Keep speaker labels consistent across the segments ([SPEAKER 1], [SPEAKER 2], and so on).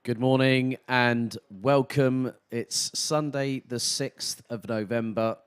[SPEAKER 1] Good morning and welcome. It's Sunday, the 6th of November,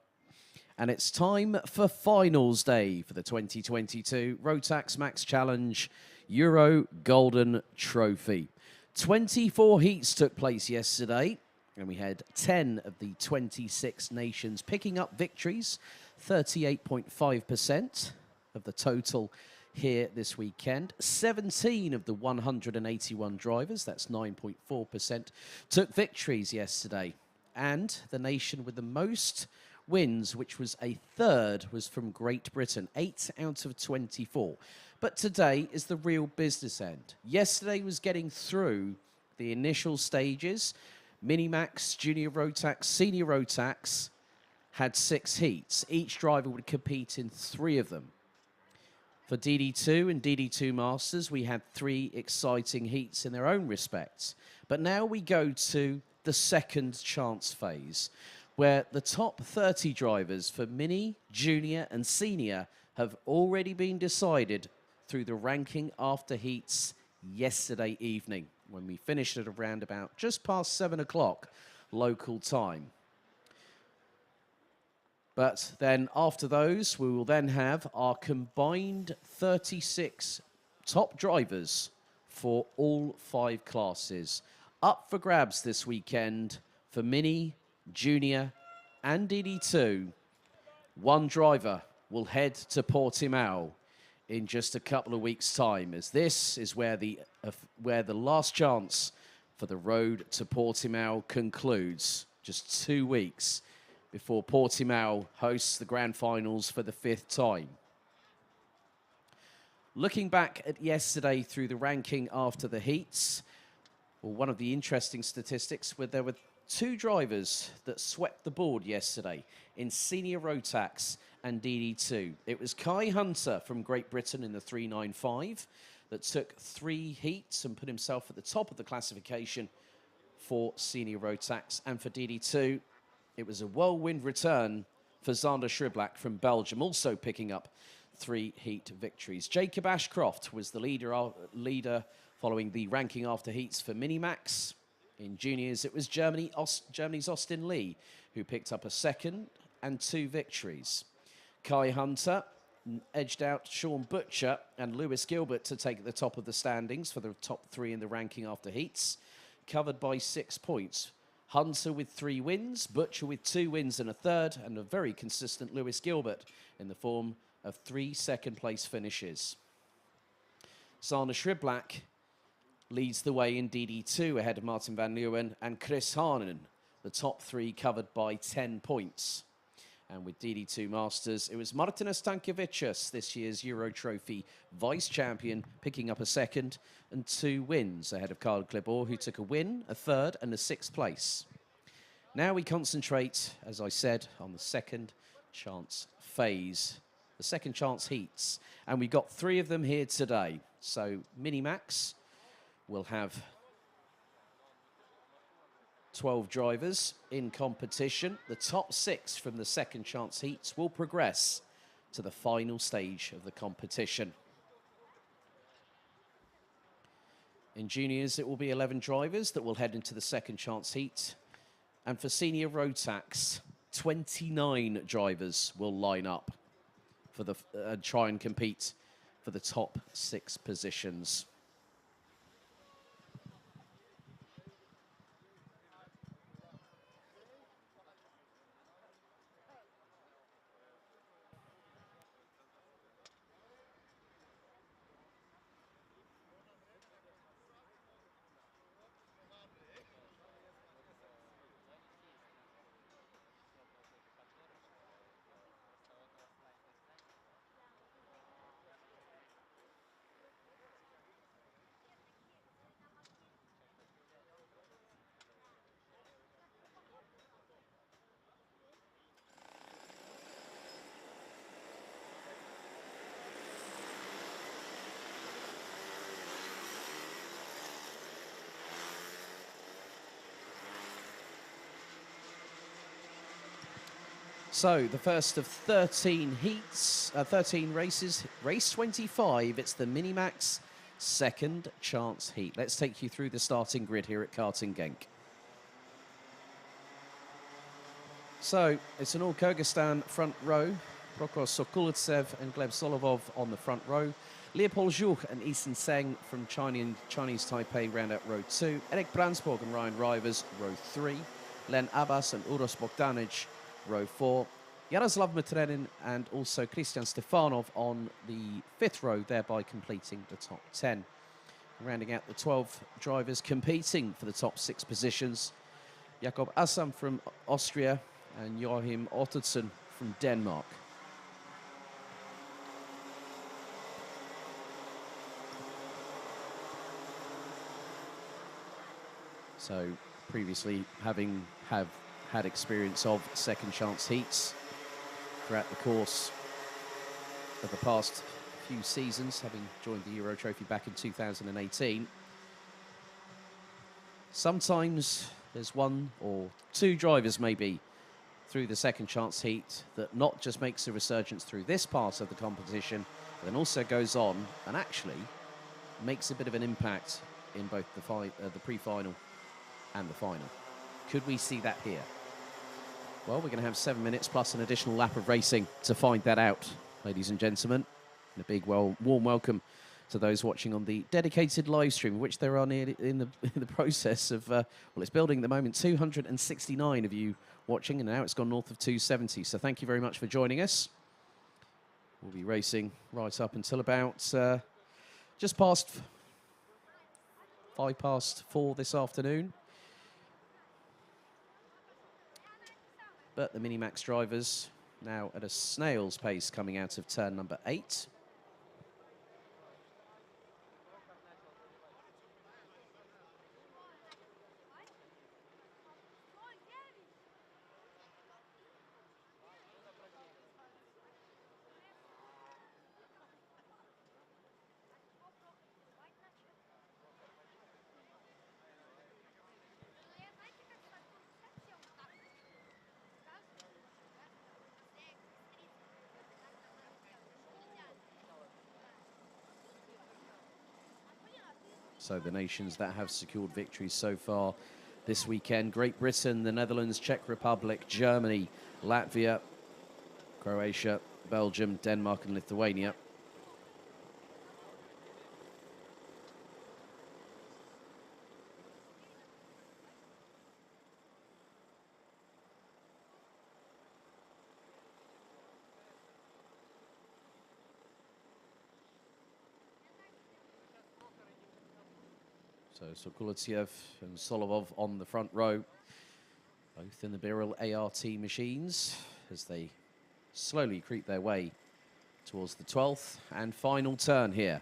[SPEAKER 1] and it's time for finals day for the 2022 Rotax Max Challenge Euro Golden Trophy. 24 heats took place yesterday, and we had 10 of the 26 nations picking up victories, 38.5% of the total here this weekend. 17 of the 181 drivers, that's 9.4%, took victories yesterday. And the nation with the most wins, which was a third, was from Great Britain, 8 out of 24. But today is the real business end. Yesterday was getting through the initial stages. Minimax, Junior Rotax, Senior Rotax had 6 heats. Each driver would compete in 3 of them. For DD2 and DD2 Masters, we had 3 exciting heats in their own respects. But now we go to the second chance phase, where the top 30 drivers for Mini, Junior and Senior have already been decided through the ranking after heats yesterday evening, when we finished at around about just past 7 o'clock local time. But then after those, we will then have our combined 36 top drivers for all 5 classes. Up for grabs this weekend for Mini, Junior and DD2. 1 driver will head to Portimao in just a couple of weeks' time, as this is where the last chance for the road to Portimao concludes. Just 2 weeks before Portimao hosts the grand finals for the 5th time. Looking back at yesterday through the ranking after the heats, well, one of the interesting statistics were there were 2 drivers that swept the board yesterday in Senior Rotax and DD2. It was Kai Hunter from Great Britain in the 395 that took 3 heats and put himself at the top of the classification for Senior Rotax, and for DD2, it was a whirlwind return for Zander Schriblak from Belgium, also picking up 3 heat victories. Jacob Ashcroft was the leader following the ranking after heats for Minimax. In juniors, it was Germany's Austin Lee, who picked up a 2nd and 2 victories. Kai Hunter edged out Sean Butcher and Lewis Gilbert to take the top of the standings for the top 3 in the ranking after heats, covered by 6 points. Hunter with 3 wins, Butcher with 2 wins and a 3rd, and a very consistent Lewis Gilbert in the form of 3 second-place finishes. Zander Schriblak leads the way in DD2 ahead of Martin van Leeuwen and Chris Harnen, the top 3 covered by 10 points. And with DD2 Masters, it was Martinas Stankiewicz, this year's Euro Trophy vice-champion, picking up a 2nd and 2 wins ahead of Karl Klebor, who took a win, a 3rd and a 6th place. Now we concentrate, as I said, on the second chance phase, the second chance heats. And we've got 3 of them here today. So Minimax will have 12 drivers in competition. The top 6 from the second chance heats will progress to the final stage of the competition. In juniors, it will be 11 drivers that will head into the second chance heat. And for Senior Rotax, 29 drivers will line up for the try and compete for the top 6 positions. So the first of 13 heats, 13 races, race 25. It's the Minimax second chance heat. Let's take you through the starting grid here at Karting Genk. So it's an all Kyrgyzstan front row. Prokos Sokultsev and Gleb Solovov on the front row. Leopold Zhuch and Eason Seng from Chinese Taipei round out row 2. Erik Brandsborg and Ryan Rivers, row 3. Len Abbas and Uros Bogdanic, row 4. Yaroslav Matrenin and also Christian Stefanov on the 5th row, thereby completing the top 10. Rounding out the 12 drivers competing for the top 6 positions. Jakob Assam from Austria and Joachim Ottersen from Denmark. So previously have had experience of second chance heats throughout the course of the past few seasons, having joined the Euro Trophy back in 2018. Sometimes there's one or two drivers maybe through the second chance heat that not just makes a resurgence through this part of the competition, but then also goes on and actually makes a bit of an impact in both the pre-final and the final. Could we see that here? Well, we're going to have 7 minutes plus an additional lap of racing to find that out, ladies and gentlemen. And a big warm welcome to those watching on the dedicated live stream, which there are in the process of, well, it's building at the moment, 269 of you watching, and now it's gone north of 270. So thank you very much for joining us. We'll be racing right up until about just past 4 this afternoon. But the Minimax drivers now at a snail's pace coming out of turn number 8. So the nations that have secured victories so far this weekend: Great Britain, the Netherlands, Czech Republic, Germany, Latvia, Croatia, Belgium, Denmark and Lithuania. So Sokultsev and Solovov on the front row, both in the Birel ART machines, as they slowly creep their way towards the 12th and final turn here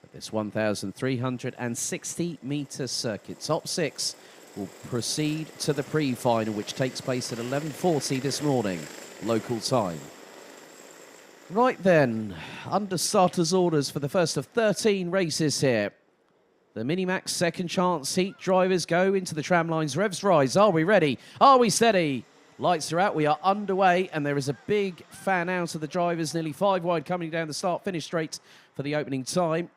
[SPEAKER 1] at this 1,360-metre circuit. Top 6 will proceed to the pre-final, which takes place at 11:40 this morning, local time. Right then, under starters' orders for the first of 13 races here. The Minimax second chance heat drivers go into the tram lines. Revs rise. Are we ready? Are we steady? Lights are out. We are underway, and there is a big fan out of the drivers, nearly 5 wide, coming down the start-finish straight for the opening time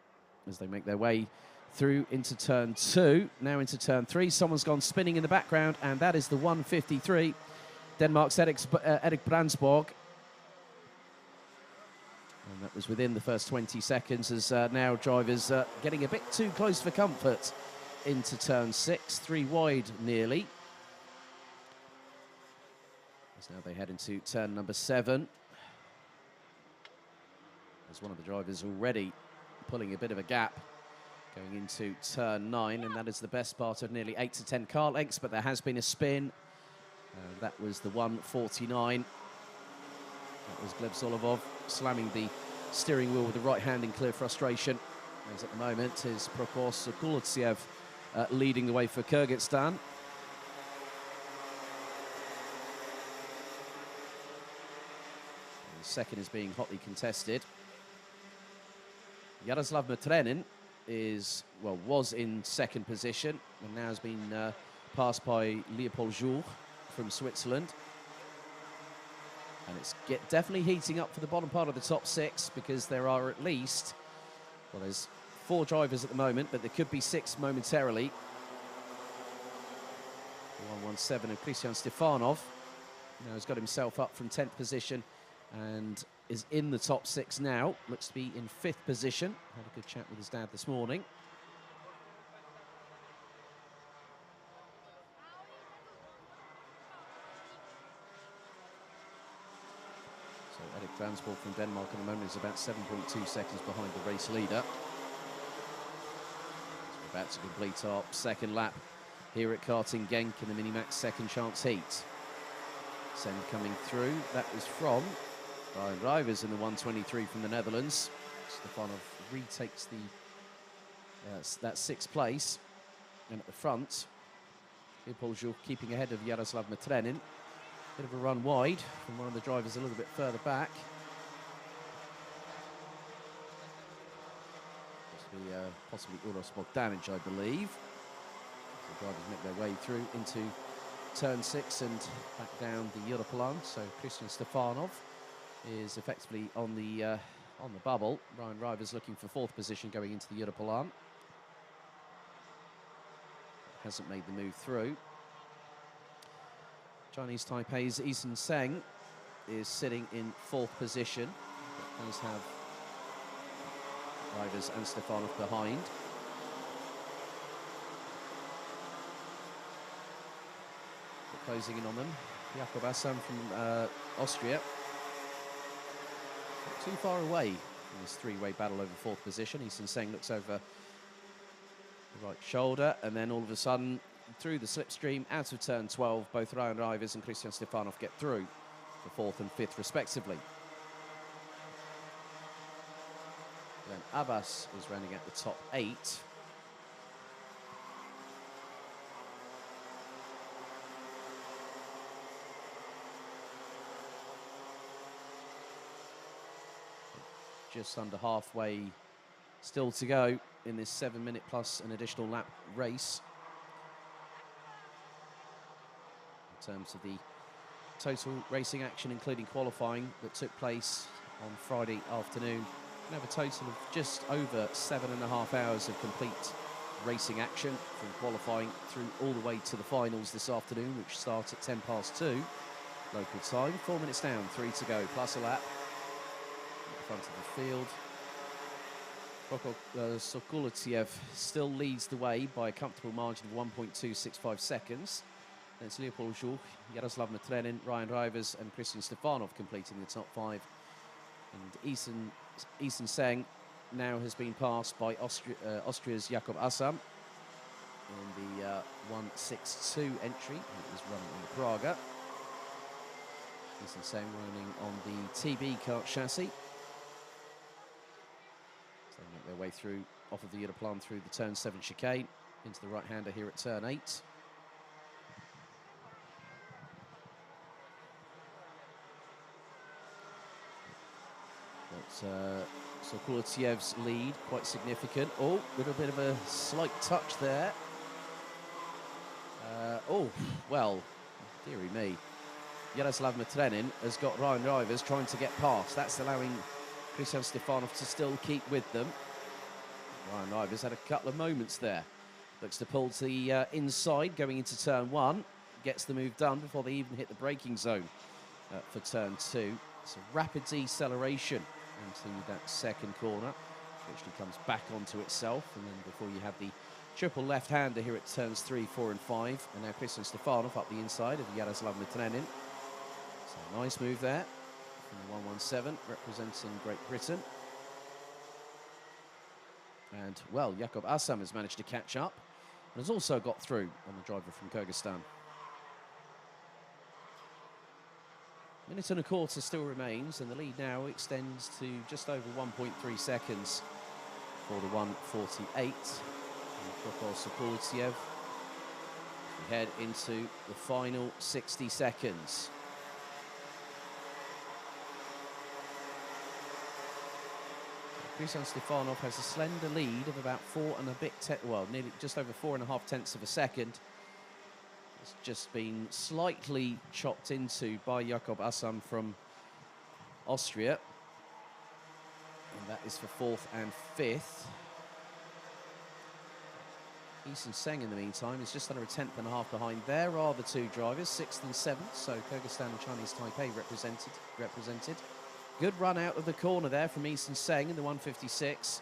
[SPEAKER 1] as they make their way through into turn 2. Now into turn 3. Someone's gone spinning in the background, and that is the 153. Denmark's Erik Brandsborg. And that was within the first 20 seconds as now drivers getting a bit too close for comfort into turn 6, 3 wide nearly. As now they head into turn number 7. There's one of the drivers already pulling a bit of a gap going into turn 9, and that is the best part of nearly 8 to 10 car lengths, but there has been a spin. That was the 149. That was Gleb Solovov slamming the steering wheel with the right hand in clear frustration. As at the moment is Prokos Sokultsev leading the way for Kyrgyzstan. The second is being hotly contested. Yaroslav Matrenin was in second position and now has been passed by Leopold Zhuch from Switzerland. And it's definitely heating up for the bottom part of the top 6 because there are at least, well, there's 4 drivers at the moment, but there could be 6 momentarily. 117 and Christian Stefanov now has got himself up from 10th position and is in the top 6 now. Looks to be in 5th position. Had a good chat with his dad this morning. So Erik Transport from Denmark at the moment is about 7.2 seconds behind the race leader. So we're about to complete our 2nd lap here at Karting Genk in the Minimax second chance heat. Sen coming through. That was from Ryan Rivers in the 123 from the Netherlands. Stefanov retakes that 6th place. And at the front, Leopold keeping ahead of Jaroslav Matrenin. Bit of a run wide from one of the drivers a little bit further back. Possibly Uros Bogdanic, I believe. The drivers make their way through into turn 6 and back down the Europlan. So Christian Stefanov is effectively on the bubble. Ryan Rivers looking for 4th position going into the Europlan. Hasn't made the move through. Chinese Taipei's Eason Seng is sitting in 4th position. Does have Rivers and Stefanov behind. But closing in on them. Jakob Assam from Austria. Not too far away in this 3-way battle over 4th position. Eason Seng looks over the right shoulder, and then all of a sudden, through the slipstream, out of turn 12, both Ryan Rivers and Christian Stefanov get through for 4th and 5th, respectively. Then Abbas is running at the top 8. Just under halfway still to go in this 7-minute plus an additional lap race. In terms of the total racing action, including qualifying, that took place on Friday afternoon. We have a total of just over 7.5 hours of complete racing action from qualifying through all the way to the finals this afternoon, which start at 2:10 local time. 4 minutes down, 3 to go, plus a lap at the front of the field. Sokolotsev still leads the way by a comfortable margin of 1.265 seconds. Then it's Leopold Joux, Jaroslav Matrenin, Ryan Rivers and Christian Stefanov completing the top 5. And Eason Seng now has been passed by Austria's Jakob Assam in the 162 entry. He was running in the Praga. Eason Seng running on the TB kart chassis. So they make their way through off of the Europlan through the turn 7 chicane into the right-hander here at turn 8. Sokolotsev's lead quite significant. Oh, little bit of a slight touch there. Oh, well, dearie me. Jaroslav Matrenin has got Ryan Rivers trying to get past. That's allowing Christian Stefanov to still keep with them. Ryan Rivers had a couple of moments there. Looks to pull to the inside going into turn 1. Gets the move done before they even hit the braking zone for turn 2. It's a rapid deceleration into that second corner, which actually comes back onto itself, and then before you have the triple left-hander here at turns 3, 4 and 5, and now Christian Stefanov up the inside of Jaroslav Matrenin. So nice move there from the 117 representing Great Britain. And well, Jakob Assam has managed to catch up and has also got through on the driver from Kyrgyzstan. Minute and a quarter still remains, and the lead now extends to just over 1.3 seconds for the 148. Prokor Sokolotsev. We head into the final 60 seconds. Christian Stefanov has a slender lead of about 4 and a bit, nearly just over 4.5 tenths of a second. It's just been slightly chopped into by Jakob Assam from Austria. And that is for 4th and 5th. Eason Seng, in the meantime, is just under a tenth and a half behind. There are the two drivers, 6th and 7th, so Kyrgyzstan and Chinese Taipei represented. Good run out of the corner there from Eason Seng in the 156.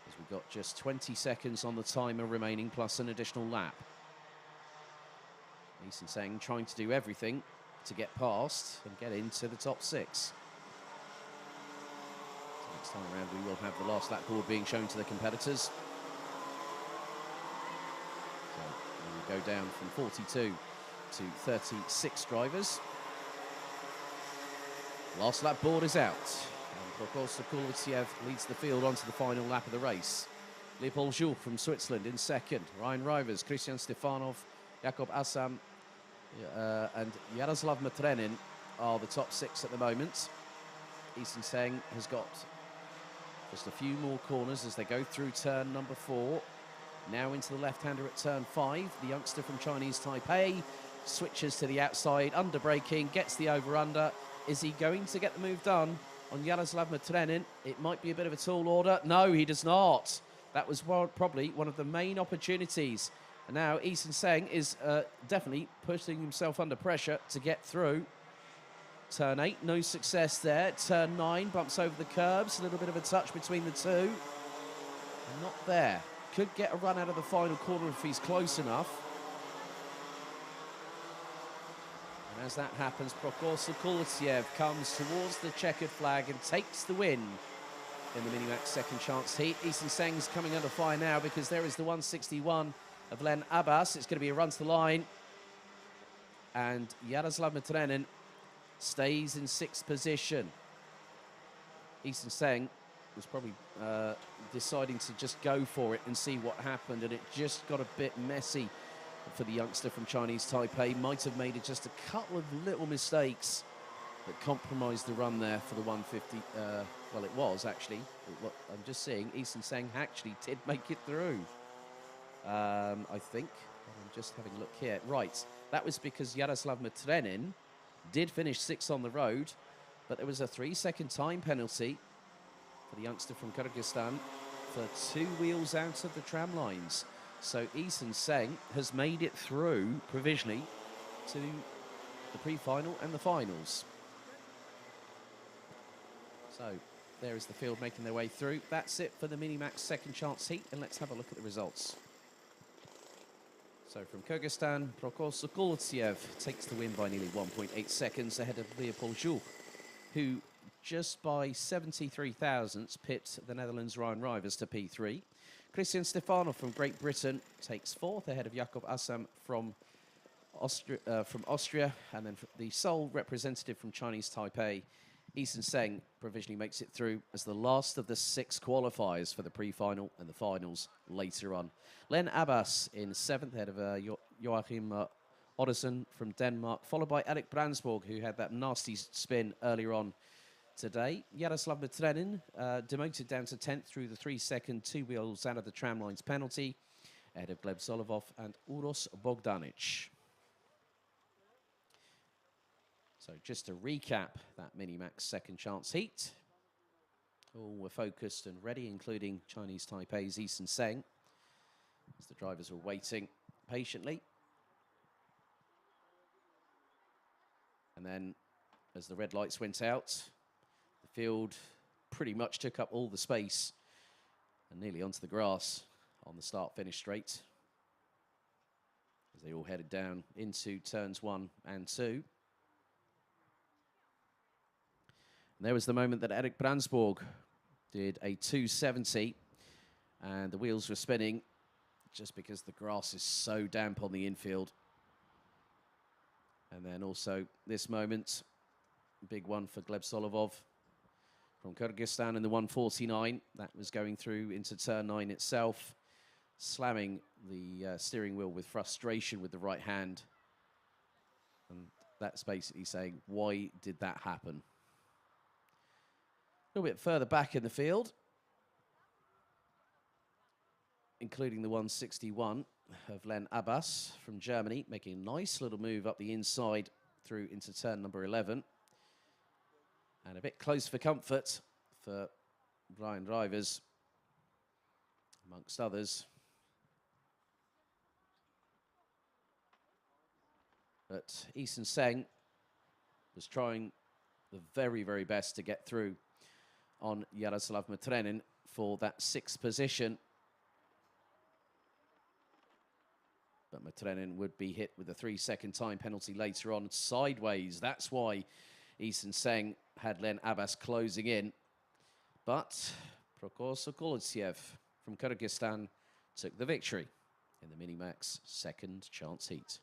[SPEAKER 1] As we've got just 20 seconds on the timer remaining, plus an additional lap. Eason Seng trying to do everything to get past and get into the top 6. Next time around, we will have the last lap board being shown to the competitors. So we will go down from 42 to 36 drivers. Last lap board is out. And Prokos Sokolotsev leads the field onto the final lap of the race. Leopold Joux from Switzerland in second. Ryan Rivers, Christian Stefanov, Jakub Assam, and Yaroslav Matrenin are the top 6 at the moment. Eason Seng has got just a few more corners as they go through turn number 4. Now into the left-hander at turn 5. The youngster from Chinese Taipei switches to the outside, under braking, gets the over-under. Is he going to get the move done on Yaroslav Matrenin? It might be a bit of a tall order. No, he does not. That was probably one of the main opportunities. And now Eason Seng is definitely putting himself under pressure to get through. Turn 8, no success there. Turn 9, bumps over the curbs. A little bit of a touch between the two. And not there. Could get a run out of the final corner if he's close enough. And as that happens, Prokos Sokolotsev comes towards the checkered flag and takes the win in the Minimax second chance heat. Eason Seng's coming under fire now because there is the 161 of Len Abbas. It's going to be a run to the line. And Yaroslav Matrenin stays in 6th position. Eason Seng was probably deciding to just go for it and see what happened, and it just got a bit messy for the youngster from Chinese Taipei. Might have made just a couple of little mistakes that compromised the run there for the 150. Well, it was actually. I'm just seeing Eason Seng actually did make it through. I think. I'm just having a look here. Right, that was because Yaroslav Matrenin did finish 6th on the road, but there was a 3-second time penalty for the youngster from Kyrgyzstan for 2 wheels out of the tram lines. So Eason Seng has made it through provisionally to the pre-final and the finals. So there is the field making their way through. That's it for the Minimax second chance heat, and let's have a look at the results. So from Kyrgyzstan, Prokos Sokolotsev takes the win by nearly 1.8 seconds ahead of Leopold Joux, who just by 73 thousandths pit the Netherlands' Ryan Rivers to P3. Christian Stefanov from Great Britain takes 4th ahead of Jakub Assam from Austria, and then the sole representative from Chinese Taipei, Eason Seng, provisionally makes it through as the last of the 6 qualifiers for the pre-final and the finals later on. Len Abbas in 7th ahead of Joachim Ottesen from Denmark, followed by Erik Brandsborg, who had that nasty spin earlier on today. Yaroslav Matrenin demoted down to 10th through the 3-second 2 wheels out of the tram lines penalty, ahead of Gleb Solovov and Uros Bogdanic. So just to recap that Minimax second chance heat. All were focused and ready, including Chinese Taipei's Eason Seng, as the drivers were waiting patiently. And then, as the red lights went out, the field pretty much took up all the space and nearly onto the grass on the start-finish straight, as they all headed down into turns 1 and 2. And there was the moment that Erik Brandsborg did a 270, and the wheels were spinning just because the grass is so damp on the infield. And then also this moment, big one for Gleb Solovov from Kyrgyzstan in the 149. That was going through into turn 9 itself, slamming the steering wheel with frustration with the right hand. And that's basically saying, why did that happen? A little bit further back in the field, including the 161 of Len Abbas from Germany, making a nice little move up the inside through into turn number 11. And a bit close for comfort for Ryan Rivers. amongst others. But Eason Seng was trying the very, very best to get through on Jaroslav Matrenin for that 6th position. But Matrenin would be hit with a 3-second time penalty later on, sideways. That's why Eason Seng had Len Abbas closing in. But Prokor Sokolotsev from Kyrgyzstan took the victory in the Minimax second chance heat.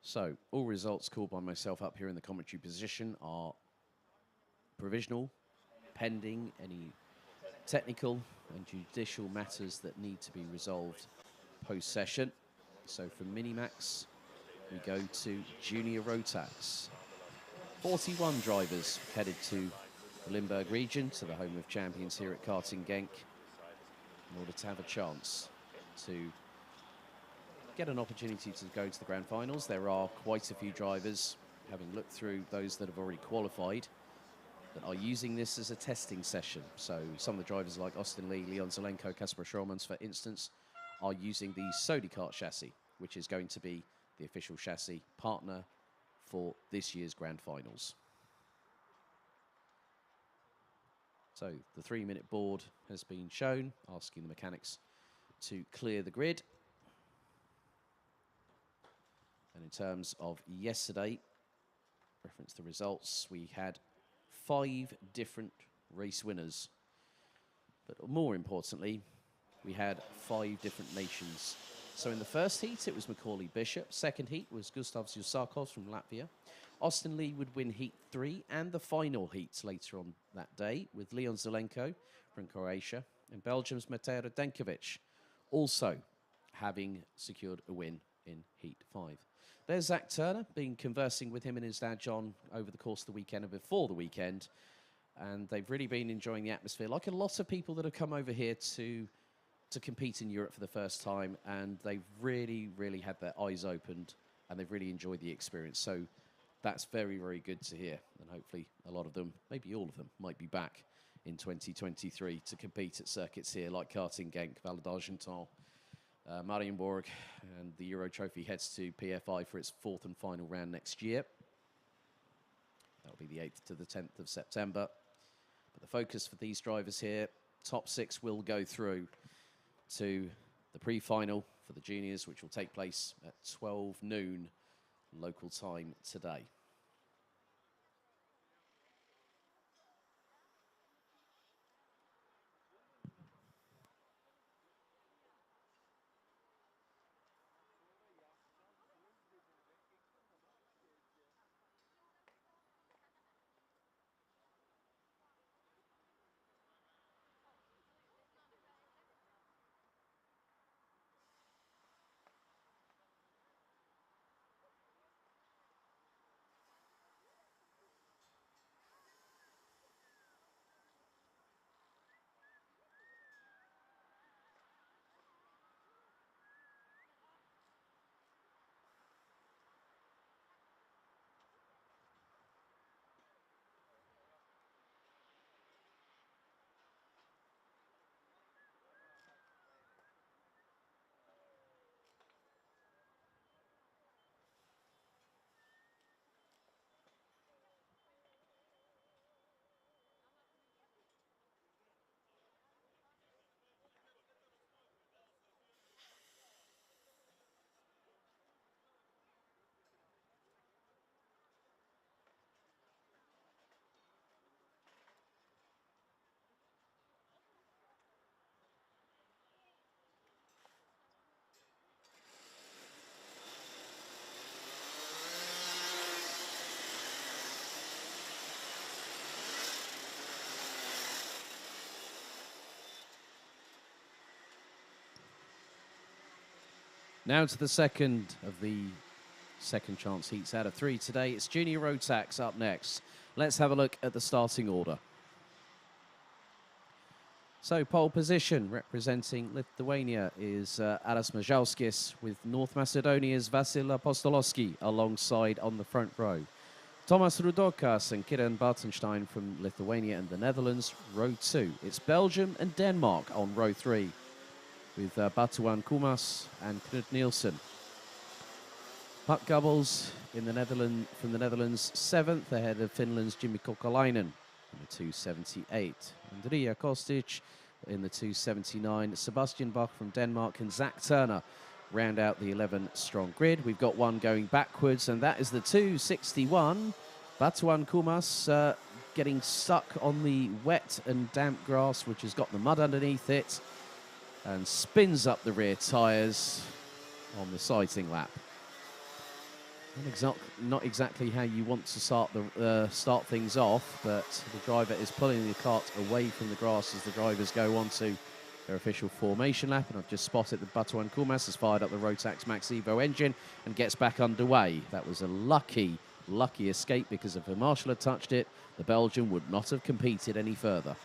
[SPEAKER 1] So, all results called by myself up here in the commentary position are provisional, pending any technical and judicial matters that need to be resolved post-session. So from Minimax, we go to Junior Rotax. 41 drivers headed to the Limburg region, to the home of champions here at Karting Genk, in order to have a chance to get an opportunity to go to the grand finals. There are quite a few drivers, having looked through those that have already qualified, that are using this as a testing session. So some of the drivers like Austin Lee, Leon Zelenko, Kasper Schrommans, for instance, are using the Sodi Kart chassis, which is going to be the official chassis partner for this year's grand finals. So the 3-minute board has been shown, asking the mechanics to clear the grid. And in terms of yesterday, reference the results, we had 5 different race winners. But more importantly, we had 5 different nations. So in the first heat, it was Macaulay Bishop. Second heat was Gustav Zusakos from Latvia. Austin Lee would win heat 3 and the final heats later on that day, with Leon Zelenko from Croatia and Belgium's Mateo Denkovic also having secured a win in heat 5. There's Zach Turner, been conversing with him and his dad John over the course of the weekend and before the weekend, and they've really been enjoying the atmosphere, like a lot of people that have come over here to compete in Europe for the first time, and they've really, really had their eyes opened, and they've really enjoyed the experience. So that's very, very good to hear, and hopefully a lot of them, maybe all of them, might be back in 2023 to compete at circuits here like Karting Genk, Val d'Argenton, Marienborg, and the Euro Trophy heads to PFI for its 4th and final round next year. That'll be the 8th to the 10th of September. But the focus for these drivers here, top 6 will go through to the pre-final for the juniors, which will take place at 12 noon local time today. Now to the second of the second chance heats out of 3 today. It's Junior Rotax up next. Let's have a look at the starting order. So pole position representing Lithuania is Adas Mažauskis, with North Macedonia's Vasil Apostolowski alongside on the front row. Tomas Rudokas and Kiran Bartenstein from Lithuania and the Netherlands, row 2. It's Belgium and Denmark on row 3, with Batuan Kumas and Knut Nielsen. Puck Gubbles in the from the Netherlands, 7th, ahead of Finland's Jimmy Kokalainen in the 278. Andrea Kostic in the 279. Sebastian Bach from Denmark and Zach Turner round out the 11-strong grid. We've got one going backwards, and that is the 261. Batuan Kumas getting stuck on the wet and damp grass, which has got the mud underneath it, and spins up the rear tyres on the sighting lap. Not exactly how you want to start things off, but the driver is pulling the cart away from the grass as the drivers go on to their official formation lap. And I've just spotted that Batuan Kumas has fired up the Rotax Max Evo engine and gets back underway. That was a lucky escape, because if a marshal had touched it, the Belgian would not have competed any further.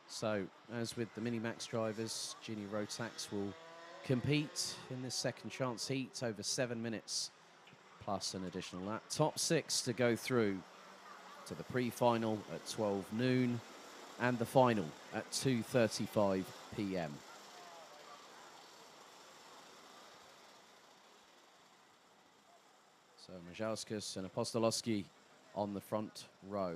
[SPEAKER 1] So, as with the Minimax drivers, Gini Rotax will compete in this second chance heat over 7 minutes, plus an additional lap. Top 6 to go through to the pre-final at 12 noon and the final at 2:35 p.m. So, Mažauskas and Apostolowski on the front row.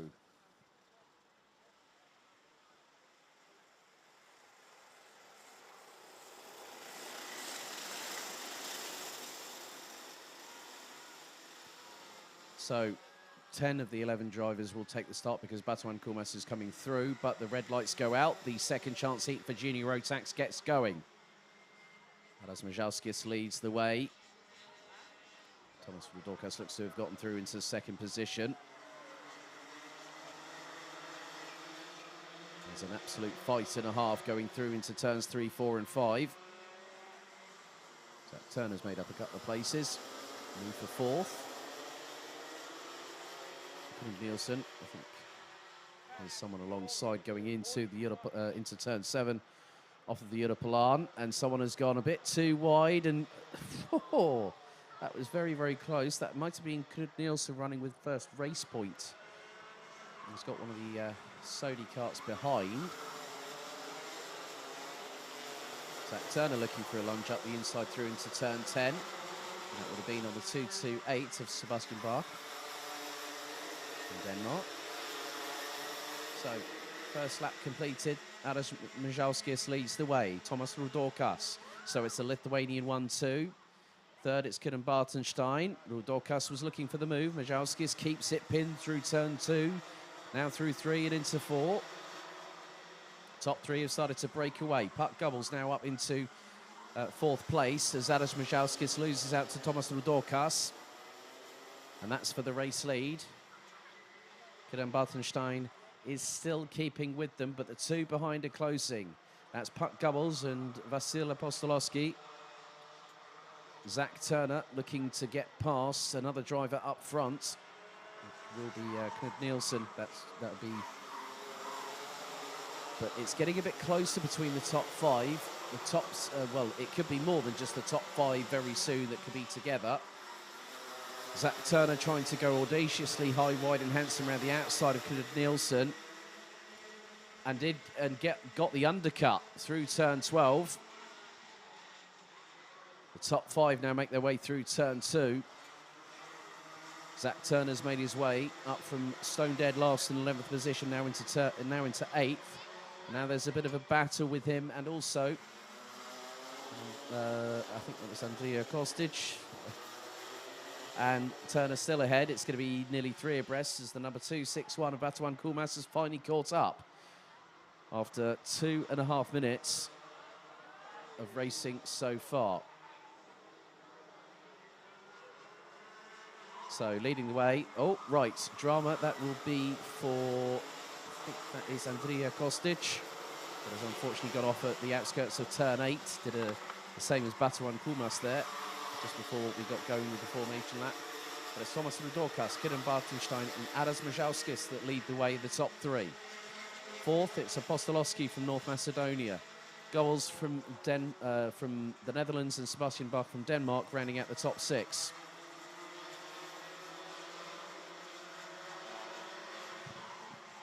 [SPEAKER 1] So 10 of the 11 drivers will take the start because Batuan Kumas is coming through, but the red lights go out. The second chance heat for Gini Rotax gets going. Adas Mažauskis leads the way. Tomas Rudokas looks to have gotten through into second position. There's an absolute fight and a half going through into turns 3, 4 and 5. Zach Turner's made up a couple of places. Move for fourth. Nielsen, I think there's someone alongside going into the into turn 7 off of the Europalan, and someone has gone a bit too wide, and oh, that was very, very close. That might have been Knut Nielsen running with first race point. He's got one of the Sodi carts behind. Zach Turner looking for a lunge up the inside through into turn 10. That would have been on the 228 of Sebastian Bach from Denmark. So, first lap completed. Adas Mažauskis leads the way. Tomas Rudokas. So it's a Lithuanian 1-2. Third, it's Kiran Bartenstein. Rudokas was looking for the move. Mažauskis keeps it pinned through turn 2. Now through 3 and into 4. Top 3 have started to break away. Puck Gubbles now up into 4th place as Adas Mažauskis loses out to Tomas Rudokas. And that's for the race lead. Kiran Bartenstein is still keeping with them, but the two behind are closing. That's Puck Gubbles and Vasil Apostolowski. Zach Turner looking to get past another driver up front. It will be Knut Nielsen. That'll be. But it's getting a bit closer between the top 5. The tops, well, it could be more than just the top 5 very soon that could be together. Zach Turner trying to go audaciously high, wide and handsome around the outside of Knut Nielsen. And got the undercut through turn 12. The top 5 now make their way through turn 2. Zach Turner's made his way up from stone dead last in 11th position, now into 8th. Now there's a bit of a battle with him, and also I think that was Andrea Kostic. And Turner still ahead. It's going to be nearly 3 abreast as the number 2, 6-1 of DD2 Masters finally caught up after 2.5 minutes of racing so far. So leading the way. Oh, right. Drama. That will be for, I think that is Andrija Kostic. That has unfortunately got off at the outskirts of turn 8. Did the same as DD2 Masters there, just before we got going with the formation lap. But it's Tomas Rudokas, Kieran Bartenstein and Adas Mrzalskis that lead the way in the top 3. 4th, it's Apostolowski from North Macedonia. Goals from the Netherlands and Sebastian Bach from Denmark rounding out the top 6.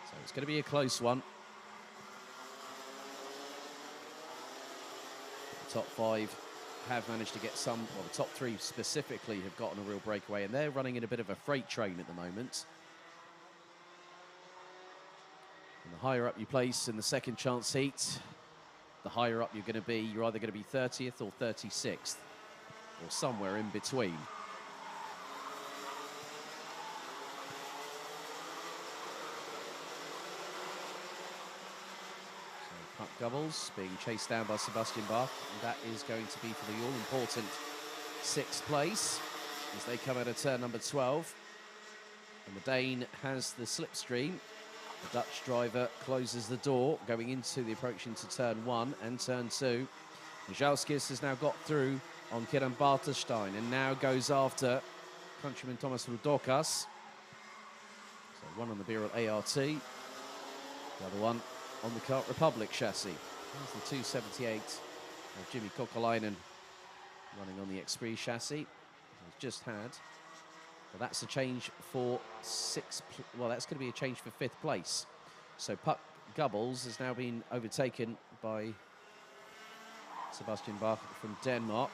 [SPEAKER 1] So it's going to be a close one. The top 5 have managed to get some, well, the top 3 specifically have gotten a real breakaway, and they're running in a bit of a freight train at the moment. And the higher up you place in the second chance heat, the higher up you're going to be. You're either going to be 30th or 36th, or somewhere in between. Puck Gubbles being chased down by Sebastian Bach, and that is going to be for the all-important 6th place as they come out of turn number 12. And the Dane has the slipstream. The Dutch driver closes the door going into the approach into turn 1 and turn 2. Mrzalskis has now got through on Kieran Bartenstein and now goes after countryman Tomas Rudokas. So one on the Birol ART, the other one on the Kart Republic chassis. There's the 278 of Jimmy Kokolainen running on the X3 chassis. He's just had, well, that's a change for that's going to be a change for 5th place. So Puck Gubbles has now been overtaken by Sebastian Bach from Denmark.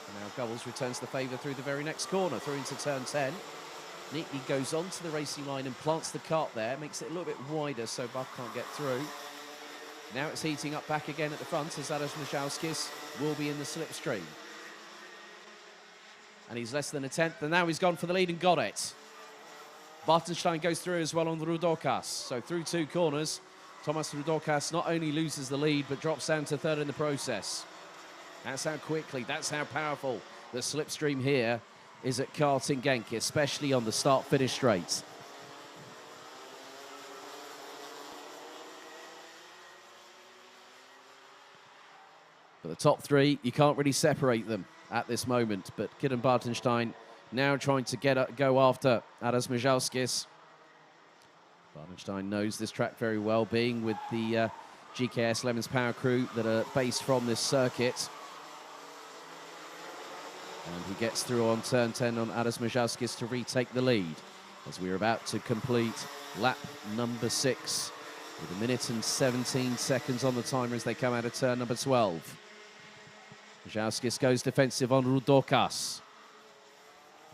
[SPEAKER 1] And now Gubbles returns the favour through the very next corner, through into turn 10. Neatly goes onto the racing line and plants the kart there, makes it a little bit wider so Bach can't get through. Now it's heating up back again at the front as Adas Mrzalskis will be in the slipstream. And he's less than a 10th, and now he's gone for the lead and got it. Bartenstein goes through as well on the Rudokas. So through 2 corners, Tomas Rudokas not only loses the lead, but drops down to 3rd in the process. That's how quickly, that's how powerful the slipstream here is at karting Genk, especially on the start-finish straight. But the top 3, you can't really separate them at this moment. But Kieran Bartenstein now trying to go after Adas Mrzalskis. Bartenstein knows this track very well, being with the GKS Lemons Power crew that are based from this circuit. And he gets through on turn 10 on Adas Mrzalskis to retake the lead as we're about to complete lap number 6 with 1 minute and 17 seconds on the timer as they come out of turn number 12. Mrzalskis goes defensive on Rudokas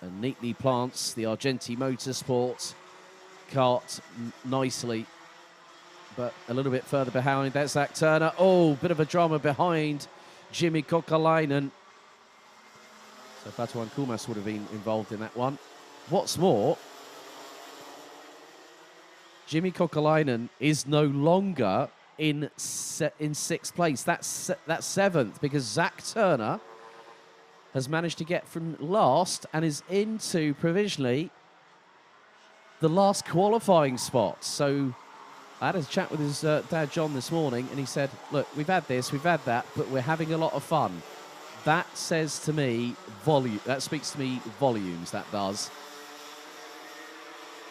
[SPEAKER 1] and neatly plants the Argenti Motorsport kart nicely, but a little bit further behind. That's Zach Turner. Oh, bit of a drama behind Jimmy Kokolainen. So DD2 Kumas would have been involved in that one. What's more, Jimmy Kokolainen is no longer in 6th place. That's 7th because Zach Turner has managed to get from last and is into provisionally the last qualifying spot. So I had a chat with his dad John this morning, and he said, look, we've had this, we've had that, but we're having a lot of fun. That says to me volume. That speaks to me volumes, that does.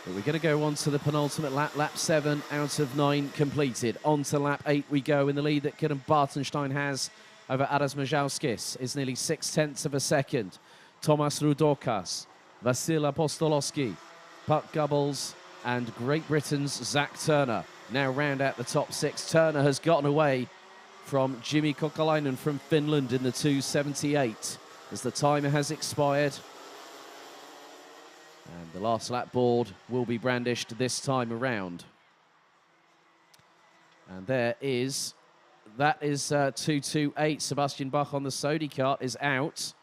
[SPEAKER 1] But we're going to go on to the penultimate lap, lap 7 out of 9 completed. On to lap 8 we go, in the lead that Kieran Bartenstein has over Adas Mrzalskis is nearly 0.6 of a second. Tomas Rudokas, Vasil Apostolowski, Puck Gubbles, and Great Britain's Zach Turner now round out the top 6. Turner has gotten away from Jimmy Kokolainen from Finland in the 278 as the timer has expired. And the last lap board will be brandished this time around. And that is 228. Sebastian Bach on the Sodi kart is out.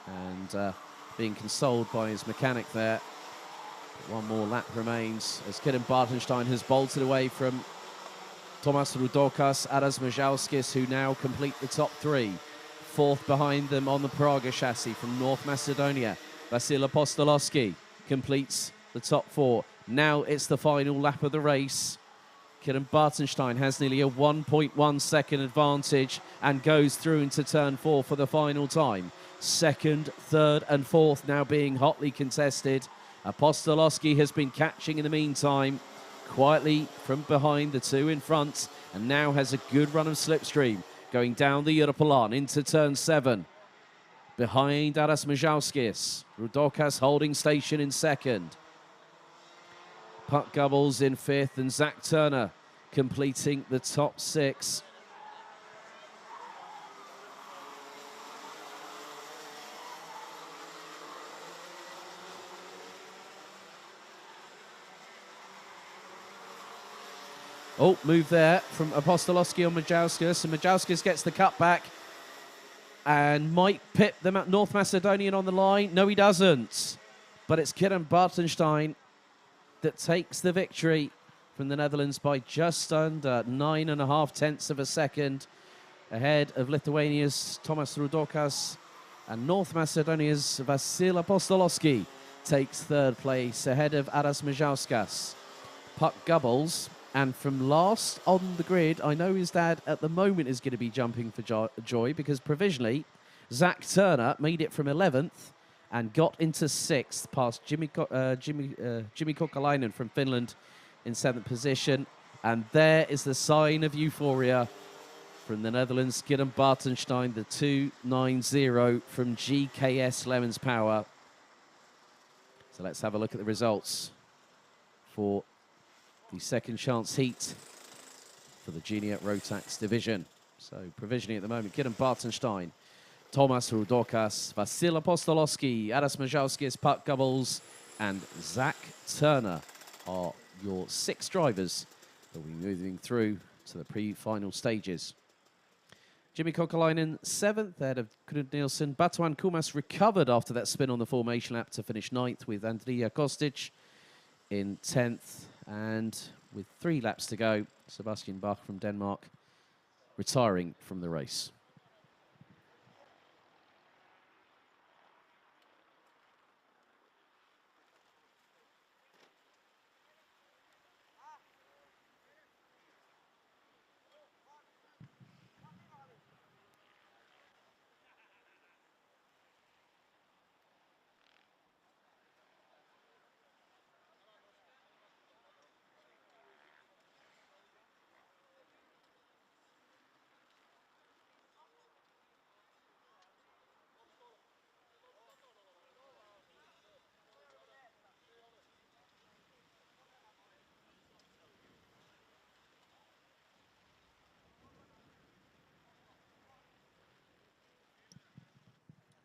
[SPEAKER 1] and being consoled by his mechanic there. One more lap remains as Kidden Bartenstein has bolted away from Tomas Rudokas, Aras Majalskis, who now complete the top three. Fourth behind them on the Praga chassis from North Macedonia, Vasil Apostolowski completes the top four. Now it's the final lap of the race. Kidden Bartenstein has nearly a 1.1 second advantage and goes through into turn four for the final time. Second, third and fourth now being hotly contested. Apostolowski has been catching in the meantime, quietly from behind the two in front, and now has a good run of slipstream going down the Europolan into turn seven. Behind Aras Majalskis, Rudokas holding station in second. Puck Gubbles in fifth, and Zach Turner completing the top six. Oh, move there from Apostolowski on Majalskis, and Majalskis gets the cut back and might pip them at North Macedonian on the line. No, he doesn't. But it's Kidden Bartenstein that takes the victory from the Netherlands by just under 9.5 tenths of a second, ahead of Lithuania's Tomas Rudokas, and North Macedonia's Vasil Apostolowski takes third place ahead of Aras Majalskas. Puck Gubbles, and from last on the grid, I know his dad at the moment is going to be jumping for joy because provisionally Zach Turner made it from 11th and got into 6th past Jimmy Kokalainen from Finland in 7th position. And there is the sign of euphoria from the Netherlands, Kidden Bartenstein, the 2.90 from GKS Lemons Power. So let's have a look at the results for the second chance heat for the junior Rotax division. So provisionally at the moment, Kidden Bartenstein, Tomas Rudokas, Vasil Apostolowski, Aras Majalskis, Puck Gubbles, and Zach Turner are your 6 drivers that will be moving through to the pre-final stages. Jimmy Kokalainen 7th, ahead of Knud Nielsen. Batuan Kumas recovered after that spin on the formation lap to finish 9th, with Andrija Kostic in 10th. And with 3 laps to go, Sebastian Bach from Denmark retiring from the race.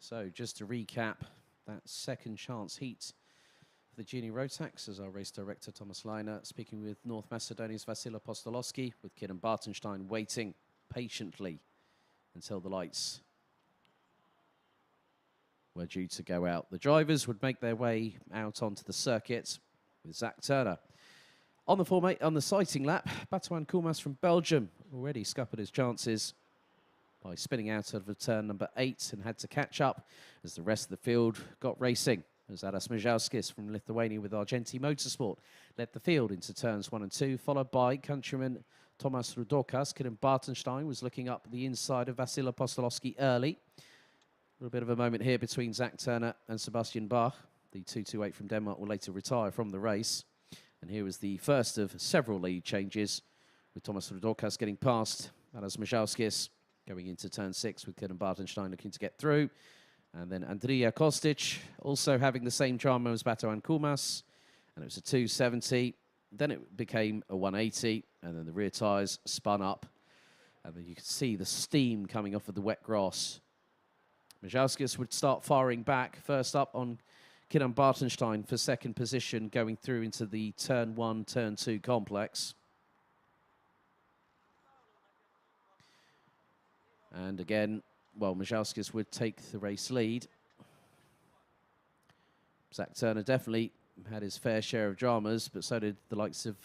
[SPEAKER 1] So just to recap, that second chance heat for the junior Rotax, as our race director Thomas Leiner speaking with North Macedonia's Vasil Apostolowski, with Kidden Bartenstein waiting patiently until the lights were due to go out. The drivers would make their way out onto the circuit with Zach Turner. On the sighting lap, Batuan Kumas from Belgium already scuppered his chances by spinning out of turn number 8 and had to catch up as the rest of the field got racing. As Aras Majalskis from Lithuania with Argenti Motorsport led the field into turns 1 and 2, followed by countryman Tomas Rudokas. Kidden Bartenstein was looking up the inside of Vasil Apostolowski early. A little bit of a moment here between Zach Turner and Sebastian Bach. The 228 from Denmark will later retire from the race. And here was the first of several lead changes, with Tomas Rudokas getting past Aras Majalskis, going into turn 6 with Kidden Bartenstein looking to get through. And then Andrija Kostic also having the same drama as Batuan Kumas. And it was a 270. Then it became a 180. And then the rear tyres spun up. And then you could see the steam coming off of the wet grass. Majalskis would start firing back. First up on Kidden Bartenstein for second position, going through into the turn 1, turn 2 complex. And again, well, Majalskis would take the race lead. Zach Turner definitely had his fair share of dramas, but so did the likes of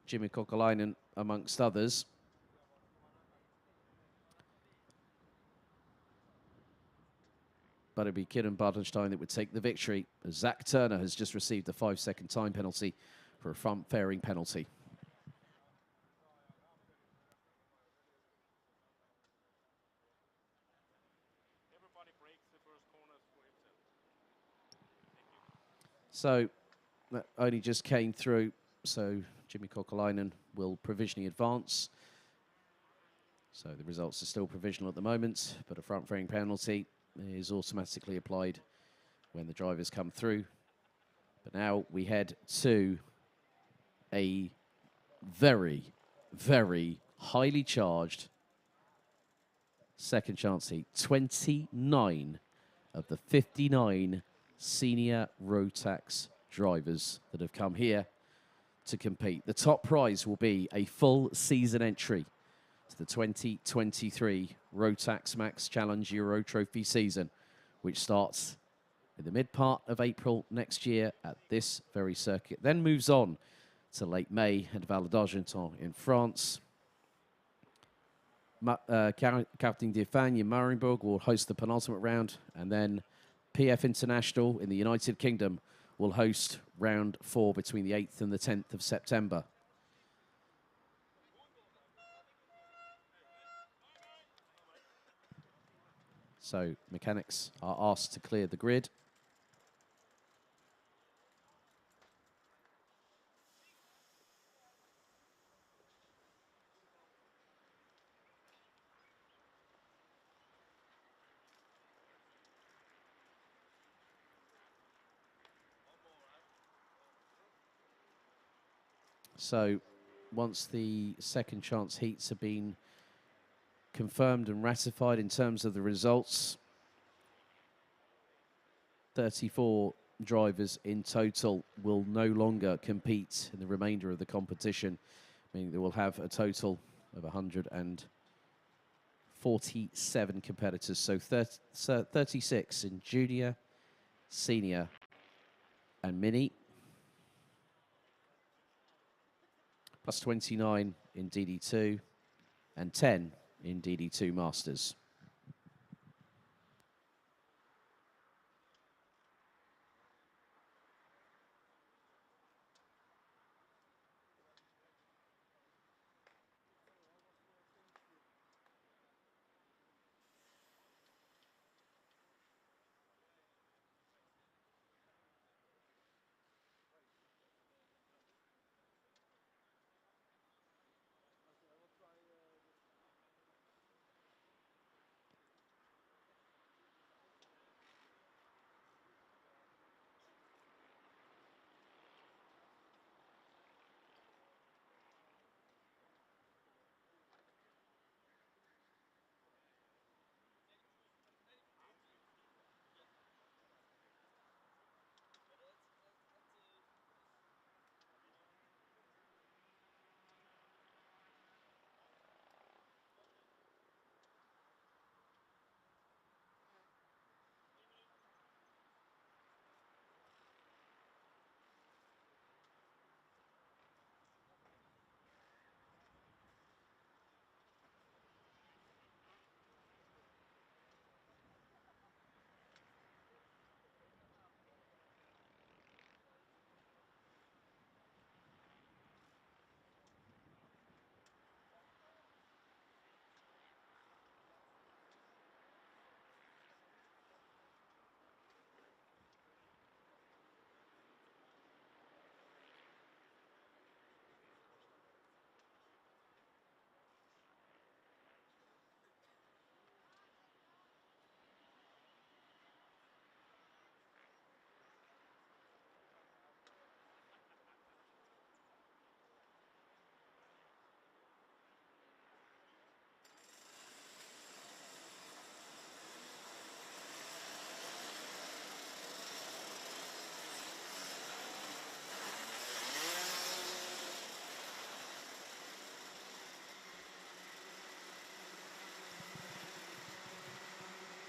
[SPEAKER 1] Jimmy Kokolainen, amongst others. But it'd be Kieran Bartenstein that would take the victory, as Zach Turner has just received a 5-second time penalty for a front fairing penalty. So that only just came through, so Jimmy Kokolainen will provisionally advance. So the results are still provisional at the moment, but a front fairing penalty is automatically applied when the drivers come through. But now we head to a very, very highly charged second chance heat. 29 of the 59 senior Rotax drivers that have come here to compete. The top prize will be a full season entry to the 2023 Rotax Max Challenge Euro Trophy season, which starts in the mid part of April next year at this very circuit, then moves on to late May at Val d'Argenton in France. Karting d'Espagne in Marienburg will host the penultimate round, and then PF International in the United Kingdom will host round 4 between the 8th and the 10th of September. So mechanics are asked to clear the grid. So once the second chance heats have been confirmed and ratified in terms of the results, 34 drivers in total will no longer compete in the remainder of the competition, meaning they will have a total of 147 competitors. So 36 in junior, senior, and mini, plus 29 in DD2, and 10 in DD2 Masters.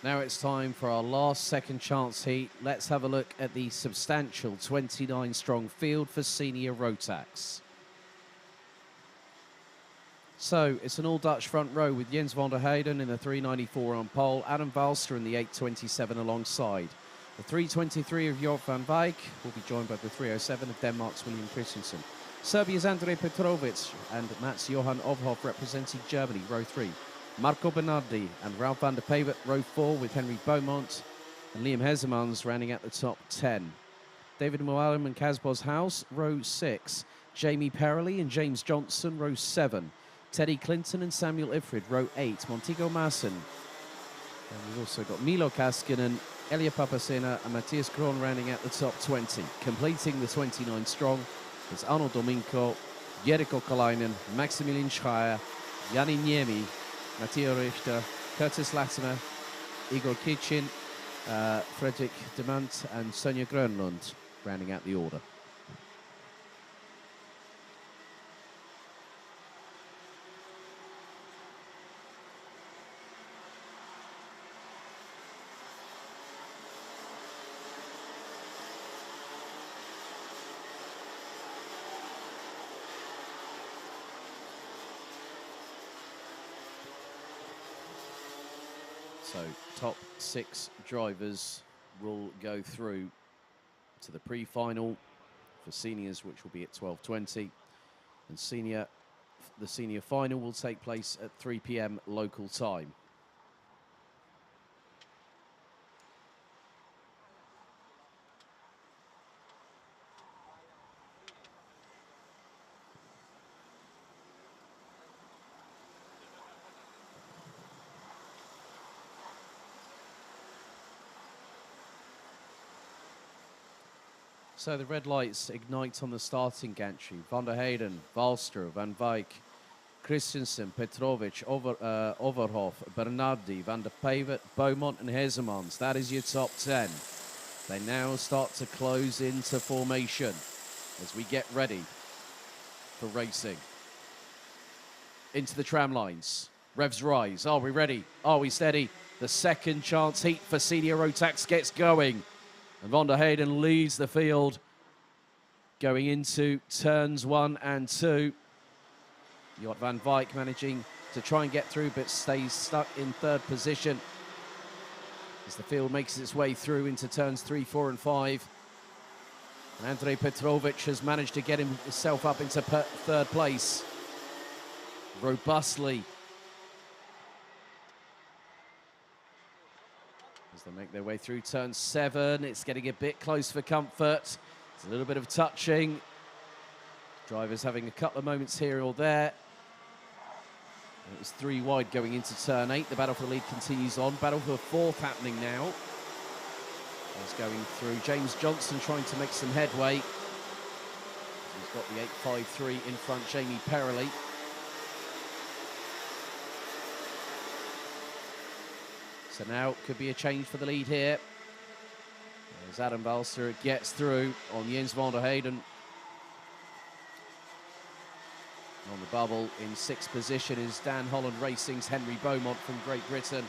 [SPEAKER 1] Now it's time for our last second chance heat. Let's have a look at the substantial 29 strong field for senior Rotax. So it's an all-Dutch front row with Jens van der Heyden in the 394 on pole, Adam Valster in the 827 alongside. The 323 of Jort van Wijk will be joined by the 307 of Denmark's William Christensen. Serbia's Andrej Petrovic and Mats Johan Ovhoff representing Germany, row 3. Marco Bernardi and Ralph van der Peyvert, row 4, with Henry Beaumont and Liam Hezemans rounding out the top 10. David Moalem and Casbos House, row 6. Jamie Perrelly and James Johnson, row 7. Teddy Clinton and Samuel Ifrid, row 8. Montego Maassen. And we've also got Milo Kaskinen, Elia Papacena and Matthias Kroon rounding out the top 20. Completing the 29 strong is Arnold Domingo, Jericho Kalainen, Maximilian Schreier, Jani Niemi, Matteo Richter, Curtis Latimer, Igor Kitchin, Fredrik Demant and Sonja Grönlund rounding out the order. So top 6 drivers will go through to the pre-final for seniors, which will be at 12:20, and the senior final will take place at 3 p.m. local time. So the red lights ignite on the starting gantry. Van der Heyden, Valster, Van Wijk, Christensen, Petrovic, Overhoff, Bernardi, Van der Peyvert, Beaumont and Hezemans. That is your top 10. They now start to close into formation as we get ready for racing. Into the tram lines. Revs rise. Are we ready? Are we steady? The second chance heat for senior Rotax gets going. And Van der Heyden leads the field going into turns 1 and 2. Jort van Wijk managing to try and get through, but stays stuck in 3rd position as the field makes its way through into turns 3, 4 and 5. And Andrej Petrovic has managed to get himself up into 3rd place robustly as they make their way through turn 7. It's getting a bit close for comfort. It's a little bit of touching. Drivers having a couple of moments here or there. And it was 3 wide going into turn 8. The battle for the lead continues on. Battle for 4th happening now. It's going through. James Johnson trying to make some headway. He's got the 8.53 in front, Jamie Perrelly. So now could be a change for the lead here. As Adam Valster gets through on Jens van der Heyden. On the bubble in 6th position is Dan Holland Racing's Henry Beaumont from Great Britain.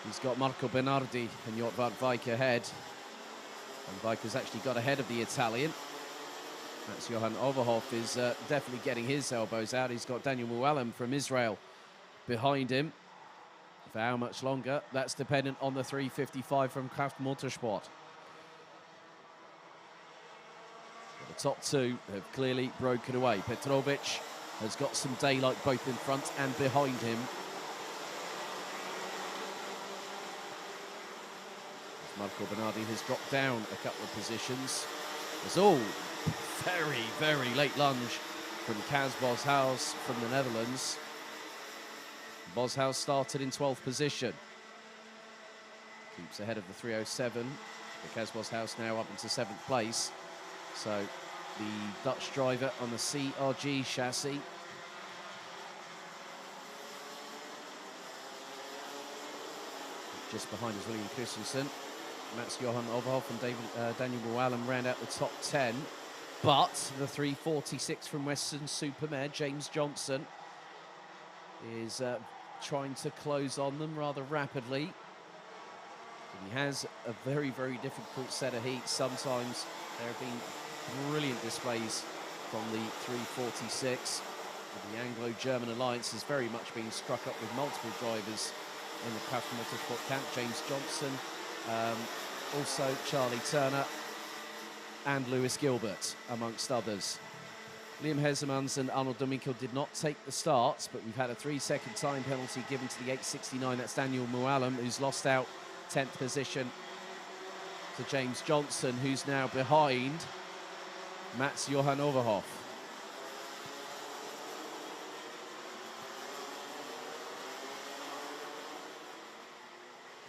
[SPEAKER 1] He's got Marco Bernardi and Jort van Wijk ahead. Van Wijk has actually got ahead of the Italian. That's Johan Overhoff is definitely getting his elbows out. He's got Daniel Mualem from Israel behind him. For how much longer? That's dependent on the 355 from Kraft Motorsport. But the top 2 have clearly broken away. Petrovic has got some daylight both in front and behind him. Marco Bernardi has dropped down a couple of positions. There's all very, very late lunge from Kaz Boshuis from the Netherlands. Boshuis started in 12th position. Keeps ahead of the 307. The Kaz Boshuis now up into 7th place. So the Dutch driver on the CRG chassis. Just behind is William Christensen. Mats Johan Overhoff and Daniel Mualem round out the top 10. But the 346 from Western Supermare, James Johnson, is trying to close on them rather rapidly. He has a very, very difficult set of heats. Sometimes there have been brilliant displays from the 346. The Anglo-German alliance has very much been struck up with multiple drivers in the Craft Motorsport camp. James Johnson, also Charlie Turner and Lewis Gilbert, amongst others. Liam Hezemans and Arnold Domingo did not take the starts, but we've had a 3-second time penalty given to the 869. That's Daniel Mualem, who's lost out 10th position to James Johnson, who's now behind Mats Johan Overhoff.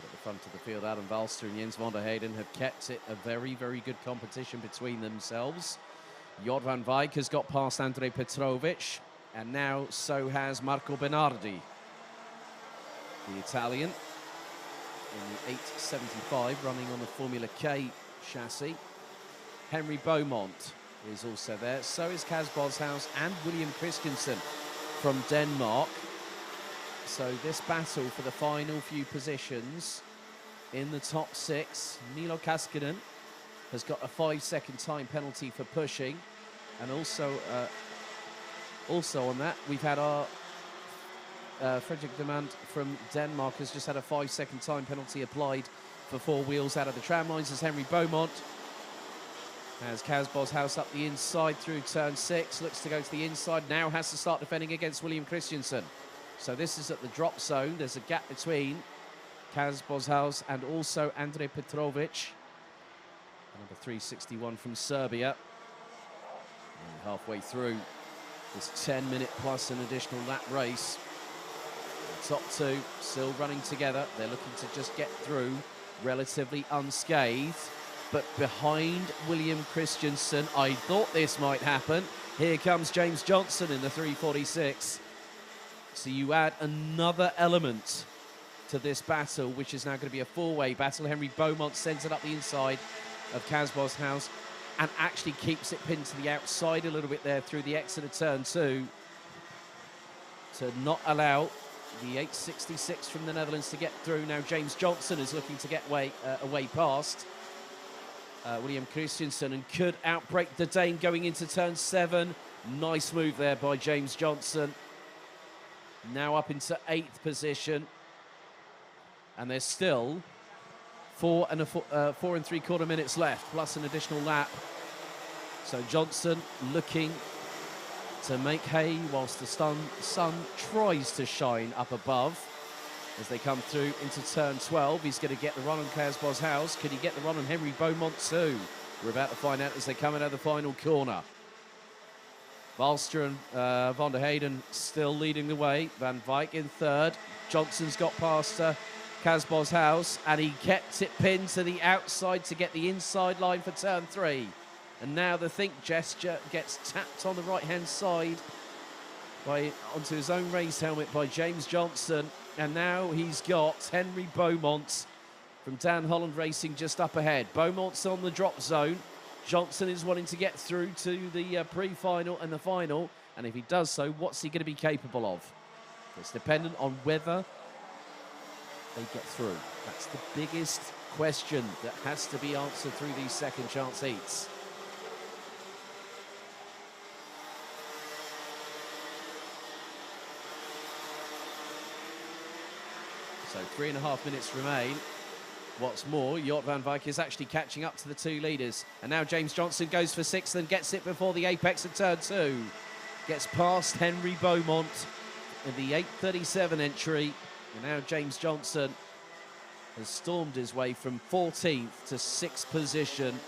[SPEAKER 1] At the front of the field, Adam Valster and Jens van der Heyden have kept it a very, very good competition between themselves. Jort van Wijk has got past Andrej Petrovic, and now so has Marco Bernardi, the Italian, in the 875, running on the Formula K chassis. Henry Beaumont is also there. So is Kaz Boshuis and William Christensen from Denmark. So this battle for the final few positions in the top 6. Milo Kaskinen has got a 5-second time penalty for pushing. And also on that, we've had our Fredrik Demand from Denmark has just had a 5-second time penalty applied for 4 wheels out of the tram lines as Henry Beaumont has Kaz Boshuis up the inside through turn 6, looks to go to the inside, now has to start defending against William Christensen. So this is at the drop zone. There's a gap between Kaz Boshuis and also Andrej Petrovic, number 361 from Serbia. And halfway through this 10-minute plus an additional lap race. The top 2 still running together. They're looking to just get through relatively unscathed. But behind William Christensen, I thought this might happen. Here comes James Johnson in the 346. So you add another element to this battle, which is now going to be a 4-way battle. Henry Beaumont sends it up the inside of Kaz Boshuis and actually keeps it pinned to the outside a little bit there through the exit of turn 2 to not allow the 866 from the Netherlands to get through. Now James Johnson is looking to get away past William Christensen and could outbrake the Dane going into turn 7. Nice move there by James Johnson. Now up into 8th position. And there's still 4 and 3/4 minutes left, plus an additional lap. So Johnson looking to make hay whilst the sun tries to shine up above. As they come through into turn 12, he's going to get the run on Kaz Boshuis. Could he get the run on Henry Beaumont too? We're about to find out as they come out of the final corner. Valster and van der Heyden still leading the way. Van Wijk in 3rd. Johnson's got past Kaz Boshuis, and he kept it pinned to the outside to get the inside line for turn 3. And now the think gesture gets tapped on the right-hand side onto his own race helmet by James Johnson. And now he's got Henry Beaumont from Dan Holland Racing just up ahead. Beaumont's on the drop zone. Johnson is wanting to get through to the pre-final and the final. And if he does so, what's he going to be capable of? It's dependent on whether they get through. That's the biggest question that has to be answered through these second chance heats. So 3.5 minutes remain. What's more, Jort van Wijk is actually catching up to the 2 leaders. And now James Johnson goes for 6th and gets it before the apex of turn 2. Gets past Henry Beaumont in the 8:37 entry. And now James Johnson has stormed his way from 14th to 6th position.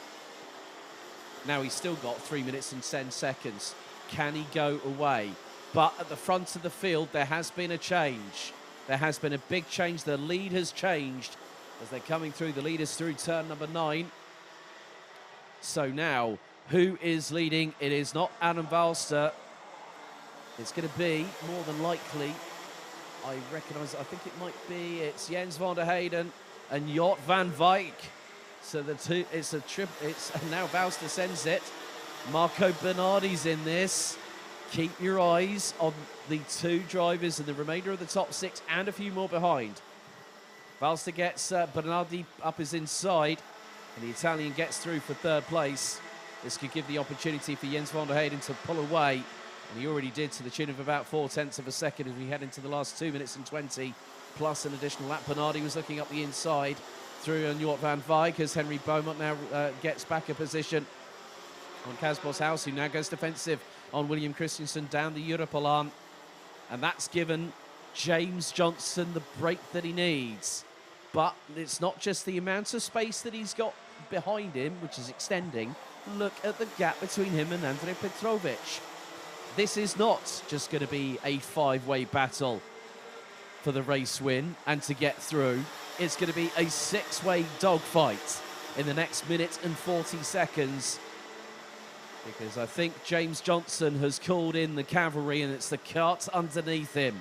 [SPEAKER 1] Now he's still got 3 minutes and 10 seconds. Can he go away? But at the front of the field, there has been a change. There has been a big change. The lead has changed as they're coming through. The lead is through turn number 9. So now, who is leading? It is not Adam Valster. It's going to be, more than likely, I think it might be, it's Jens van der Heyden and Jort van Wijk. So the two, now Valster sends it. Marco Bernardi's in this. Keep your eyes on the 2 drivers and the remainder of the top 6 and a few more behind. Valster gets Bernardi up his inside, and the Italian gets through for third place. This could give the opportunity for Jens van der Heyden to pull away, and he already did to the tune of about 0.4 of a second as we head into the last 2 minutes and 20, plus an additional lap. Bernardi was looking up the inside through on Jort van Wijk as Henry Beaumont now gets back a position on Kaz Boshuis, who now goes defensive on William Christensen down the Europalaan. And that's given James Johnson the break that he needs. But it's not just the amount of space that he's got behind him, which is extending. Look at the gap between him and Andrej Petrovic. This is not just going to be a 5-way battle for the race win and to get through. It's going to be a 6-way dogfight in the next minute and 40 seconds. Because I think James Johnson has called in the cavalry and it's the cart underneath him.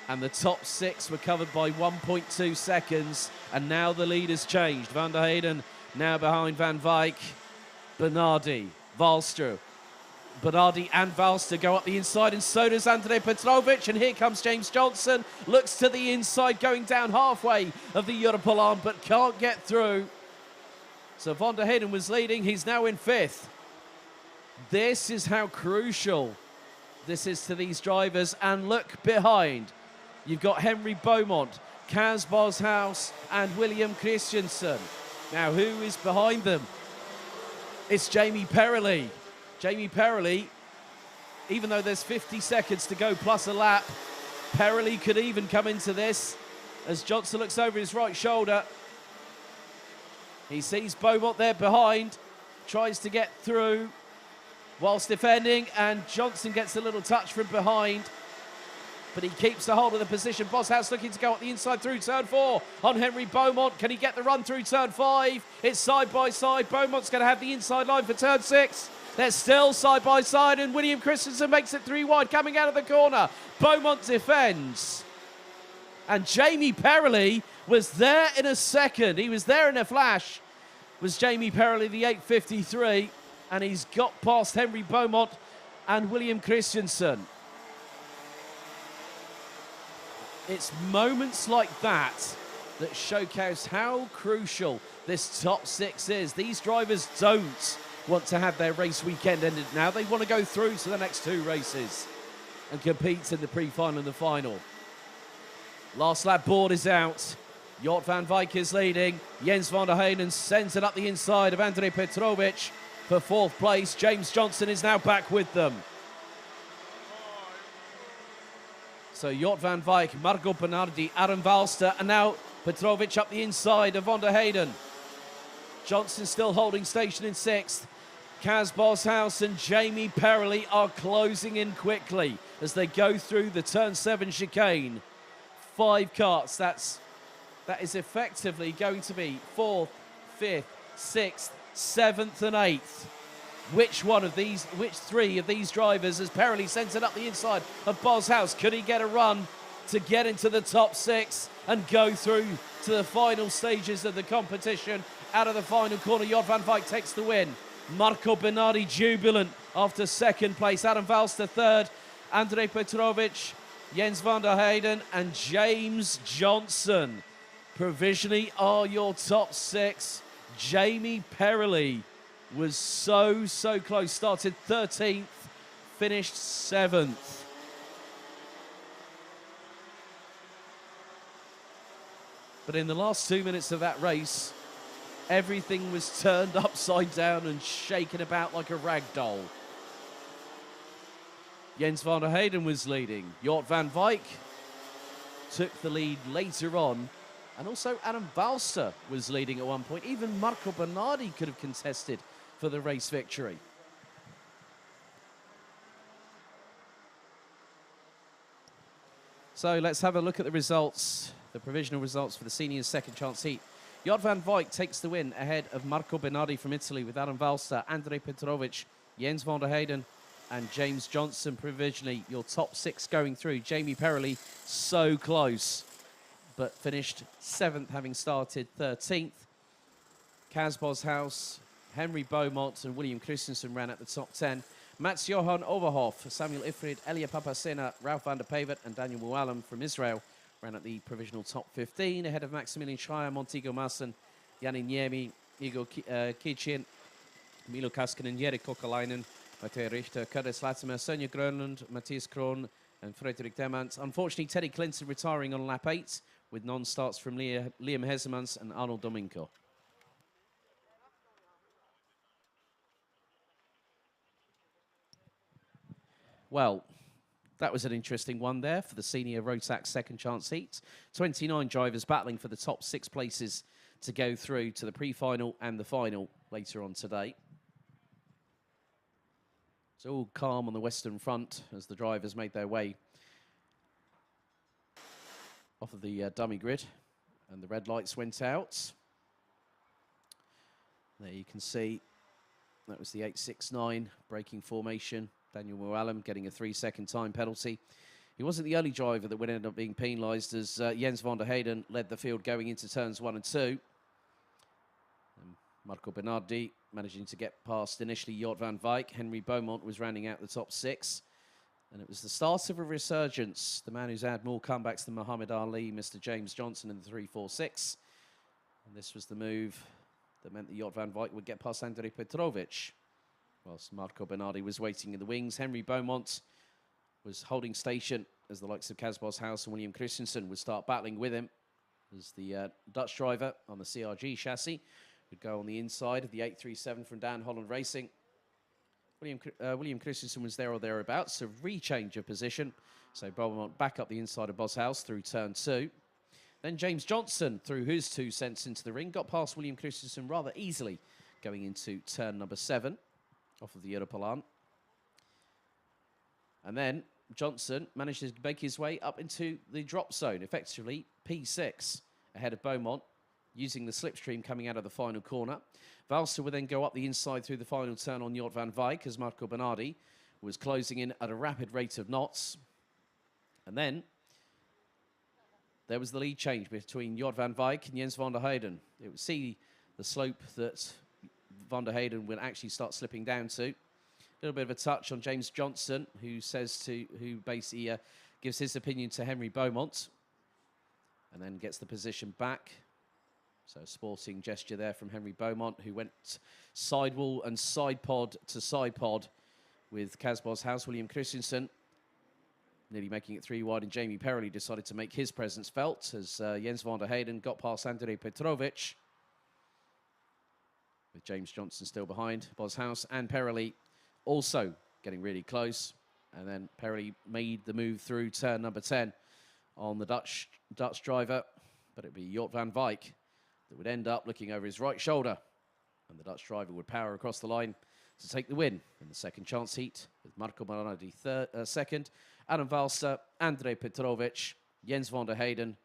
[SPEAKER 1] And the top 6 were covered by 1.2 seconds. And now the lead has changed. Van der Heyden now behind Van Wijk. Bernardi, Valster. Bernardi and Valster go up the inside, and so does Andrej Petrovic. And here comes James Johnson. Looks to the inside, going down halfway of the Europalaan, but can't get through. So Van der Heyden was leading. He's now in 5th. This is how crucial this is to these drivers. And look behind. You've got Henry Beaumont, Kaz Boshuis, and William Christensen. Now, who is behind them? It's Jamie Perrelli. Jamie Perrelli, even though there's 50 seconds to go plus a lap, Perrelli could even come into this as Johnson looks over his right shoulder. He sees Beaumont there behind, tries to get through whilst defending, and Johnson gets a little touch from behind, but he keeps a hold of the position. Boshuis looking to go up the inside through turn 4 on Henry Beaumont. Can he get the run through turn 5? It's side by side. Beaumont's going to have the inside line for turn 6. They're still side by side, and William Christensen makes it 3 wide coming out of the corner. Beaumont defends. And Jamie Perrelli was there in a second. He was there in a flash. Was Jamie Perrelli, the 8:53, and he's got past Henry Beaumont and William Christensen. It's moments like that that showcase how crucial this top 6 is. These drivers don't want to have their race weekend ended now. They want to go through to the next 2 races and compete in the pre-final and the final. Last lap board is out. Jort van Wijk is leading. Jens van der Heyden sends it up the inside of Andrej Petrovic for 4th place. James Johnson is now back with them. So Jort van Wijk, Marco Bernardi, Adam Valster, and now Petrovic up the inside of van der Heyden. Johnson still holding station in 6th. Kaz Boshuis and Jamie Perrelli are closing in quickly as they go through the turn 7 chicane. 5 karts, that is effectively going to be 4th, 5th, 6th, 7th and 8th. Which 3 of these drivers, as Perrelli sends it up the inside of Boshuis, could he get a run to get into the top 6 and go through to the final stages of the competition? Out of the final corner, Jort van Wijk takes the win. Marco Bernardi jubilant after 2nd place. Adam Valster 3rd. Andrej Petrovic, Jens van der Heyden and James Johnson provisionally are your top 6. Jamie Perrelli was so close. Started 13th, finished 7th. But in the last 2 minutes of that race, everything was turned upside down and shaken about like a rag doll. Jens van der Heyden was leading. Jort van Wijk took the lead later on. And also Adam Valster was leading at one point. Even Marco Bernardi could have contested for the race victory. So let's have a look at the results, the provisional results for the seniors' second chance heat. Jort van Wijk takes the win ahead of Marco Bernardi from Italy with Adam Valster, Andrej Petrovic, Jens van der Heyden and James Johnson provisionally. Your top 6 going through. Jamie Perrelli so close, but finished 7th, having started 13th. Kaz Boshuis, Henry Beaumont and William Christensen ran at the top 10. Mats-Johan Overhoff, Samuel Ifrid, Elia Papasena, Ralph van der Pevert and Daniel Mualem from Israel ran at the provisional top 15, ahead of Maximilian Schreier, Montego Masson, Jani Niemi, Igor Kichin, Milo Kaskinen, Jere Kokalainen, Matej Richter, Curtis Latimer, Sonja Grönlund, Matthias Krohn, and Frederik Demant. Unfortunately, Teddy Clinton retiring on lap 8 with non-starts from Liam Hezemans and Arnold Domingo. Well, that was an interesting one there for the senior Rotax second chance heat. 29 drivers battling for the top 6 places to go through to the pre-final and the final later on today. It's all calm on the Western Front as the drivers made their way off of the dummy grid and the red lights went out. There you can see that was the 869 braking formation. Daniel Moalem getting a 3-second time penalty. He wasn't the only driver that would end up being penalised as Jens van der Heyden led the field going into turns 1 and 2. And Marco Bernardi managing to get past initially Jort van Wijk. Henry Beaumont was rounding out the top 6. And it was the start of a resurgence. The man who's had more comebacks than Muhammad Ali, Mr. James Johnson in the 3-4-6. And this was the move that meant that Jort van Wijk would get past Andrej Petrovic. Whilst Marco Bernardi was waiting in the wings, Henry Beaumont was holding station as the likes of Cas Boshuis and William Christensen would start battling with him as the Dutch driver on the CRG chassis would go on the inside of the 837 from Dan Holland Racing. William Christensen was there or thereabouts, so rechange of position. So Beaumont back up the inside of Boshuis through turn 2. Then James Johnson threw his 2 cents into the ring, got past William Christensen rather easily going into turn number 7. Off of the Europalan. And then Johnson managed to make his way up into the drop zone, effectively P6, ahead of Beaumont, using the slipstream coming out of the final corner. Valser would then go up the inside through the final turn on Jort van Wijk as Marco Bernardi was closing in at a rapid rate of knots. And then there was the lead change between Jort van Wijk and Jens van der Heyden. It would see the slope that Van der Heyden will actually start slipping down to. A little bit of a touch on James Johnson, who basically gives his opinion to Henry Beaumont and then gets the position back. So a sporting gesture there from Henry Beaumont, who went sidewall and side pod to side pod with Cas Boshuis. William Christensen nearly making it 3 wide, and Jamie Perrelli decided to make his presence felt as Jens van der Heyden got past Andrej Petrovic, with James Johnson still behind. Boshuis and Perrelli also getting really close. And then Perrelli made the move through turn number 10 on the Dutch driver. But it'd be Jort van Wijk that would end up looking over his right shoulder. And the Dutch driver would power across the line to take the win in the second chance heat, with Marco Bernardi second, Adam Valser, Andrej Petrovic, Jens van der Heyden,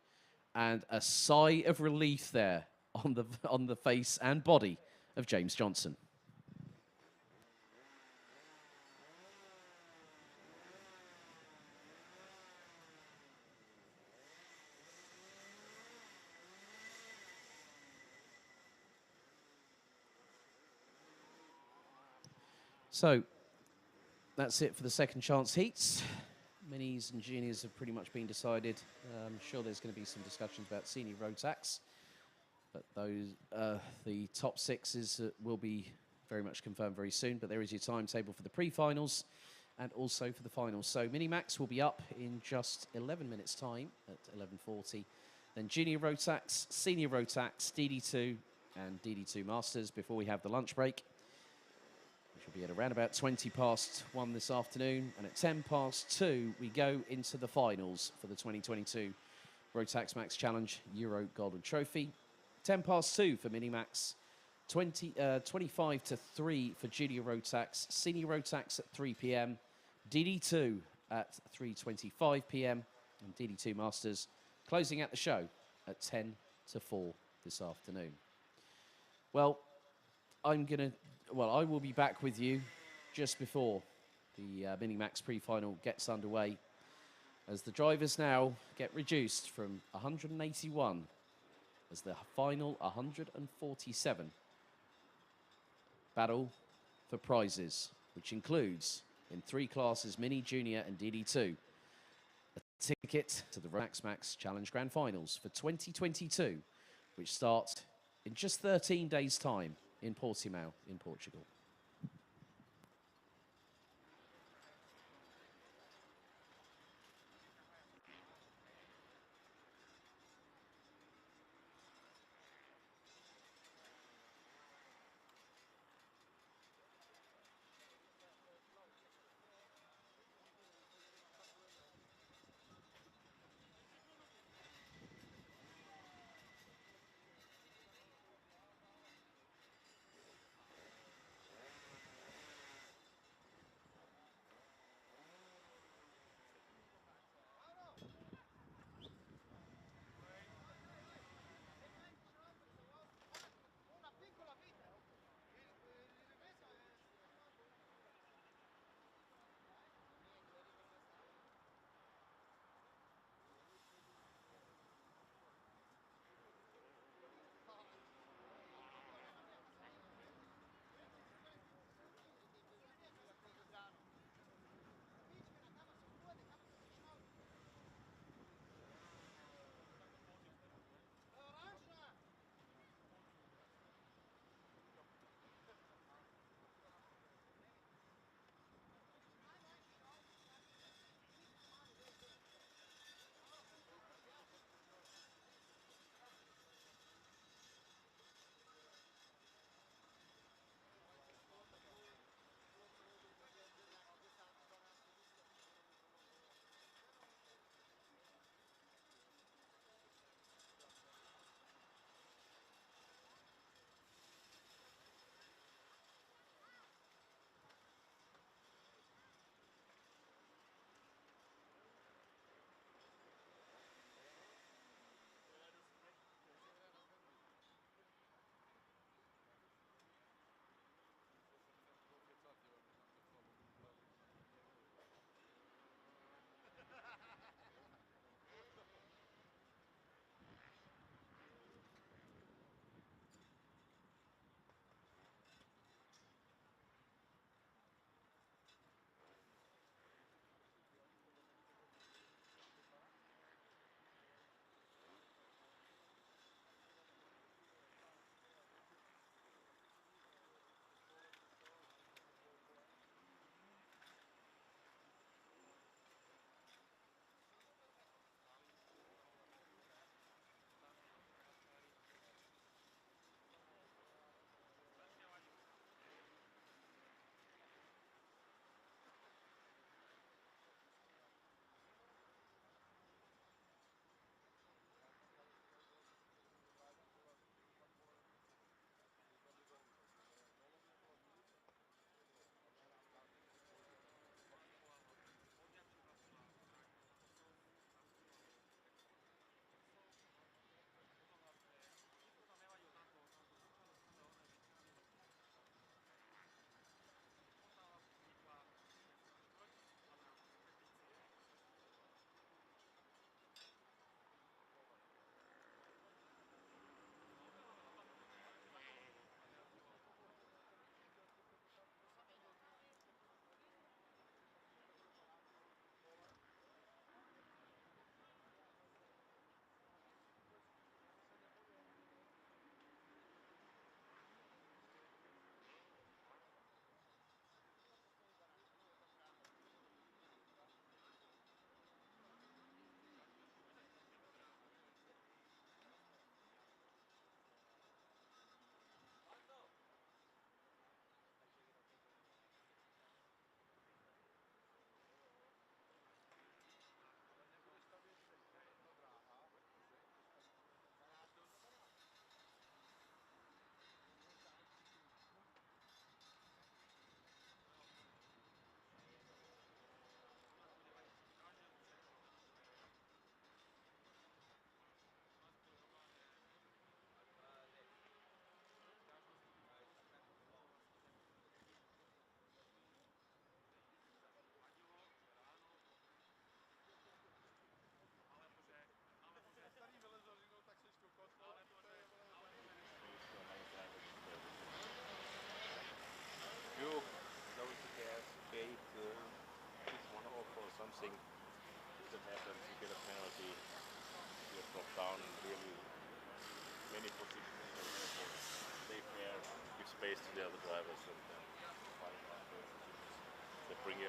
[SPEAKER 1] and a sigh of relief there on the face and body of James Johnson. So that's it for the second chance heats. Minis and juniors have pretty much been decided. I'm sure there's going to be some discussions about senior Rotax. But the top 6s will be very much confirmed very soon. But there is your timetable for the pre-finals and also for the finals. So Minimax will be up in just 11 minutes' time at 11:40. Then Junior Rotax, Senior Rotax, DD2 and DD2 Masters before we have the lunch break, which will be at around about 1:20 this afternoon. And at 2:10 we go into the finals for the 2022 Rotax Max Challenge Euro Golden Trophy. 2:10 for Minimax, 25-3 for Junior Rotax, Senior Rotax at 3 p.m, DD2 at 3:25 p.m, and DD2 Masters closing out the show at 3:50 this afternoon. Well, I will be back with you just before the Minimax pre-final gets underway, as the drivers now get reduced from 181 as the final 147 battle for prizes, which includes in 3 classes, Mini, Junior and DD2, A ticket to the Rotax Max Challenge Grand Finals for 2022, which starts in just 13 days' time in Portimao in Portugal.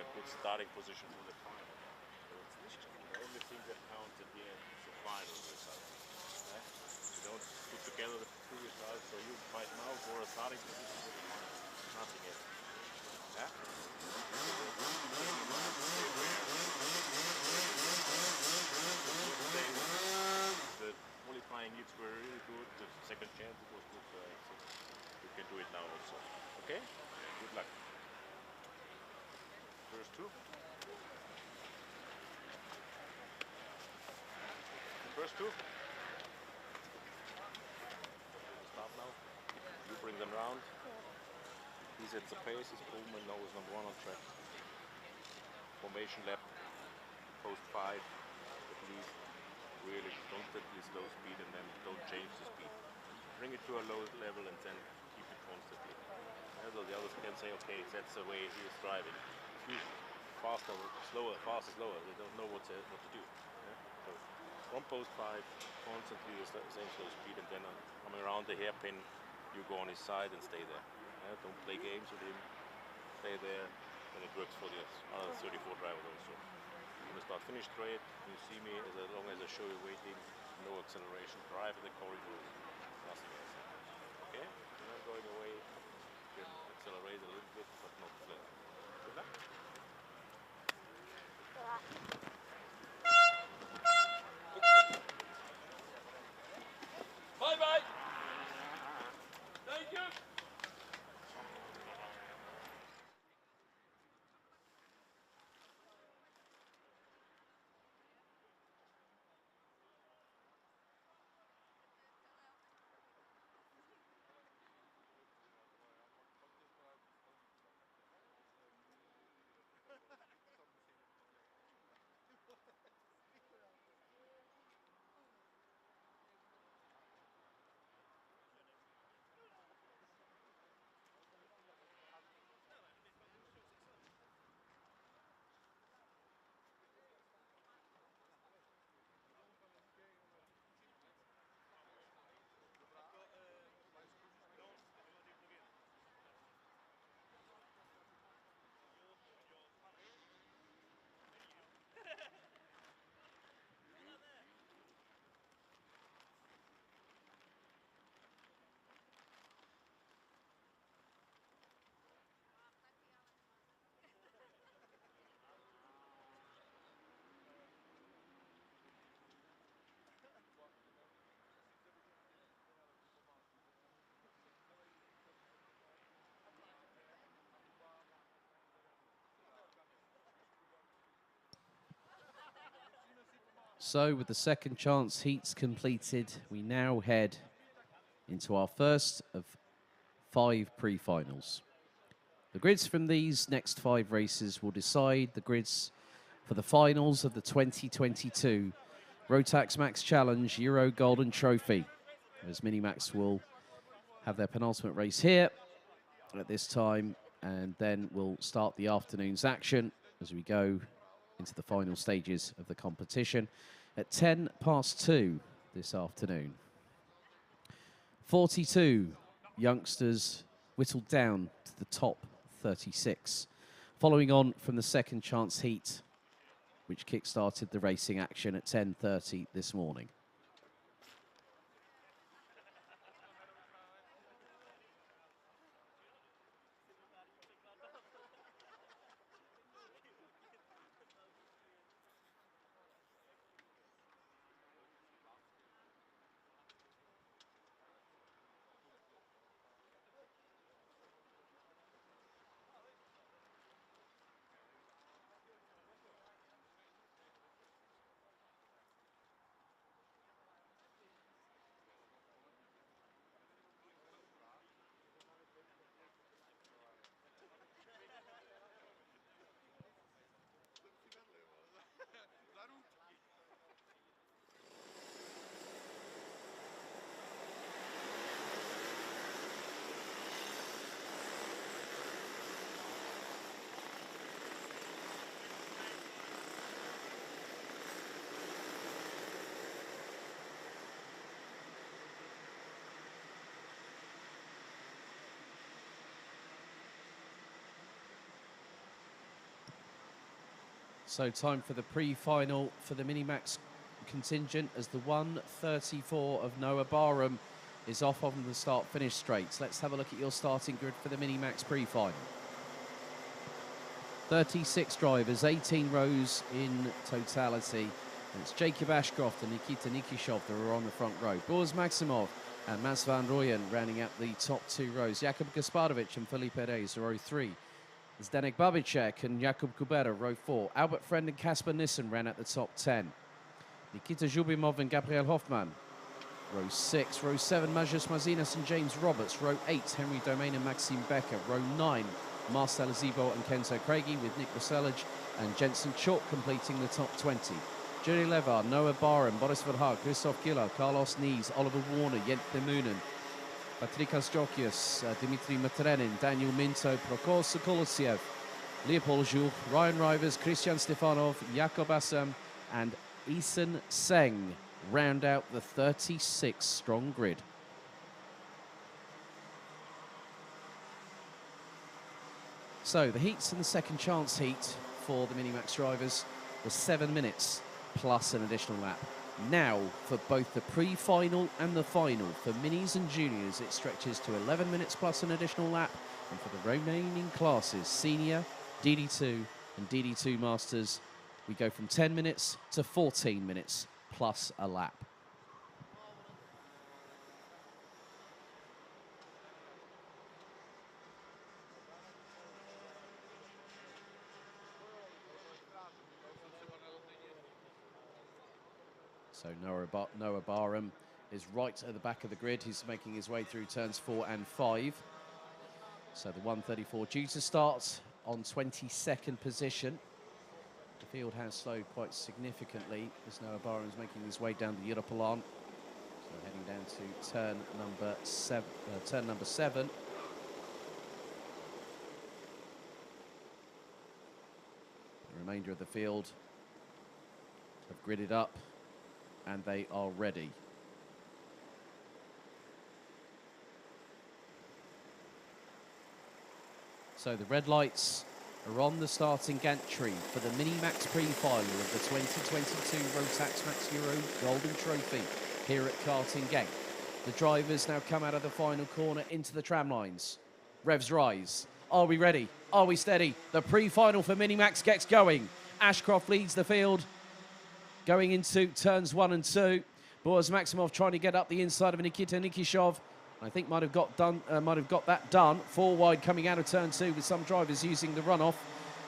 [SPEAKER 2] a good starting position for the final. So the only thing that counts at the end is the final result. You don't put together the two results, so you fight now for a starting position for the final. Nothing else. Yeah? The qualifying hits were really good. The second chance was good, so I think you can do it now also. Okay? Good luck. First two. The first two. Start now. You bring them round. He sets the pace. His Pullman now is number 1 on track. Formation lap. Post 5 at least. Really don't at least slow speed and then don't change the speed. Bring it to a low level and then keep it constantly. So the others can say, okay, that's the way he is driving. Faster, slower, faster, slower. They don't know what to do. Yeah? So from post 5, constantly the same slow speed, and then coming around the hairpin, you go on his side and stay there. Yeah? Don't play games with him. Stay there, and it works for the other 34 drivers also. I'm going to start finish straight. You see me as long as I show you waiting, no acceleration, drive in the corridor, nothing else. Okay? And I'm going away. You can accelerate a little bit, but not flat. Good luck.
[SPEAKER 3] Bye-bye. Thank you.
[SPEAKER 1] So with the second chance heats completed, we now head into our first of 5 pre-finals. The grids from these next 5 races will decide the grids for the finals of the 2022 Rotax Max Challenge Euro Golden Trophy, as Minimax will have their penultimate race here at this time, and then we'll start the afternoon's action as we go into the final stages of the competition at 2:10 this afternoon. 42 youngsters whittled down to the top 36, following on from the second chance heat, which kick-started the racing action at 10:30 this morning. So time for the pre-final for the Minimax contingent as the 1:34 of Noah Barham is off on the start-finish straights. Let's have a look at your starting grid for the Minimax pre-final. 36 drivers, 18 rows in totality. And it's Jacob Ashcroft and Nikita Nikishov that are on the front row. Boris Maximov and Mats van Rooyen rounding out the top 2 rows. Jakub Gasparovic and Felipe Reyes, row 3. Zdenek Babicek and Jakub Kubera, row 4. Albert Friend and Kasper Nissen ran at the top 10. Nikita Zhubimov and Gabriel Hoffman, row 6. Row 7, Majas Mazinas and James Roberts. Row 8, Henry Domain and Maxime Becker. Row 9, Marcel Zibo and Kenzo Craigie with Nick Roselage and Jensen Chalk completing the top 20. Julie Levar, Noah Barham, Boris Verhaag, Christoph Giller, Carlos Nies, Oliver Warner, Jent de Moonen, Patrikas Jokius, Dimitri Matrenin, Daniel Minto, Prokor Sokolosiev, Leopold Joux, Ryan Rivers, Christian Stefanov, Jakob Assam and Eason Seng round out the 36-strong grid. So the heats and the second chance heat for the Minimax drivers was 7 minutes plus an additional lap. Now for both the pre-final and the final for minis and juniors it stretches to 11 minutes plus an additional lap, and for the remaining classes senior, DD2 and DD2 Masters we go from 10 minutes to 14 minutes plus a lap. So Noah Barham is right at the back of the grid. He's making his way through turns 4 and 5. So the 1:34 due to start on 22nd position. The field has slowed quite significantly as Noah Barham is making his way down the Europalan. So heading down to turn number 7. The remainder of the field have gridded up and they are ready. So the red lights are on the starting gantry for the Minimax pre-final of the 2022 Rotax Max Euro Golden Trophy here at Karting Gate. The drivers now come out of the final corner into the tram lines. Revs rise. Are we ready? Are we steady? The pre-final for Minimax gets going. Ashcroft leads the field going into turns 1 and 2. Boris Maximov trying to get up the inside of Nikita Nikishov. I think might have got that done. 4 wide coming out of turn 2 with some drivers using the runoff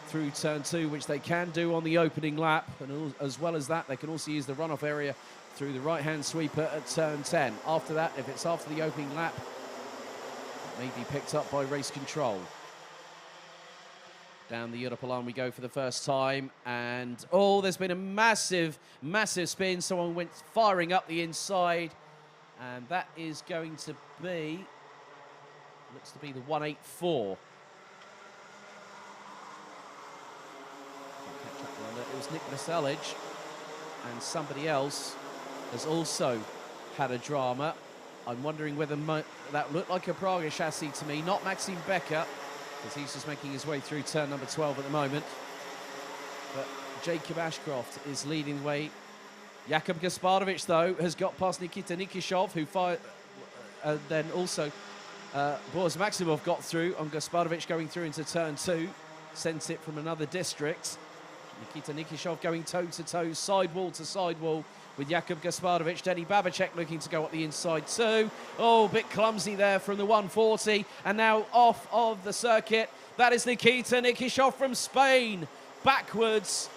[SPEAKER 1] through turn 2, which they can do on the opening lap. And as well as that, they can also use the runoff area through the right-hand sweeper at turn 10. After that, if it's after the opening lap, it may be picked up by race control. Down the Europalan we go for the first time, and oh, there's been a massive spin. Someone went firing up the inside, and that is going to be, looks to be the 184. It was Nick Roselage, and somebody else has also had a drama. I'm wondering whether that looked like a Praga chassis to me, not Maxime Becker, because he's just making his way through turn number 12 at the moment. But Jacob Ashcroft is leading the way. Jakub Gasparovic, though, has got past Nikita Nikishov, who fired. Then also Boris Maximov got through on Gasparovic going through into turn 2. Sent it from another district. Nikita Nikishov going toe-to-toe, sidewall to sidewall with Jakub Gasparovic. Denny Babicek looking to go up the inside too. Oh, a bit clumsy there from the 140. And now off of the circuit. That is Nikita Nikishov from Spain. Backwards,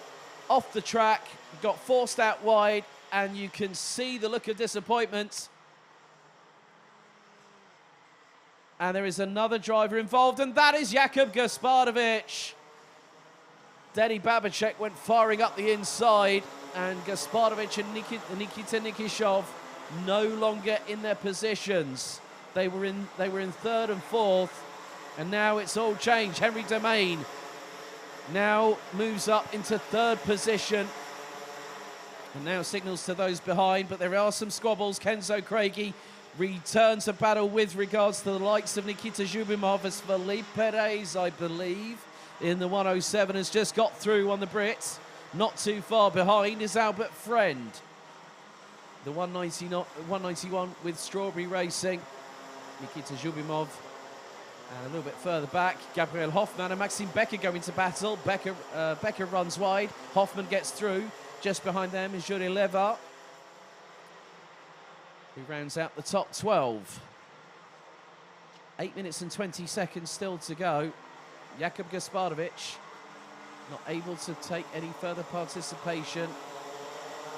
[SPEAKER 1] off the track. Got forced out wide. And you can see the look of disappointment. And there is another driver involved. And that is Jakub Gasparovic. Denny Babicek went firing up the inside, and Gasparovic and Nikita Nikishov no longer in their positions. They were in 3rd and 4th, and now it's all changed. Henry Domain now moves up into 3rd position, and now signals to those behind, but there are some squabbles. Kenzo Craigie returns to battle with regards to the likes of Nikita Zhubimov, as Felipe Reyes, I believe, in the 107 has just got through on the Brits. Not too far behind is Albert Friend. The 191 with Strawberry Racing. Nikita Zhubimov. And a little bit further back, Gabriel Hoffmann and Maxime Becker go into battle. Becker runs wide. Hoffmann gets through. Just behind them is Jure Leva, who rounds out the top 12. 8 minutes and 20 seconds still to go. Jakub Gasparovic not able to take any further participation.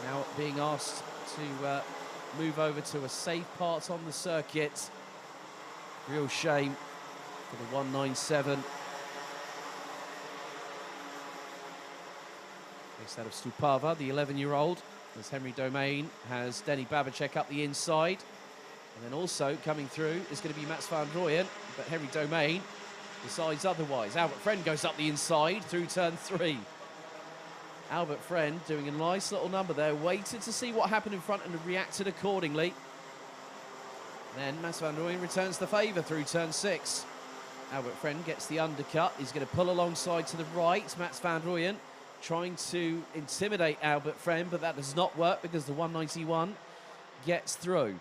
[SPEAKER 1] Now being asked to move over to a safe part on the circuit. Real shame for the 197. Based out of Stupava, the 11-year-old, as Henry Domain has Denny Babacek up the inside. And then also coming through is going to be Mats van Rooyen, but Henry Domain decides otherwise. Albert Friend goes up the inside through turn 3. Albert Friend doing a nice little number there, waited to see what happened in front and reacted accordingly. Then Mats van Rooyen returns the favour through turn 6. Albert Friend gets the undercut. He's going to pull alongside to the right. Mats van Rooyen trying to intimidate Albert Friend, but that does not work because the 191 gets through.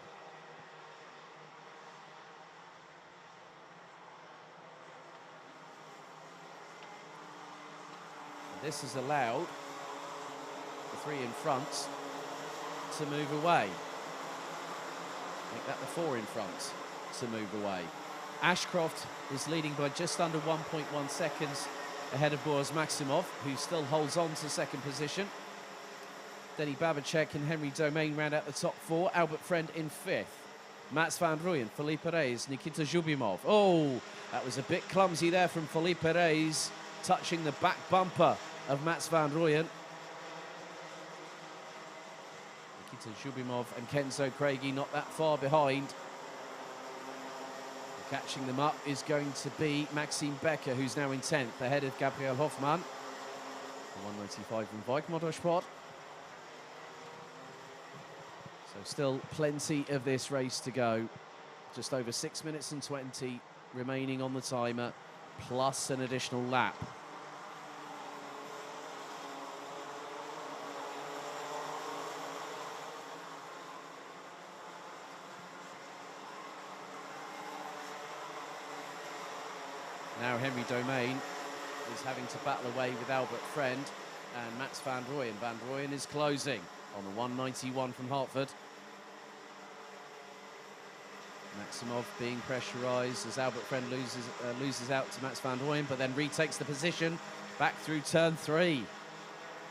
[SPEAKER 1] This has allowed the 3 in front to move away. Make that the 4 in front to move away. Ashcroft is leading by just under 1.1 seconds ahead of Boris Maximov, who still holds on to second position. Denny Babacek and Henry Domain round out the top 4. Albert Friend in 5th. Mats van Rooyen, Felipe Reyes, Nikita Zhubimov. Oh, that was a bit clumsy there from Felipe Reyes, touching the back bumper of Mats van Rooyen. Nikita Zhubimov and Kenzo Craigie not that far behind. Catching them up is going to be Maxime Becker, who's now in 10th, ahead of Gabriel Hoffmann. The 195 from Bike Motorsport. So still plenty of this race to go. Just over 6 minutes and 20 remaining on the timer, plus an additional lap. Now Henry Domain is having to battle away with Albert Friend and Mats van Rooyen. Van Rooyen is closing on the 191 from Hartford. Maximov being pressurised as Albert Friend loses out to Mats van Rooyen, but then retakes the position back through turn 3.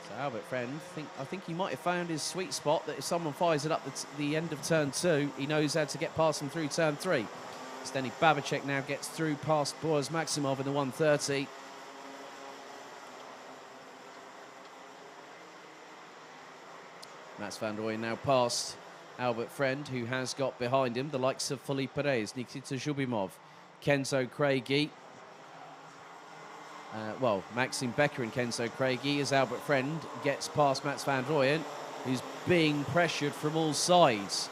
[SPEAKER 1] So Albert Friend, I think he might have found his sweet spot, that if someone fires it up the end of turn 2, he knows how to get past them through turn 3. Denny Babacek now gets through past Boris Maximov in the 130. Mats van Rooyen now past Albert Friend, who has got behind him the likes of Felipe Reyes, Nikita Zhubimov, Kenzo Craigie. Maxime Becker and Kenzo Craigie as Albert Friend gets past Mats van Rooyen, who's being pressured from all sides.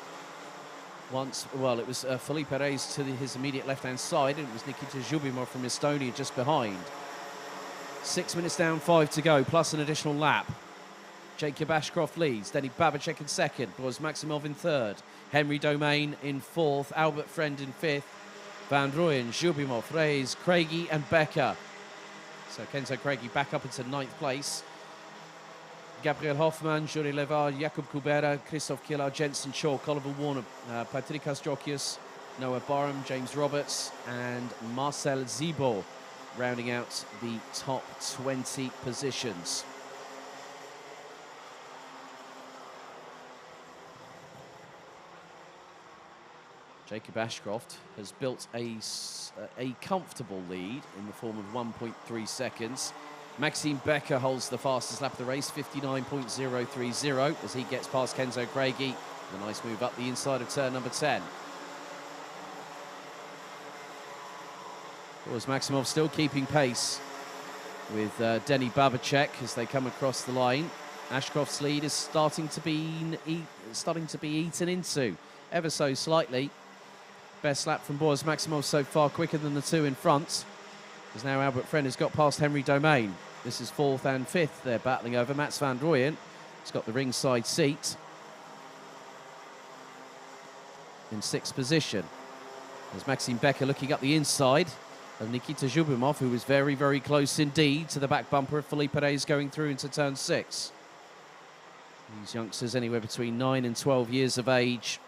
[SPEAKER 1] It was Felipe Reyes to his immediate left-hand side, and it was Nikita Zhubimov from Estonia just behind. 6 minutes down, 5 to go, plus an additional lap. Jacob Ashcroft leads, Denny Babacek in 2nd, Boris Maximov in 3rd, Henry Domain in 4th, Albert Friend in 5th, Van Rooyen, Zhubimov, Reyes, Craigie and Becker. So Kenzo Craigie back up into 9th place. Gabriel Hoffmann, Jure Leva, Jakub Kubera, Christoph Killer, Jensen Chalk, Oliver Warner, Patrikas Jokius, Noah Barham, James Roberts and Marcel Zibo rounding out the top 20 positions. Jacob Ashcroft has built a comfortable lead in the form of 1.3 seconds. Maxime Becker holds the fastest lap of the race, 59.030, as he gets past Kenzo Craigie. A nice move up the inside of turn number 10. Boris Maximov still keeping pace with Denny Babacek as they come across the line. Ashcroft's lead is starting to be eaten into ever so slightly. Best lap from Boris Maximov so far, quicker than the 2 in front. As now Albert Friend has got past Henry Domain. This is 4th and 5th they're battling over. Mats van Rooyen has got the ringside seat in 6th position. There's Maxime Becker looking up the inside of Nikita Zhubimov, who was very, very close indeed to the back bumper of Felipe Reyes going through into turn 6. These youngsters anywhere between 9 and 12 years of age.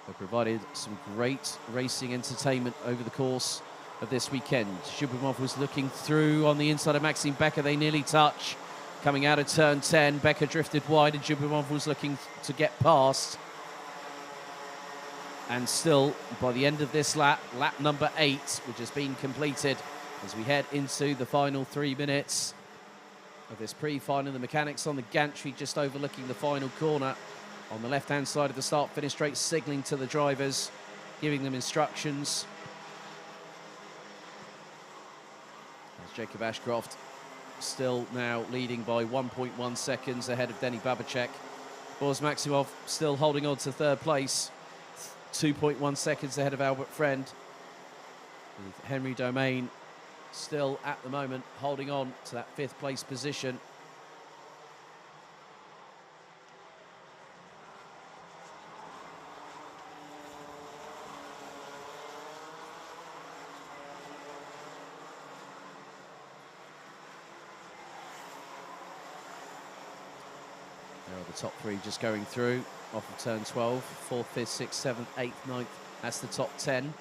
[SPEAKER 1] They provided some great racing entertainment over the course of this weekend. Zhubimov was looking through on the inside of Maxime Becker. They nearly touch. Coming out of turn 10, Becker drifted wide and Zhubimov was looking to get past. And still, by the end of this lap, lap number 8, which has been completed, as we head into the final 3 minutes of this pre-final, the mechanics on the gantry just overlooking the final corner on the left-hand side of the start-finish straight, signalling to the drivers, giving them instructions. As Jacob Ashcroft still now leading by 1.1 seconds ahead of Denny Babacek. Boris Maximov still holding on to 3rd place, 2.1 seconds ahead of Albert Friend. With Henry Domain still at the moment holding on to that 5th place position. The top 3 just going through off of turn 12, 4th, 5th, 6th, 7th, 8th, 9th. That's the top 10.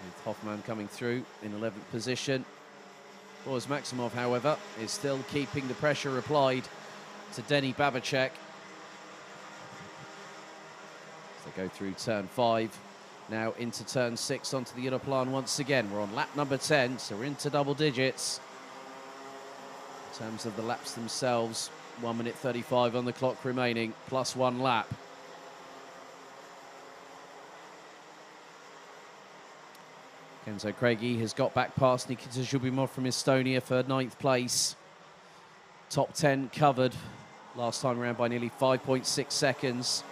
[SPEAKER 1] With Hoffman coming through in 11th position. Boris Maximov, however, is still keeping the pressure applied to Denny Babacek. As they go through turn 5, now into turn 6 onto the Europlan once again. We're on lap number 10, so we're into double digits. In terms of the laps themselves, 1 minute 35 on the clock remaining, plus 1 lap. Kenzo Craigie has got back past Nikita Zhubimov from Estonia for 9th place. Top 10 covered last time around by nearly 5.6 seconds.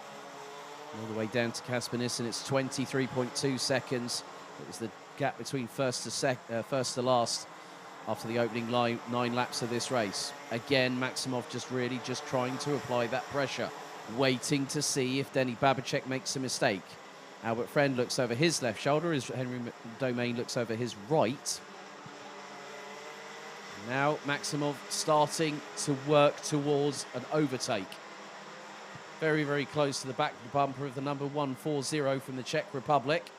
[SPEAKER 1] All the way down to Kasper Nissen, it's 23.2 seconds. It was the gap between first to last after the opening 9 laps of this race. Again, Maximov just trying to apply that pressure, waiting to see if Denny Babacek makes a mistake. Albert Friend looks over his left shoulder as Henry Domain looks over his right. Now Maximov starting to work towards an overtake. Very, very close to the back of the bumper of the number 140 from the Czech Republic.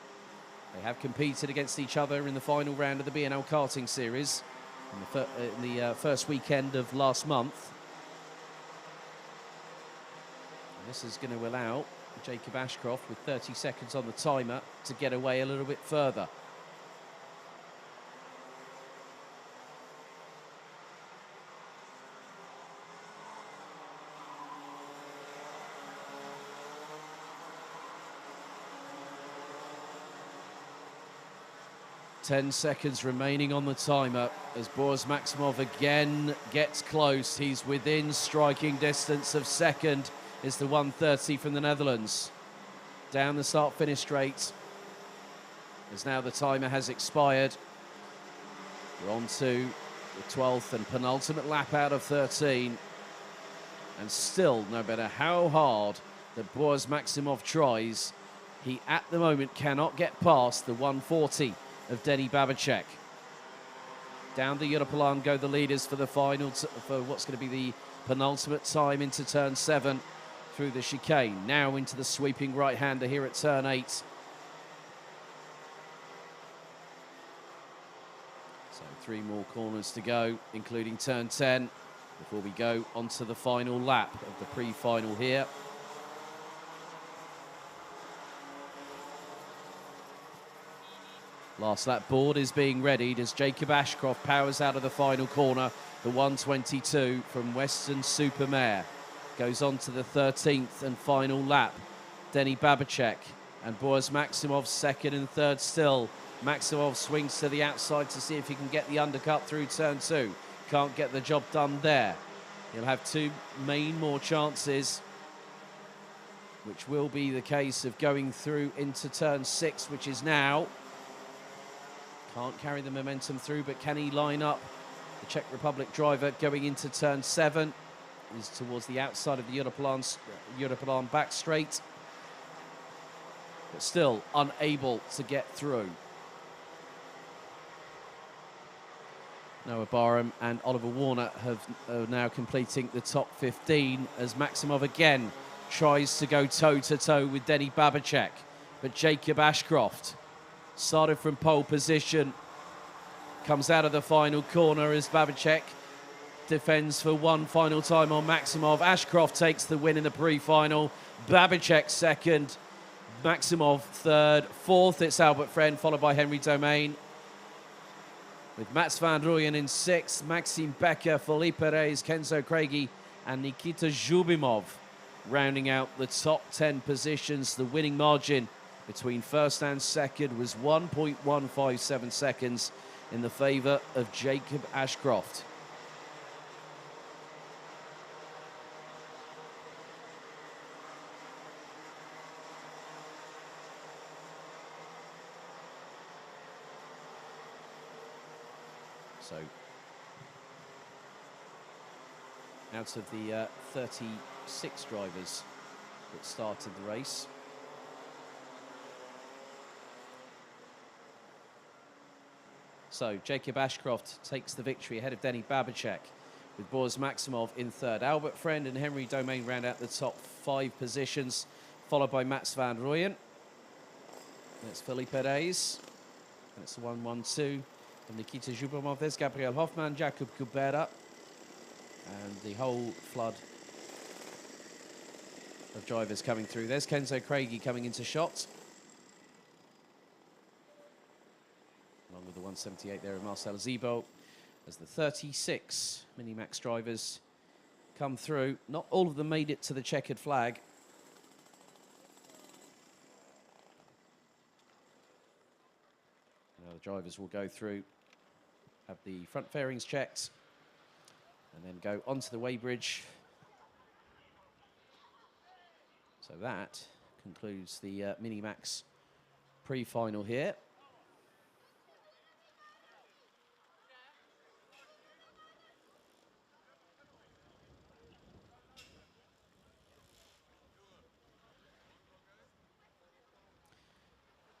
[SPEAKER 1] They have competed against each other in the final round of the B&L karting series in the first weekend of last month. And this is going to allow Jacob Ashcroft, with 30 seconds on the timer, to get away a little bit further. Ten seconds remaining on the timer as Boris Maximov again gets close. He's within striking distance of second. Is the 130 from the Netherlands. Down the start-finish straight. As now the timer has expired. We're on to the 12th and penultimate lap out of 13. And still, no matter how hard that Boris Maximov tries, he at the moment cannot get past the 140 of Denny Babacek. Down the Europlan go the leaders for the final, for what's going to be the penultimate time into turn 7 through the chicane. Now into the sweeping right-hander here at turn 8. So 3 more corners to go, including turn 10, before we go onto the final lap of the pre-final here. Last lap board is being readied as Jacob Ashcroft powers out of the final corner. The 122 from Western-super-Mare goes on to the 13th and final lap. Denny Babacek and Boris Maximov second and third still. Maximov swings to the outside to see if he can get the undercut through turn 2. Can't get the job done there. He'll have 2 more chances which will be the case of going through into turn 6, which is now. Can't carry the momentum through, but can he line up? The Czech Republic driver going into turn 7 is towards the outside of the Europlan back straight, but still unable to get through. Noah Barham and Oliver Warner are now completing the top 15 as Maximov again tries to go toe-to-toe with Denny Babacek. But Jacob Ashcroft started from pole position, comes out of the final corner as Babacek defends for one final time on Maximov. Ashcroft takes the win in the pre-final. Babacek second, Maximov third. Fourth, it's Albert Friend, followed by Henry Domain. With Mats van Rooyen in sixth, Maxime Becker, Felipe Reyes, Kenzo Craigie, and Nikita Zhubimov rounding out the top 10 positions. The winning margin between first and second was 1.157 seconds in the favour of Jacob Ashcroft. So, out of the 36 drivers that started the race, so Jacob Ashcroft takes the victory ahead of Denny Babacek, with Boris Maximov in third. Albert Friend and Henry Domain round out the top 5 positions, followed by Mats van Rooyen. That's Felipe Reyes. That's the 1-1-2. And Nikita Zhubimov, there's Gabriel Hoffmann, Jakub Kubera, and the whole flood of drivers coming through. There's Kenzo Craigie coming into shot, along with the 178 there of Marcel Zebo, as the 36 Minimax drivers come through. Not all of them made it to the checkered flag. Now the drivers will go through, have the front fairings checked, and then go onto the weighbridge. So that concludes the Minimax pre-final here.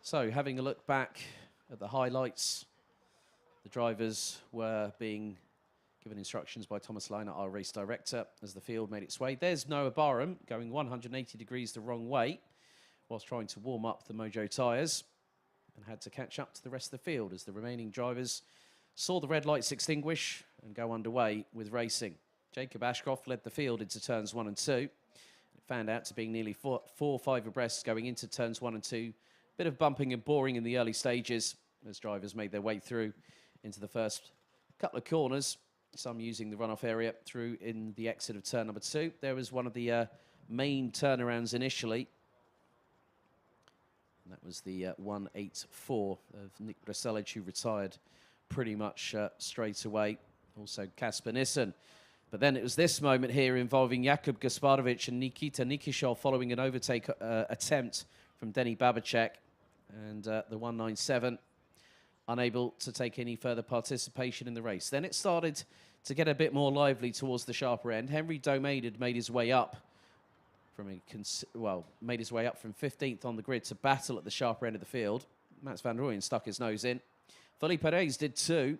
[SPEAKER 1] So having a look back at the highlights, the drivers were being given instructions by Thomas Leiner, our race director, as the field made its way. There's Noah Barham going 180 degrees the wrong way whilst trying to warm up the Mojo tyres, and had to catch up to the rest of the field as the remaining drivers saw the red lights extinguish and go underway with racing. Jacob Ashcroft led the field into turns 1 and 2. It found out to being nearly 4 or 5 abreast going into turns 1 and 2. Bit of bumping and boring in the early stages as drivers made their way through into the first couple of corners, some using the runoff area through in the exit of turn number 2. There was one of the main turnarounds initially. And that was the 184 of Nick Brasilic, who retired pretty much straight away. Also Kasper Nissen. But then it was this moment here involving Jakub Gasparovic and Nikita Nikishov following an overtake attempt from Denny Babacek. And the 197 unable to take any further participation in the race. Then it started to get a bit more lively towards the sharper end. Henry Domain had made his way up from made his way up from 15th on the grid to battle at the sharper end of the field. Mats van Rooyen stuck his nose in. Felipe Reyes did too,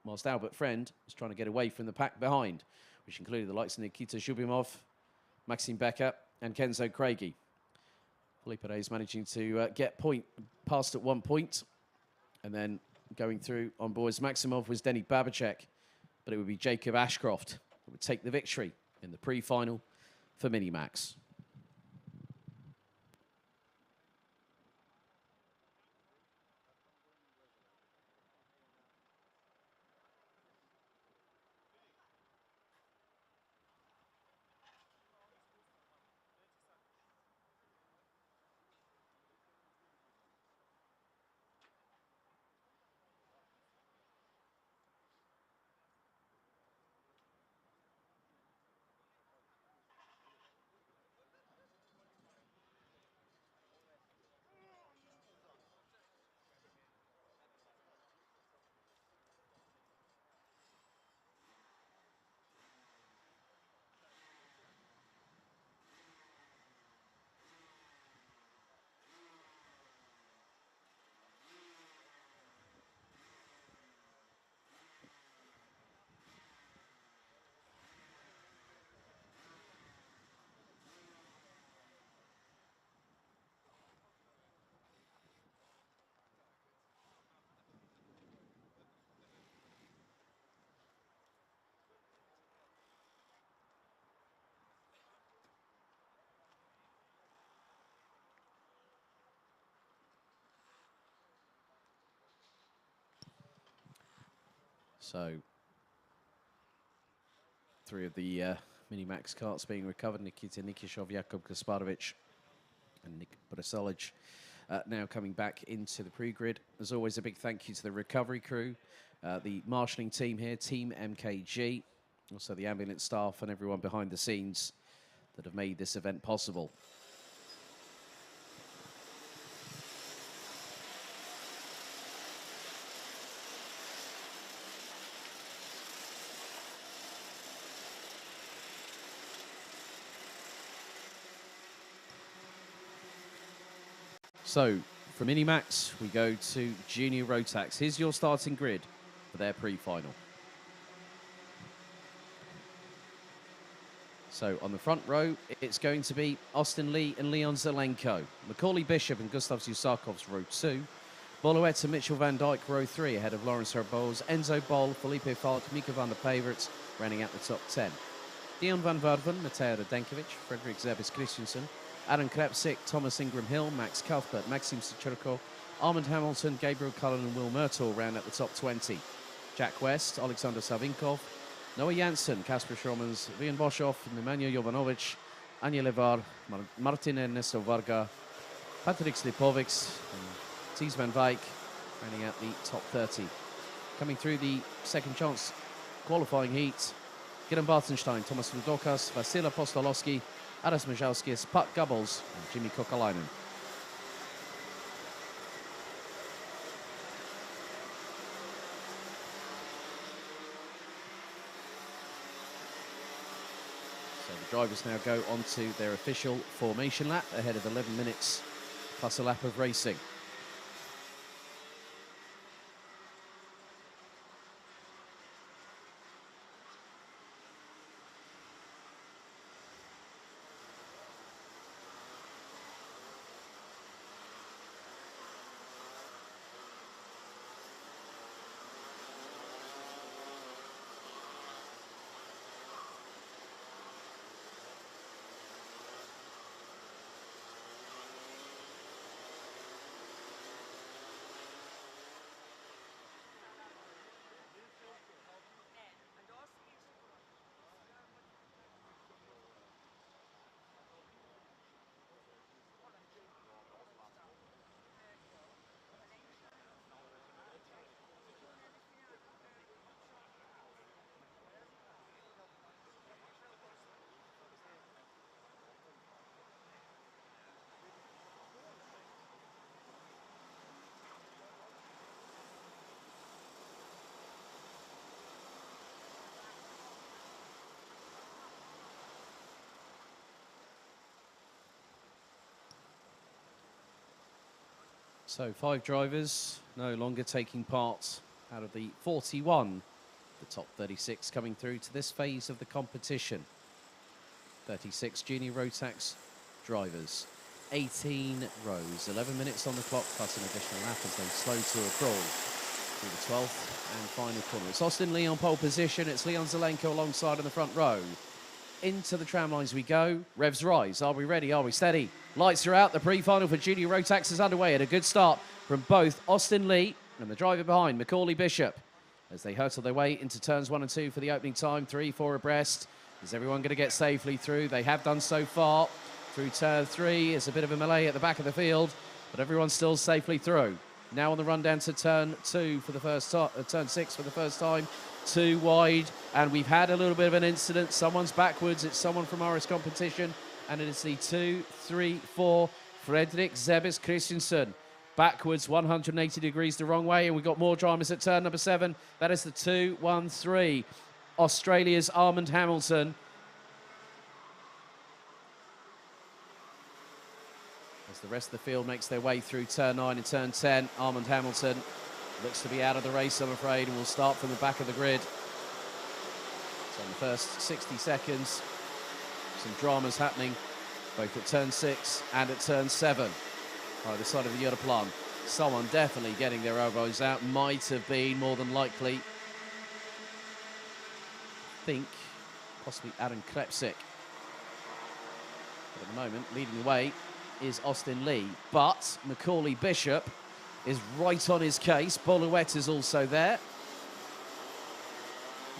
[SPEAKER 1] whilst Albert Friend was trying to get away from the pack behind, which included the likes of Nikita Zhubimov, Maxime Becker, and Kenzo Craigie. Felipe Reyes managing to get past at one point, and then going through on boards Maximov was Denny Babacek, but it would be Jacob Ashcroft who would take the victory in the pre-final for Minimax. So 3 of the Minimax carts being recovered. Nikita Nikishov, Jakub Kasparovic and Nick Brasolic now coming back into the pre-grid. As always, a big thank you to the recovery crew, the marshalling team here, Team MKG, also the ambulance staff and everyone behind the scenes that have made this event possible. So, from Minimax, we go to Junior Rotax. Here's your starting grid for their pre-final. So, on the front row, it's going to be Austin Lee and Leon Zelenko. Macaulay Bishop and Gustav Zusakov's row 2. Boluet and Mitchell van Dijk, row 3, ahead of Lawrence Herboz, Enzo Bol, Felipe Falk, Mika van der Pavert, rounding out the top 10. Dion van Werven, Mateo Radenkovic, Frederick Zebis Christensen, Adam Krepsik, Thomas Ingram Hill, Max Cuthbert, Maxim Sichurko, Armand Hamilton, Gabriel Cullen and Will Murtaugh round at the top 20. Jack West, Alexander Savinkov, Noah Janssen, Kasper Schrommans, Rian Boshoff, Nemanja Jovanovic, Anja Levar, Martin Ernesto Varga, Patrick Slipovics, and Thies van Wijk rounding out the top 30. Coming through the second chance qualifying heat, Gideon Bartenstein, Thomas Ludokas, Vasil Apostolowski, Aras Majalskis, Pat Gubbles, and Jimmy Kokalainen. So the drivers now go onto their official formation lap ahead of 11 minutes plus a lap of racing. So 5 drivers no longer taking part out of the 41, the top 36 coming through to this phase of the competition. 36 Junior Rotax drivers, 18 rows, 11 minutes on the clock plus an additional lap as they slow to a crawl through the 12th and final corner. It's Austin Lee on pole position, it's Leon Zelenko alongside in the front row. Into the tram lines we go. Revs rise. Are we ready? Are we steady? Lights are out. The pre-final for Junior Rotax is underway at a good start from both Austin Lee and the driver behind, Macaulay Bishop, as they hurtle their way into turns 1 and 2 for the opening time. 3, 4 abreast. Is everyone going to get safely through? They have done so far. Through turn 3, it's a bit of a melee at the back of the field, but everyone's still safely through. Now on the run down to turn 2 for the first time, turn 6 for the first time. 2 wide, and we've had a little bit of an incident. Someone's backwards. It's someone from RS Competition, and it is the 2, 3, 4 Fredrik Zebis Christensen. Backwards, 180 degrees the wrong way, and we've got more drivers at turn number 7. That is the 2, 1, 3. Australia's Armand Hamilton. As the rest of the field makes their way through turn 9 and turn 10, Armand Hamilton looks to be out of the race, I'm afraid, and will start from the back of the grid. So in the first 60 seconds, some dramas happening, both at turn 6 and at turn 7. Either side of the Europlan. Someone definitely getting their elbows out, might have been, more than likely, I think, possibly Adam Krepsik. But at the moment, leading the way is Austin Lee, but Macaulay Bishop is right on his case. Boluet is also there.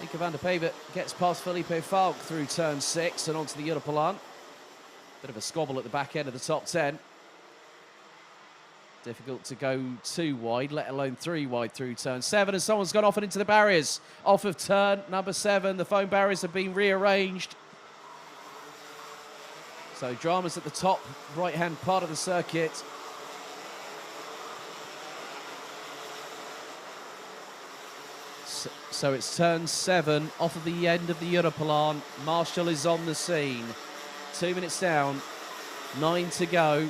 [SPEAKER 1] Nico van der Pavert gets past Felipe Falk through turn 6 and onto the Europolan. Bit of a squabble at the back end of the top 10. Difficult to go too wide, let alone 3 wide through turn 7. And someone's gone off and into the barriers. Off of turn number 7. The foam barriers have been rearranged. So dramas at the top right-hand part of the circuit. So it's turn 7 off of the end of the Europolan. Marshall is on the scene. 2 minutes down, 9 to go.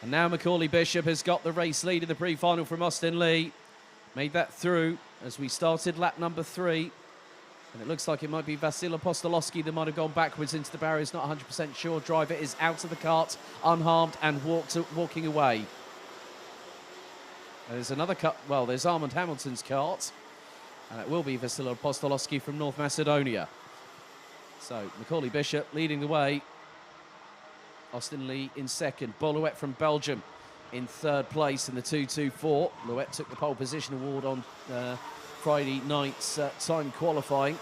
[SPEAKER 1] And now Macaulay Bishop has got the race lead in the pre-final from Austin Lee. Made that through as we started lap number 3. And it looks like it might be Vasil Apostolowski that might have gone backwards into the barriers. Not 100% sure. Driver is out of the kart, unharmed and walking away. There's another cut. Well, there's Armand Hamilton's kart. And it will be Vasil Apostolowski from North Macedonia. So Macaulay Bishop leading the way. Austin Lee in second. Boluet from Belgium in third place in the 2:24. Louet took the pole position award on Friday night's time qualifying.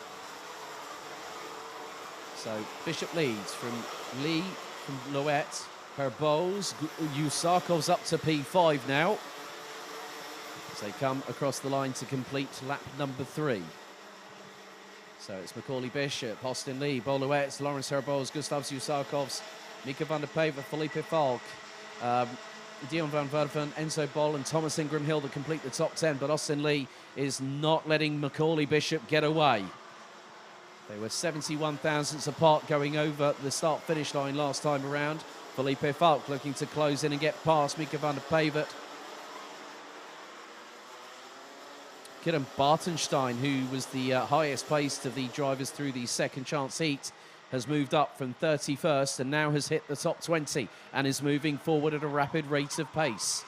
[SPEAKER 1] So Bishop leads from Lee, from Louet, Herboz, Usakov's up to P5 now. As they come across the line to complete lap number 3. So it's Macaulay Bishop, Austin Lee, Boluet, Lawrence Herboz, Gustav Usakovs, Mika van der Pavert, Felipe Falk, Dion van Verven, Enzo Bol and Thomas Ingram Hill to complete the top 10, but Austin Lee is not letting Macaulay Bishop get away. They were 71 thousandths apart going over the start-finish line last time around. Felipe Falk looking to close in and get past Mika van der Pavert. Kieran Bartenstein, who was the highest placed of the drivers through the second chance heat, has moved up from 31st and now has hit the top 20 and is moving forward at a rapid rate of pace.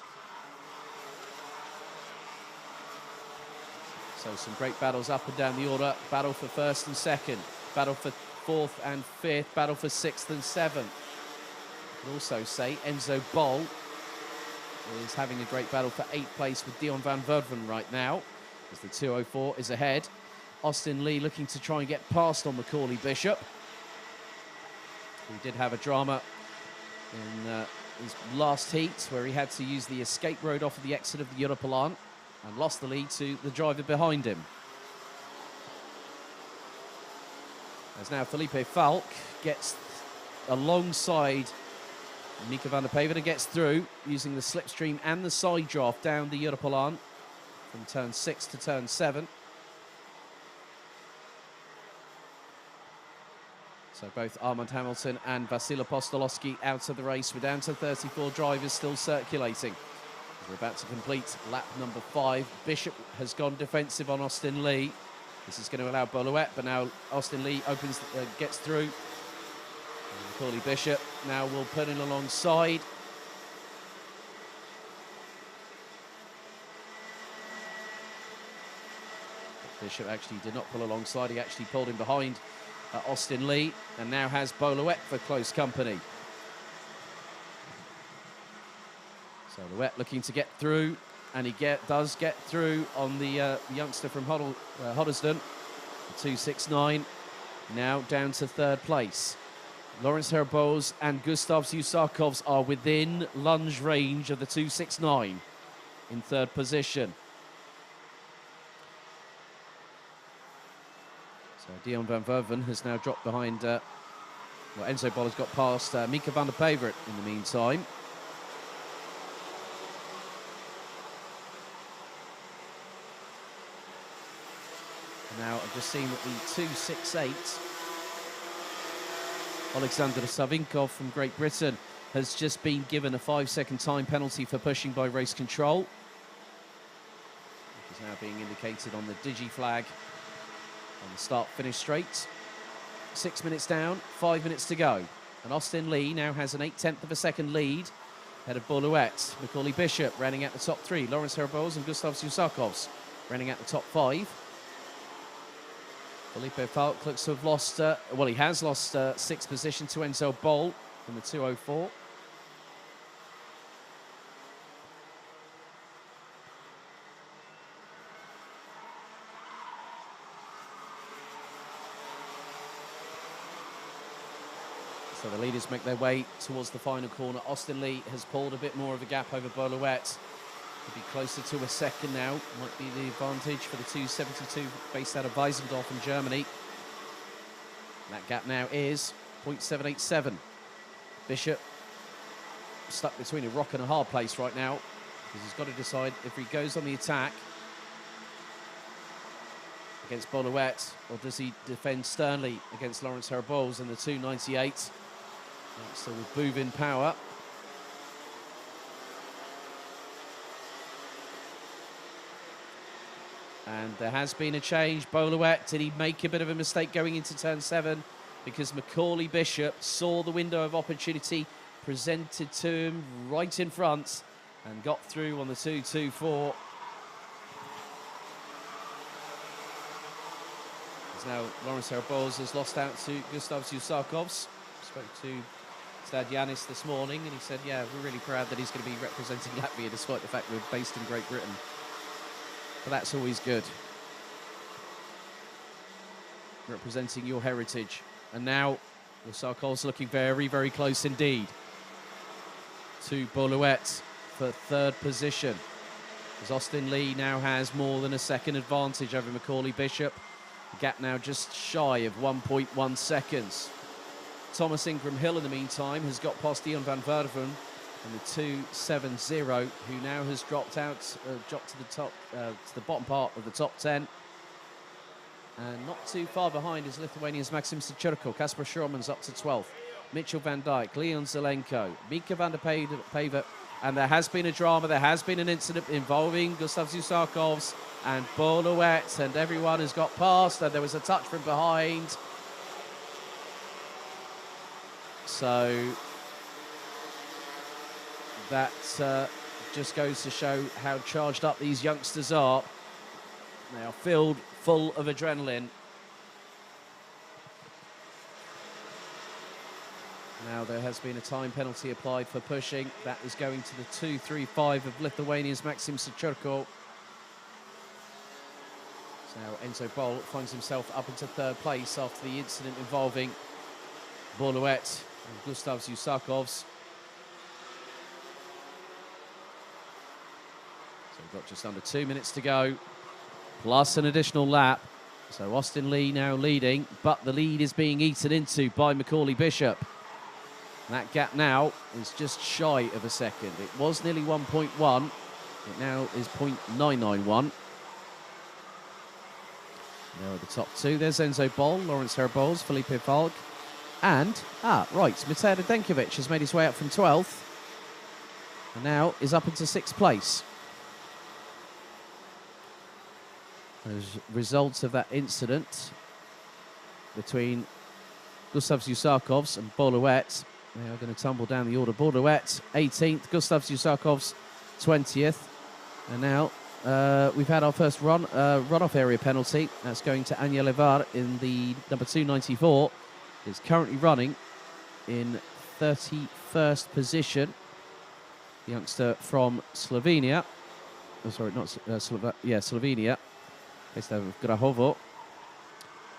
[SPEAKER 1] So some great battles up and down the order. Battle for first and second. Battle for fourth and fifth. Battle for sixth and seventh. I could also say Enzo Bol is having a great battle for 8th place with Dion van Verven right now, as the 2:04 is ahead. Austin Lee looking to try and get past on Macaulay Bishop. He did have a drama in his last heat where he had to use the escape road off of the exit of the Europolan and lost the lead to the driver behind him. As now Felipe Falk gets alongside Mika van der Pavert and gets through using the slipstream and the side draft down the Europolan from turn 6 to turn 7. So both Armand Hamilton and Vasil Apostolowski out of the race. We're down to 34 drivers still circulating. We're about to complete lap number 5. Bishop has gone defensive on Austin Lee. This is going to allow Boluet, but now Austin Lee gets through. Macaulay Bishop now will put in alongside. Bishop actually did not pull alongside. He actually pulled in behind Austin Lee and now has Boluet for close company. So Louet looking to get through, and he does get through on the youngster from Hoddesdon, 269, now down to 3rd place. Lawrence Herboz and Gustav Usakovs are within lunge range of the 269 in 3rd position. So Dion van Verven has now dropped behind, Enzo Bol has got past Mika van der Pavert in the meantime. And now I've just seen that the 268, Alexander Savinkov from Great Britain, has just been given a 5-second time penalty for pushing by race control, which is now being indicated on the digi flag on the start-finish straight. 6 minutes down, 5 minutes to go. And Austin Lee now has an 0.8 of a second lead ahead of Boluet. Macaulay Bishop running out the top 3. Lawrence Herboz and Gustav Usakovs running out the top 5. Felipe Falk looks to have lost, he has lost 6th position to Enzo Bol in the 2:04. So the leaders make their way towards the final corner. Austin Lee has pulled a bit more of a gap over Boulouette. Could be closer to a second now. Might be the advantage for the 272 based out of Weisendorf in Germany. That gap now is 0.787. Bishop stuck between a rock and a hard place right now, because he's got to decide if he goes on the attack against Boulouette, or does he defend sternly against Lawrence Herbols in the 298. So with Bouvin power. And there has been a change. Boulouette, did he make a bit of a mistake going into turn 7? Because Macaulay Bishop saw the window of opportunity presented to him right in front and got through on the 224. As now Lawrence Herbols has lost out to Gustav Zusakovs. Spoke to Stad Yanis this morning and he said, yeah, we're really proud that he's going to be representing Latvia despite the fact we're based in Great Britain. But that's always good. Representing your heritage. And now Zusakovs looking very, very close indeed to Boulouette for third position. As Austin Lee now has more than a second advantage over Macaulay Bishop. The gap now just shy of 1.1 seconds. Thomas Ingram Hill, in the meantime, has got past Dion van Werven in the 270, who now has dropped to the top, to the bottom part of the top 10. And not too far behind is Lithuania's Maxim Sichurko. Kasper Schurman's up to 12th. Mitchell van Dijk, Leon Zelenko, Mika van der Pavert. And there has been a drama, there has been an incident involving Gustav Zusakovs and Boulouette, and everyone has got past, and there was a touch from behind. So that just goes to show how charged up these youngsters are. They are filled full of adrenaline. Now there has been a time penalty applied for pushing. That is going to the 235 of Lithuania's Maxim Sichurko. So now Enzo Bol finds himself up into third place after the incident involving Boulouette and Gustav Zusakovs. So we've got just under 2 minutes to go, plus an additional lap. So Austin Lee now leading, but the lead is being eaten into by Macaulay Bishop. That gap now is just shy of a second. It was nearly 1.1. It now is 0.991. Now at the top two, there's Enzo Bol, Lawrence Herbols, Felipe Falk, and, Matej Radenkovic has made his way up from 12th, and now is up into 6th place. As a result of that incident between Gustav Zusakovs and Boulouette, they are going to tumble down the order. Boulouette 18th, Gustav Zusakovs 20th. And now we've had our first runoff area penalty. That's going to Anja Levar in the number 294. It's currently running in 31st position. The youngster from Slovenia. Oh, sorry, not Slovenia. Based out of Grahovo.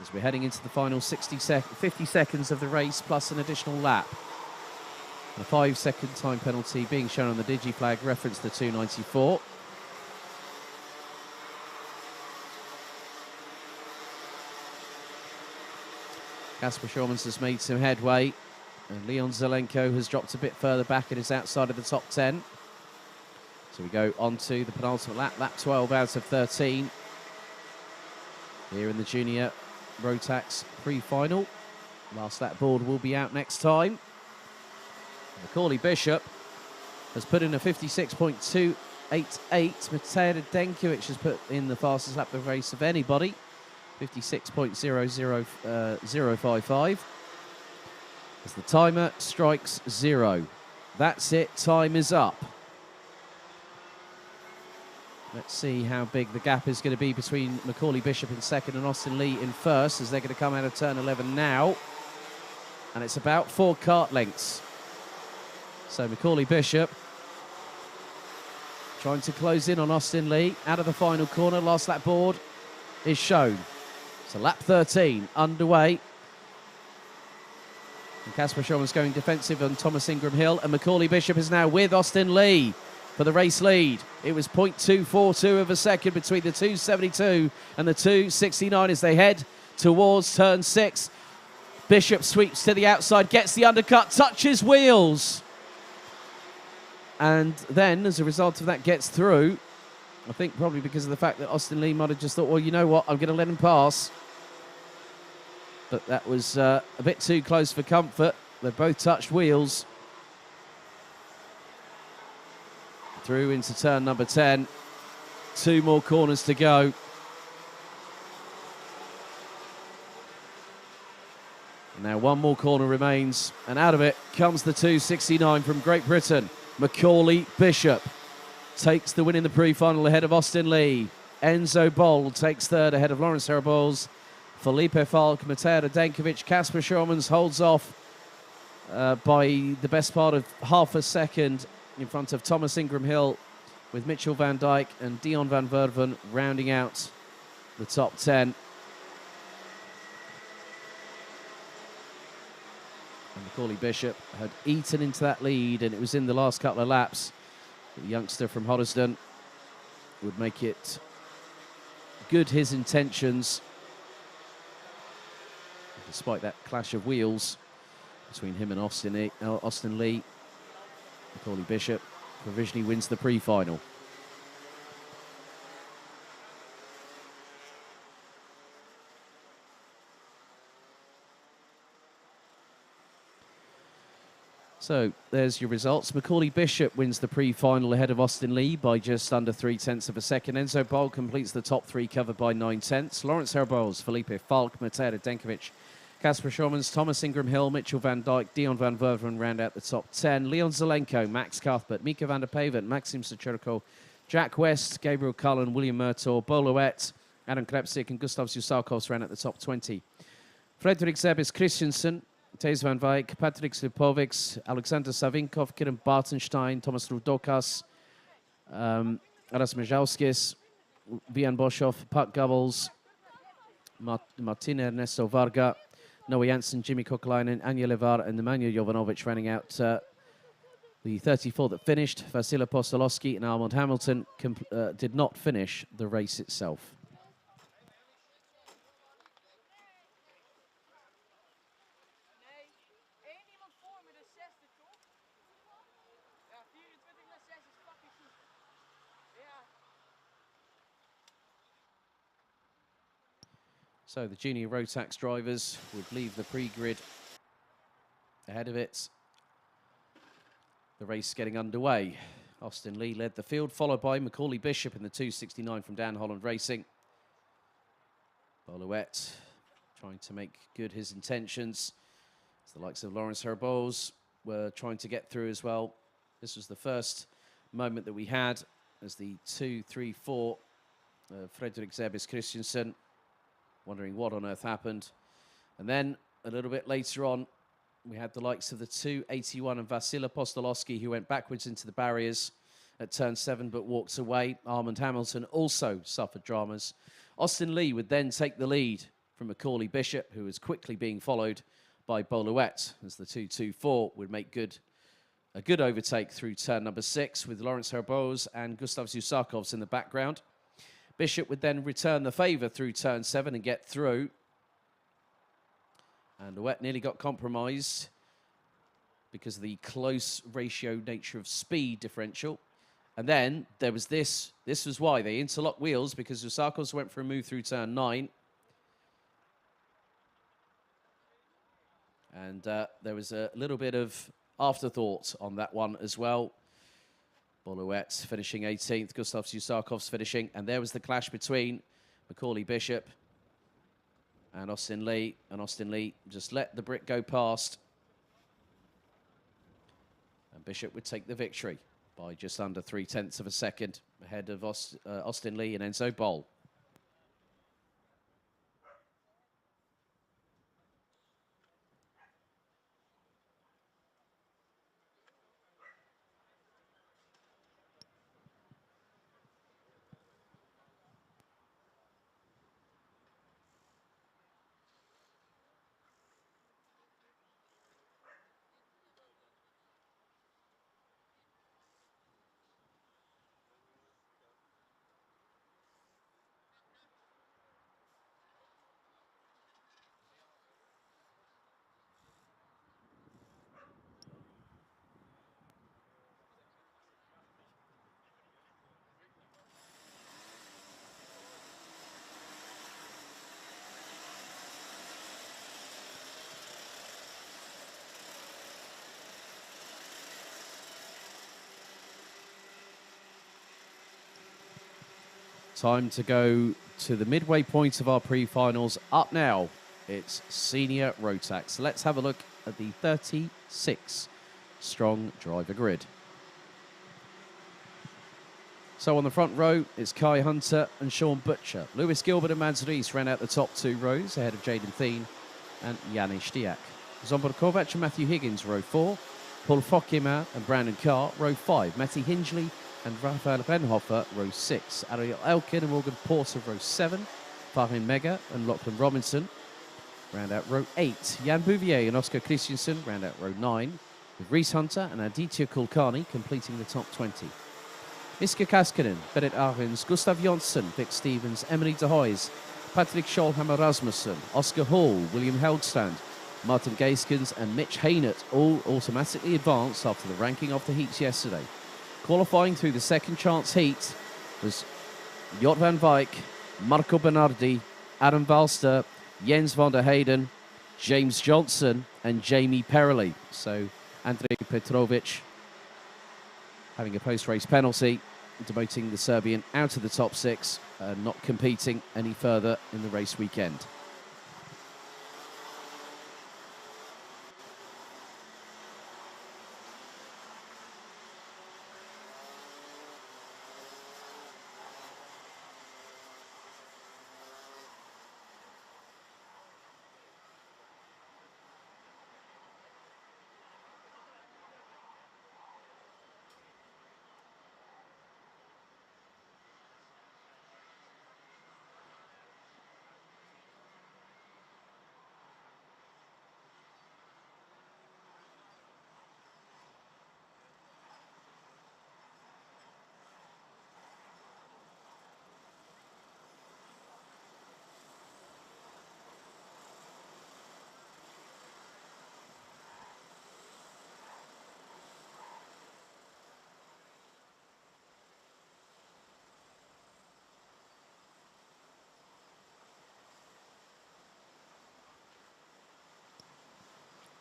[SPEAKER 1] As we're heading into the final 50 seconds of the race, plus an additional lap. A 5-second time penalty being shown on the digi flag, reference the 294. Kasper Schurmans has made some headway, and Leon Zelenko has dropped a bit further back and is outside of the top 10. So we go on to the penultimate lap, lap 12 out of 13. Here in the junior Rotax pre-final. Last lap board will be out next time. Macaulay Bishop has put in a 56.288. Matej Radenkovic has put in the fastest lap of the race of anybody. 56.00055. As the timer strikes 0. That's it, time is up. Let's see how big the gap is going to be between Macaulay Bishop in second and Austin Lee in first, as they're going to come out of turn 11 now. And it's about 4 kart lengths. So Macaulay Bishop trying to close in on Austin Lee. Out of the final corner, last lap board is shown. So lap 13 underway. Casper Schulman's going defensive on Thomas Ingram Hill, and Macaulay Bishop is now with Austin Lee for the race lead. It was 0.242 of a second between the 272 and the 269 as they head towards turn 6. Bishop sweeps to the outside, gets the undercut, touches wheels. And then, as a result of that, gets through. I think probably because of the fact that Austin Lee might have just thought, well, you know what, I'm going to let him pass. But that was a bit too close for comfort. They both touched wheels. Through into turn number 10. 2 more corners to go. And now 1 more corner remains. And out of it comes the 269 from Great Britain. Macaulay Bishop takes the win in the pre-final ahead of Austin Lee. Enzo Boll takes third ahead of Lawrence Herabols. Felipe Falk, Mateo Radenkovic, Casper Schurmans holds off by the best part of half a second in front of Thomas Ingram Hill, with Mitchell van Dijk and Dion van Verven rounding out the top 10. And Macaulay Bishop had eaten into that lead, and it was in the last couple of laps that the youngster from Hoddesdon would make it good his intentions, despite that clash of wheels between him and Austin Lee. Macaulay Bishop provisionally wins the pre-final. So there's your results. Macaulay Bishop wins the pre-final ahead of Austin Lee by just under 0.3 of a second. Enzo Boll completes the top 3, covered by 0.9. Lawrence Herabols, Felipe Falk, Mateo Radenkovic, Casper Schurmans, Thomas Ingram Hill, Mitchell van Dijk, Dion van Verven round out the top 10. Leon Zelenko, Max Cuthbert, Mika van der Paven, Maxim Socherko, Jack West, Gabriel Cullen, William Murtaugh, Boloet, Adam Klepsik and Gustav Susarkovs round out the top 20. Frederik Zebis Christensen, Thijs van Wijk, Patrick Slipovics, Alexander Savinkov, Kieran Bartenstein, Thomas Rudokas, Aras Mijauskis, Vian Boshoff, Pat Gubbles, Martin Ernesto Varga, Noah Janssen, Jimmy Kokolainen, Anya Levar and Nemanja Jovanovic rounding out the 34 that finished. Vasila Postolowski and Armand Hamilton did not finish the race itself. So the junior Rotax drivers would leave the pre-grid ahead of it. The race getting underway. Austin Lee led the field, followed by Macaulay Bishop in the 269 from Dan Holland Racing. Boloet trying to make good his intentions. As the likes of Lawrence Herabols were trying to get through as well. This was the first moment that we had as the 2-3-4 Frederik Zebis Christensen, wondering what on earth happened. And then a little bit later on, we had the likes of the 281 and Vasila Postolowski, who went backwards into the barriers at turn 7 but walked away. Armand Hamilton also suffered dramas. Austin Lee would then take the lead from Macaulay Bishop, who was quickly being followed by Boloet, as the 224 would make a good overtake through turn number 6, with Lawrence Herabols and Gustav Zusarkovs in the background. Bishop would then return the favour through turn 7 and get through. And Boloet nearly got compromised because of the close ratio nature of speed differential. And then there was this. This was why they interlocked wheels, because Zusarkovs went for a move through turn 9. And there was a little bit of afterthought on that one as well. Boloet finishing 18th, Gustav Zusarkovs finishing. And there was the clash between Macaulay Bishop and Austin Lee. And Austin Lee just let the Brit go past. And Bishop would take the victory by just under 0.3 of a second ahead of Austin Lee and Enzo Boll. Time to go to the midway point of our pre-finals. Up now, it's Senior Rotax. Let's have a look at the 36-strong driver grid. So on the front row, it's Kai Hunter and Sean Butcher. Lewis Gilbert and Mads Rees ran out the top 2 rows ahead of Jaden Thien and Janis Diak. Zombor Kovac and Matthew Higgins, row 4. Paul Fokima and Brandon Carr, row 5. Matty Hingley and Rafael Benhofer, row 6. Ariel Elkin and Morgan Porter, row 7. Farin Mega and Lachlan Robinson round out row 8. Jan Bouvier and Oscar Christensen round out row 9, with Reese Hunter and Aditya Kulkarni completing the top 20. Miska Kaskinen, Berit Arens, Gustav Jonsson, Vic Stevens, Emily de Hoys, Patrick Scholhammer Rasmussen, Oscar Hall, William Heldstrand, Martin Gaiskens and Mitch Haynert all automatically advanced after the ranking of the heats yesterday. Qualifying through the second chance heat was Jort van Wijk, Marco Bernardi, Adam Valster, Jens van der Heyden, James Johnson and Jamie Perrelli. So Andrej Petrovic having a post-race penalty, demoting the Serbian out of the top 6 and not competing any further in the race weekend.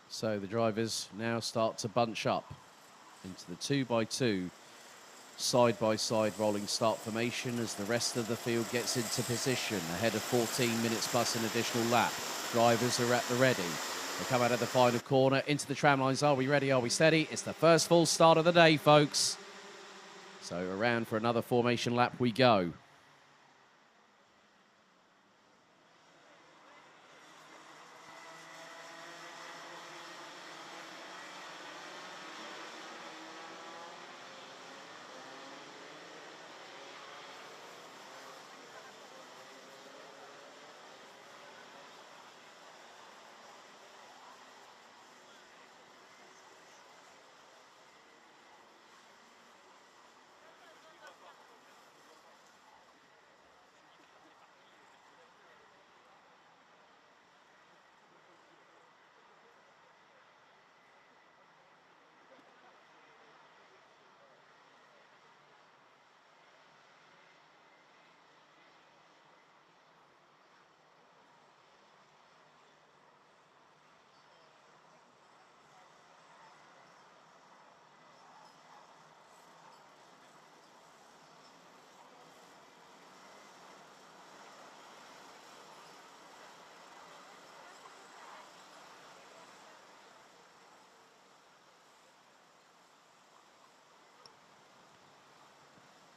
[SPEAKER 1] So the drivers now start to bunch up into the 2x2 side-by-side rolling start formation as the rest of the field gets into position ahead of 14 minutes plus an additional lap. Drivers are at the ready. They come out of the final corner into the tram lines. Are we ready? Are we steady? It's the first full start of the day, folks. So around for another formation lap we go.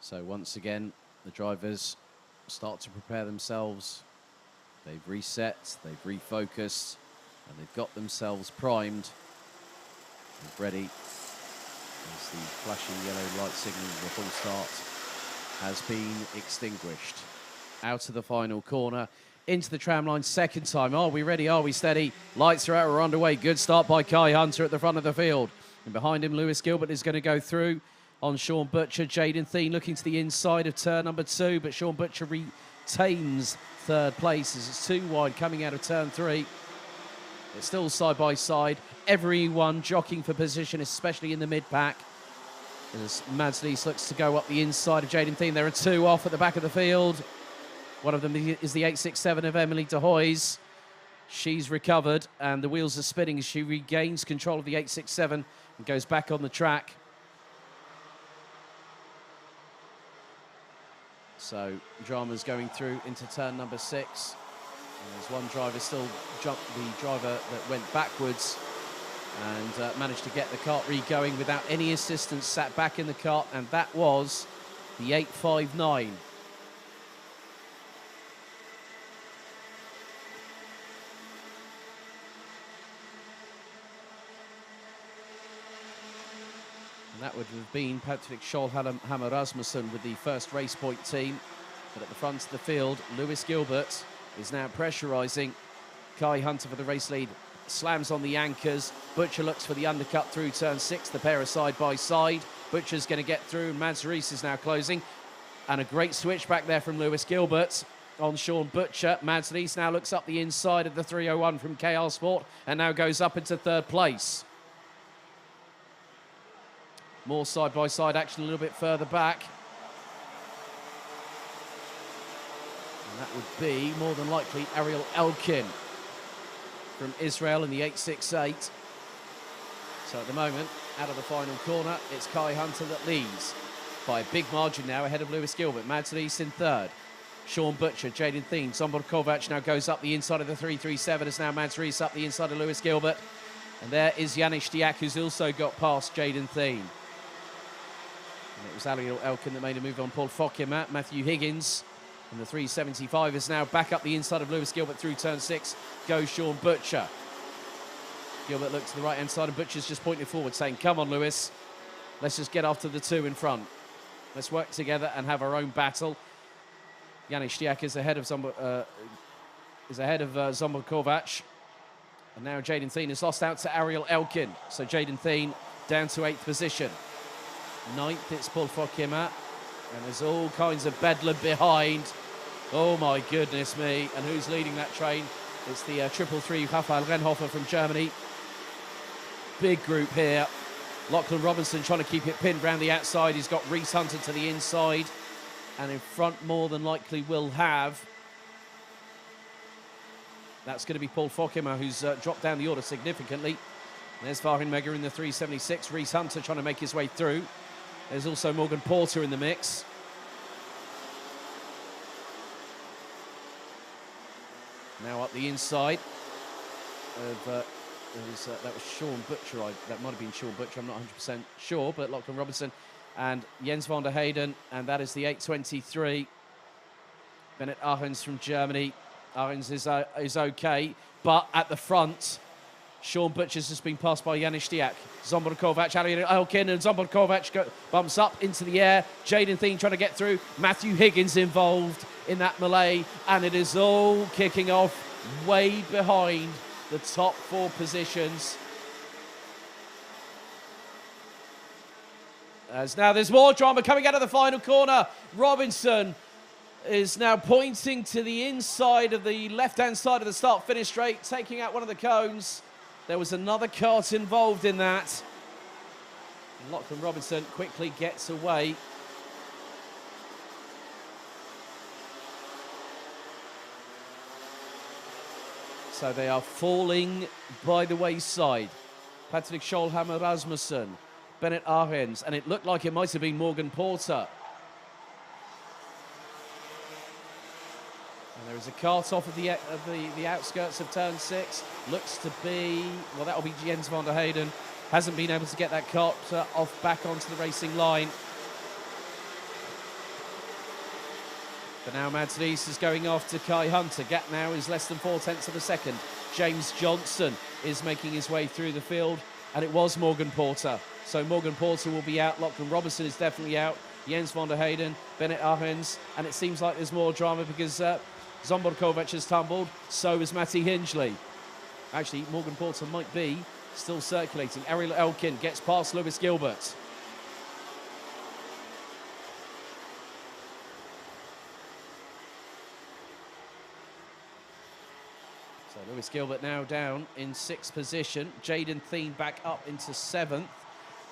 [SPEAKER 1] So once again, the drivers start to prepare themselves. They've reset, they've refocused, and they've got themselves primed and ready as the flashing yellow light signal of the full start has been extinguished. Out of the final corner, into the tram line second time. Are we ready? Are we steady? Lights are out, we're underway. Good start by Kai Hunter at the front of the field. And behind him, Lewis Gilbert is going to go through on Sean Butcher. Jaden Thien looking to the inside of turn number 2, but Sean Butcher retains third place as it's too wide coming out of turn 3. It's still side by side. Everyone jockeying for position, especially in the mid-pack. As Mads Rees looks to go up the inside of Jaden Thien. There are 2 off at the back of the field. One of them is the 867 of Emily de Hoys. She's recovered and the wheels are spinning as she regains control of the 867 and goes back on the track. So drama's going through into turn number 6. And there's one driver still jumped, the driver that went backwards and managed to get the kart re-going without any assistance, sat back in the kart, and that was the 859. And that would have been Patrick Schollhammer Rasmussen with the first race point team. But at the front of the field, Lewis Gilbert is now pressurising. Kai Hunter for the race lead slams on the anchors. Butcher looks for the undercut through turn 6. The pair are side by side. Butcher's going to get through. Mads Rees is now closing. And a great switch back there from Lewis Gilbert on Sean Butcher. Mads Rees now looks up the inside of the 301 from KR Sport and now goes up into 3rd place. More side-by-side action a little bit further back. And that would be, more than likely, Ariel Elkin from Israel in the 868. So at the moment, out of the final corner, it's Kai Hunter that leads by a big margin now ahead of Lewis Gilbert. Mads Rees in 3rd. Sean Butcher, Jaden Thien, Zombor Kovac now goes up the inside of the 337 as now Mads Rees up the inside of Lewis Gilbert. And there is Janis Diak, who's also got past Jaden Thien. And it was Ariel Elkin that made a move on Paul Fokema. Matthew Higgins in the 375 is now back up the inside of Lewis Gilbert through turn 6. Goes Sean Butcher. Gilbert looks to the right-hand side and Butcher's just pointing forward saying, come on, Lewis. Let's just get after the 2 in front. Let's work together and have our own battle. Janis Diak is ahead of Zombor Kovac. And now Jaden Thien has lost out to Ariel Elkin. So Jaden Thien down to 8th position. 9th, it's Paul Fokema. And there's all kinds of bedlam behind. Oh my goodness me. And who's leading that train? It's the 333 Raphael Renhofer from Germany. Big group here. Lachlan Robinson trying to keep it pinned round the outside. He's got Reese Hunter to the inside. And in front, more than likely, will have... That's going to be Paul Fokema, who's dropped down the order significantly. And there's Vahin Mega in the 376. Reese Hunter trying to make his way through. There's also Morgan Porter in the mix. Now up the inside of... that was Sean Butcher. That might have been Sean Butcher. I'm not 100% sure, but Lachlan Robinson and Jens van der Heyden, and that is the 823. Bennett Arens from Germany. Arens is okay, but at the front, Sean Butcher's just been passed by Janis Diak. Zombor Kovac, Ariel Elkin, and Zombor Kovac bumps up into the air. Jaden Thien trying to get through. Matthew Higgins involved in that melee, and it is all kicking off way behind the top 4 positions. As now there's more drama coming out of the final corner. Robinson is now pointing to the inside of the left-hand side of the start-finish straight, taking out one of the cones. There was another kart involved in that. And Lachlan Robinson quickly gets away. So they are falling by the wayside. Patrick Schollhammer Rasmussen, Bennett Arens, and it looked like it might have been Morgan Porter. And there is a kart off of the outskirts of turn 6. Looks to be, well, that'll be Jens van der Heyden. Hasn't been able to get that kart off back onto the racing line. But now Mads Rees is going after Kai Hunter. Gap now is less than 4/10 of a second. James Johnson is making his way through the field, and it was Morgan Porter. So Morgan Porter will be out. Lachlan Robinson is definitely out. Jens van der Heyden, Bennett Arens, and it seems like there's more drama because Zombor Kovac has tumbled. So is Matty Hingley. Actually, Morgan Porter might be still circulating. Ariel Elkin gets past Lewis Gilbert. So Lewis Gilbert now down in 6th position. Jaden Thien back up into 7th.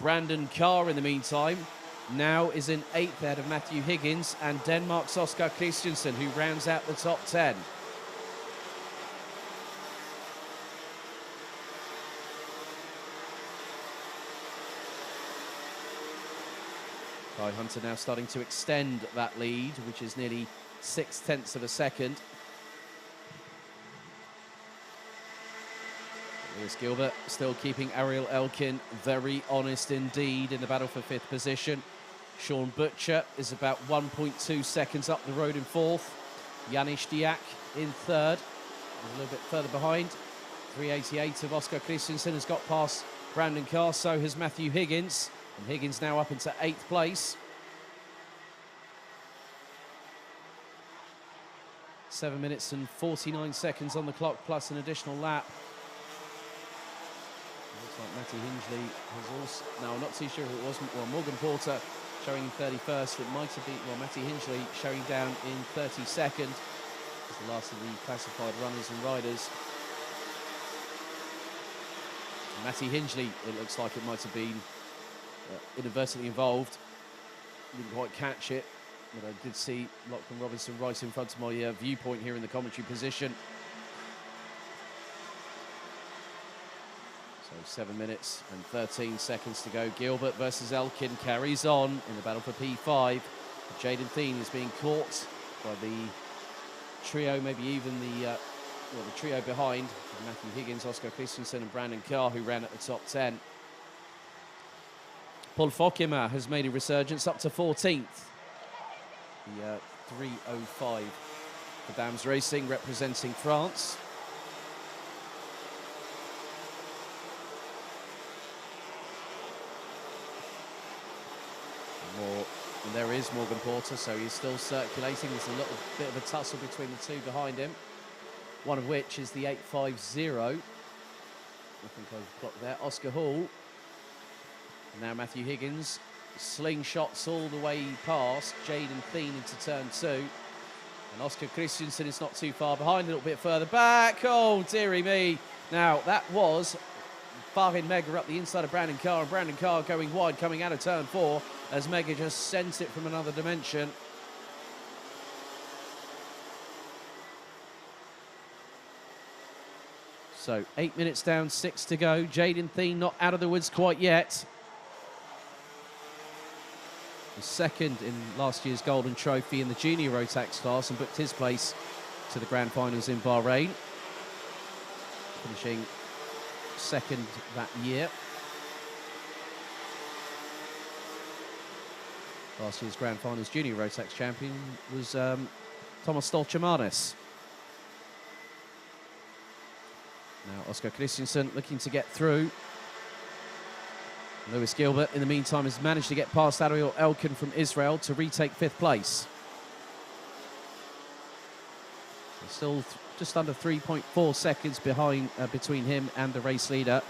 [SPEAKER 1] Brandon Carr, in the meantime, now is in 8th ahead of Matthew Higgins and Denmark's Oscar Christensen, who rounds out the top 10. Kai Hunter now starting to extend that lead, which is nearly 0.6 of a second. Lewis Gilbert still keeping Ariel Elkin very honest indeed in the battle for 5th position. Sean Butcher is about 1.2 seconds up the road in 4th. Janis Diak in 3rd, a little bit further behind. 388 of Oscar Christensen has got past Brandon Carr, so has Matthew Higgins. And Higgins now up into 8th place. 7 minutes and 49 seconds on the clock, plus an additional lap. Looks like Matty Hingley has also... No, I'm not too sure if it wasn't. Well, Morgan Porter showing in 31st. It might have been... Well, Matty Hingley showing down in 32nd. It's the last of the classified runners and riders. Matty Hingley, it looks like it might have been inadvertently involved. Didn't quite catch it, but I did see Lachlan Robinson right in front of my viewpoint here in the commentary position. So 7 minutes and 13 seconds to go. Gilbert versus Elkin carries on in the battle for P5. Jaden Thien is being caught by the trio, maybe even the trio behind. Matthew Higgins, Oscar Christensen and Brandon Carr, who ran at the top 10. Paul Fokema has made a resurgence up to 14th. The 3:05 for Dams Racing, representing France. And there is Morgan Porter, so he's still circulating. There's a little bit of a tussle between the two behind him. One of which is the 850. I think I've clocked there. Oscar Hall. And now Matthew Higgins. Slingshots all the way past Jaden Thien into turn 2. And Oscar Christensen is not too far behind, a little bit further back. Oh, dearie me. Now, that was Fahin Mega up the inside of Brandon Carr, and Brandon Carr going wide, coming out of turn 4, as Mega just sent it from another dimension. So 8 minutes down, 6 to go. Jaden Thien not out of the woods quite yet. Was second in last year's Golden Trophy in the junior Rotax class and booked his place to the grand finals in Bahrain, finishing second that year. Last year's grand finals junior Rotax champion was Thomas Stolchamanis. Now Oscar Christensen looking to get through. Lewis Gilbert, in the meantime, has managed to get past Ariel Elkin from Israel to retake 5th place. Still just under 3.4 seconds behind between him and the race leader.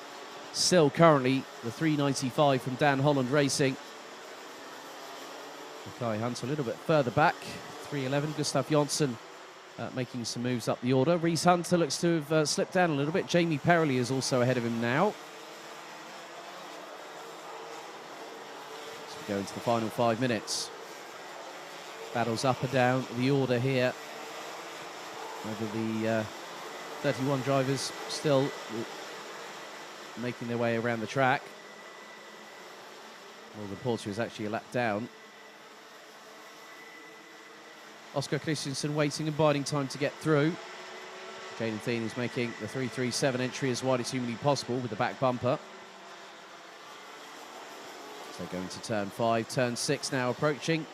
[SPEAKER 1] Still currently the 395 from Dan Holland Racing. Kai Hunter a little bit further back. 311, Gustav Jonsson making some moves up the order. Reese Hunter looks to have slipped down a little bit. Jamie Perrelly is also ahead of him now. Go into the final 5 minutes. Battles up and down the order here. Over the 31 drivers still making their way around the track. Morgan Porter is actually a lap down. Oscar Christensen waiting and biding time to get through. Jaden Thien is making the 337 entry as wide as humanly possible with the back bumper. So going to turn 5, turn 6 now approaching.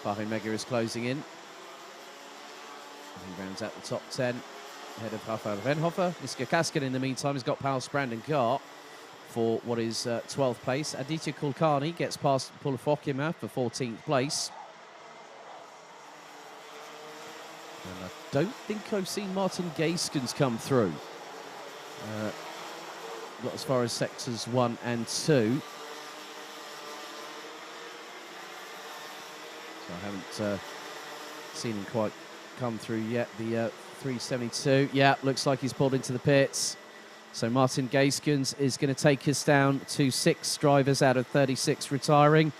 [SPEAKER 1] Fahin Mega is closing in. He rounds out the top 10 ahead of Rafael Venhofer. Niska Kaskin in the meantime has got past Brandon Carr for what is 12th place. Aditya Kulkarni gets past Paul Fokema for 14th place. And I don't think I've seen Martin Gaiskens come through. Not as far as sectors 1 and 2. So I haven't seen him quite come through yet. The 372, yeah, looks like he's pulled into the pits. So Martin Gaiskens is going to take us down to 6 drivers out of 36 retiring.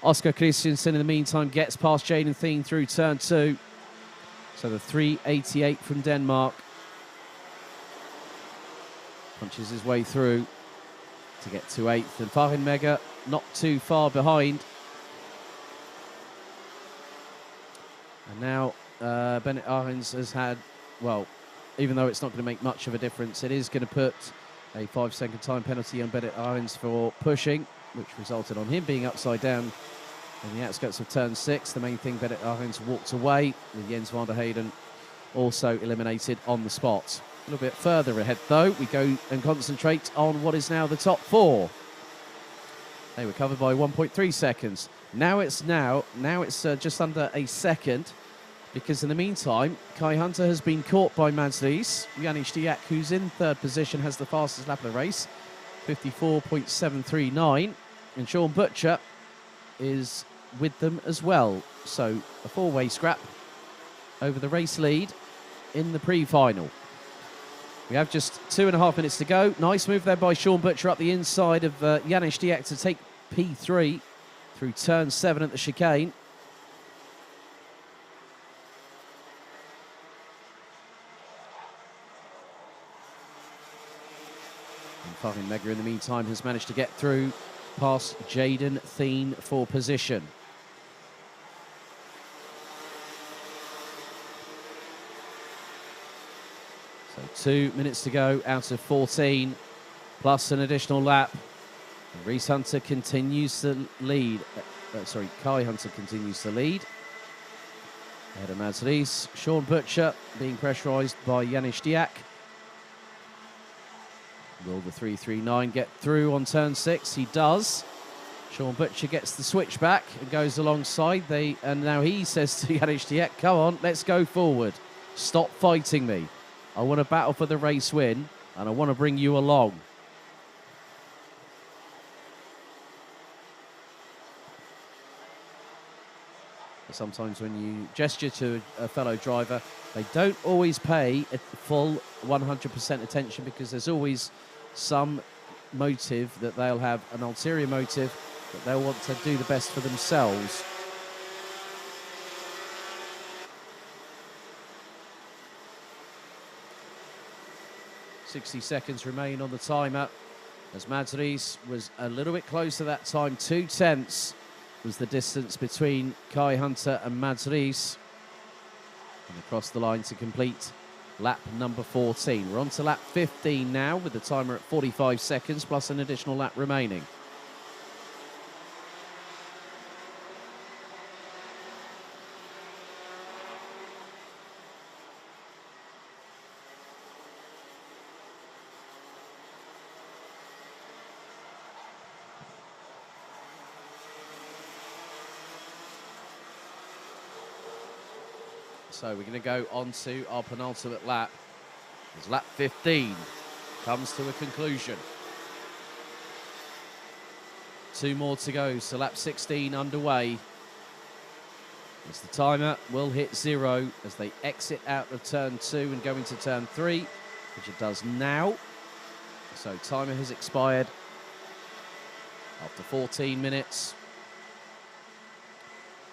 [SPEAKER 1] Oscar Christensen, in the meantime, gets past Jaden Thien through turn 2. So the 388 from Denmark punches his way through to get to 8th. And Fahin Mega not too far behind. And now Bennett Arens has had, well, even though it's not going to make much of a difference, it is going to put a 5-second time penalty on Bennett Arens for pushing, which resulted on him being upside down on the outskirts of turn 6. The main thing, Bennett Arens walked away, with Jens van der Heyden also eliminated on the spot. A little bit further ahead, though, we go and concentrate on what is now the top 4. They were covered by 1.3 seconds. Now it's just under a second, because in the meantime, Kai Hunter has been caught by Mads Lies. Janis Diak, who's in 3rd position, has the fastest lap of the race, 54.739. And Sean Butcher is with them as well. So a 4-way scrap over the race lead in the pre-final. We have just 2.5 minutes to go. Nice move there by Sean Butcher up the inside of Janis Diak to take P3 through turn 7 at the chicane. And Farin Mega, in the meantime, has managed to get through past Jaden Thien for position. So 2 minutes to go out of 14, plus an additional lap. And Reese Hunter continues to lead. Kai Hunter continues to lead. Ahead of Mads Lies. Sean Butcher being pressurised by Janis Diak. Will the 339 get through on turn 6? He does. Sean Butcher gets the switch back and goes alongside. And now he says to Janis Diak, come on, let's go forward. Stop fighting me. I want to battle for the race win, and I want to bring you along. Sometimes when you gesture to a fellow driver, they don't always pay a full 100% attention, because there's always some motive that they'll have, an ulterior motive that they'll want to do the best for themselves. .60 seconds remain on the timer, as Mads Lies was a little bit closer that time. 0.2 was the distance between Kai Hunter and Mads Lies. And across the line to complete lap number 14. We're on to lap 15 now, with the timer at 45 seconds, plus an additional lap remaining. So we're going to go on to our penultimate lap, as lap 15 comes to a conclusion. 2 more to go, so lap 16 underway. As the timer will hit 0 as they exit out of turn 2 and go into turn 3, which it does now. So timer has expired after 14 minutes.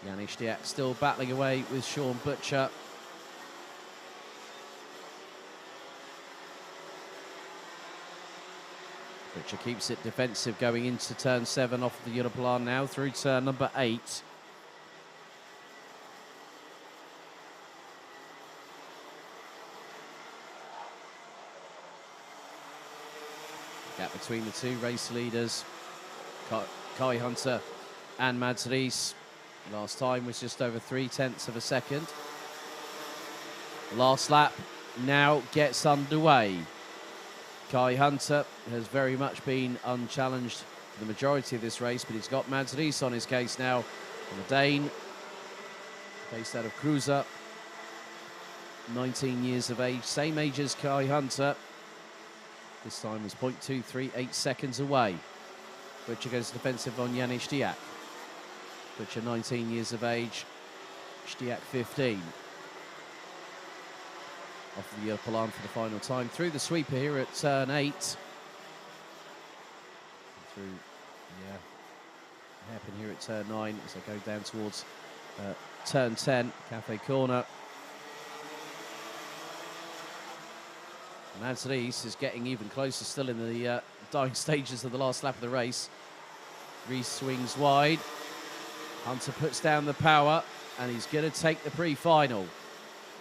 [SPEAKER 1] Janis Diak still battling away with Sean Butcher. Butcher keeps it defensive going into turn 7 off the Europlan now through turn number 8. Gap between the 2 race leaders, Kai Hunter and Mads Lies. Last time was just over 0.3 of a second. Last lap now gets underway. Kai Hunter has very much been unchallenged for the majority of this race, but he's got Mads Lies on his case now. And the Dane, based out of Cruiser, 19 years of age, same age as Kai Hunter. This time was 0.238 seconds away. Butcher goes defensive on Janis Diak. Butcher 19 years of age, Diak 15. Off the Europlan for the final time. Through the sweeper here at turn 8. Through, hairpin here at turn 9 as I go down towards turn 10, Cafe Corner. Mads Lies is getting even closer still in the dying stages of the last lap of the race. Reese swings wide. Hunter puts down the power. and he's going to take the pre-final.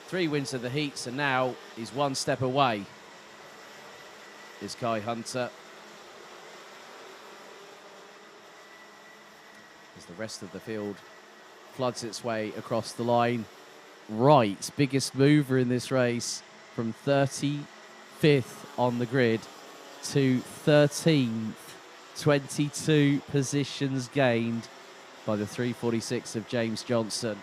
[SPEAKER 1] 3 wins of the heats, and now he's 1 step away. Is Kai Hunter. As the rest of the field floods its way across the line. Right, biggest mover in this race from 35th on the grid to 13th. 22 positions gained by the 346 of James Johnson.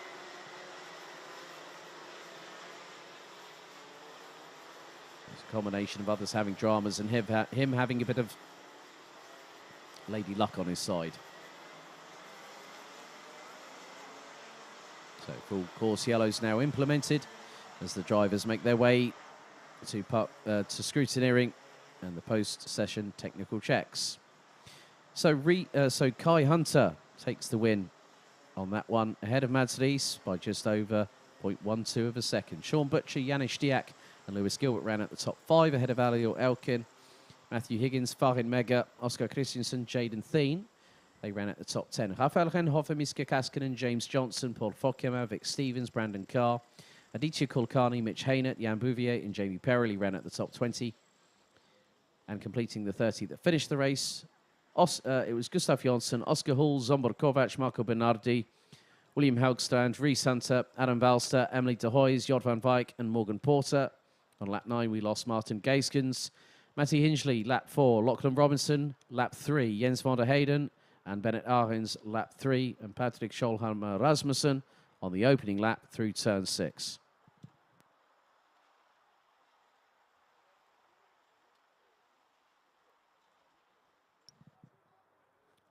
[SPEAKER 1] It's a combination of others having dramas and him having a bit of lady luck on his side. So full course yellows now implemented as the drivers make their way to scrutineering and the post-session technical checks. So Kai Hunter takes the win on that one, ahead of Mads Rees by just over 0.12 of a second. Sean Butcher, Janis Diak and Lewis Gilbert ran at the top 5, ahead of Alior Elkin, Matthew Higgins, Farin Mega, Oscar Christensen, Jaden Thien. They ran at the top 10. Rafael Renhofer, Miska Kaskinen, James Johnson, Paul Fokkema, Vic Stevens, Brandon Carr, Aditya Kulkarni, Mitch Haynett, Jan Bouvier and Jamie Perrelli ran at the top 20. And completing the 30 that finished the race, it was Gustav Jonsson, Oscar Hull, Zomber Kovac, Marco Bernardi, William Helgstrand, Reece Hunter, Adam Valster, Emily de Hoys, Jod van Wijk and Morgan Porter. On lap 9, we lost Martin Gaiskens, Matty Hinchley, lap 4, Lachlan Robinson, lap 3, Jens van der Heyden, and Bennett Arens, lap 3, and Patrick Scholhammer Rasmussen on the opening lap through turn 6.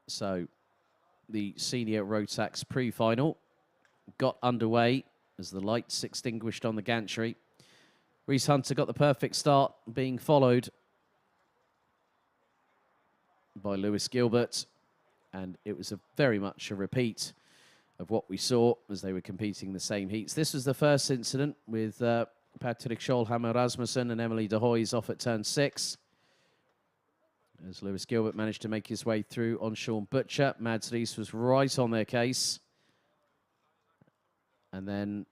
[SPEAKER 1] So the senior Rotax pre-final got underway as the lights extinguished on the gantry. Reece Hunter got the perfect start, being followed by Lewis Gilbert, and it was very much a repeat of what we saw as they were competing the same heats. This was the first incident with Patrick Scholhammer Rasmussen and Emily de Hoys off at turn 6. As Lewis Gilbert managed to make his way through on Sean Butcher. Mads Rees was right on their case. And then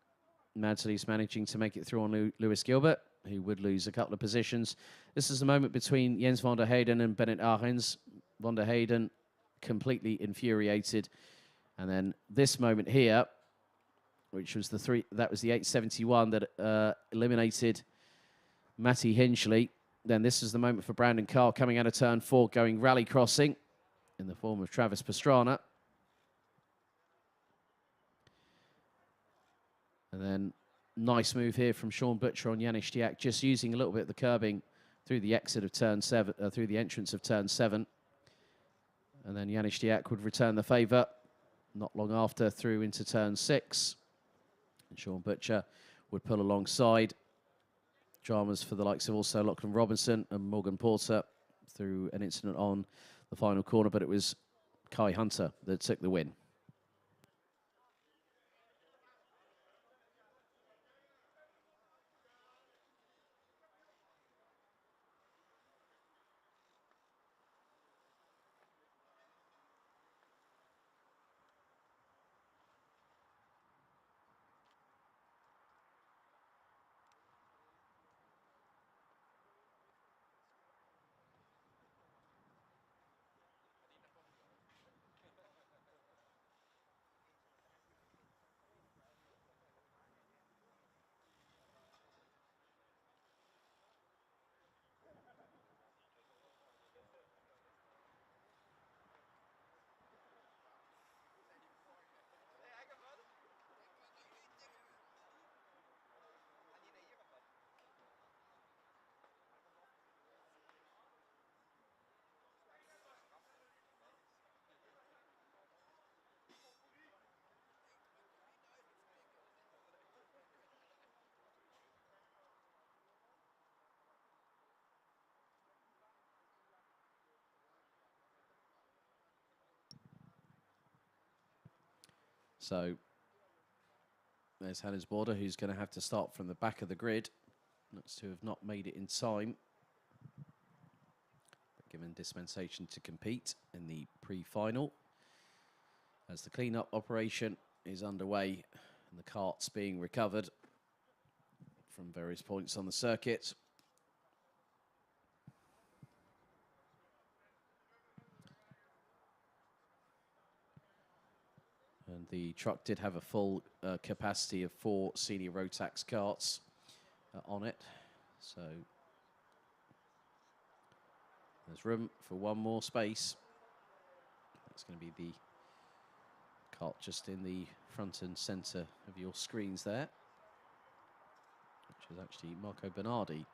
[SPEAKER 1] Mads Rees managing to make it through on Lewis Gilbert, who would lose a couple of positions. This is the moment between Jens van der Heyden and Bennett Arens. Van der Heyden completely infuriated. And then this moment here, which was that was the 871 that eliminated Matty Hinchley. Then this is the moment for Brandon Carr coming out of turn 4, going rally crossing in the form of Travis Pastrana. And then nice move here from Sean Butcher on Janis Diak, just using a little bit of the curbing through the exit of turn 7, through the entrance of turn 7. And then Janis Diak would return the favour not long after through into turn 6. And Sean Butcher would pull alongside. Dramas for the likes of also Lachlan Robinson and Morgan Porter through an incident on the final corner, but it was Kai Hunter that took the win. So there's Hannes Border, who's going to have to start from the back of the grid. Looks to have not made it in time, but given dispensation to compete in the pre-final. As the clean-up operation is underway And the carts being recovered from various points on the circuit. And the truck did have a full capacity of 4 senior Rotax carts on it. So there's room for one more space. That's going to be the cart just in the front and centre of your screens there, which is actually Marco Bernardi.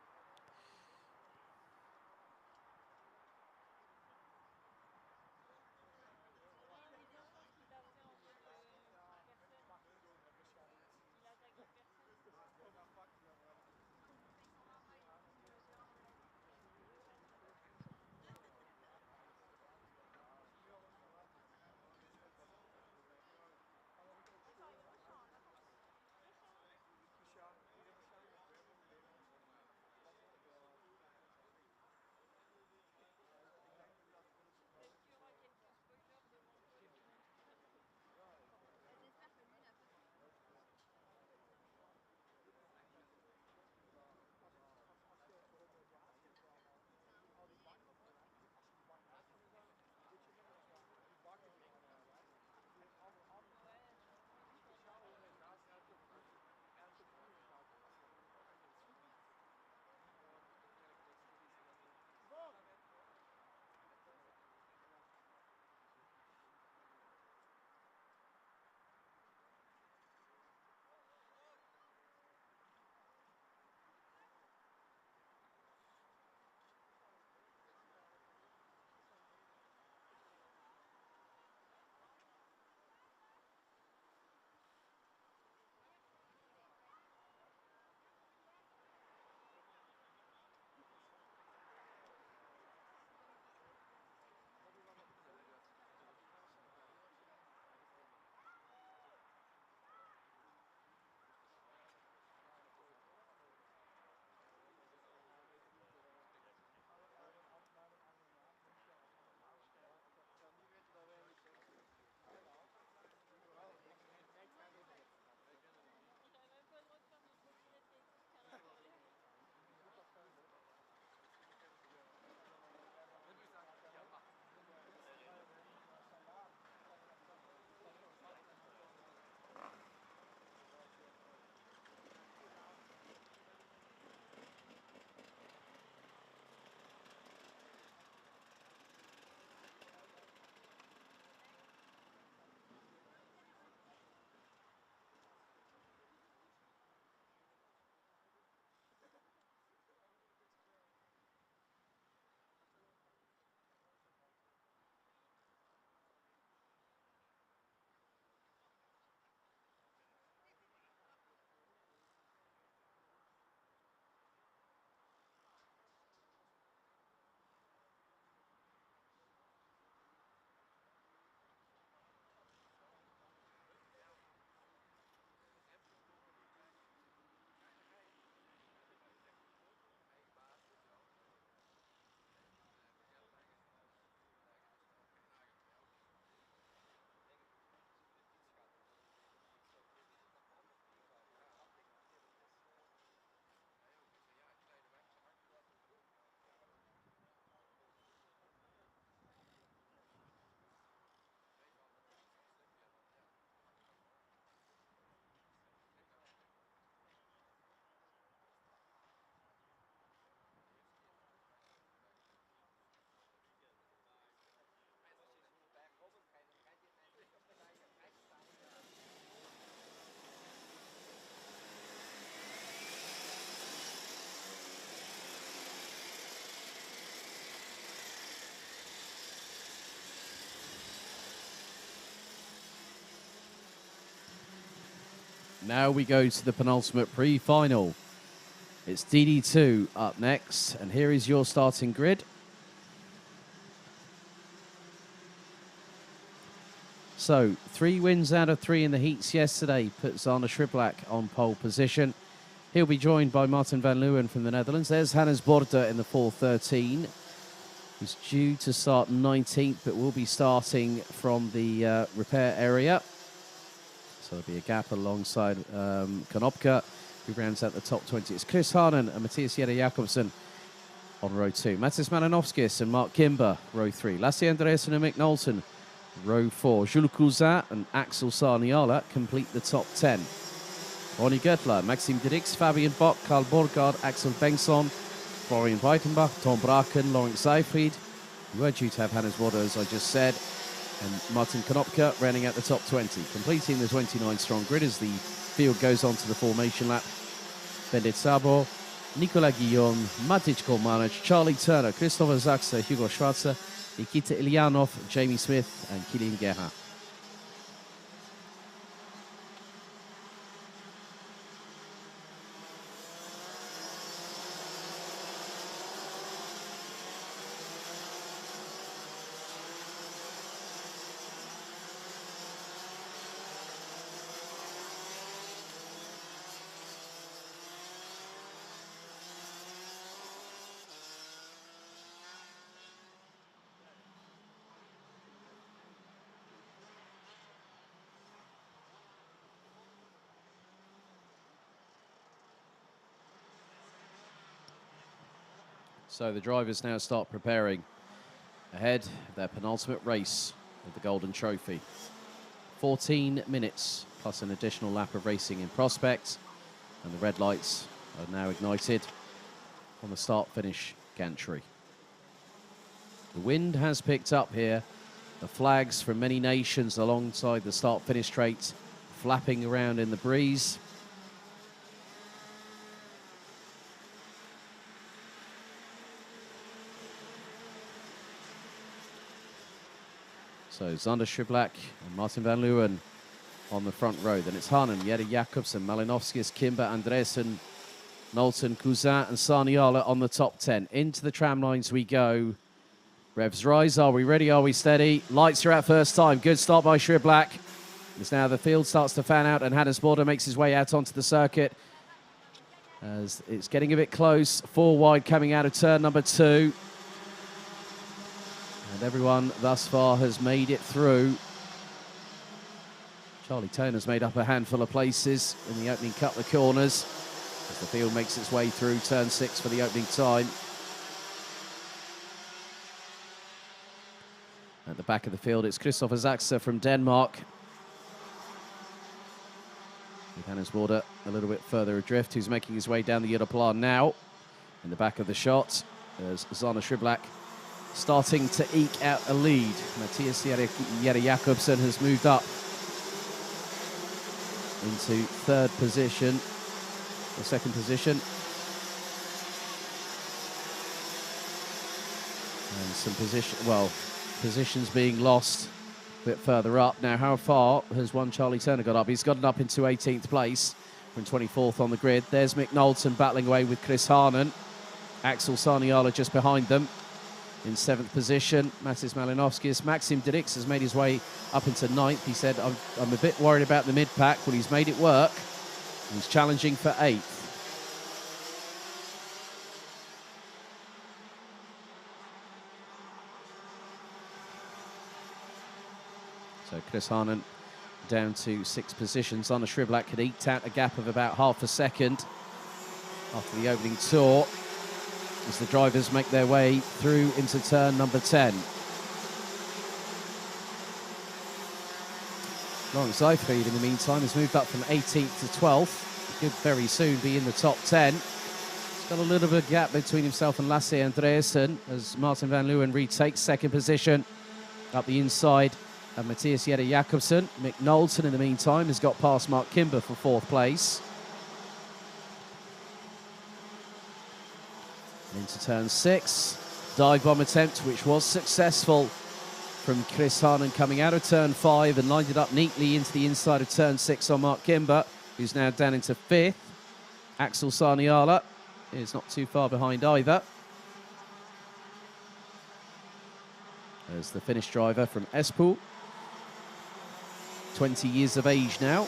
[SPEAKER 1] Now we go to the penultimate pre-final. It's DD2 up next, and here is your starting grid. So, 3 wins out of 3 in the heats yesterday puts Arne Schriblak on pole position. He'll be joined by Martin van Leeuwen from the Netherlands. There's Hannes Border in the 413. He's due to start 19th, but will be starting from the repair area. So there'll be a gap alongside Konopka, who rounds out the top 20. It's Chris Harnan and Matthias Jette-Jakobsen on row 2. Matis Malinowskis and Mark Kimber, row 3. Lasse Andreasen and Mick Knowlton, row 4. Jules Cousin and Axel Sarniala complete the top 10. Ronnie Göttler, Maxim Dirix, Fabian Bock, Karl Borgard, Axel Bengtsson, Florian Breitenbach, Tom Braken, Lawrence Seyfried, who are due to have Hannes Wadder, as I just said, and Martin Konopka rounding out the top 20, completing the 29-strong grid as the field goes on to the formation lap. Bendit Sabo, Nicolas Guillaume, Matic Kolmanic, Charlie Turner, Christopher Zaxa, Hugo Schwarzer, Nikita Ilyanov, Jamie Smith, and Kilian Gerhardt. So the drivers now start preparing ahead of their penultimate race of the Golden Trophy. 14 minutes plus an additional lap of racing in prospect, and the red lights are now ignited on the start-finish gantry. The wind has picked up here. The flags from many nations alongside the start-finish straight flapping around in the breeze. So Zander Schiblak and Martin van Leeuwen on the front row. Then it's Harnan, Jette-Jakobsen, Malinowskis, Kimber, Andresen, Knowlton, Cousin and Sarniala on the top 10. Into the tram lines we go. Revs rise. Are we ready? Are we steady? Lights are at first time. Good start by Schiblak. As now the field starts to fan out and Hannes Border makes his way out onto the circuit. As it's getting a bit close. 4 wide coming out of turn number 2. And everyone thus far has made it through. Charlie Turner's made up a handful of places in the opening couple of corners as the field makes its way through turn 6 for the opening time. At the back of the field, it's Christopher Zaxa from Denmark. With Hannes Border a little bit further adrift, who's making his way down the Europlan now. In the back of the shot, there's Zander Schiblak starting to eke out a lead. Matthias Jette-Jakobsen has moved up into third position, or second position. And some positions being lost a bit further up. Now, how far has one Charlie Turner got up? He's gotten up into 18th place from 24th on the grid. There's Mick Knowlton battling away with Chris Harnan. Axel Sarniala just behind them. In 7th position, Matis Malinowskis. Maxim Dirix has made his way up into 9th. He said, I'm a bit worried about the mid-pack. Well, he's made it work. He's challenging for 8th. So Chris Harnan down to 6th position. Zander Schiblak had eked out a gap of about half a second after the opening tour, as the drivers make their way through into turn number 10. Lawrence Seyfried, in the meantime, has moved up from 18th to 12th. He could very soon be in the top 10. He's got a little bit of gap between himself and Lasse Andreasen as Martin van Leeuwen retakes 2nd position. Up the inside of Matthias Jette-Jakobsen. Mick Knowlton, in the meantime, has got past Mark Kimber for 4th place. Into turn 6, dive bomb attempt, which was successful from Chris Harnan coming out of turn 5 and lined it up neatly into the inside of turn 6 on Mark Kimber, who's now down into 5th. Axel Sarniala is not too far behind either. There's the Finnish driver from Espoo, 20 years of age now.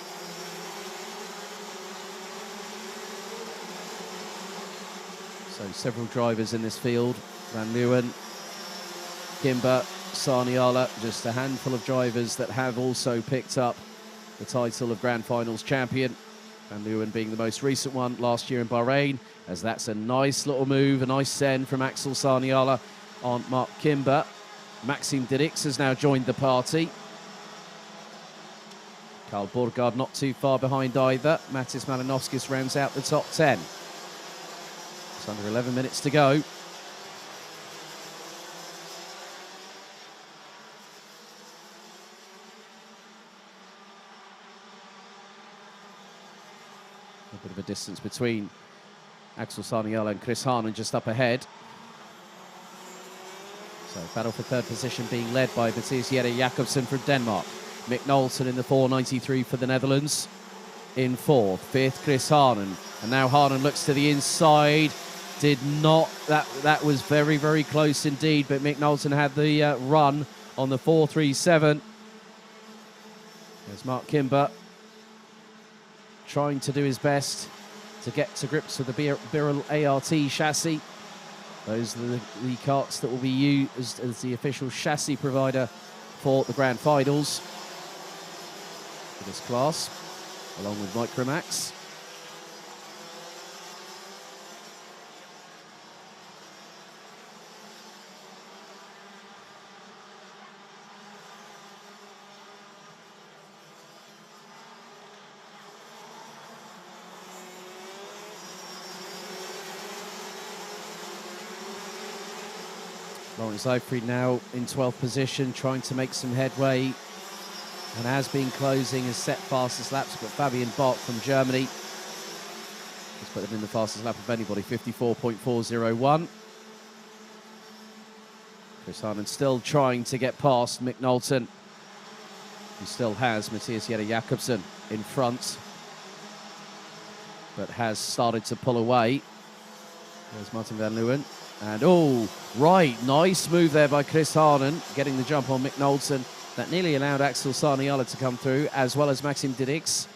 [SPEAKER 1] So several drivers in this field. Van Leeuwen, Kimber, Sarniala, just a handful of drivers that have also picked up the title of Grand Finals champion. Van Leeuwen being the most recent one last year in Bahrain, as that's a nice little move, a nice send from Axel Saniala on Mark Kimber. Maxim Dirks has now joined the party. Karl Borgaard not too far behind either. Matis Malinowskis rounds out the top 10. It's under 11 minutes to go. A bit of a distance between Axel Saniala and Chris Hahnen just up ahead. So battle for third position being led by Mathias Jette Jacobsen from Denmark. Mick Knowlton in the 4.93 for the Netherlands. In fourth, fifth, Chris Hahnen. And now Hahnen looks to the inside. Did not, that was very, very close indeed, but Mick Knowlton had the run on the 4.37. There's Mark Kimber trying to do his best to get to grips with the Birel ART chassis. Those are the carts that will be used as the official chassis provider for the Grand Finals for this class, along with Micromax. Laurent Seifried now in 12th position, trying to make some headway, and has been closing his set fastest laps, but Fabian Bock from Germany has put him in the fastest lap of anybody, 54.401. Chris Hahnen still trying to get past Mick Knowlton, who still has Mathias Jette Jacobsen in front, but has started to pull away. There's Martin Van Leeuwen. And, oh, right, nice move there by Chris Hahnen, getting the jump on Mick Knowlton. That nearly allowed Axel Saniala to come through, as well as Maxim Dirks.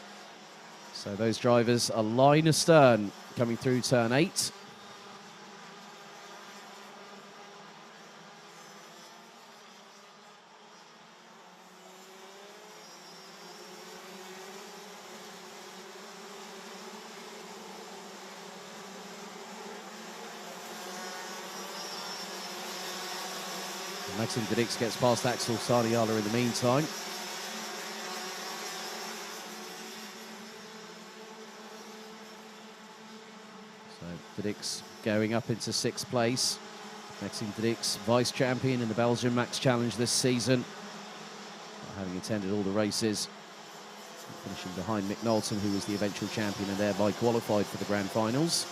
[SPEAKER 1] So those drivers are line astern coming through turn 8. Maxim Dirks gets past Axel Saniala in the meantime. So Dirks going up into 6th place. Maxim Dirks, vice champion in the Belgian Max Challenge this season, having attended all the races, finishing behind Mick Knowlton, who was the eventual champion and thereby qualified for the Grand Finals.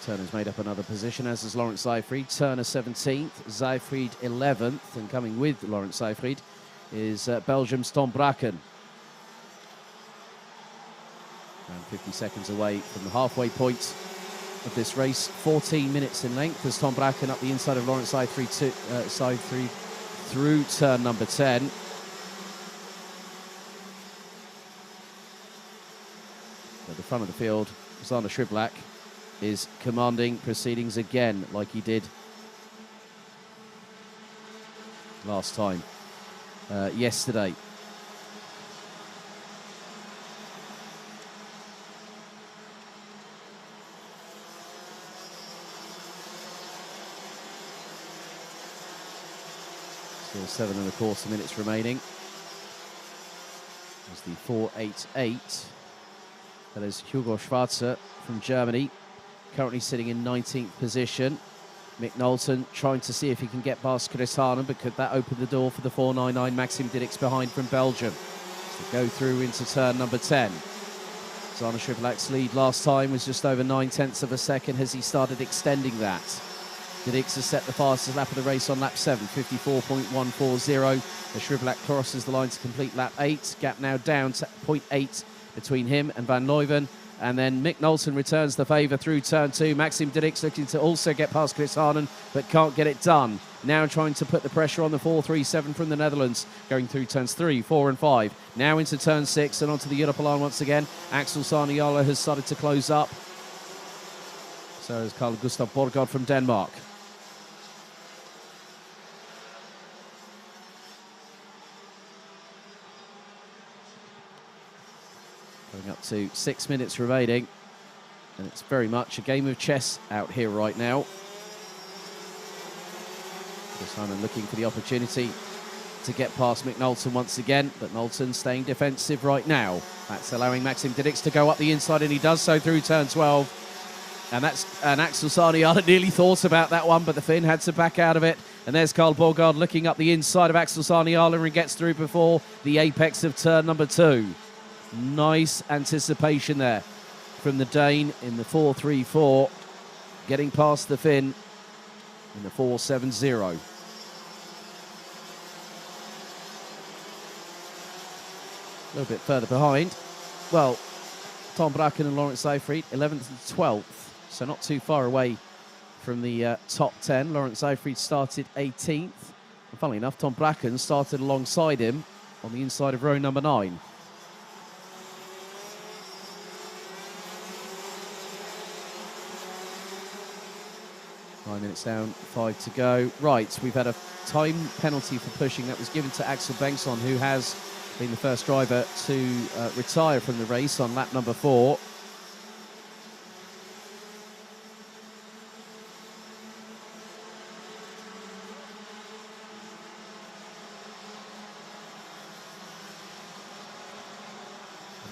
[SPEAKER 1] Turner's made up another position, as is Laurent Seifried. Turner 17th, Seifried 11th, and coming with Laurent Seifried is Belgium's Tom Braken. Around 50 seconds away from the halfway point of this race, 14 minutes in length, as Tom Braken up the inside of Laurent Seifried through turn number 10. At the front of the field, Sander Schriblak is commanding proceedings again, like he did last time, yesterday. Still 7.25 minutes remaining. There's the 4.88. That is Hugo Schwarzer from Germany, currently sitting in 19th position. Mick Knowlton trying to see if he can get past Chris Hahnen, but could that open the door for the 4.99 Maxim Dirks behind from Belgium? So go through into turn number 10. Sander Schriblak's lead last time was just over 9/10 of a second. Has he started extending that? Dirks has set the fastest lap of the race on lap 7, 54.140. As Schriblak crosses the line to complete lap 8. Gap now down to 0.8 between him and Van Leeuwen. And then Mick Knowlton returns the favour through turn 2. Maxim Dirks looking to also get past Chris Hahnen, but can't get it done. Now trying to put the pressure on the 4.37 from the Netherlands, going through turns 3, 4 and 5. Now into turn 6 and onto the Europalan once again. Axel Saniala has started to close up. So is Carl Gustav Borgaard from Denmark. up to 6 minutes remaining. And it's very much a game of chess out here right now. Simon looking for the opportunity to get past McNulton once again, but Knowlton staying defensive right now. That's allowing Maxim Didix to go up the inside, and he does so through turn 12. And that's an Axel Sarniala nearly thought about that one, but the Finn had to back out of it. And there's Carl Borgard looking up the inside of Axel Sarniala and gets through before the apex of turn number 2. Nice anticipation there from the Dane in the 4.34, getting past the Finn in the 4.70. A little bit further behind. Well, Tom Bracken and Lawrence Seyfried, 11th and 12th, so not too far away from the top 10. Lawrence Seyfried started 18th. And funnily enough, Tom Bracken started alongside him on the inside of row number 9. Nine minutes down, 5 to go. Right, we've had a time penalty for pushing that was given to Axel Bengtsson, who has been the first driver to retire from the race on lap number 4.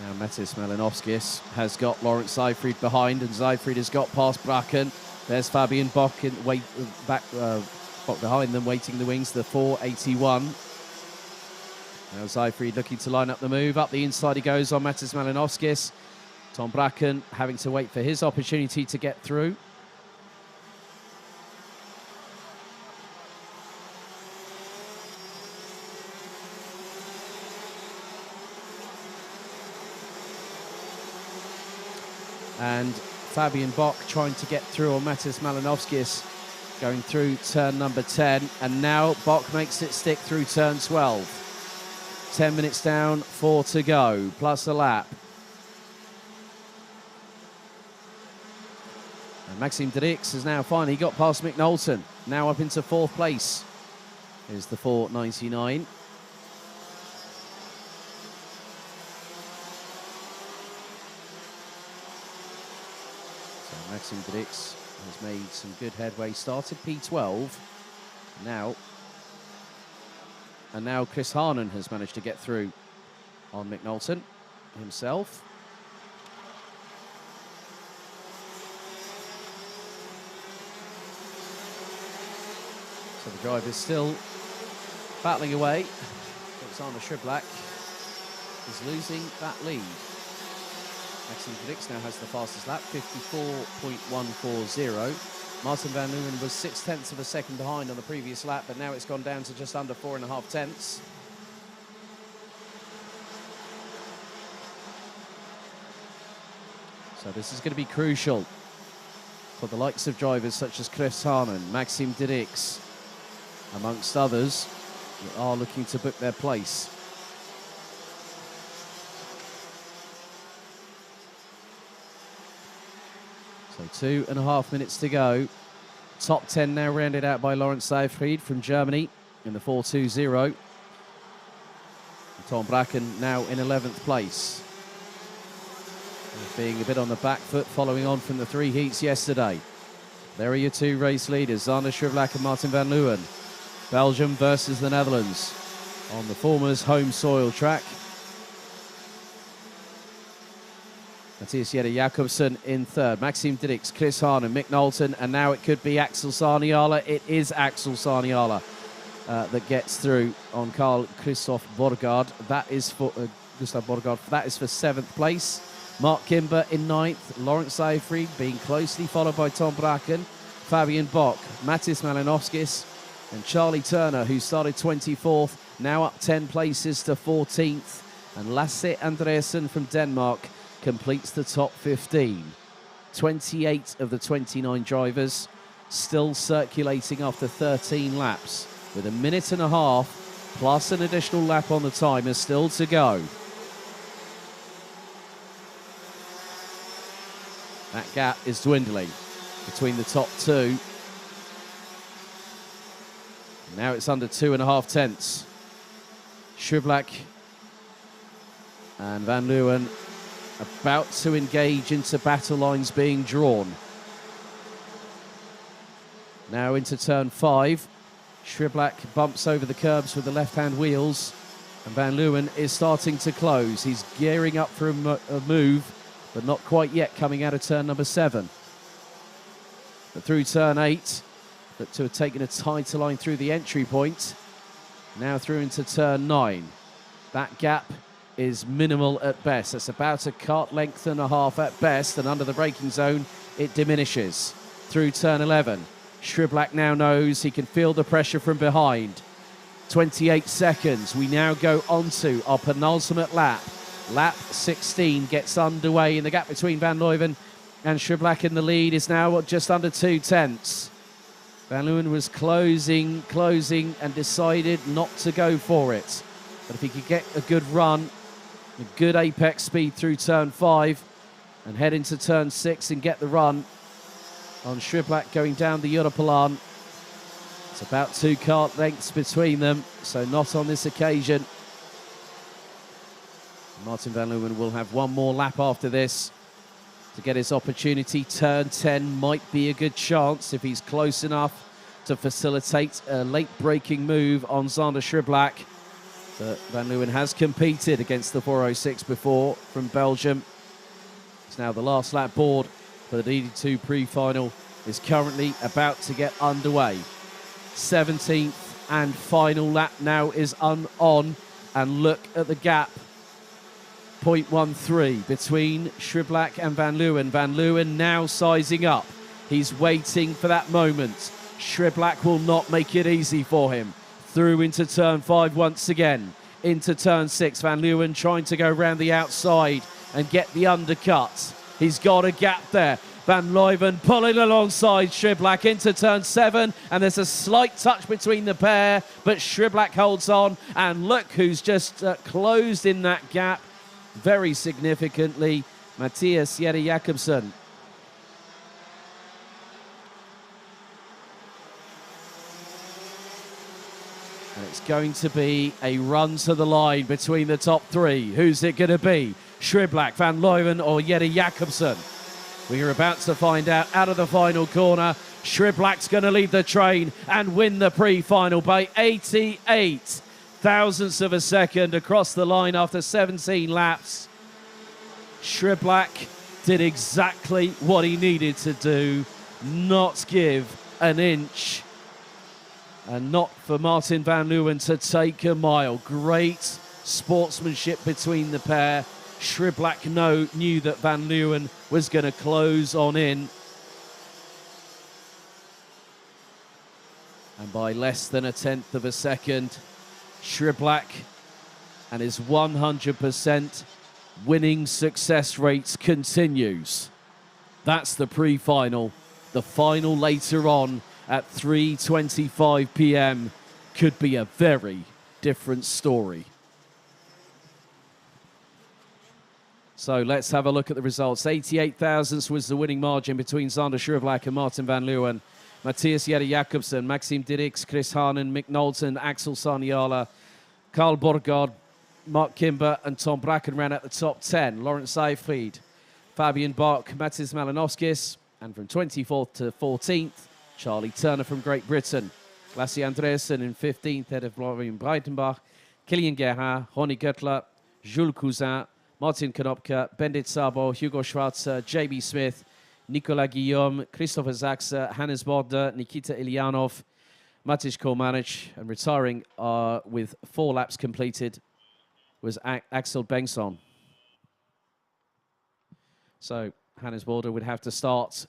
[SPEAKER 1] Now Mattis Malinowskis has got Lawrence Seyfried behind, and Seyfried has got past Bracken. There's Fabian Bock Bock behind them, waiting the wings, the 481. Now Seyfried looking to line up the move. Up the inside he goes on Mattis Malinowskis. Tom Bracken having to wait for his opportunity to get through. And Fabian Bock trying to get through on Mattis Malinowskis, going through turn number 10. And now Bock makes it stick through turn 12. 10 minutes down, 4 to go, plus a lap. And Maxime Didix has now finally got past McNulton. Now up into 4th place is the 499. So Maxime Didix has made some good headway. Started P12. And now Chris Harnan has managed to get through on McNulton himself. So the driver is still battling away. Alexander Shriblack is losing that lead. Maxime Didix now has the fastest lap, 54.140. Martin van Leeuwen was 0.6 of a second behind on the previous lap, but now it's gone down to just under 4.5 tenths. So this is going to be crucial for the likes of drivers such as Chris Harnan, Maxime Didix, amongst others, who are looking to book their place. So 2.5 minutes to go. Top 10 now rounded out by Lawrence Seyfried from Germany in the 4.20. Tom Bracken now in 11th place. Being a bit on the back foot following on from the 3 heats yesterday. There are your 2 race leaders, Sander Shriblack and Martin van Leeuwen. Belgium versus the Netherlands on the former's home soil track. Matthias Jette Jacobsen in 3rd. Maxime Didix, Chris Harnan, Mick Knowlton, and now it could be Axel Sarniala. It is Axel Sarniala that gets through on Carl Christoph Borgard. That is for Gustav Borgard. That is for 7th place. Mark Kimber in 9th. Lawrence Seyfried being closely followed by Tom Bracken, Fabian Bock, Mattis Malinowskis, and Charlie Turner, who started 24th, now up 10 places to 14th. And Lasse Andreasen from Denmark completes the top 15. 28 of the 29 drivers still circulating after 13 laps, with 1.5 minutes plus an additional lap on the timer still to go. That gap is dwindling between the top 2. Now it's under 2.5 tenths. Shriblack and Van Leeuwen about to engage into battle lines being drawn. Now into turn 5. Schriblak bumps over the curbs with the left-hand wheels, and Van Leeuwen is starting to close. He's gearing up for a move, but not quite yet, coming out of turn number 7. But through turn 8, but to have taken a tighter line through the entry point. Now through into turn 9. That gap is minimal at best. That's about a kart length and a half at best, and under the braking zone, it diminishes. Through turn 11. Schriblak now knows he can feel the pressure from behind. 28 seconds. We now go onto our penultimate lap. Lap 16 gets underway, and the gap between Van Leeuwen and Schriblak in the lead is now just under 2 tenths. Van Leeuwen was closing, and decided not to go for it. But if he could get a good run, a good apex speed through turn 5, and head into turn 6 and get the run on Schriblak going down the Europalan. It's about 2 kart lengths between them, so not on this occasion. Martin Van Leeuwen will have one more lap after this to get his opportunity. Turn 10 might be a good chance if he's close enough to facilitate a late braking move on Xander Schriblak. But Van Leeuwen has competed against the 406 before from Belgium. It's now the last lap board for the DD2 pre-final is currently about to get underway. 17th and final lap now is on, and look at the gap. 0.13 between Schriblak and Van Leeuwen. Van Leeuwen now sizing up. He's waiting for that moment. Schriblak will not make it easy for him. Through into turn 5 once again. Into turn 6. Van Leeuwen trying to go around the outside and get the undercut. He's got a gap there. Van Leeuwen pulling alongside Schriblak into turn 7, and there's a slight touch between the pair, but Schriblak holds on, and look who's just closed in that gap very significantly, Matthias Jette Jakobsen. And it's going to be a run to the line between the top 3. Who's it going to be? Schriblak, Van Leeuwen or Jette Jakobsen? We are about to find out of the final corner. Schriblak's going to lead the train and win the pre-final by 88 thousandths of a second across the line after 17 laps. Schriblak did exactly what he needed to do, not give an inch, and not for Martin Van Leeuwen to take a mile. Great sportsmanship between the pair. Schriblak knew that Van Leeuwen was going to close on in. And by less than a tenth of a second, Schriblak and his 100% winning success rates continues. That's the pre-final. The final later on at 3:25 p.m. could be a very different story. So let's have a look at the results. 88 thousandths was the winning margin between Xander Schriblak and Martin Van Leeuwen. Matthias Jette Jakobsen, Maxime Dirks, Chris Haanen, Mick Knowlton, Axel Saniala, Carl Borgaard, Mark Kimber and Tom Bracken ran at the top 10. Lawrence Seyfried, Fabian Bach, Matis Malinowskis, and from 24th to 14th, Charlie Turner from Great Britain. Lassie Andreessen in 15th, ahead of Florian Breitenbach, Kilian Gerhard, Ronnie Göttler, Jules Cousin, Martin Konopka, Bendit Sabo, Hugo Schwarzer, JB Smith, Nicolas Guillaume, Christopher Zaxer, Hannes Border, Nikita Ilyanov, Matish Kormanich, and retiring with 4 laps completed was Axel Bengtsson. So Hannes Border would have to start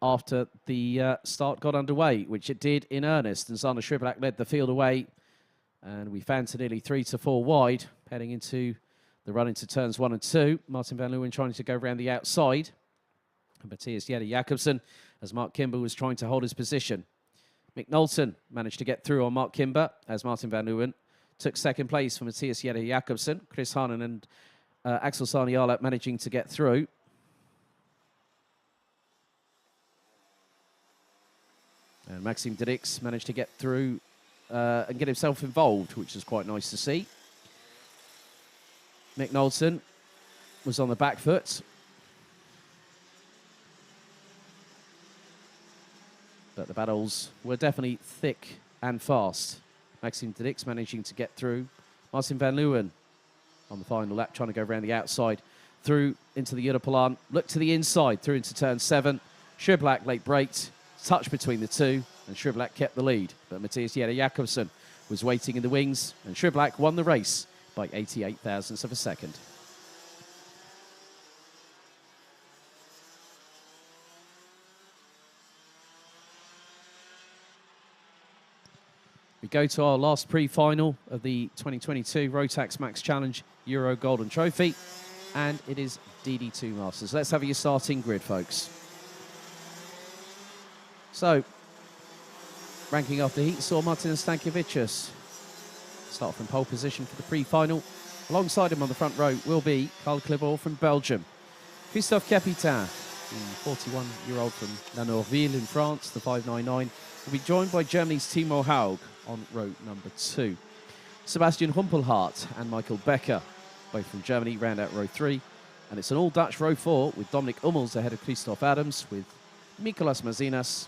[SPEAKER 1] after the start got underway, which it did in earnest, and Xander Schriblak led the field away, and we found to nearly 3 to 4 wide, heading into the run into turns 1 and 2. Martin Van Leeuwen trying to go around the outside. And Matthias Jette Jakobsen, as Mark Kimber was trying to hold his position. Mick Knowlton managed to get through on Mark Kimber, as Martin Van Leeuwen took second place for Matthias Jette Jakobsen. Chris Haanen and Axel Saniala managing to get through. And Maxime Dirks managed to get through and get himself involved, which is quite nice to see. Mick Knowlton was on the back foot. But the battles were definitely thick and fast. Maxime de Dix managing to get through. Martin van Leeuwen on the final lap, trying to go around the outside, through into the Europolan, look to the inside, through into turn 7. Schublak late braked, touch between the two, and Schublak kept the lead. But Matthias Jette Jakobsen was waiting in the wings, and Schublak won the race by 88 thousandths of a second. We go to our last pre-final of the 2022 Rotax Max Challenge Euro Golden Trophy, and it is DD2 Masters. Let's have your starting grid, folks. So, ranking after heat saw Martin Stankiewicz start from pole position for the pre-final. Alongside him on the front row will be Carl Clebor from Belgium. Christophe Capitain, the 41-year-old from La Norville in France, the 599, will be joined by Germany's Timo Haug on row number 2. Sebastian Humpelhardt and Michael Becker, both from Germany, round out row 3. And it's an all-Dutch row 4 with Dominic Hummels ahead of Christoph Adams, with Mikolas Mazinas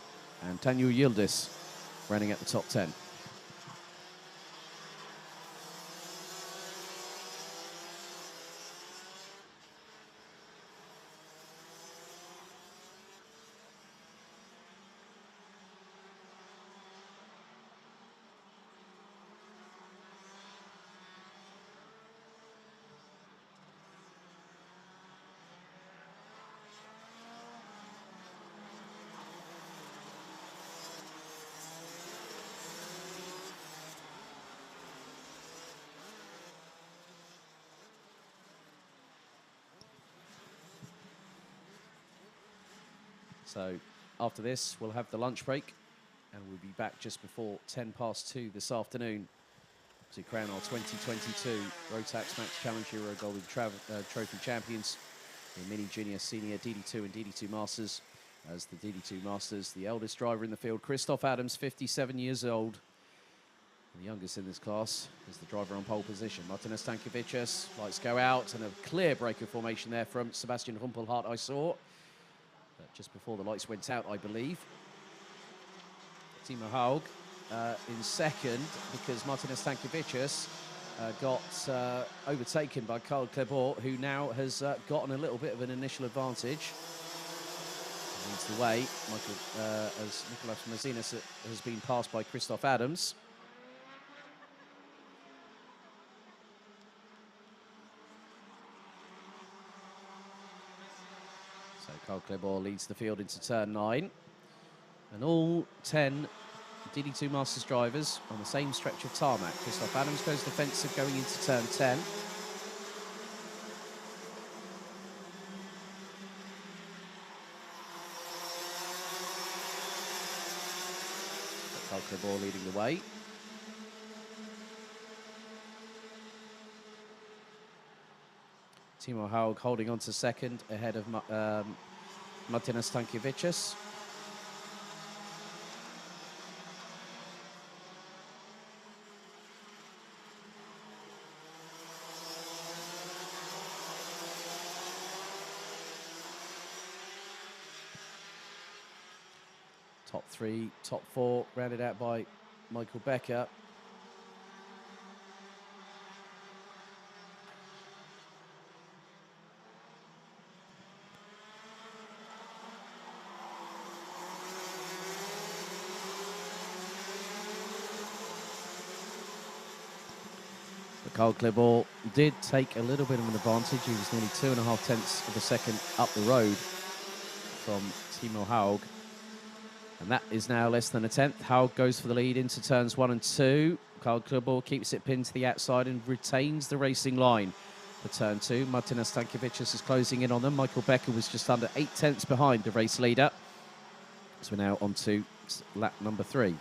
[SPEAKER 1] and Tanju Yildiz running at the top 10. So after this, we'll have the lunch break, and we'll be back just before 10 past 2 this afternoon to crown our 2022 Rotax Max Challenge Euro Golden Trophy champions in Mini Junior Senior DD2 and DD2 Masters. As the DD2 Masters, the eldest driver in the field, Christoph Adams, 57 years old. The youngest in this class is the driver on pole position. Martin Stankiewicz, lights go out, and a clear break of formation there from Sebastian Humpelhardt, I saw. Just before the lights went out, I believe. Timo Haug in second, because Martin Stankiewicz got overtaken by Carl Clebor, who now has gotten a little bit of an initial advantage. Leads the way, as Mikolas Mazinas has been passed by Christoph Adams. So Carl Clebor leads the field into turn 9. And all 10 DD2 Masters drivers on the same stretch of tarmac. Christoph Adams goes defensive going into turn 10. Carl Clebor leading the way. Timo Haug holding on to second ahead of Martin Stankiewicz. Top 3, top 4, rounded out by Michael Becker. Carl Clebor did take a little bit of an advantage. He was nearly 2.5 tenths of a second up the road from Timo Haug. And that is now less than a tenth. Haug goes for the lead into turns 1 and 2. Carl Clebor keeps it pinned to the outside and retains the racing line for turn 2. Martin Stankiewicz is closing in on them. Michael Becker was just under 8 tenths behind the race leader. So we're now on to lap number 3.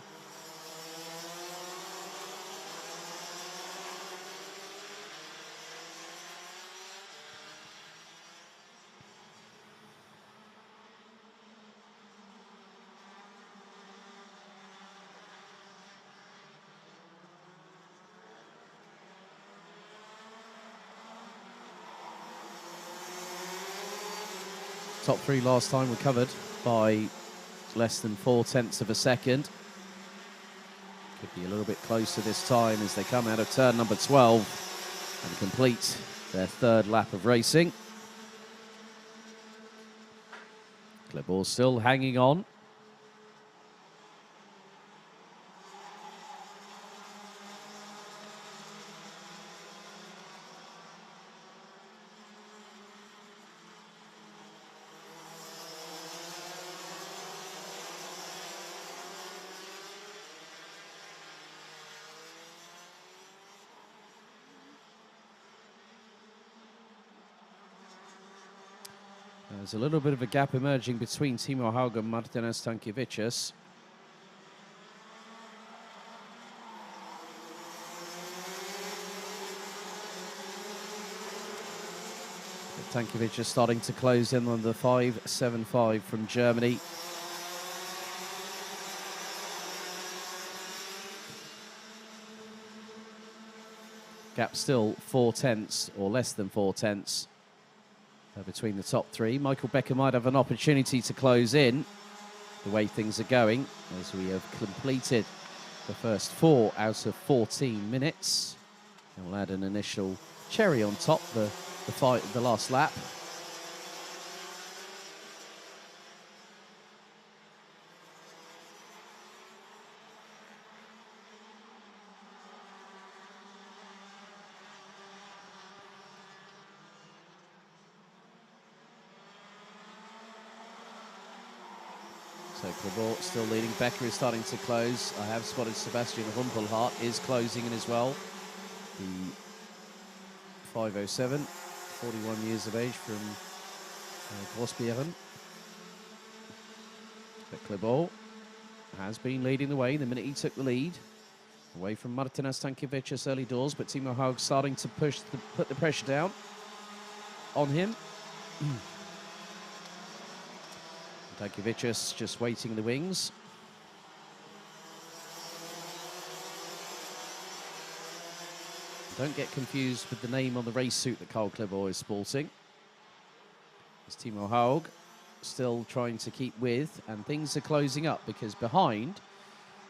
[SPEAKER 1] Top three last time were covered by less than 0.4 of a second. Could be a little bit closer this time as they come out of turn number 12 and complete their third lap of racing. Clebor still hanging on. There's a little bit of a gap emerging between Timo Haug and Martinas Stankiewicz. Stankiewicz is starting to close in on the 5.75 from Germany. Gap still 0.4 or less than 0.4 between the top three. Michael Becker might have an opportunity to close in the way things are going as we have completed the first 4 out of 14 minutes. And we'll add an initial cherry on top, the last lap. So Clebor still leading. Becker is starting to close. I have spotted Sebastian Rumpelhart is closing in as well. The 5.07, 41 years of age from Grossbeeren. But Clebor has been leading the way the minute he took the lead. Away from Martinas Stankiewicz early doors, but Timo Haug starting to put the pressure down on him. Stankiewicz just waiting in the wings. Don't get confused with the name on the race suit that Karl Clebor is sporting. It's Timo Haug still trying to keep with, and things are closing up because behind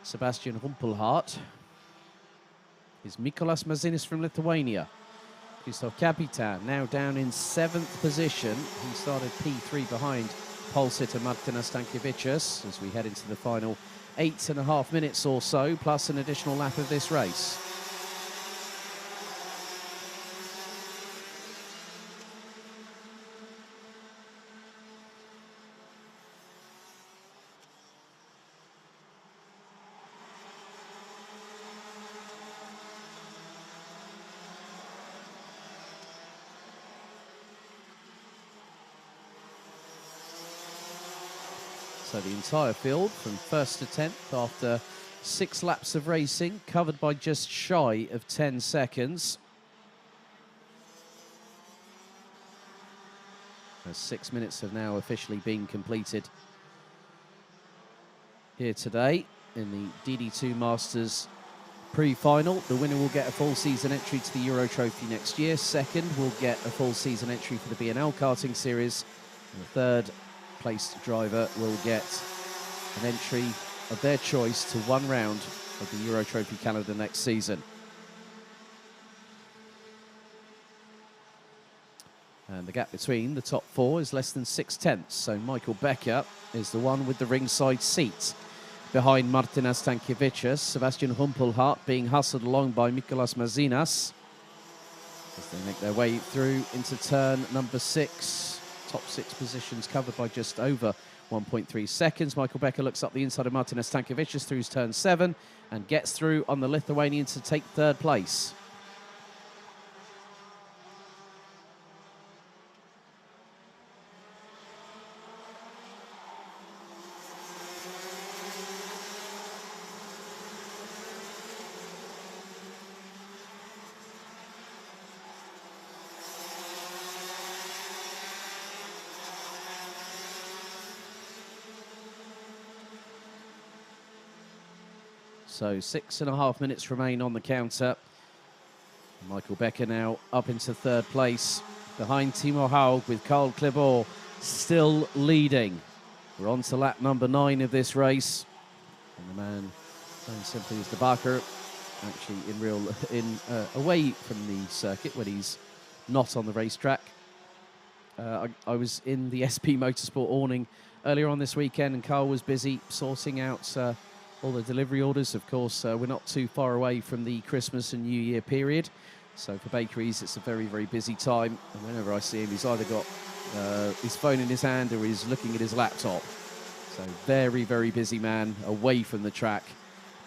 [SPEAKER 1] Sebastian Rumpelhart is Mikolas Mazinis from Lithuania. Krzysztof Kapitan now down in 7th position. He started P3 behind pole sitter Martinas Stankiewicz as we head into the final 8.5 minutes or so, plus an additional lap of this race. So the entire field from 1st to 10th after 6 laps of racing, covered by just shy of 10 seconds. As 6 minutes have now officially been completed here today in the DD2 Masters pre-final. The winner will get a full season entry to the Euro Trophy next year. Second will get a full season entry for the B&L karting series. And the third placed driver will get an entry of their choice to one round of the Euro Trophy Canada next season. And the gap between the top 4 is less than 0.6, so Michael Becker is the one with the ringside seat. Behind Martinas Stankiewicz, Sebastian Rumpelhart being hustled along by Mikolas Mazinas as they make their way through into turn number 6. Top 6 positions covered by just over 1.3 seconds. Michael Becker looks up the inside of Martinas Stankiewicz through turn 7 and gets through on the Lithuanian to take 3rd place. So 6.5 minutes remain on the counter. Michael Becker now up into 3rd place behind Timo Haug with Karl Clebor still leading. We're on to lap number 9 of this race. And the man known simply as the Barker, actually away from the circuit when he's not on the racetrack. I was in the SP Motorsport awning earlier on this weekend, and Carl was busy sorting out all the delivery orders. Of course, we're not too far away from the Christmas and New Year period, so for bakeries it's a very, very busy time. And whenever I see him, he's either got his phone in his hand or he's looking at his laptop. So very, very busy man away from the track.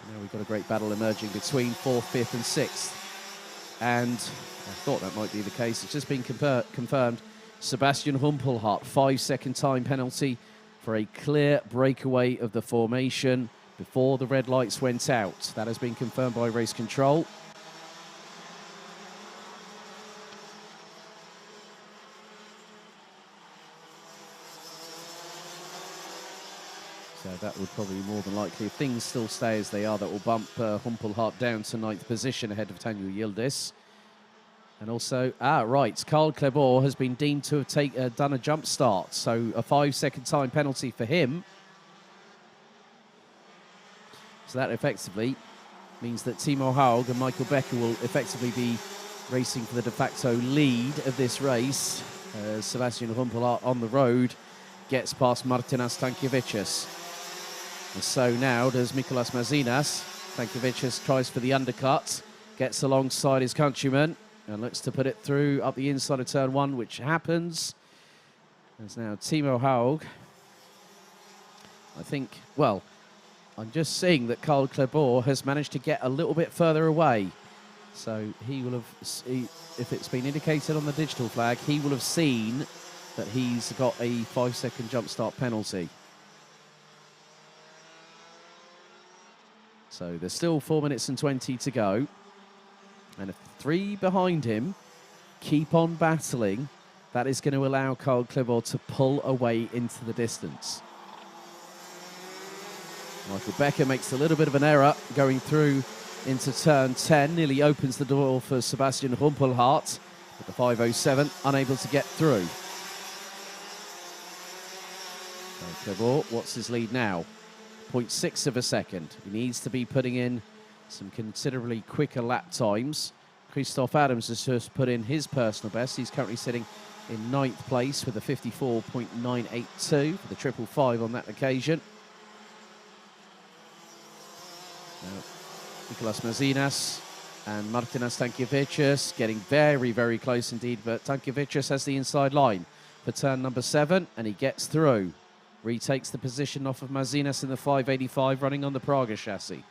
[SPEAKER 1] And now we've got a great battle emerging between 4th, 5th and 6th. And I thought that might be the case. It's just been confirmed. Sebastian Humpelhardt, 5-second time penalty for a clear breakaway of the formation before the red lights went out. That has been confirmed by race control. So that would probably more than likely, if things still stay as they are, that will bump Humpelhardt down to 9th position ahead of Daniel Yildiz. And also, Carl Clebor has been deemed to have done a jump start. So a 5-second time penalty for him. So that effectively means that Timo Haug and Michael Becker will effectively be racing for the de facto lead of this race. Sebastian Humpelhardt on the road gets past Martinas Stankiewicz. And so now does Mikolas Mazinas. Stankiewicz tries for the undercut, gets alongside his countryman, and looks to put it through up the inside of turn 1, which happens. There's now Timo Haug. I think, well, I'm just seeing that Carl Clebor has managed to get a little bit further away. So he will have, if it's been indicated on the digital flag, he will have seen that he's got a 5-second jump start penalty. So there's still 4 minutes and 20 to go. And if 3 behind him keep on battling, that is going to allow Carl Clebor to pull away into the distance. Michael Becker makes a little bit of an error going through into turn 10, nearly opens the door for Sebastian Humpelhardt, but the 507 unable to get through. So Clebor, what's his lead now? 0.6 of a second. He needs to be putting in some considerably quicker lap times. Christoph Adams has just put in his personal best. He's currently sitting in 9th place with a 54.982 for the 555 on that occasion. Mikolas Mazinas and Martinas Stankiewicz getting very, very close indeed, but Stankiewicz has the inside line for turn number 7, and he gets through. Retakes the position off of Mazinas in the 585, running on the Praga chassis.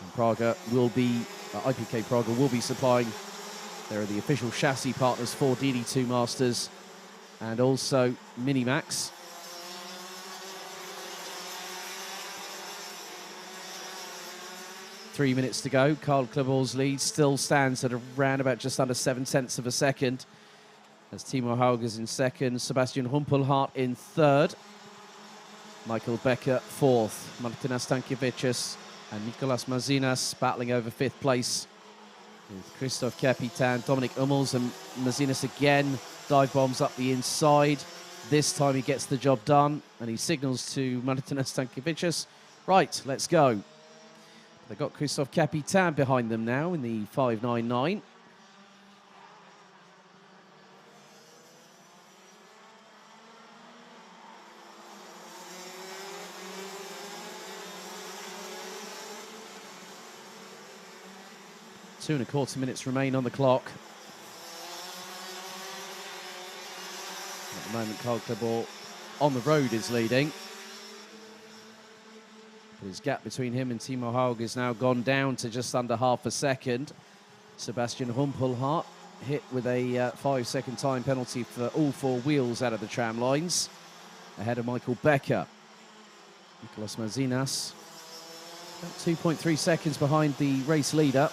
[SPEAKER 1] And Praga will be, IPK Praga will be supplying, they're the official chassis partners for DD2 Masters and also Minimax. Three minutes to go. Carl Clebor's lead still stands at around about just under 7/10 of a second. As Timo Haug is in second, Sebastian Humpelhardt in third, Michael Becker fourth, Martinas Stankiewicz and Mikolas Mazinas battling over 5th place with Christoph Capitan, Dominic Hummels, and Mazinas again dive bombs up the inside. This time he gets the job done and he signals to Martinas Stankiewicz, right, let's go. They've got Christoph Capitan behind them now in the 599. Two and a quarter minutes remain on the clock. At the moment, Carl Clebor on the road is leading. His gap between him and Timo Haug is now gone down to just under half a second. Sebastian Humpelhardt hit with a 5-second time penalty for all 4 wheels out of the tram lines, ahead of Michael Becker. Mikolas Mazinas, about 2.3 seconds behind the race leader.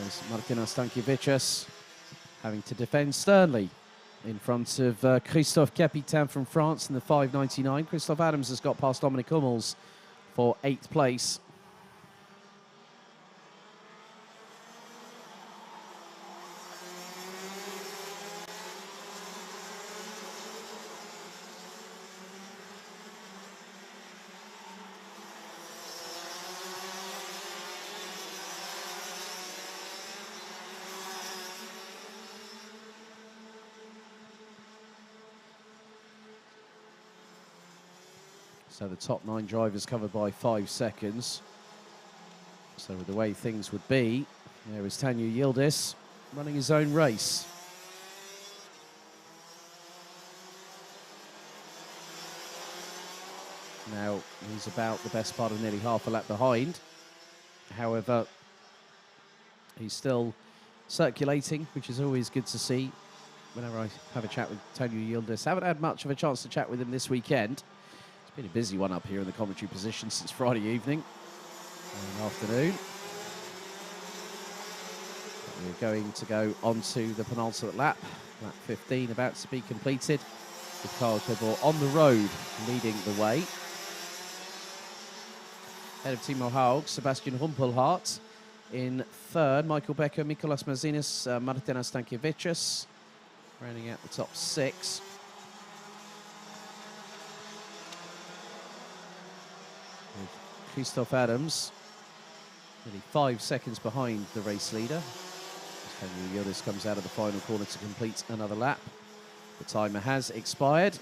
[SPEAKER 1] As Martinas Stankiewicz having to defend sternly in front of Christoph Capitan from France in the 599. Christoph Adams has got past Dominic Hummels for 8th place. So the top 9 drivers covered by 5 seconds. So the way things would be, there is Tanu Yildiz running his own race. Now, he's about the best part of nearly half a lap behind. However, he's still circulating, which is always good to see whenever I have a chat with Tanu Yildiz. Haven't had much of a chance to chat with him this weekend. It's been a busy one up here in the commentary position since Friday evening and afternoon. We're going to go on to the penultimate lap. Lap 15 about to be completed, with Carl Clibor on the road leading the way. Head of Timo Haug, Sebastian Humpelhardt. In third, Michael Becker, Mikolas Mazinis, Martinas Stankiewicz. Rounding out the top 6. With Christoph Adams nearly 5 seconds behind the race leader. Tanu Yildiz comes out of the final corner to complete another lap. The timer has expired.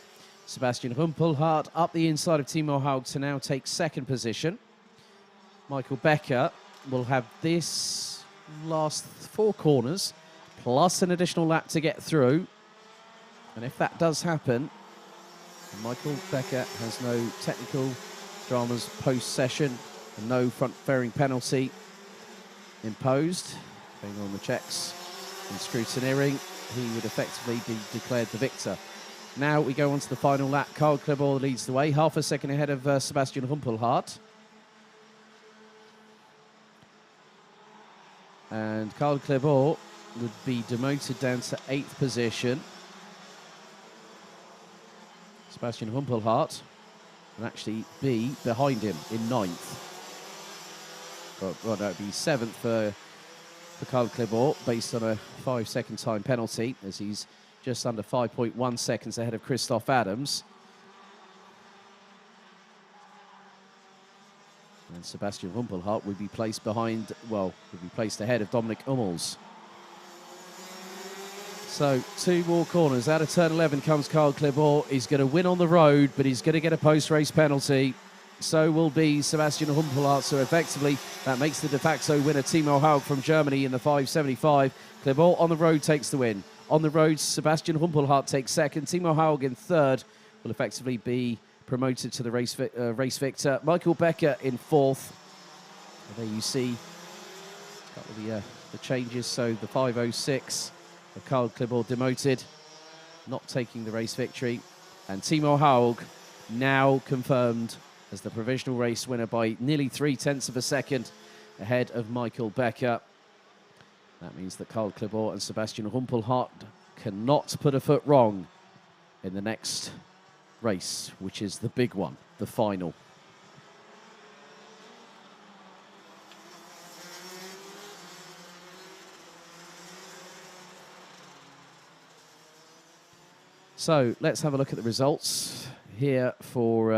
[SPEAKER 1] Sebastian Humpelhardt up the inside of Timo Haug to now take second position. Michael Becker will have this last 4 corners plus an additional lap to get through. And if that does happen, Michael Becker has no technical dramas post-session and no front-fairing penalty imposed. Going on the checks and scrutineering, he would effectively be declared the victor. Now we go on to the final lap. Carl Clibor leads the way, half a second ahead of Sebastian Humpelhardt. And Carl Clibor would be demoted down to 8th position. Sebastian Humpelhardt would actually be behind him in 9th. Well, that would be 7th for Carl Clibor, based on a 5-second time penalty, as he's just under 5.1 seconds ahead of Christoph Adams. And Sebastian Humpelhardt would be placed behind, well, would be placed ahead of Dominik Hummels. So 2 more corners. Out of turn 11 comes Carl Clibor. He's going to win on the road, but he's going to get a post-race penalty. So will be Sebastian Humpelhardt. So effectively, that makes the de facto winner Timo Haug from Germany in the 575. Clibor on the road takes the win. On the road, Sebastian Humpelhardt takes second. Timo Haug in third will effectively be promoted to the race victor. Michael Becker in 4th. There you see a couple of the changes. So the 506 of Carl Clibor demoted, not taking the race victory. And Timo Haug now confirmed as the provisional race winner by nearly 0.3 of a second ahead of Michael Becker. That means that Carl Clibor and Sebastian Humpelhardt cannot put a foot wrong in the next race, which is the big one, the final. So let's have a look at the results here for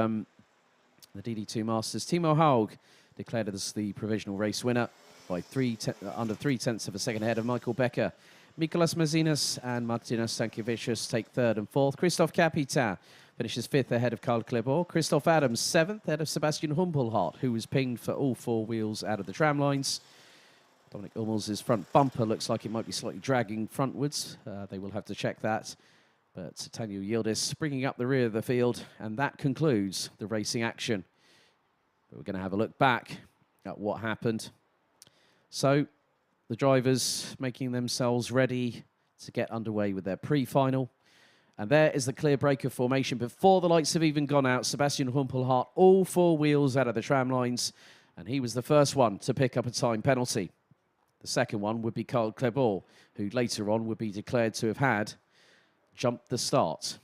[SPEAKER 1] the DD2 Masters. Timo Haug declared as the provisional race winner by under 0.3 of a second ahead of Michael Becker. Mikolas Mazinis and Martinas Stankiewicz take 3rd and 4th. Christoph Capitan finishes 5th ahead of Carl Clibor. Christoph Adams 7th ahead of Sebastian Humpelhardt, who was pinged for all 4 wheels out of the tram lines. Dominik Hummels' front bumper looks like it might be slightly dragging frontwards. They will have to check that. But Tanu Yildiz bringing up the rear of the field, and that concludes the racing action. But we're going to have a look back at what happened. So the drivers making themselves ready to get underway with their pre-final. And there is the clear break of formation. Before the lights have even gone out, Sebastian Humpelhardt, all 4 wheels out of the tram lines, and he was the first one to pick up a time penalty. The second one would be Carl Clibor, who later on would be declared to have had jumped the start.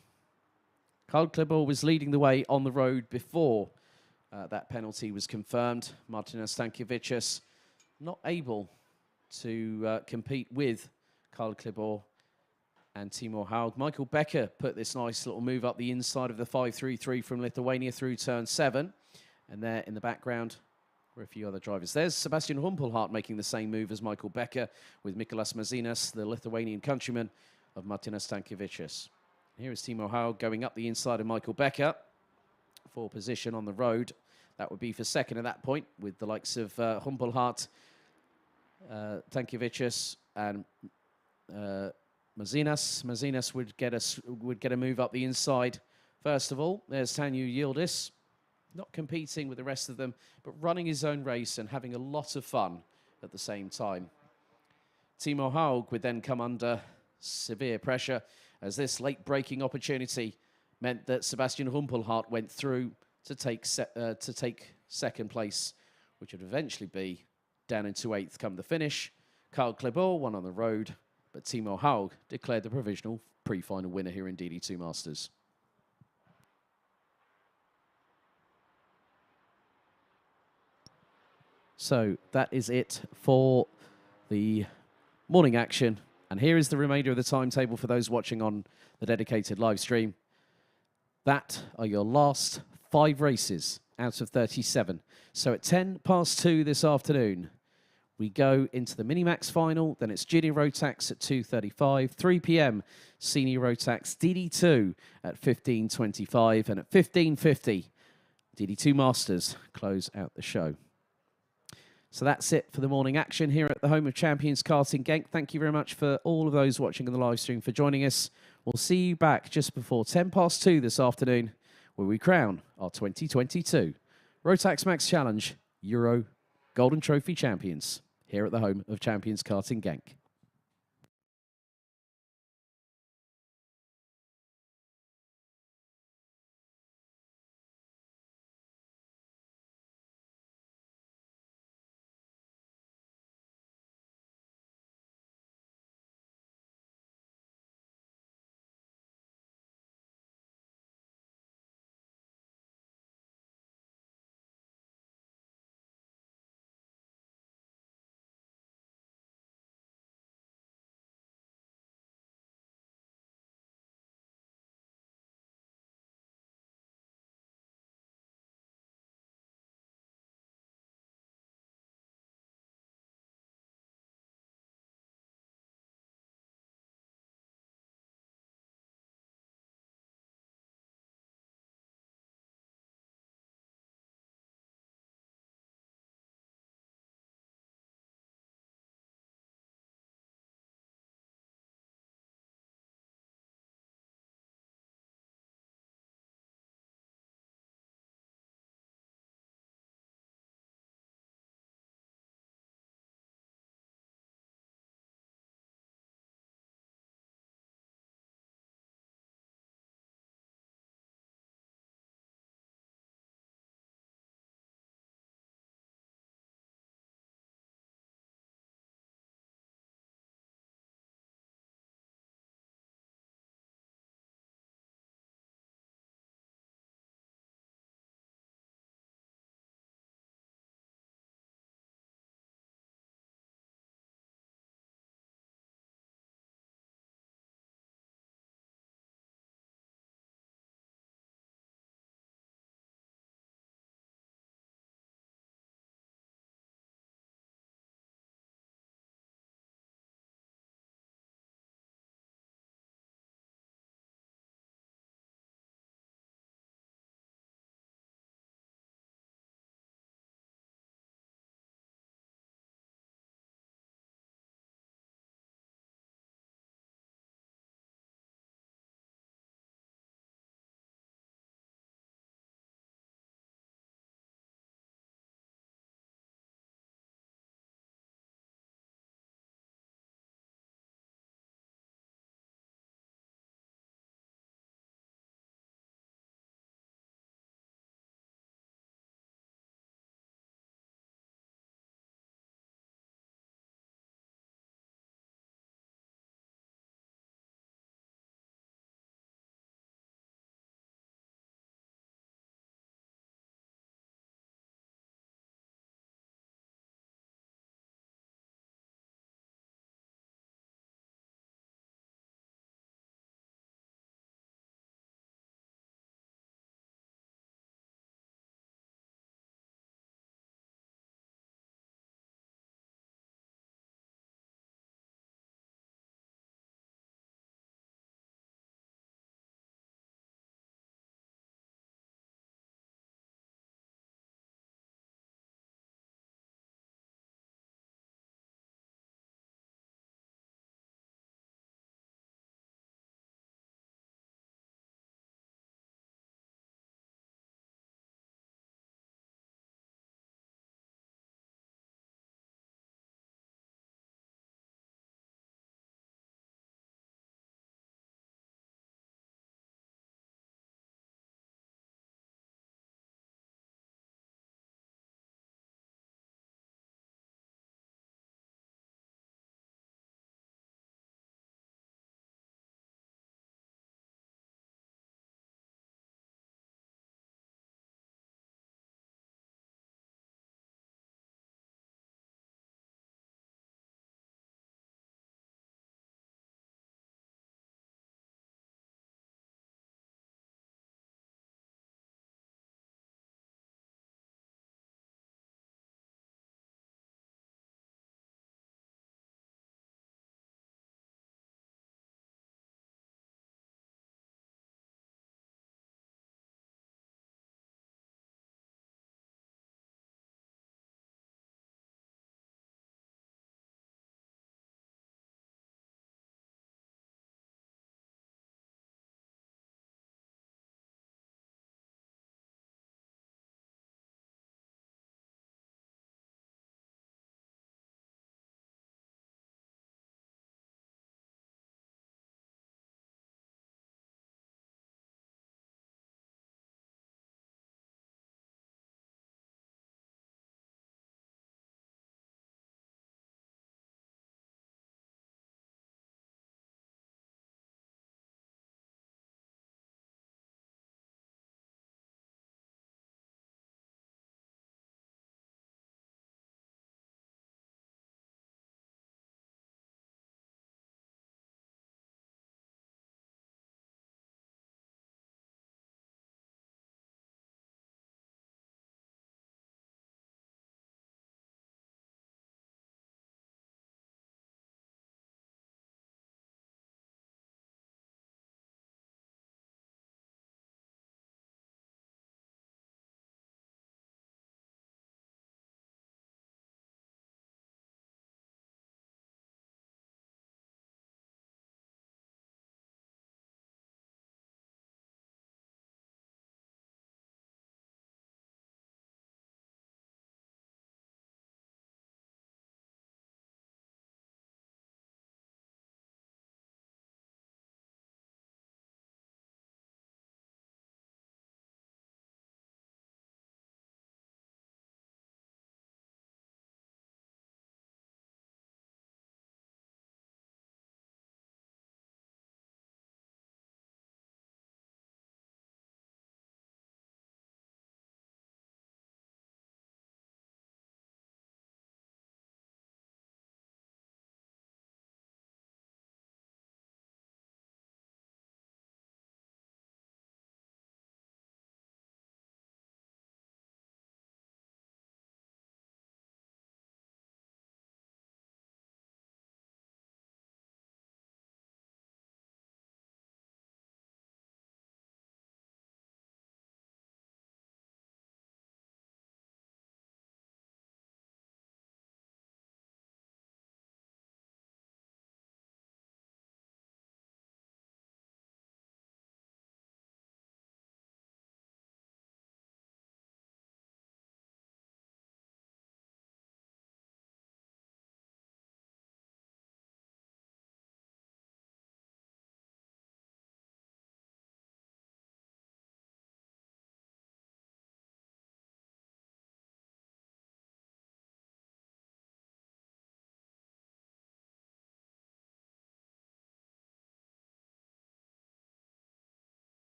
[SPEAKER 1] Carl Clibor was leading the way on the road before that penalty was confirmed. Martinas Stankiewicz not able to compete with Carl Clibor and Timo Haug. Michael Becker put this nice little move up the inside of the 533 from Lithuania through turn 7. And there in the background were a few other drivers. There's Sebastian Humpelhardt making the same move as Michael Becker with Mikolas Mazinas, the Lithuanian countryman of Martinas Stankiewicz. Here is Timo Haug going up the inside of Michael Becker. for position on the road. That would be for second at that point, with the likes of Humpelhart, Tankevicius, and Mazinas. Mazinas would get a move up the inside. First of all, there's Tanju Yildiz, not competing with the rest of them, but running his own race and having a lot of fun at the same time. Timo Haug would then come under severe pressure, as this late braking opportunity meant that Sebastian Humpelhart went through to take second place, which would eventually be down into 8th come the finish. Carl Klebor won on the road, but Timo Haug declared the provisional pre-final winner here in DD2 Masters. So that is it for the morning action. And here is the remainder of the timetable for those watching on the dedicated live stream. That are your last 5 races out of 37. So at 2:10 this afternoon, we go into the Minimax final. Then it's Junior Rotax at 2:35. 3 p.m. Senior Rotax DD2 at 15:25. And at 15:50, DD2 Masters close out the show. So that's it for the morning action here at the home of Champions Karting Genk. Thank you very much for all of those watching on the live stream for joining us. We'll see you back just before 2:10 this afternoon, where we crown our 2022 Rotax Max Challenge Euro Golden Trophy champions here at the home of Champions Karting Genk.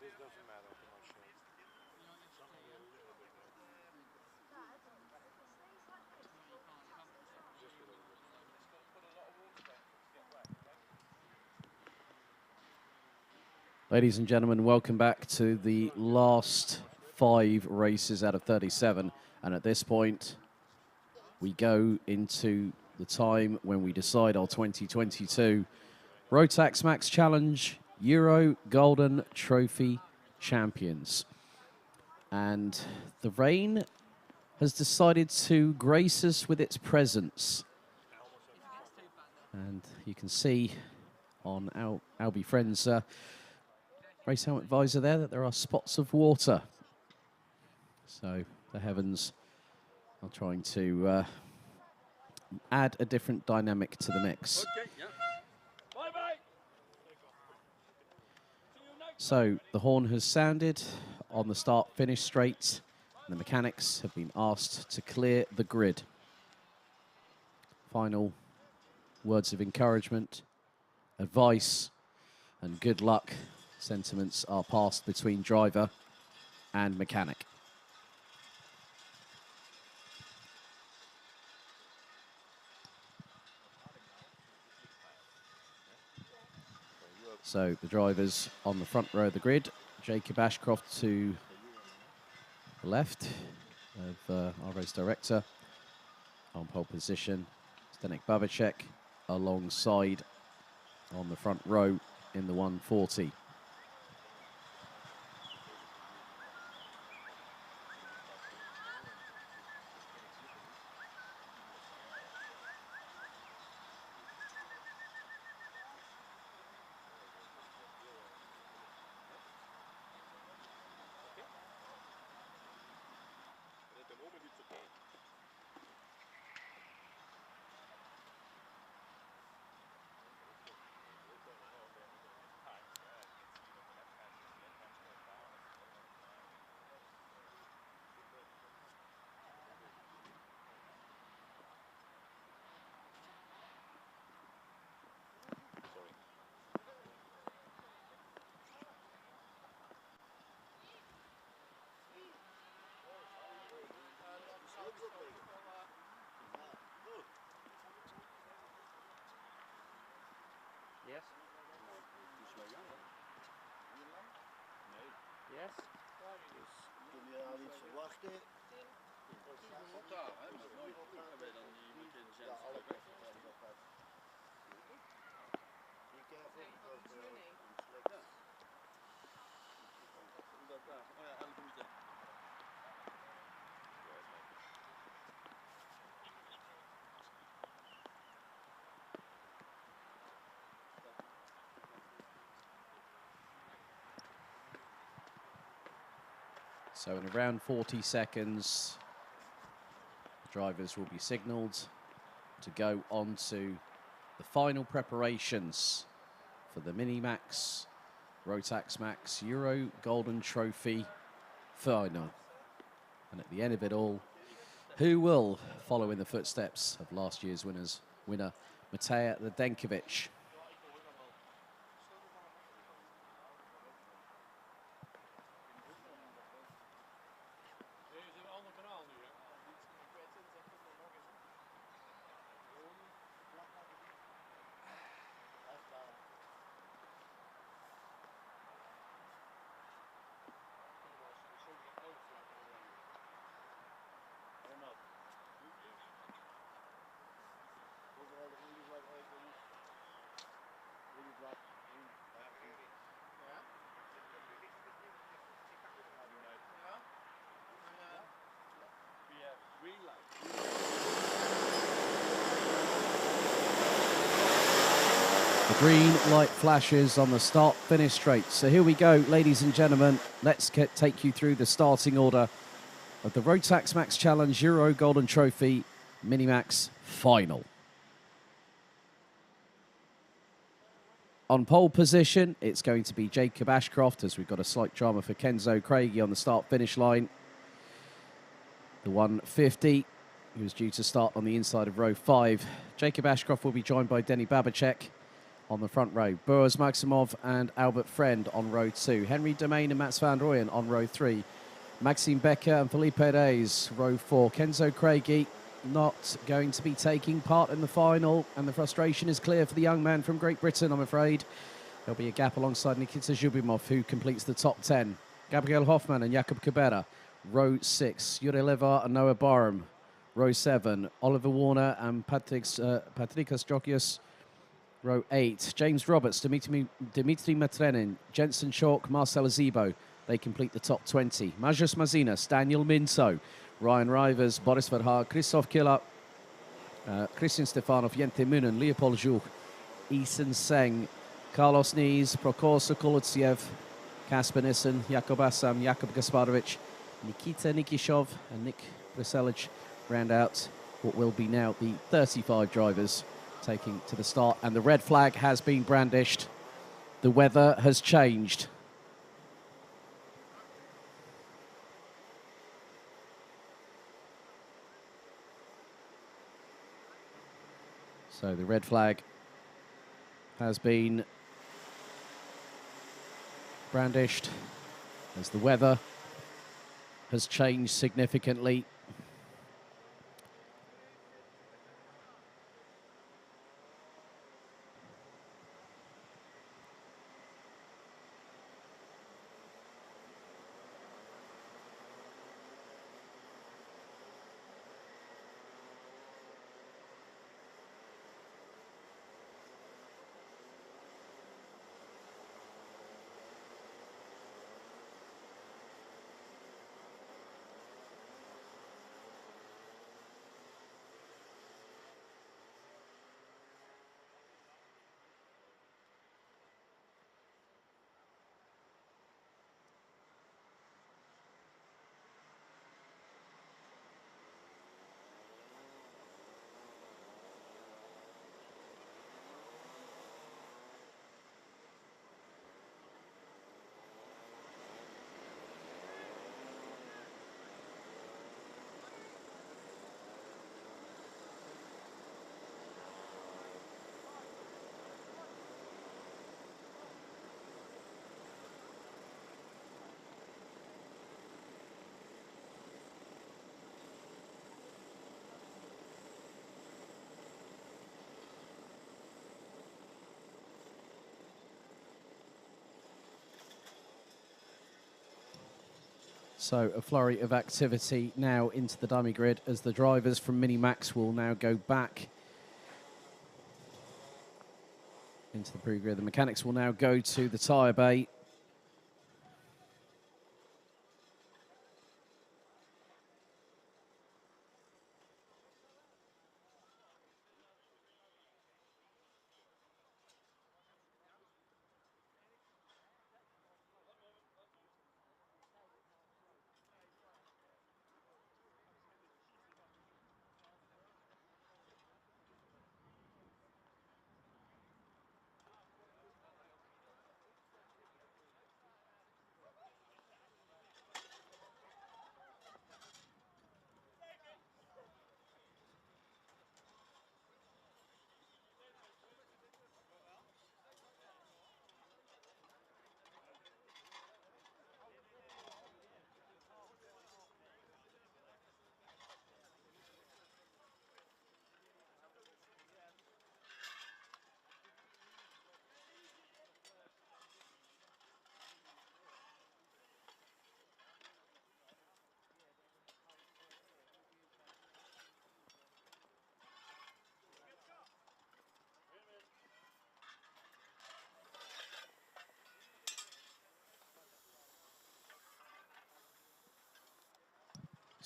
[SPEAKER 2] This doesn't matter too much. Something a little bit more. Just a little bit.
[SPEAKER 1] Ladies and gentlemen, welcome back to the last 5 races out of 37. And at this point, we go into the time when we decide our 2022 Rotax Max Challenge Euro Golden Trophy champions. And the rain has decided to grace us with its presence. And you can see on Albie Friend's race helmet visor there that there are spots of water. So the heavens are trying to add a different dynamic to the mix.
[SPEAKER 3] Okay, yeah. Bye-bye.
[SPEAKER 1] So the horn has sounded on the start-finish straight. The mechanics have been asked to clear the grid. Final words of encouragement, advice, and good luck sentiments are passed between driver and mechanic. So the drivers on the front row of the grid, Jacob Ashcroft to the left of our race director. On pole position, Zdeněk Babacek alongside on the front row in the 140.
[SPEAKER 3] Yes. Yes.
[SPEAKER 4] Kun je al iets verwachten?
[SPEAKER 5] Totaal, hè? Dat is nooit hebben dan die meteen de
[SPEAKER 4] Ja, alle
[SPEAKER 5] zenders
[SPEAKER 4] kosten zijn apart. Be careful because
[SPEAKER 5] Ja. Dat daar. Oh ja, elke meteen.
[SPEAKER 1] So in around 40 seconds, drivers will be signalled to go on to the final preparations for the Minimax, Rotax Max Euro Golden Trophy final. And at the end of it all, who will follow in the footsteps of last year's winner, Matej Ledenkovic?
[SPEAKER 4] overal de goede vlak uit, jongens. Goede vlak.
[SPEAKER 1] The green light flashes on the start-finish straight. So here we go, ladies and gentlemen. Let's take you through the starting order of the Rotax Max Challenge Euro Golden Trophy Minimax Final. On pole position, it's going to be Jacob Ashcroft, as we've got a slight drama for Kenzo Craigie on the start-finish line. The 150, who's due to start on the inside of row 5. Jacob Ashcroft will be joined by Denny Babacek on the front row. Boaz Maximov and Albert Friend on row 2. Henry Domain and Mats van Rooyen on row 3. Maxime Becker and Felipe Reyes, row 4. Kenzo Craigie not going to be taking part in the final, and the frustration is clear for the young man from Great Britain, I'm afraid. There'll be a gap alongside Nikita Zhubimov, who completes the top 10. Gabriel Hoffman and Jakub Kubera, row 6. Yuri Levar and Noah Barham, row 7. Oliver Warner and Patrikas Jokius, row 8. James Roberts, Dimitri Matrenin, Jensen Chalk, Marcel Azibo, they complete the top 20. Majas Mazinas, Daniel Minto, Ryan Rivers, Boris Verhaar, Christoph Killer, Christian Stefanov, Jente Munen, Leopold Jouch, Eason Seng, Carlos Nees, Prokor Sokolotsev, Kasper Nissen, Jakub Assam, Jakub Gasparovic, Nikita Nikishov and Nick Briselic round out what will be now the 35 drivers taking to the start. And the red flag has been brandished. The weather has changed. So the red flag has been brandished as the weather has changed significantly. So a flurry of activity now into the dummy grid as the drivers from Minimax will now go back into the pre-grid. The mechanics will now go to the tyre bay.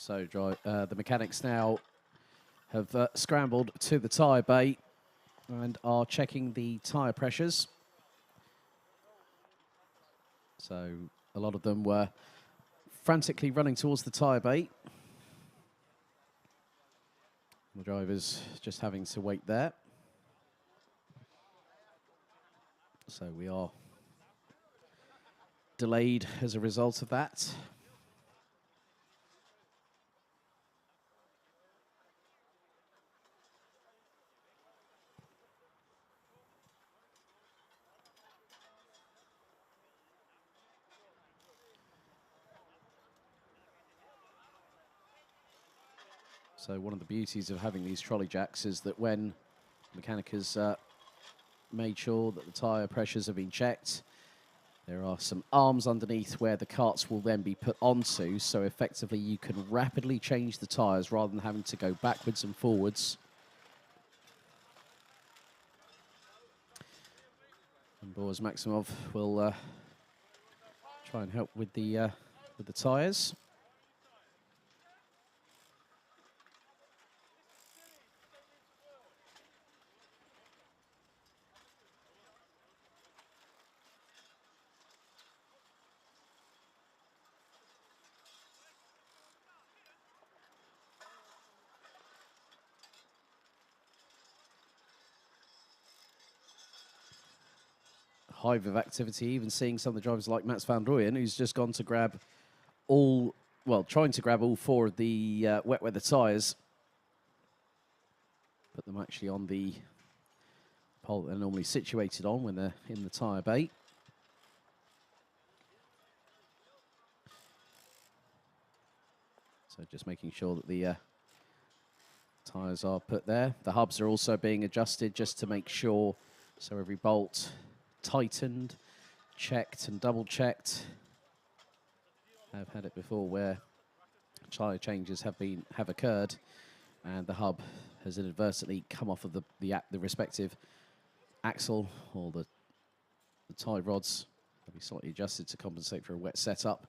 [SPEAKER 1] So the mechanics now have scrambled to the tyre bay and are checking the tyre pressures. So a lot of them were frantically running towards the tyre bay. The drivers just having to wait there. So we are delayed as a result of that. So one of the beauties of having these trolley jacks is that when the mechanic has made sure that the tyre pressures have been checked, there are some arms underneath where the carts will then be put onto, so effectively you can rapidly change the tyres rather than having to go backwards and forwards. And Boris Maximov will try and help with the tyres. Hive of activity, even seeing some of the drivers like Mats van Rooyen, who's just gone to grab trying to grab all four of the wet weather tyres. Put them actually on the pole that they're normally situated on when they're in the tyre bay. So just making sure that the tyres are put there. The hubs are also being adjusted just to make sure, so every bolt tightened, checked and double checked. I've had it before where tyre changes have occurred and the hub has inadvertently come off of the respective axle, or the tie rods will be slightly adjusted to compensate for a wet setup.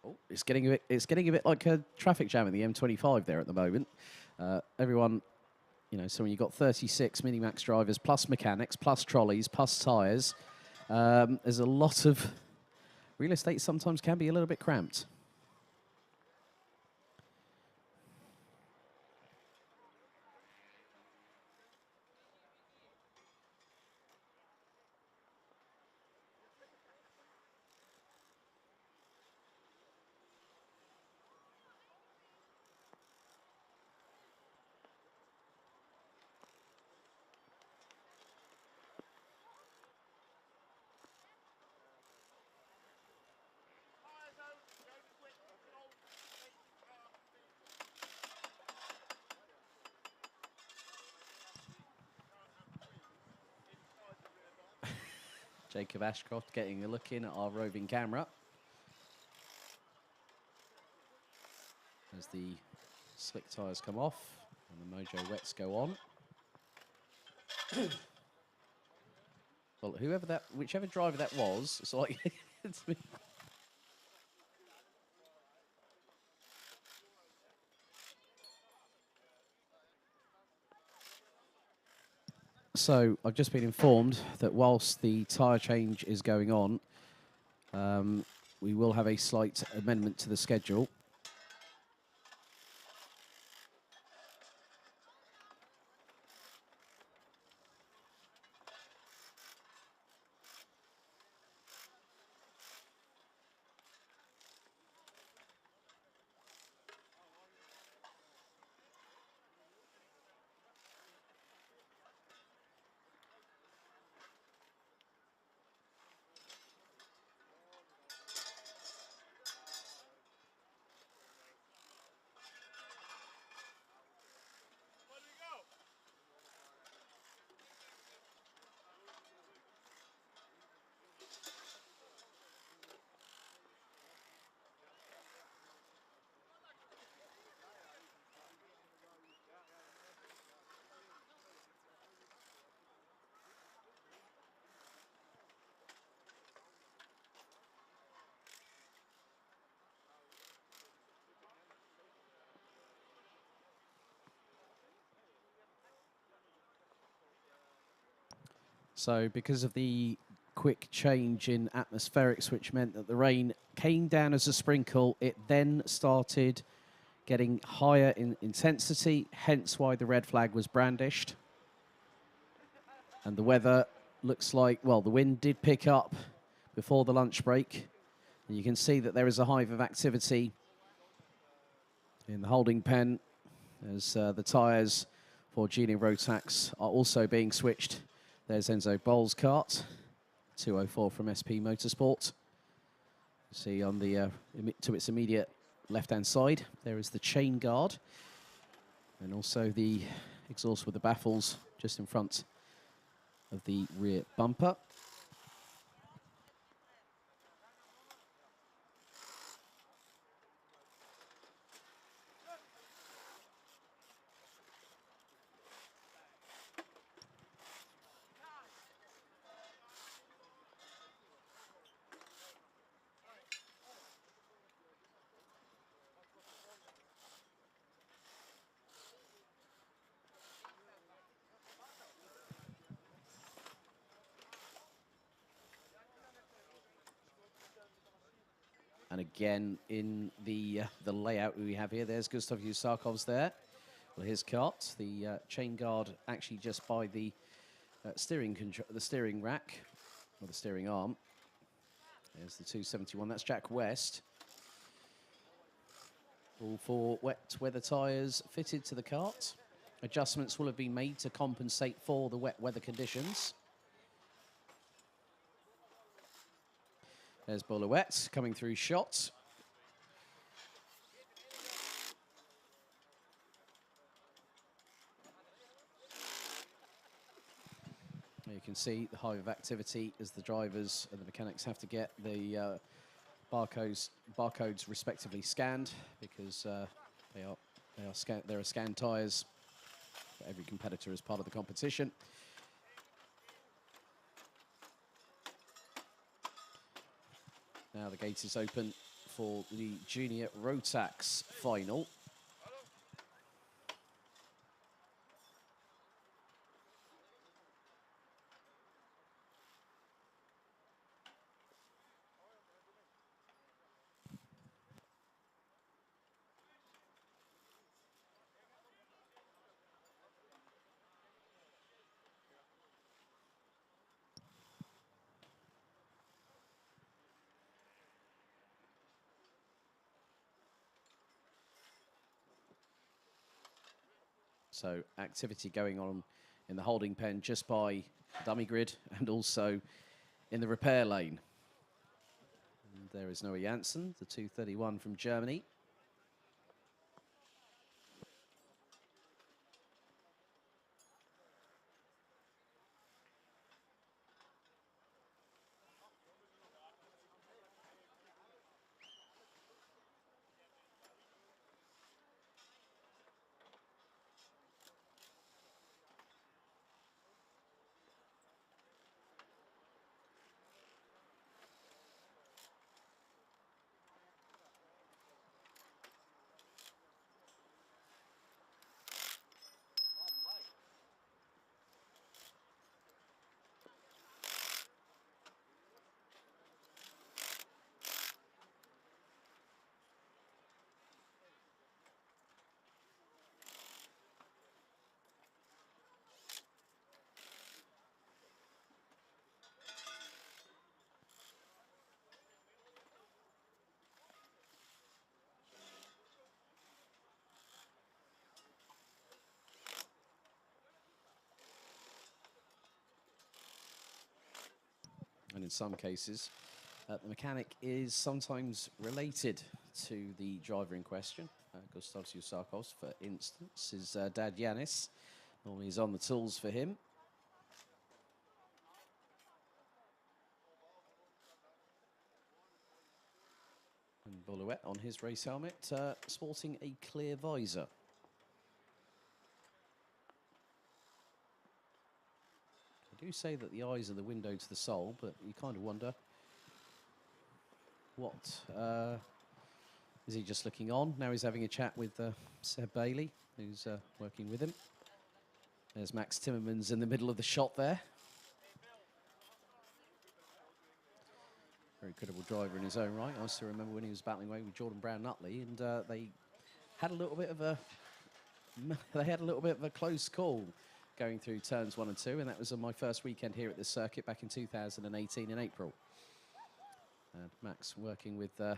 [SPEAKER 1] Oh, it's getting a bit like a traffic jam in the M25 there at the moment. Everyone, you know, so when you've got 36 Minimax drivers plus mechanics plus trolleys plus tyres, there's a lot of real estate. Sometimes can be a little bit cramped. Jacob Ashcroft getting a look in at our roving camera. As the slick tyres come off and the Mojo wets go on. Well, whichever driver that was, it's like it's been. So I've just been informed that whilst the tyre change is going on, we will have a slight amendment to the schedule. So because of the quick change in atmospherics, which meant that the rain came down as a sprinkle, it then started getting higher in intensity, hence why the red flag was brandished. And the weather looks like, well, the wind did pick up before the lunch break. And you can see that there is a hive of activity in the holding pen as the tyres for Junior Rotax are also being switched. There's Enzo Bowles' kart, 204 from SP Motorsport. See on the to its immediate left-hand side, there is the chain guard, and also the exhaust with the baffles just in front of the rear bumper. And again, in the layout we have here, there's Gustav Yusarkov's there. Well, his kart, the chain guard actually just by the steering rack, or the steering arm. There's the 271, that's Jack West. All four wet weather tyres fitted to the kart. Adjustments will have been made to compensate for the wet weather conditions. There's Bolowet coming through shots. You can see the hive of activity as the drivers and the mechanics have to get the barcodes respectively scanned, because there are scanned tyres for every competitor as part of the competition. Now the gate is open for the Junior Rotax final. So activity going on in the holding pen just by dummy grid and also in the repair lane. And there is Noah Janssen, the 231 from Germany. in some cases, the mechanic is sometimes related to the driver in question. Gustav Yusakos, for instance, his dad Yanis. Normally he's on the tools for him. And Boulouet on his race helmet, sporting a clear visor. I do say that the eyes are the window to the soul, but you kind of wonder what is he just looking on? Now he's having a chat with Seb Bailey, who's working with him. There's Max Timmermans in the middle of the shot there. Very credible driver in his own right. I still remember when he was battling away with Jordan Brown-Nutley, and they had a little bit of a close call going through turns 1 and 2, and that was on my first weekend here at this circuit back in 2018 in April. And Max working with Teodor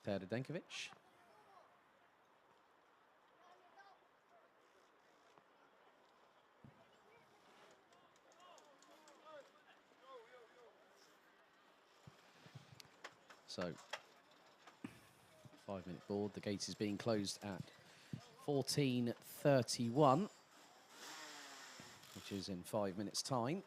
[SPEAKER 1] Denkovic. So, 5-minute board. The gate is being closed at 14:31, which is in 5 minutes' time.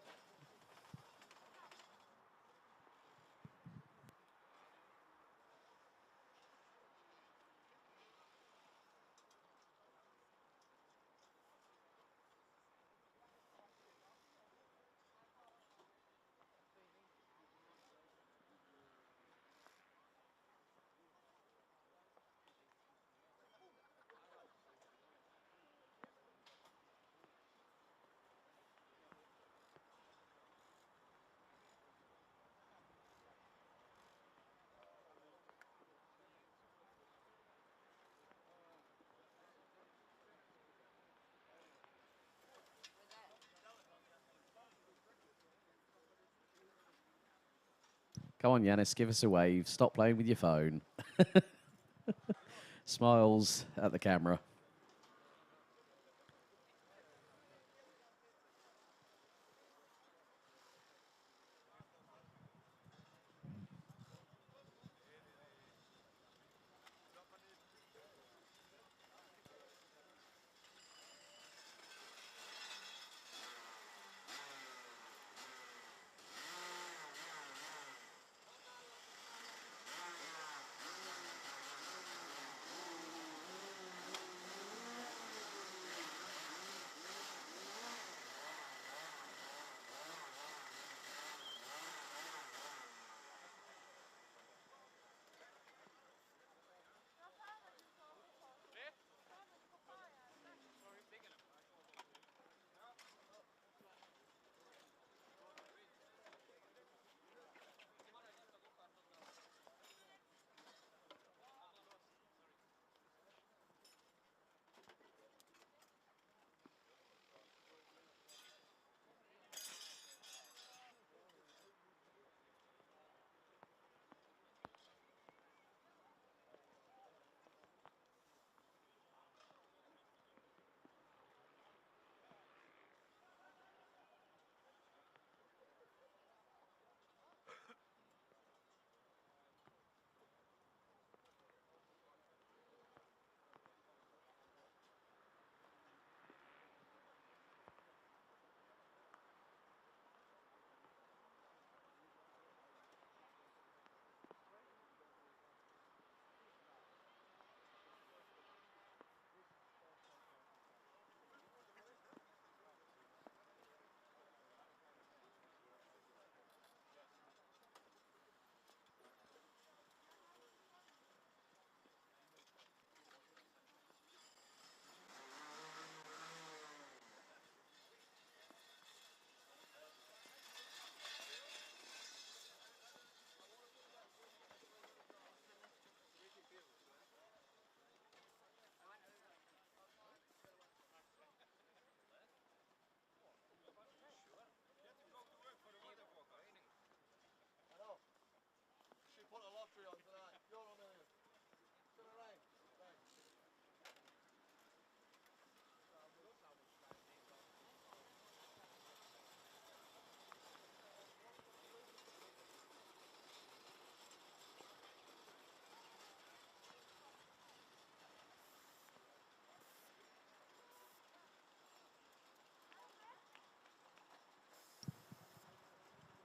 [SPEAKER 1] Come on, Yanis, give us a wave. Stop playing with your phone. Smiles at the camera.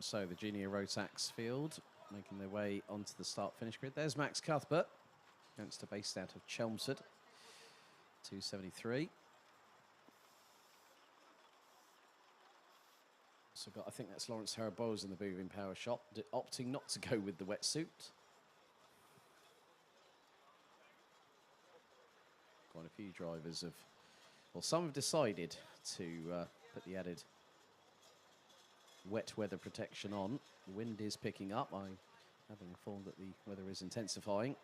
[SPEAKER 1] So the junior Rotax field making their way onto the start-finish grid. There's Max Cuthbert, youngster based out of Chelmsford, 273. So got, I think that's Lawrence Haraboz in the moving power shot, opting not to go with the wetsuit. Quite a few drivers have, well, some have decided to put the added wet weather protection on. The wind is picking up. I have been informed that the weather is intensifying.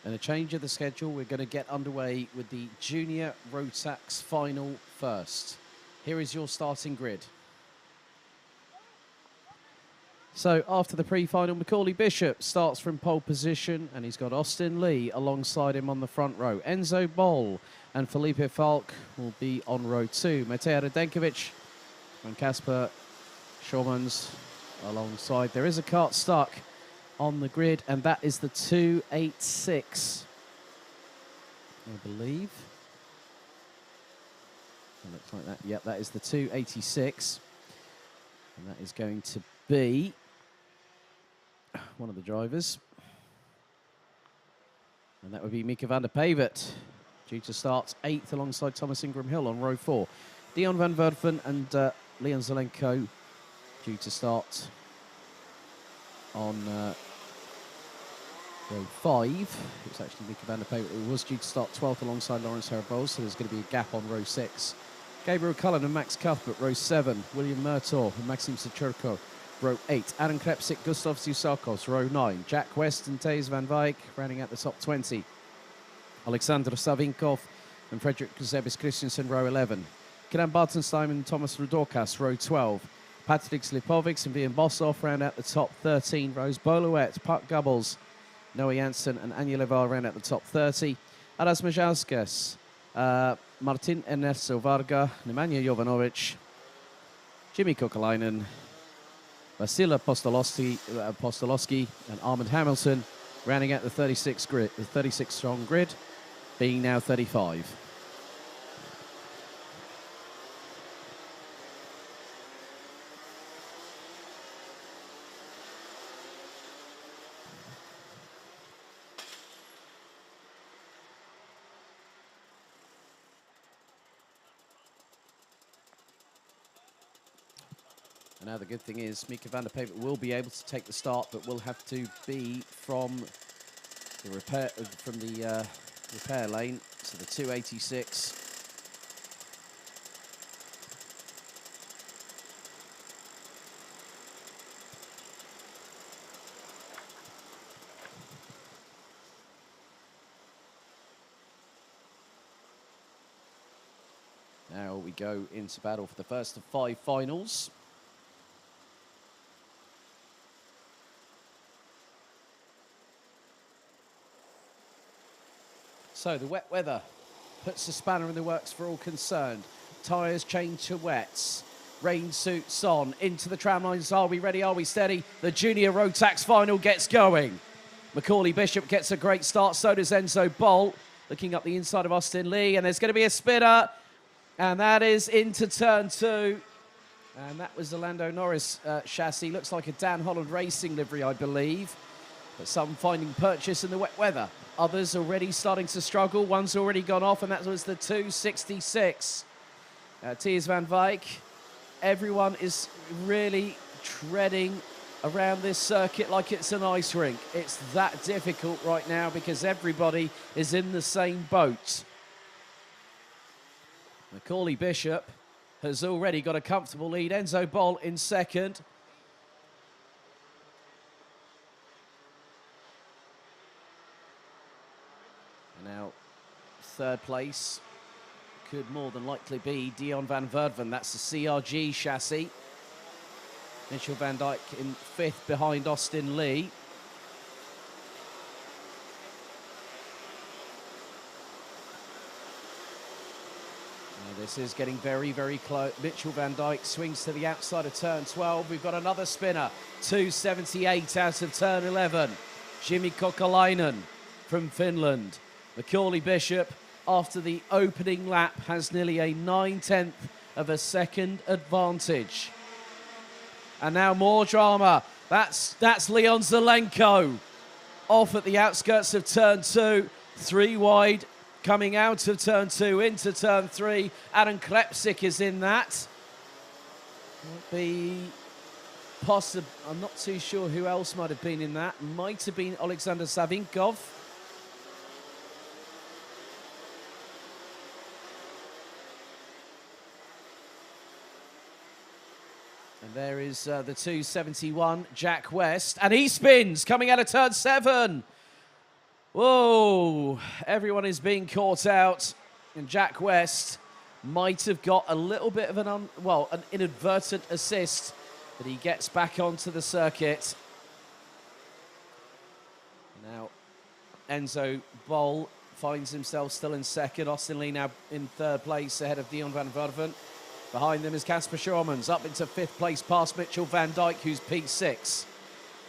[SPEAKER 1] And a change of the schedule, we're going to get underway with the Junior Rotax final first. Here is your starting grid. So after the pre-final, Macaulay Bishop starts from pole position, and he's got Austin Lee alongside him on the front row. Enzo Boll and Felipe Falk will be on row 2. Matej Radenkovic and Kasper Schaumanns alongside. There is a kart stuck on the grid, and that is the 286, I believe. It looks like that. Yep, that is the 286. And that is going to be one of the drivers. And that would be Mika van der Pavert, due to start 8th alongside Thomas Ingram Hill on row 4. Dion van Werven and Leon Zelenko due to start on row 5. It's actually Mika van der Pavert who was due to start 12th alongside Lawrence Herbold, so there's going to be a gap on row 6. Gabriel Cullen and Max Cuthbert, row 7. William Murtaugh and Maxim Sachurko, row 8. Aaron Klepsik, Gustav Zusakos, row 9. Jack West and Thijs van Wijk rounding out the top 20. Alexander Savinkov and Frederick Zebis Christensen, row 11. Kiran Bartenstein and Thomas Rudorkas, row 12. Patrick Slipovics and Vian Bossoff round out the top 13. Rose Boluet, Puck Gubbles, Noah Janssen and Anya Levar round out the top 30. Aras Majauskas, Martin Ernesto Varga, Nemanja Jovanovic, Jimmy Kokalainen, Vasila Postolowski and Armand Hamilton rounding out the 36 strong grid, being now 35. And now the good thing is Mika van der Pavert will be able to take the start, but will have to be from the repair lane, so the 286. Now we go into battle for the first of 5 finals. So the wet weather puts a spanner in the works for all concerned. Tyres changed to wets. Rain suits on. Into the tram lines. Are we ready? Are we steady? The Junior Rotax final gets going. Macaulay Bishop gets a great start. So does Enzo Boll. Looking up the inside of Austin Lee. And there's going to be a spinner. And that is into turn 2. And that was the Lando Norris chassis. Looks like a Dan Holland Racing livery, I believe. But some finding purchase in the wet weather. Others already starting to struggle. One's already gone off, and that was the 266. Thijs van Wijk. Everyone is really treading around this circuit like it's an ice rink. It's that difficult right now because everybody is in the same boat. Macaulay Bishop has already got a comfortable lead. Enzo Boll in second. Now, third place could more than likely be Dion van Werven. That's the CRG chassis. Mitchell van Dijk in 5th behind Austin Lee. Now this is getting very, very close. Mitchell van Dijk swings to the outside of turn 12. We've got another spinner. 278 out of turn 11. Jimmy Kokalainen from Finland. Macaulay Bishop, after the opening lap, has nearly a 9/10 of a second advantage. And now more drama. That's Leon Zelenko off at the outskirts of turn 2. 3 wide, coming out of turn 2 into turn 3. Aaron Klepsik is in that. Might be possible. I'm not too sure who else might have been in that. Might have been Alexander Savinkov. And there is the 271, Jack West. And he spins, coming out of turn 7. Whoa, everyone is being caught out, and Jack West might have got a little bit of an inadvertent assist, but he gets back onto the circuit. Now, Enzo Bol finds himself still in second. Austin Lee now in third place ahead of Dion van Werven. Behind them is Casper Schormans up into fifth place past Mitchell van Dijk, who's P6.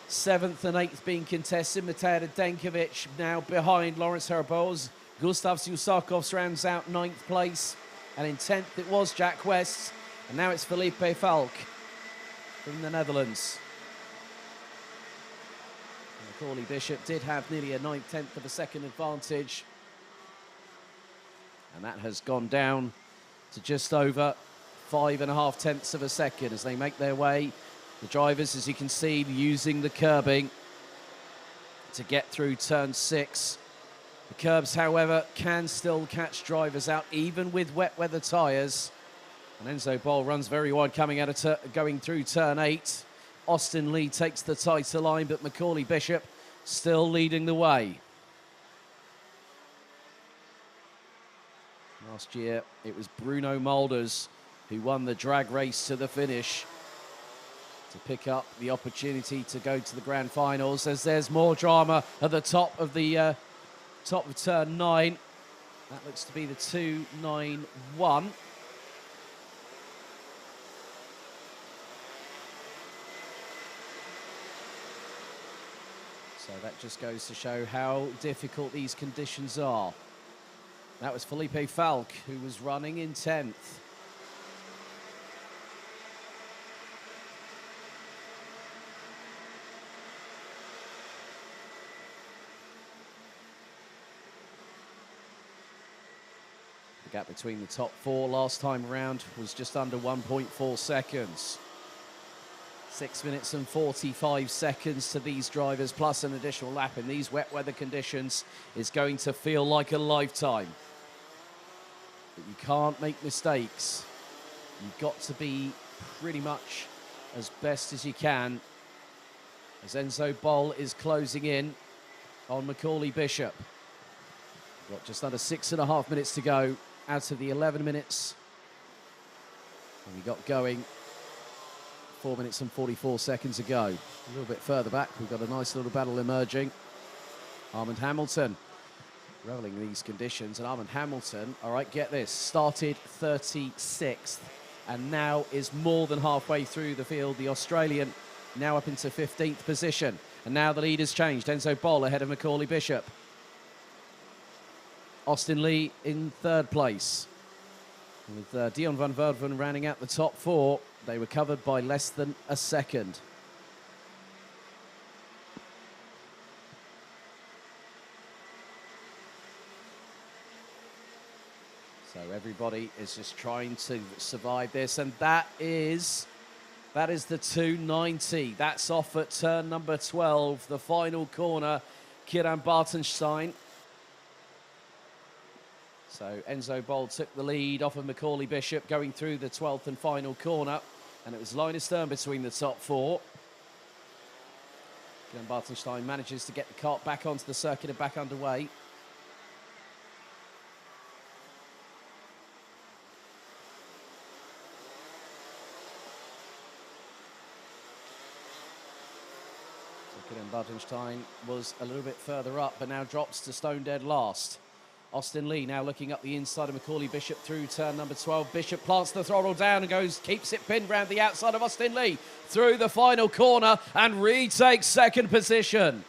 [SPEAKER 1] Seventh and eighth being contested. Matej Denkovic now behind Lawrence Herboz. Gustav Susakos rounds out ninth place. And in 10th it was Jack West. And now it's Felipe Falk from the Netherlands. Macaulay Bishop did have nearly a 9/10 of a second advantage. And that has gone down to just over 5.5 tenths of a second as they make their way. The drivers, as you can see, using the curbing to get through turn 6. The curbs, however, can still catch drivers out, even with wet weather tyres. And Enzo Bol runs very wide coming out of going through turn 8. Austin Lee takes the tighter line, but Macaulay Bishop still leading the way. Last year, it was Bruno Mulders who won the drag race to the finish to pick up the opportunity to go to the grand finals, as there's more drama at the top of the top of turn 9. That looks to be the 291. So that just goes to show how difficult these conditions are. That was Felipe Falk, who was running in 10th. The gap between the top 4 last time around was just under 1.4 seconds. 6 minutes and 45 seconds to these drivers, plus an additional lap in these wet weather conditions is going to feel like a lifetime. But you can't make mistakes. You've got to be pretty much as best as you can, as Enzo Bol is closing in on Macaulay Bishop. We've got just under 6.5 minutes to go out of the 11 minutes. And we got going 4 minutes and 44 seconds ago. A little bit further back, we've got a nice little battle emerging. Armand Hamilton reveling in these conditions, and Armand Hamilton, all right, get this, started 36th and now is more than halfway through the field. The Australian now up into 15th position, and now the lead has changed. Enzo Bol ahead of Macaulay Bishop. Austin Lee in third place, with Dion van Werven rounding out the top 4. They were covered by less than a second. So everybody is just trying to survive this, and that is the 290. That's off at turn number 12, the final corner, Kieran Bartenstein. So Enzo Bol took the lead off of Macaulay Bishop going through the 12th and final corner, and it was Linus Stern between the top 4. Kieran Bartenstein manages to get the kart back onto the circuit and back underway. Kieran Bartenstein was a little bit further up, but now drops to stone dead last. Austin Lee now looking up the inside of Macaulay Bishop through turn number 12. Bishop plants the throttle down and keeps it pinned round the outside of Austin Lee through the final corner and retakes second position.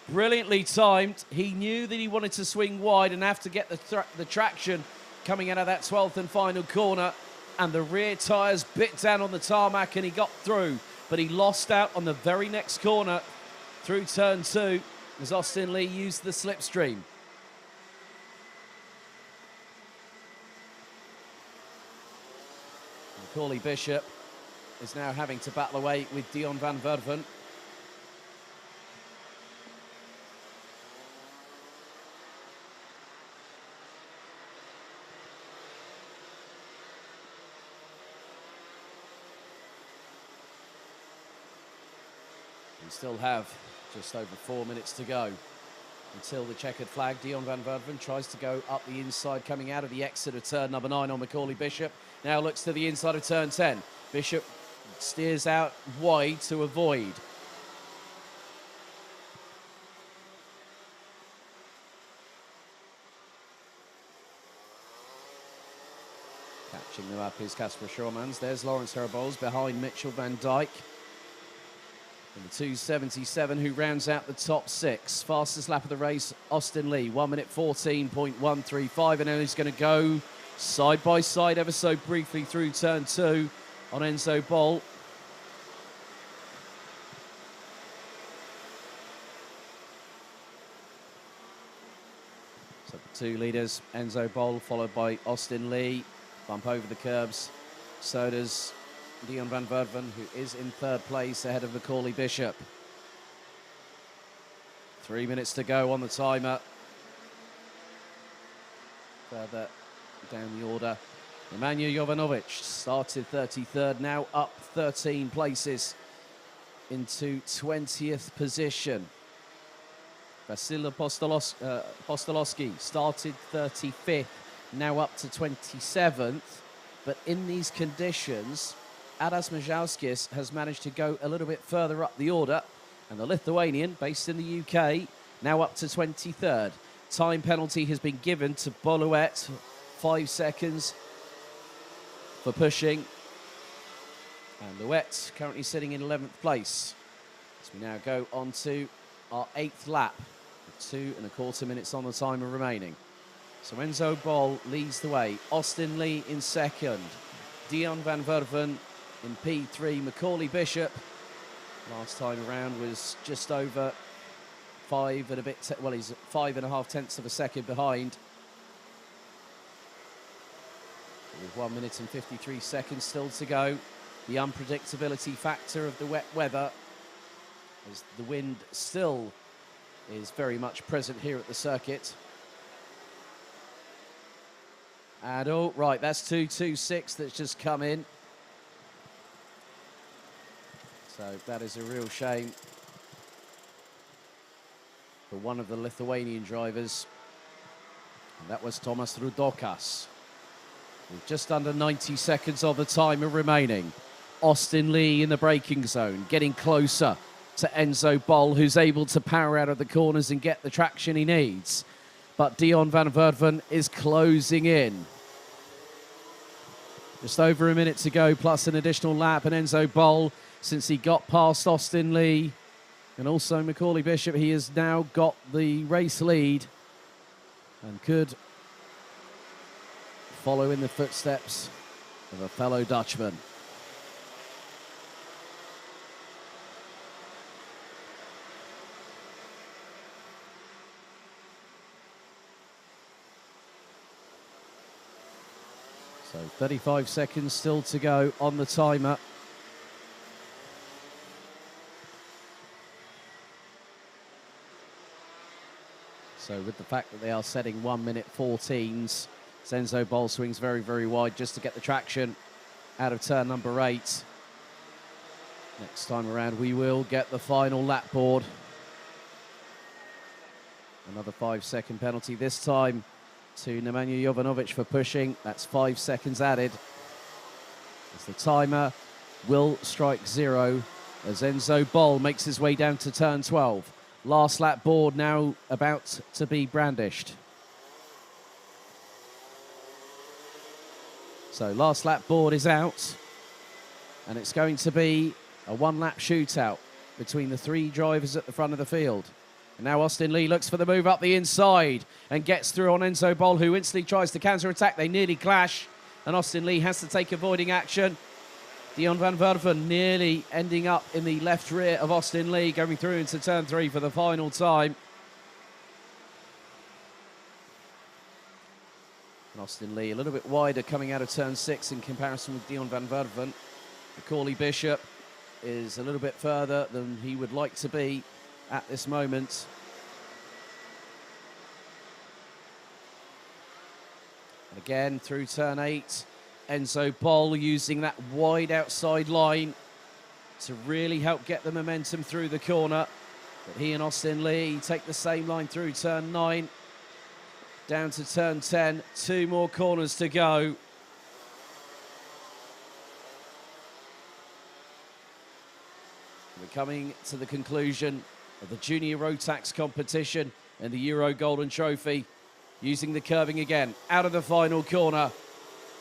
[SPEAKER 1] Brilliantly timed. He knew that he wanted to swing wide and have to get the traction coming out of that 12th and final corner, and the rear tyres bit down on the tarmac and he got through, but he lost out on the very next corner through turn 2 as Austin Lee used the slipstream. Macaulay Bishop is now having to battle away with Dion van Werven. We still have just over 4 minutes to go. until the checkered flag. Dion van Verven tries to go up the inside, coming out of the exit of turn number 9 on Macaulay Bishop. Now looks to the inside of turn 10. Bishop steers out wide to avoid. Catching them up is Casper Schurmans. There's Lawrence Herbols behind Mitchell van Dijk. And the 277 who rounds out the top 6. Fastest lap of the race, Austin Lee, 1 minute 14.135. And then he's going to go side by side ever so briefly through turn 2 on Enzo Bol. So the 2 leaders, Enzo Bol followed by Austin Lee. Bump over the curbs. So does Dion van Verven, who is in 3rd place ahead of Macaulay Bishop. 3 minutes to go on the timer. Further down the order, Emmanuel Jovanovic started 33rd, now up 13 places into 20th position. Vasil Postolowski started 35th, now up to 27th. But in these conditions, Adas Majauskis has managed to go a little bit further up the order. And the Lithuanian, based in the UK, now up to 23rd. Time penalty has been given to Boluet, 5 seconds for pushing. And Louet currently sitting in 11th place. As we now go on to our 8th lap, with 2.25 minutes on the timer remaining. So Enzo Bol leads the way. Austin Lee in 2nd. Dion van Verven in P3. Macaulay Bishop, last time around, was just over 5 and a bit, well, he's 5.5 tenths of a second behind. With 1 minute and 53 seconds still to go. The unpredictability factor of the wet weather, as the wind still is very much present here at the circuit. And oh, right, that's 2:26 that's just come in. So that is a real shame for one of the Lithuanian drivers. And that was Tomas Rudokas. With just under 90 seconds of the timer remaining. Austin Lee in the braking zone, getting closer to Enzo Bol, who's able to power out of the corners and get the traction he needs. But Dion van Verven is closing in. Just over a minute to go, plus an additional lap. And Enzo Bol, since he got past Austin Lee and also Macaulay Bishop, he has now got the race lead and could follow in the footsteps of a fellow Dutchman. So 35 seconds still to go on the timer. So with the fact that they are setting 1 minute 14s, Enzo Bol swings very, very wide just to get the traction out of turn number 8. Next time around, we will get the final lap board. Another 5-second penalty this time to Nemanja Jovanovic for pushing. That's 5 seconds added. As the timer will strike 0 as Enzo Bol makes his way down to turn 12. Last lap board now about to be brandished. So last lap board is out, and it's going to be a 1-lap shootout between the 3 drivers at the front of the field. And now Austin Lee looks for the move up the inside and gets through on Enzo Bol, who instantly tries to counter-attack. They nearly clash, and Austin Lee has to take avoiding action. Dion van Verven nearly ending up in the left rear of Austin Lee, going through into turn 3 for the final time. And Austin Lee a little bit wider coming out of turn 6 in comparison with Dion van Verven. Macaulay Bishop is a little bit further than he would like to be at this moment. And again, through turn 8, Enzo Bol using that wide outside line to really help get the momentum through the corner. But he and Austin Lee take the same line through turn 9, down to turn 10. 2 more corners to go. We're coming to the conclusion of the Junior Rotax competition and the Euro Golden Trophy. Using the curving again, out of the final corner.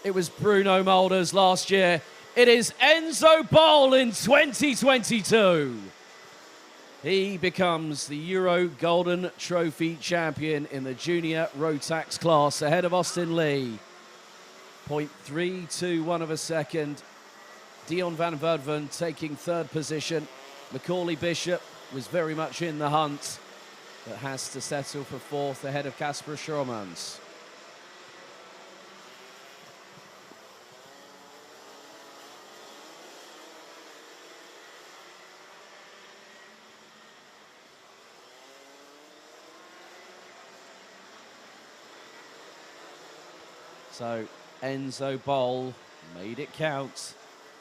[SPEAKER 1] It was Bruno Mulders last year. It is Enzo Boll in 2022. He becomes the Euro Golden Trophy champion in the Junior Rotax class, ahead of Austin Lee. 0.321 of a second. Dion van Verdven taking 3rd position. Macaulay Bishop was very much in the hunt, but has to settle for 4th ahead of Kasper Schrommans. So Enzo Boll made it count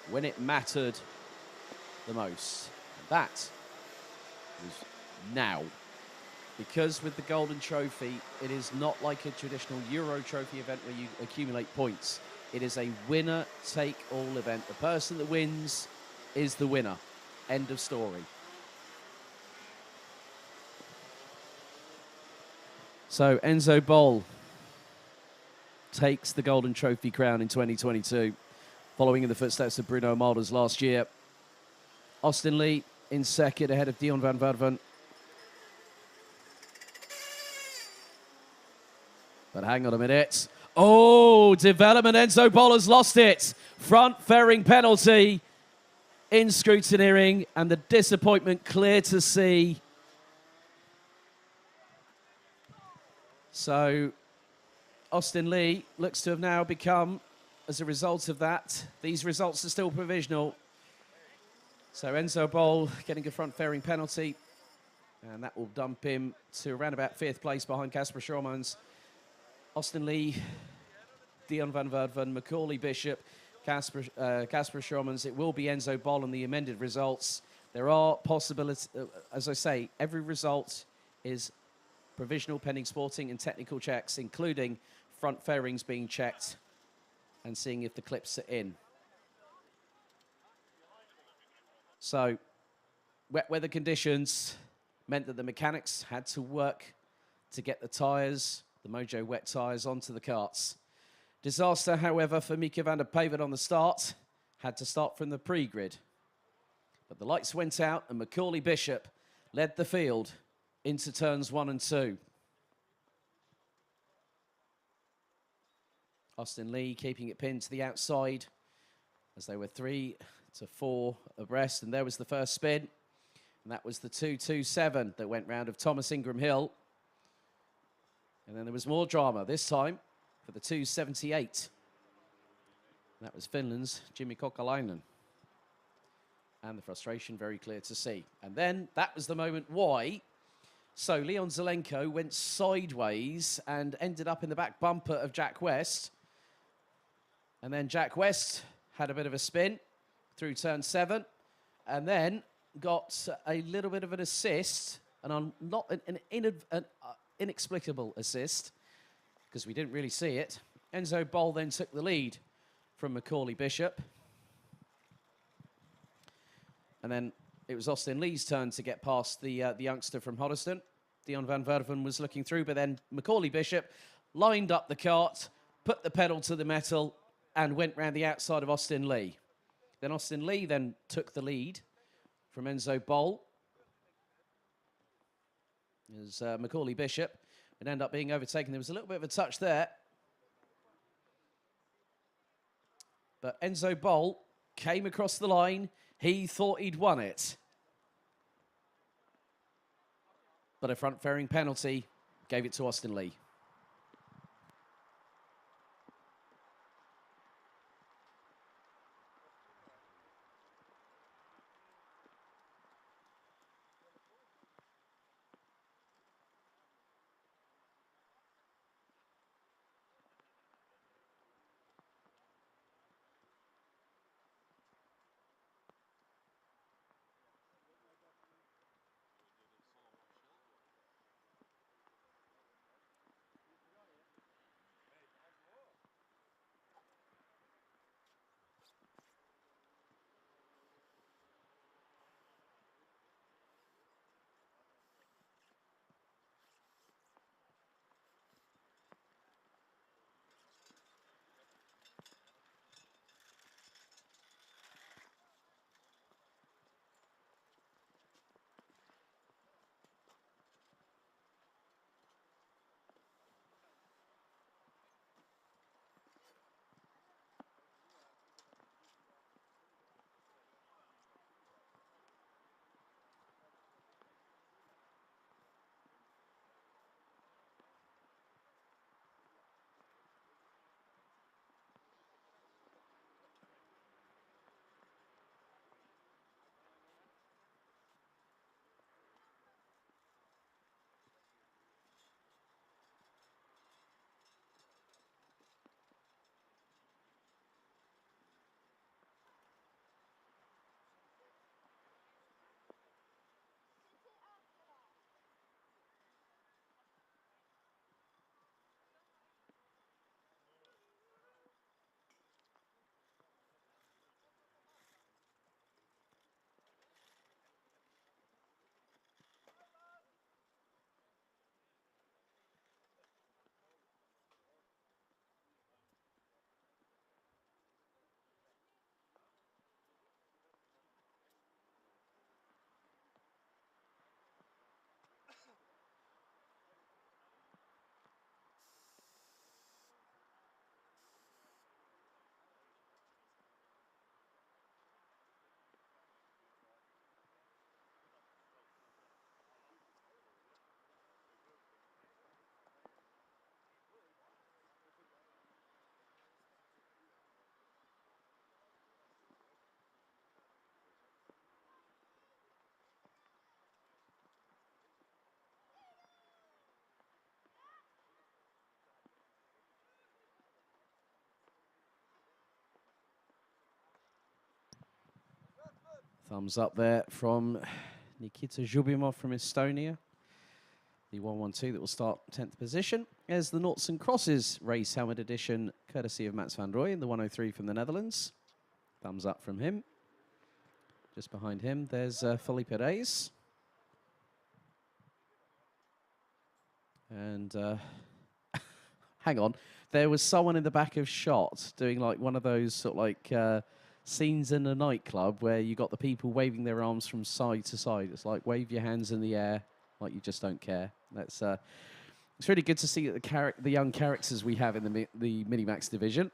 [SPEAKER 1] when it mattered the most. And that was now. Because with the Golden Trophy, it is not like a traditional Euro Trophy event where you accumulate points. It is a winner-take-all event. The person that wins is the winner. End of story. So Enzo Boll takes the Golden Trophy crown in 2022, following in the footsteps of Bruno Mulders last year. Austin Lee in 2nd, ahead of Dion van Verdven. But hang on a minute. Oh, development. Enzo Boll has lost it. Front fairing penalty in scrutineering, and the disappointment clear to see. So Austin Lee looks to have now become, as a result of that, these results are still provisional. So Enzo Boll getting a front fairing penalty, and that will dump him to around about 5th place behind Kasper Schrommans. Austin Lee, Dion van Verdven, Macaulay Bishop, Kasper Schrommans. It will be Enzo Boll in the amended results. There are possibilities, as I say, every result is provisional pending sporting and technical checks, including front fairings being checked and seeing if the clips are in. So wet weather conditions meant that the mechanics had to work to get the tyres, the Mojo wet tyres, onto the karts. Disaster, however, for Mika van der Pavert on the start. Had to start from the pre-grid. But the lights went out and Macaulay Bishop led the field into turns 1 and 2. Austin Lee keeping it pinned to the outside as they were 3 to 4 abreast. And there was the first spin. And that was the 227 that went round of Thomas Ingram Hill. And then there was more drama, this time for the 278. That was Finland's Jimmy Kokalainen. And the frustration very clear to see. And then that was the moment why. So Leon Zelenko went sideways and ended up in the back bumper of Jack West. And then Jack West had a bit of a spin through turn 7. And then got a little bit of an assist. And not an inexplicable assist, because we didn't really see it. Enzo Boll then took the lead from Macaulay Bishop. And then it was Austin Lee's turn to get past the youngster from Hoddesdon. Dion van Verdven was looking through, but then Macaulay Bishop lined up the kart, put the pedal to the metal, and went round the outside of Austin Lee. Then Austin Lee then took the lead from Enzo Boll. As Macaulay Bishop would end up being overtaken. There was a little bit of a touch there. But Enzo Boll came across the line. He thought he'd won it. But a front fairing penalty gave it to Austin Lee. Thumbs up there from Nikita Zhubimov from Estonia. The 112 that will start 10th position. As the Noughts and Crosses race helmet edition, courtesy of Mats van Rooyen, the 103 from the Netherlands. Thumbs up from him. Just behind him, there's Felipe Reyes. And hang on, there was someone in the back of shot doing like one of those sort of like scenes in a nightclub where you got the people waving their arms from side to side. It's like wave your hands in the air like you just don't care. That's it's really good to see the young characters we have in the Minimax division.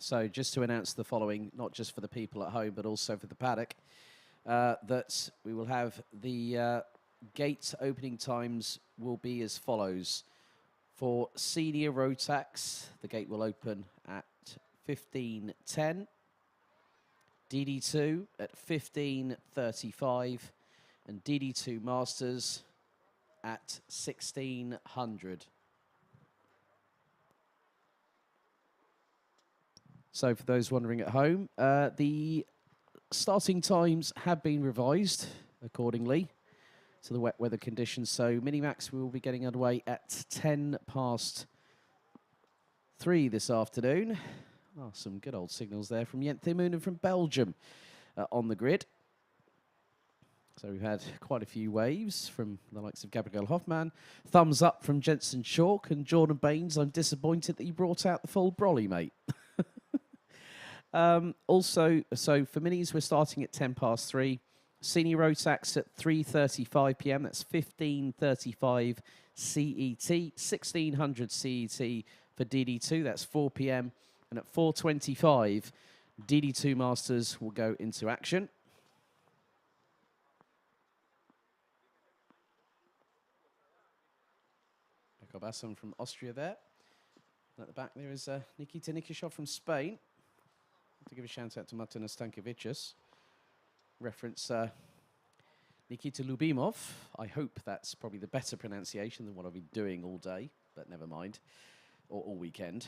[SPEAKER 1] So just to announce the following, not just for the people at home, but also for the paddock, that we will have the gate opening times will be as follows. For senior Rotax, the gate will open at 15:10. DD2 at 15:35. And DD2 Masters at 1600. So for those wondering at home, the starting times have been revised accordingly to the wet weather conditions. So Minimax will be getting underway at 3 this afternoon. Oh, some good old signals there from Livetiming and from Belgium on the grid. So we've had quite a few waves from the likes of Gabriel Hoffman. Thumbs up from Jensen Chalk and Jordan Baines. I'm disappointed that you brought out the full brolly, mate. Also, so for minis, we're starting at 3. Senior Rotax at 3:35 p.m. That's 15:35 CET. 1600 CET for DD2. That's 4 p.m. And at 4:25, DD2 Masters will go into action. Bassam from Austria there. And at the back there is Nikita Nikishov from Spain. To give a shout out to Martina Stankovic. Reference Nikita Lubimov. I hope that's probably the better pronunciation than what I've been doing all day, but never mind. Or all weekend.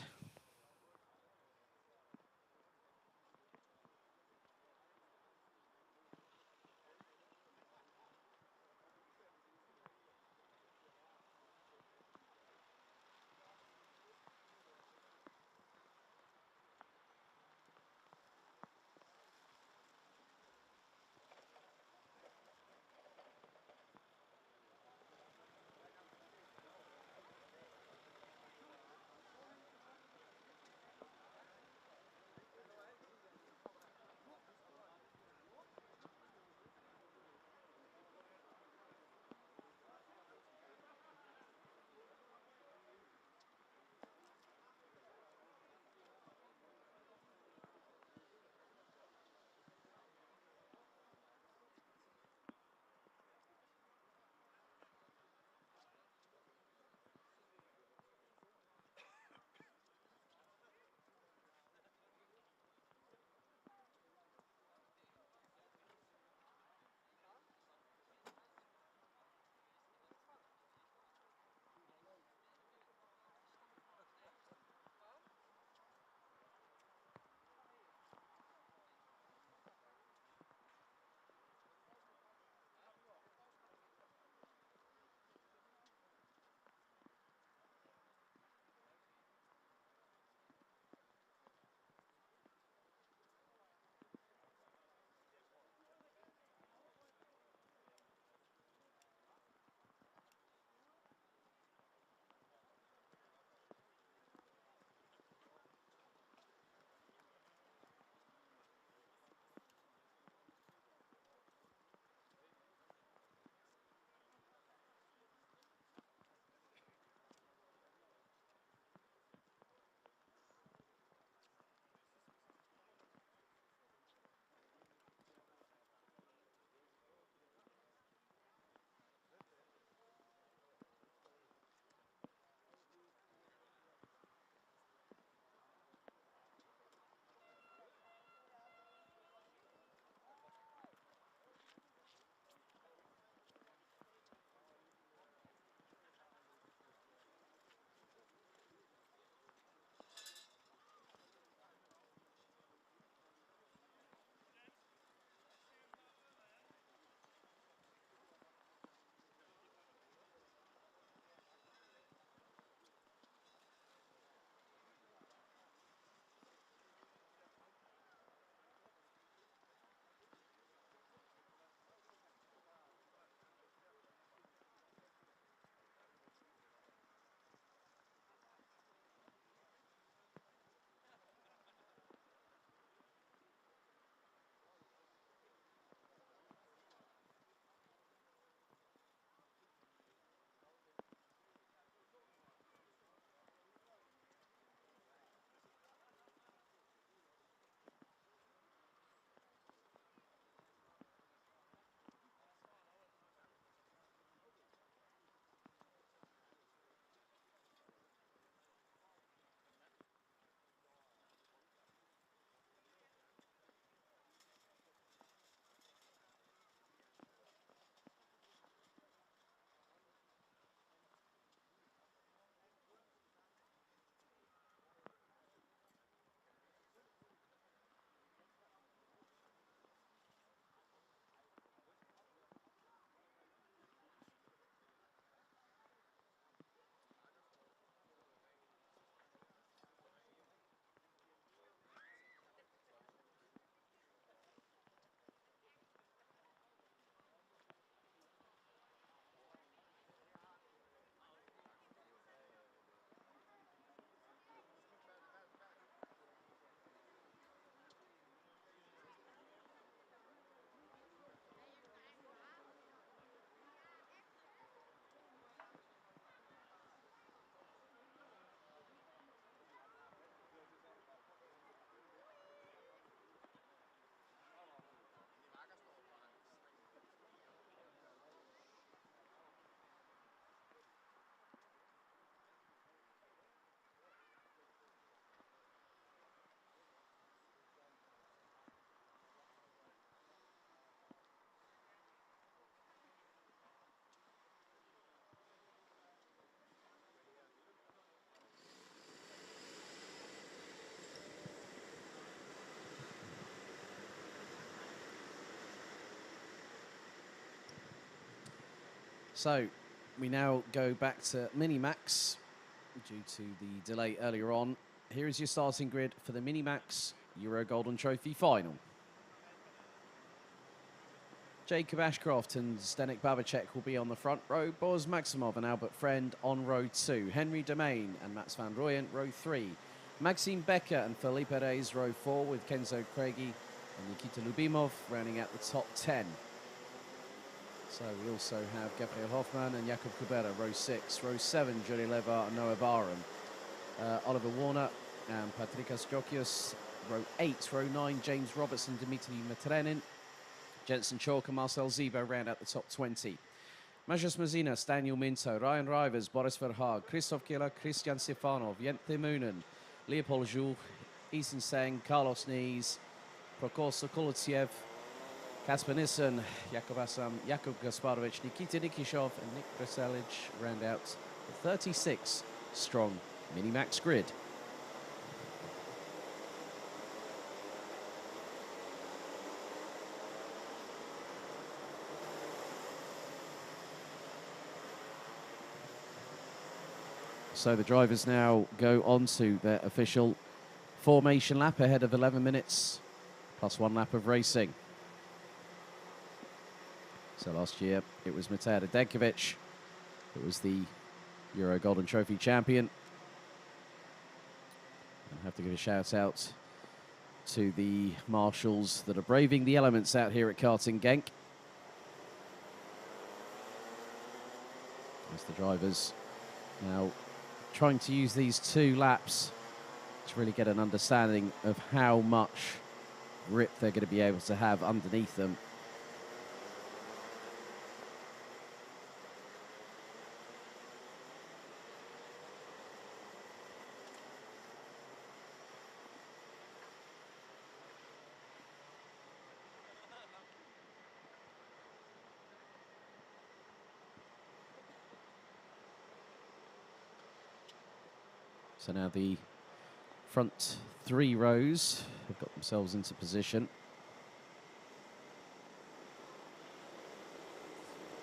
[SPEAKER 1] So we now go back to Minimax due to the delay earlier on. Here is your starting grid for the Minimax Euro Golden Trophy final. Jacob Ashcroft and Zdeněk Babacek will be on the front row. Boris Maximov and Albert Friend on row 2. Henry Domain and Mats van Rooyen, row 3. Maxime Becker and Felipe Reyes, row 4, with Kenzo Craigie and Nikita Lubimov rounding out the top 10. So we also have Gabriel Hoffman and Jakub Kubera, row 6. Row 7, Johnny Levar and Noah Barham. Oliver Warner and Patrikas Jokius, row 8. Row 9, James Roberts and Dmitry Matrenin. Jensen Chalk and Marcel Zebo round out the top 20. Majas Mazinas, Daniel Minto, Ryan Rivers, Boris Verhaag, Christoph Killer, Christian Stefanov, Jente Moonen, Leopold Joux, Ethan Seng, Carlos Nees, Prokor Sokolotsev, Kasper Nissen, Jakub Assam, Jakub Gasparovic, Nikita Nikishov and Nick Preselic round out the 36-strong Minimax grid. So the drivers now go on to their official formation lap ahead of 11 minutes plus 1 lap of racing. So last year it was Matej Nedeljkovic who was the Euro Golden Trophy champion. I have to give a shout out to the marshals that are braving the elements out here at Karting Genk. As the drivers now trying to use these 2 laps to really get an understanding of how much grip they're going to be able to have underneath them. So now the front 3 rows have got themselves into position.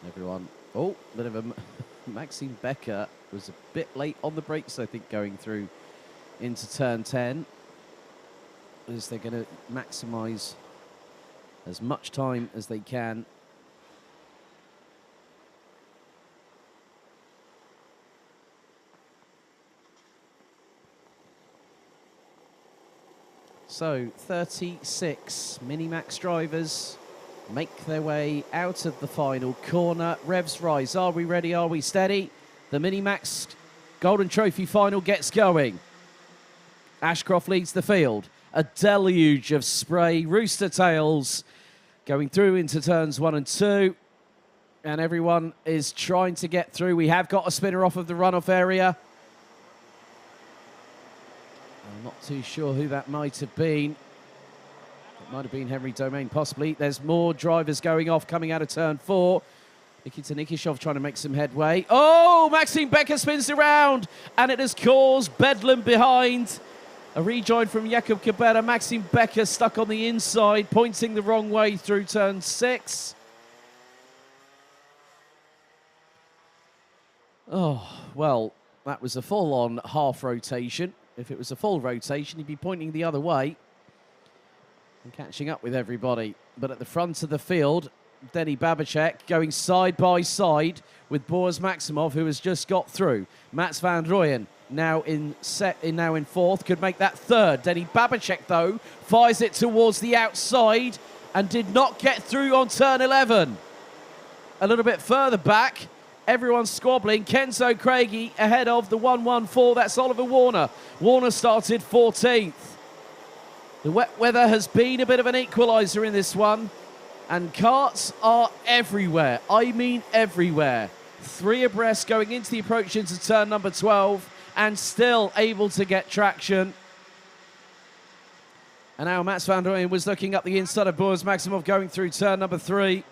[SPEAKER 1] Everyone, oh, bit of a Maxime Becker was a bit late on the brakes, I think, going through into turn 10. As they're going to maximise as much time as they can. So 36 Minimax drivers make their way out of the final corner. Revs rise. Are we ready? Are we steady? The Minimax Golden Trophy final gets going. Ashcroft leads the field. A deluge of spray. Rooster tails going through into turns 1 and 2. And everyone is trying to get through. We have got a spinner off of the runoff area. I'm not too sure who that might have been. It might have been Henry Domain, possibly. There's more drivers going off, coming out of turn 4. Nikita Nikishov trying to make some headway. Oh, Maxime Becker spins around, and it has caused bedlam behind. A rejoin from Jakub Kubera. Maxime Becker stuck on the inside, pointing the wrong way through turn 6. Oh, well, that was a full-on half rotation. If it was a full rotation, he'd be pointing the other way and catching up with everybody. But at the front of the field, Zdeněk Babacek going side by side with Boris Maximov, who has just got through. Mats van Rooyen now in 4th, could make that 3rd. Zdeněk Babacek, though, fires it towards the outside and did not get through on turn 11. A little bit further back, everyone's squabbling. Kenzo Craigie ahead of the 114. That's Oliver Warner. Warner started 14th. The wet weather has been a bit of an equaliser in this one. And karts are everywhere. I mean everywhere. 3 abreast going into the approach into turn number 12 and still able to get traction. And now Mats van Rooyen was looking up the inside of Boris Maximov going through turn number 3.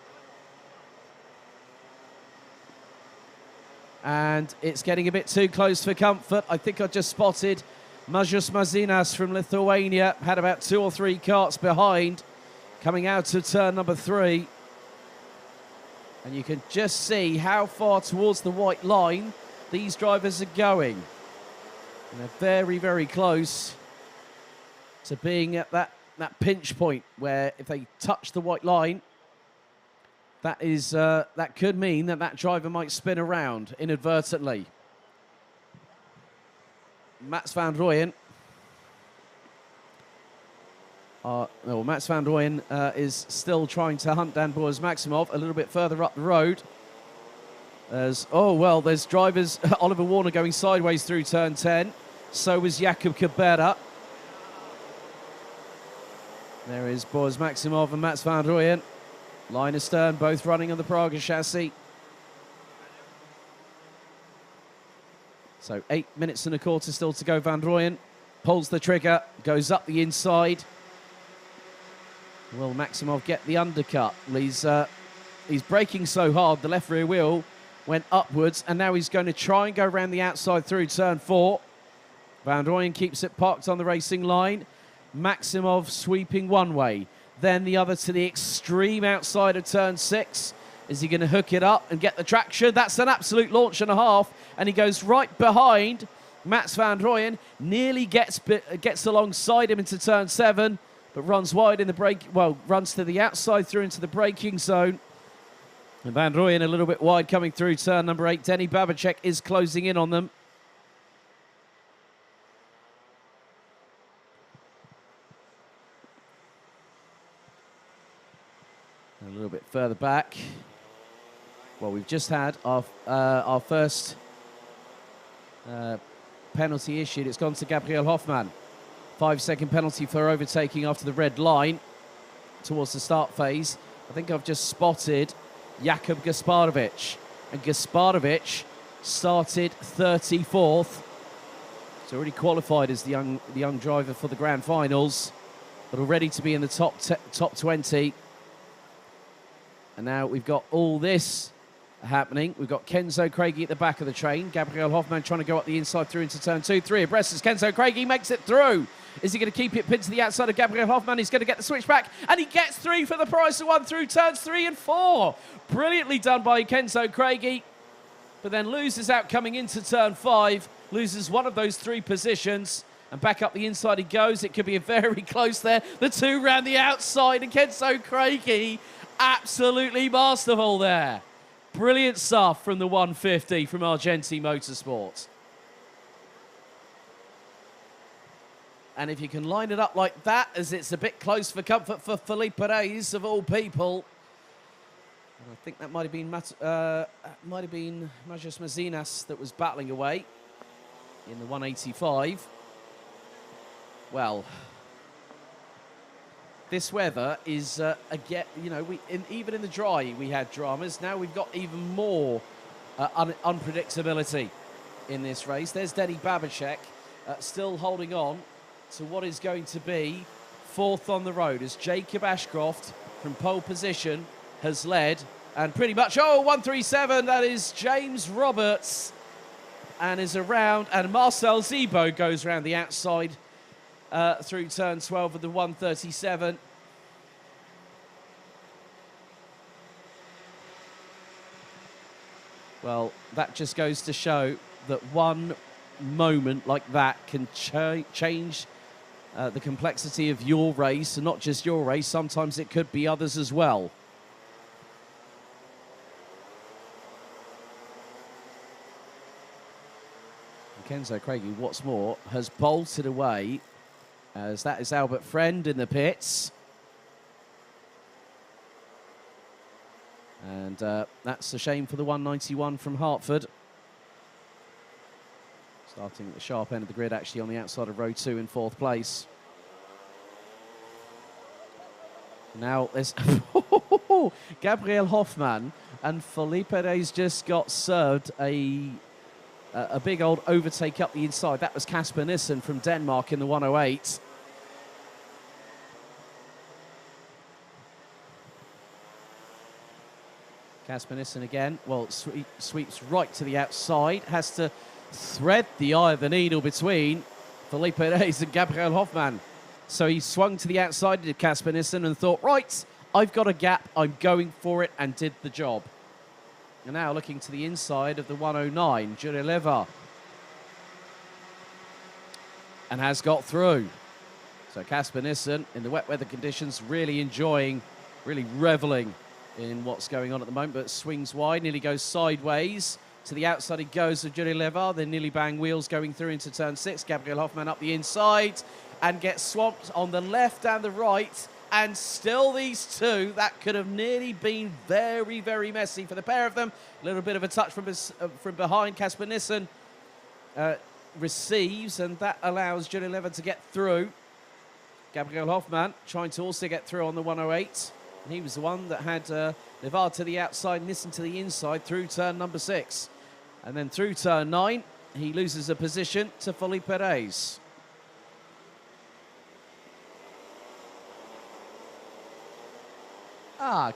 [SPEAKER 1] And it's getting a bit too close for comfort. I think I just spotted Mažas Mazinas from Lithuania. Had about 2 or 3 karts behind coming out of turn number 3. And you can just see how far towards the white line these drivers are going. And they're very, very close to being at that pinch point where if they touch the white line, that could mean that driver might spin around inadvertently. Mats van Rooyen. Mats van Rooyen is still trying to hunt down Boris Maximov a little bit further up the road. There's drivers, Oliver Warner going sideways through turn 10. So was Jakub Cabrera. There is Boris Maximov and Mats van Rooyen. Line astern, both running on the Praga chassis. So 8 minutes and a quarter still to go. Van Rooyen pulls the trigger, goes up the inside. Will Maximov get the undercut? He's braking so hard, the left rear wheel went upwards, and now he's going to try and go around the outside through turn 4. Van Rooyen keeps it parked on the racing line. Maximov sweeping one way, then the other to the extreme outside of turn 6. Is he going to hook it up and get the traction? That's an absolute launch and a half, and he goes right behind Mats van Rooyen, nearly gets alongside him into turn 7, but runs wide in the brake, runs to the outside through into the braking zone. And Van Rooyen a little bit wide coming through turn number 8. Denny Babacek is closing in on them. A little bit further back. Well, we've just had our first penalty issued. It's gone to Gabriel Hoffmann. 5-second penalty for overtaking after the red line towards the start phase. I think I've just spotted Jakub Gasparovic. And Gasparovic started 34th. He's already qualified as the young driver for the grand finals, but already to be in the top 20. And now we've got all this happening. We've got Kenzo Craigie at the back of the train. Gabriel Hoffmann trying to go up the inside through into turn 2. 3 abreast as Kenzo Craigie makes it through. Is he going to keep it pinned to the outside of Gabriel Hoffmann? He's going to get the switch back, and he gets 3 for the price of 1 through turns 3 and 4. Brilliantly done by Kenzo Craigie, but then loses out coming into turn 5, loses one of those 3 positions, and back up the inside he goes. It could be very close there. The 2 round the outside, and Kenzo Craigie absolutely masterful there. Brilliant stuff from the 150 from Argenti Motorsport. And if you can line it up like that, as it's a bit close for comfort for Felipe Reyes, of all people. And I think that might have been Majas Mazinas that was battling away in the 185. Well, this weather is, again, you know, even in the dry we had dramas. Now we've got even more unpredictability in this race. There's Denny Babacek still holding on to what is going to be 4th on the road as Jacob Ashcroft from pole position has led. And pretty much, 137, that is James Roberts, and is around, and Marcel Zebo goes around the outside through turn 12 with the 137. Well, that just goes to show that one moment like that can change the complexity of your race, and not just your race, sometimes it could be others as well. Kenzo Craigie, what's more, has bolted away, as that is Albert Friend in the pits. And that's a shame for the 191 from Hartford. Starting at the sharp end of the grid, actually on the outside of row 2 in 4th place. Now there's Gabriel Hoffmann, and Felipe Reyes just got served a big old overtake up the inside. That was Kasper Nissen from Denmark in the 108. Kasper Nissen again, well, sweeps right to the outside, has to thread the eye of the needle between Felipe Reyes and Gabriel Hoffmann. So he swung to the outside, did Kasper Nissen, and thought, right, I've got a gap, I'm going for it, and did the job. And now looking to the inside of the 109, Jureleva. And has got through. So Casper Nissen, in the wet weather conditions, really enjoying, really reveling in what's going on at the moment, but swings wide, nearly goes sideways. To the outside he goes of Jureleva, then nearly bang wheels going through into turn 6. Gabriel Hoffmann up the inside and gets swamped on the left and the right. And still these two, that could have nearly been very, very messy for the pair of them. A little bit of a touch from behind. Casper Nissen receives, and that allows Jureleva to get through. Gabriel Hoffmann trying to also get through on the 108. And he was the one that had Levard to the outside, Nissen to the inside through turn number 6. And then through turn 9, he loses a position to Felipe Reyes.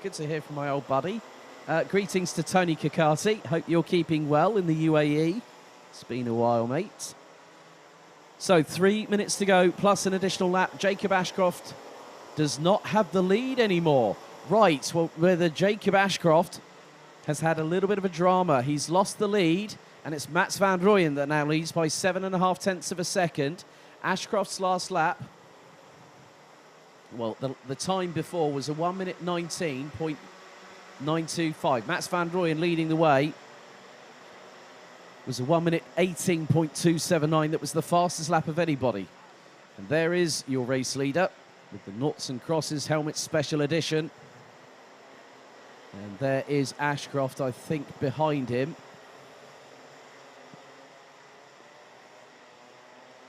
[SPEAKER 1] Good to hear from my old buddy. Greetings to Tony Kakati. Hope you're keeping well in the UAE. It's been a while, mate. So 3 minutes to go, plus an additional lap. Jacob Ashcroft does not have the lead anymore. Right, well, whether Jacob Ashcroft has had a little bit of a drama. He's lost the lead, and it's Mats van Rooyen that now leads by 7.5 tenths of a second. Ashcroft's last lap, well, the time before was a 1 minute 19.925. Mats van Rooyen leading the way was a 1 minute 18.279. That was the fastest lap of anybody. And there is your race leader with the Noughts and Crosses helmet special edition. And there is Ashcroft, I think, behind him.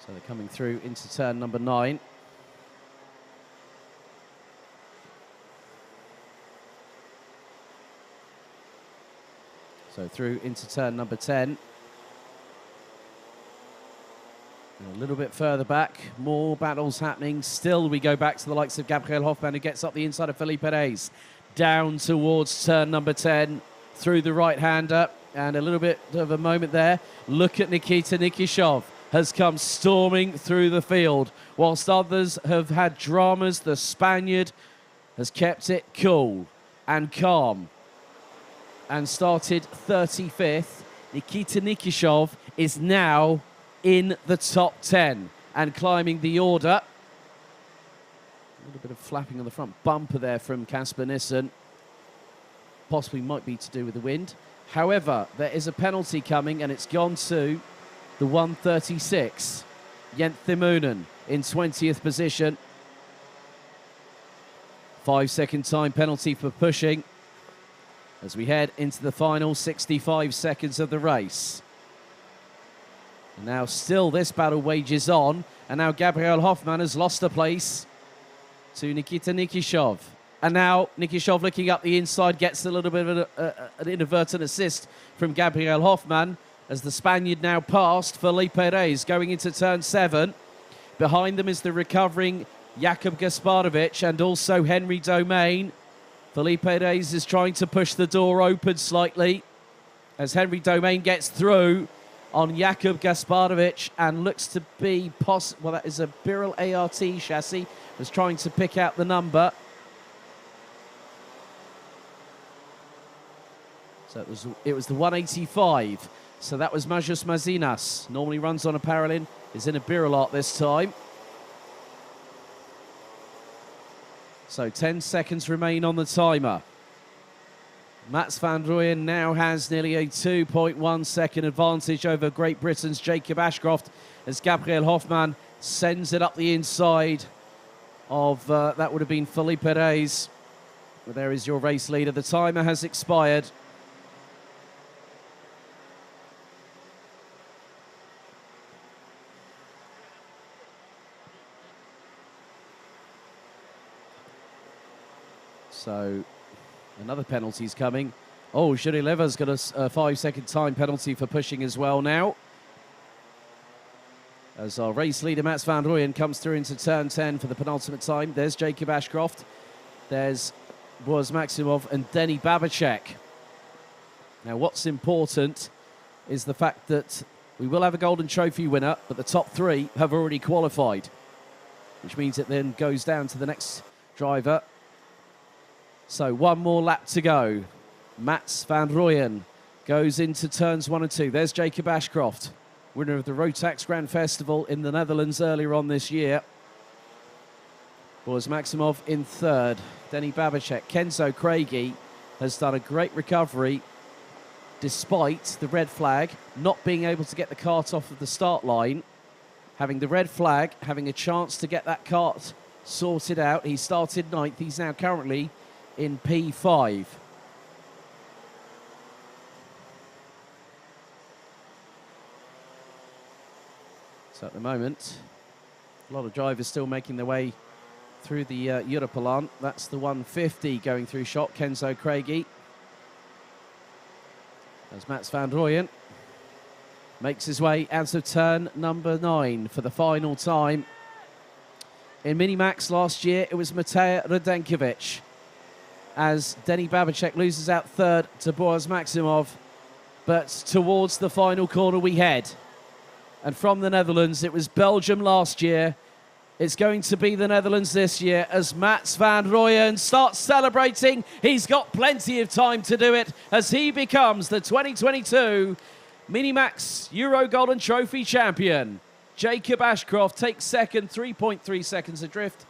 [SPEAKER 1] So they're coming through into turn number 9. So through into turn number 10. And a little bit further back, more battles happening. Still, we go back to the likes of Gabriel Hoffmann, who gets up the inside of Felipe Reyes. Down towards turn number 10, through the right-hander, and a little bit of a moment there. Look at Nikita Nikishov, has come storming through the field. Whilst others have had dramas, the Spaniard has kept it cool and calm and started 35th. Nikita Nikishov is now in the top 10 and climbing the order. A little bit of flapping on the front bumper there from Casper Nissen. Possibly might be to do with the wind. However, there is a penalty coming, and it's gone to the 136. Jent Thimonen in 20th position. 5-second time penalty for pushing as we head into the final 65 seconds of the race. And now still this battle wages on, and now Gabriel Hoffmann has lost a place to Nikita Nikishov. And now Nikishov looking up the inside gets a little bit of an inadvertent assist from Gabriel Hoffmann as the Spaniard now passed Felipe Reyes going into turn 7. Behind them is the recovering Jakub Gasparovic and also Henry Domain. Felipe Reyes is trying to push the door open slightly as Henry Domain gets through on Jakub Gasparovic and looks to be well, that is a Birel ART chassis. Was trying to pick out the number. So it was the 185. So that was Majus Mazinas. Normally runs on a Paralin. Is in a Birel art this time. So 10 seconds remain on the timer. Mats van Rooyen now has nearly a 2.1 second advantage over Great Britain's Jacob Ashcroft as Gabriel Hoffmann sends it up the inside of, that would have been Felipe Reyes. Well, there is your race leader. The timer has expired. So another penalty's coming. Oh, Jurileva's got a 5-second time penalty for pushing as well now. As our race leader, Mats van Rooyen, comes through into turn 10 for the penultimate time. There's Jacob Ashcroft. There's Boaz Maximov and Denny Babacek. Now, what's important is the fact that we will have a Golden Trophy winner, but the top 3 have already qualified, which means it then goes down to the next driver. So one more lap to go. Mats van Rooyen goes into turns 1 and 2. There's Jacob Ashcroft, winner of the Rotax Grand Festival in the Netherlands earlier on this year. Boris Maximov in third. Denny Babacek. Kenzo Craigie has done a great recovery despite the red flag, not being able to get the cart off of the start line. Having the red flag, having a chance to get that cart sorted out. He started 9th. He's now currently in P5. So at the moment, a lot of drivers still making their way through the Europalan. That's the 150 going through shot. Kenzo Craigie. As Mats van Rooyen makes his way out of turn number 9 for the final time. In Minimax last year, it was Matej Radenkovic. As Denny Babacek loses out third to Boris Maximov. But towards the final corner we head. And from the Netherlands, it was Belgium last year. It's going to be the Netherlands this year as Mats van Rooyen starts celebrating. He's got plenty of time to do it as he becomes the 2022 Minimax Euro Golden Trophy champion. Jacob Ashcroft takes second, 3.3 seconds adrift.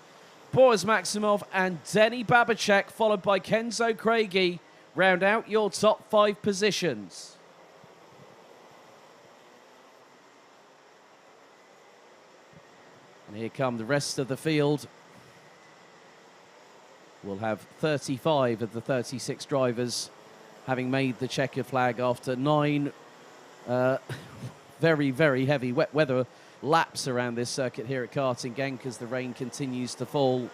[SPEAKER 1] Boris Maximov and Denny Babacek, followed by Kenzo Craigie, round out your top 5 positions. And here come the rest of the field. We'll have 35 of the 36 drivers having made the checker flag after 9 very, very heavy wet weather laps around this circuit here at Karting Genk as the rain continues to fall.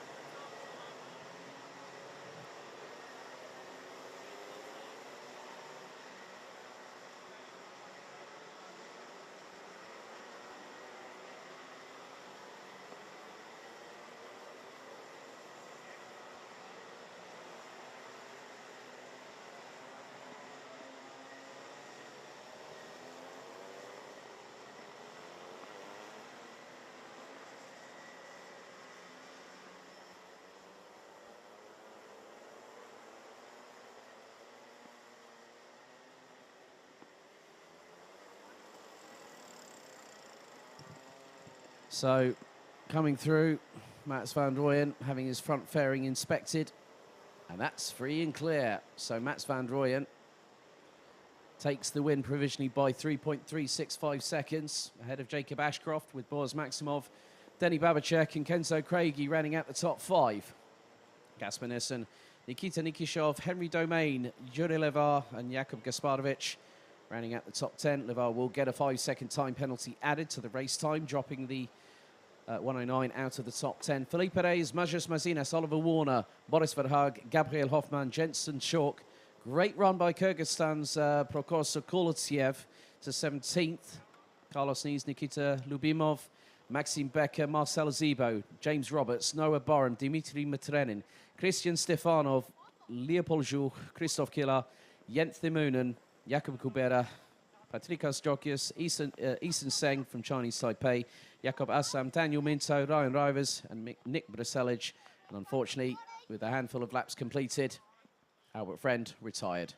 [SPEAKER 1] So, coming through, Mats van Rooyen having his front fairing inspected, and that's free and clear. So Mats van Rooyen takes the win provisionally by 3.365 seconds, ahead of Jacob Ashcroft with Boris Maximov, Denny Babacek and Kenzo Craigie rounding out the top 5. Gasper Nissen, Nikita Nikishov, Henry Domain, Yuri Levar and Jakub Gasparovic rounding out the top 10. Levar will get a 5-second time penalty added to the race time, dropping the 109 out of the top 10. Felipe Reyes, Majas Mazinas, Oliver Warner, Boris Verhaag, Gabriel Hoffman, Jensen Chalk. Great run by Kyrgyzstan's Prokor Sokolotsev to 17th. Carlos Nees, Nikita Lubimov, Maxime Becker, Marcel Zibo, James Roberts, Noah Borum, Dimitri Matrenin, Christian Stefanov, Leopold Jouch, Christoph Killer, Jens Thimunen, Jakub Kubera, Patrikas Jokius, Eason Seng from Chinese Taipei, Jakob Assam, Daniel Minto, Ryan Rivers and Nick Braselic. And unfortunately, with a handful of laps completed, Albert Friend retired.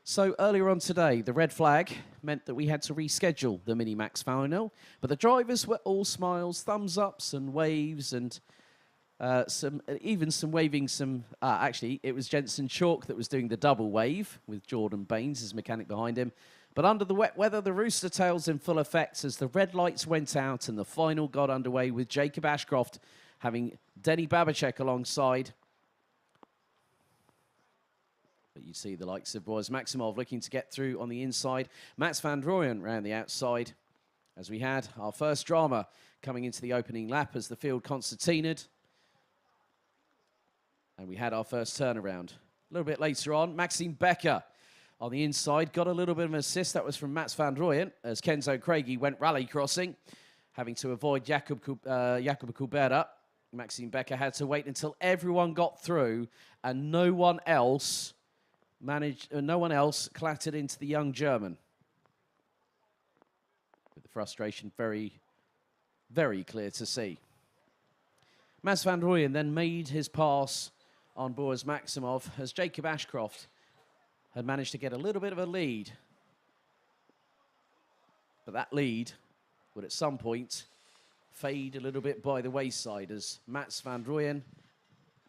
[SPEAKER 1] So earlier on today, the red flag meant that we had to reschedule the Minimax final, but the drivers were all smiles, thumbs ups and waves and actually, it was Jensen Chalk that was doing the double wave with Jordan Baines, his mechanic behind him. But under the wet weather, the rooster tails in full effect as the red lights went out and the final got underway with Jacob Ashcroft having Denny Babacek alongside. But you see the likes of Boris Maximov looking to get through on the inside. Mats van Rooyen round the outside as we had our first drama coming into the opening lap as the field concertinaed. And we had our first turnaround. A little bit later on, Maxime Becker on the inside got a little bit of an assist. That was from Mats van Rooyen as Kenzo Craigie went rally crossing, having to avoid Jakub Kubera. Maxime Becker had to wait until everyone got through and no one else clattered into the young German. With the frustration very, very clear to see. Mats van Rooyen then made his pass on Boris Maximov, as Jacob Ashcroft had managed to get a little bit of a lead. But that lead would at some point fade a little bit by the wayside as Mats van Rooyen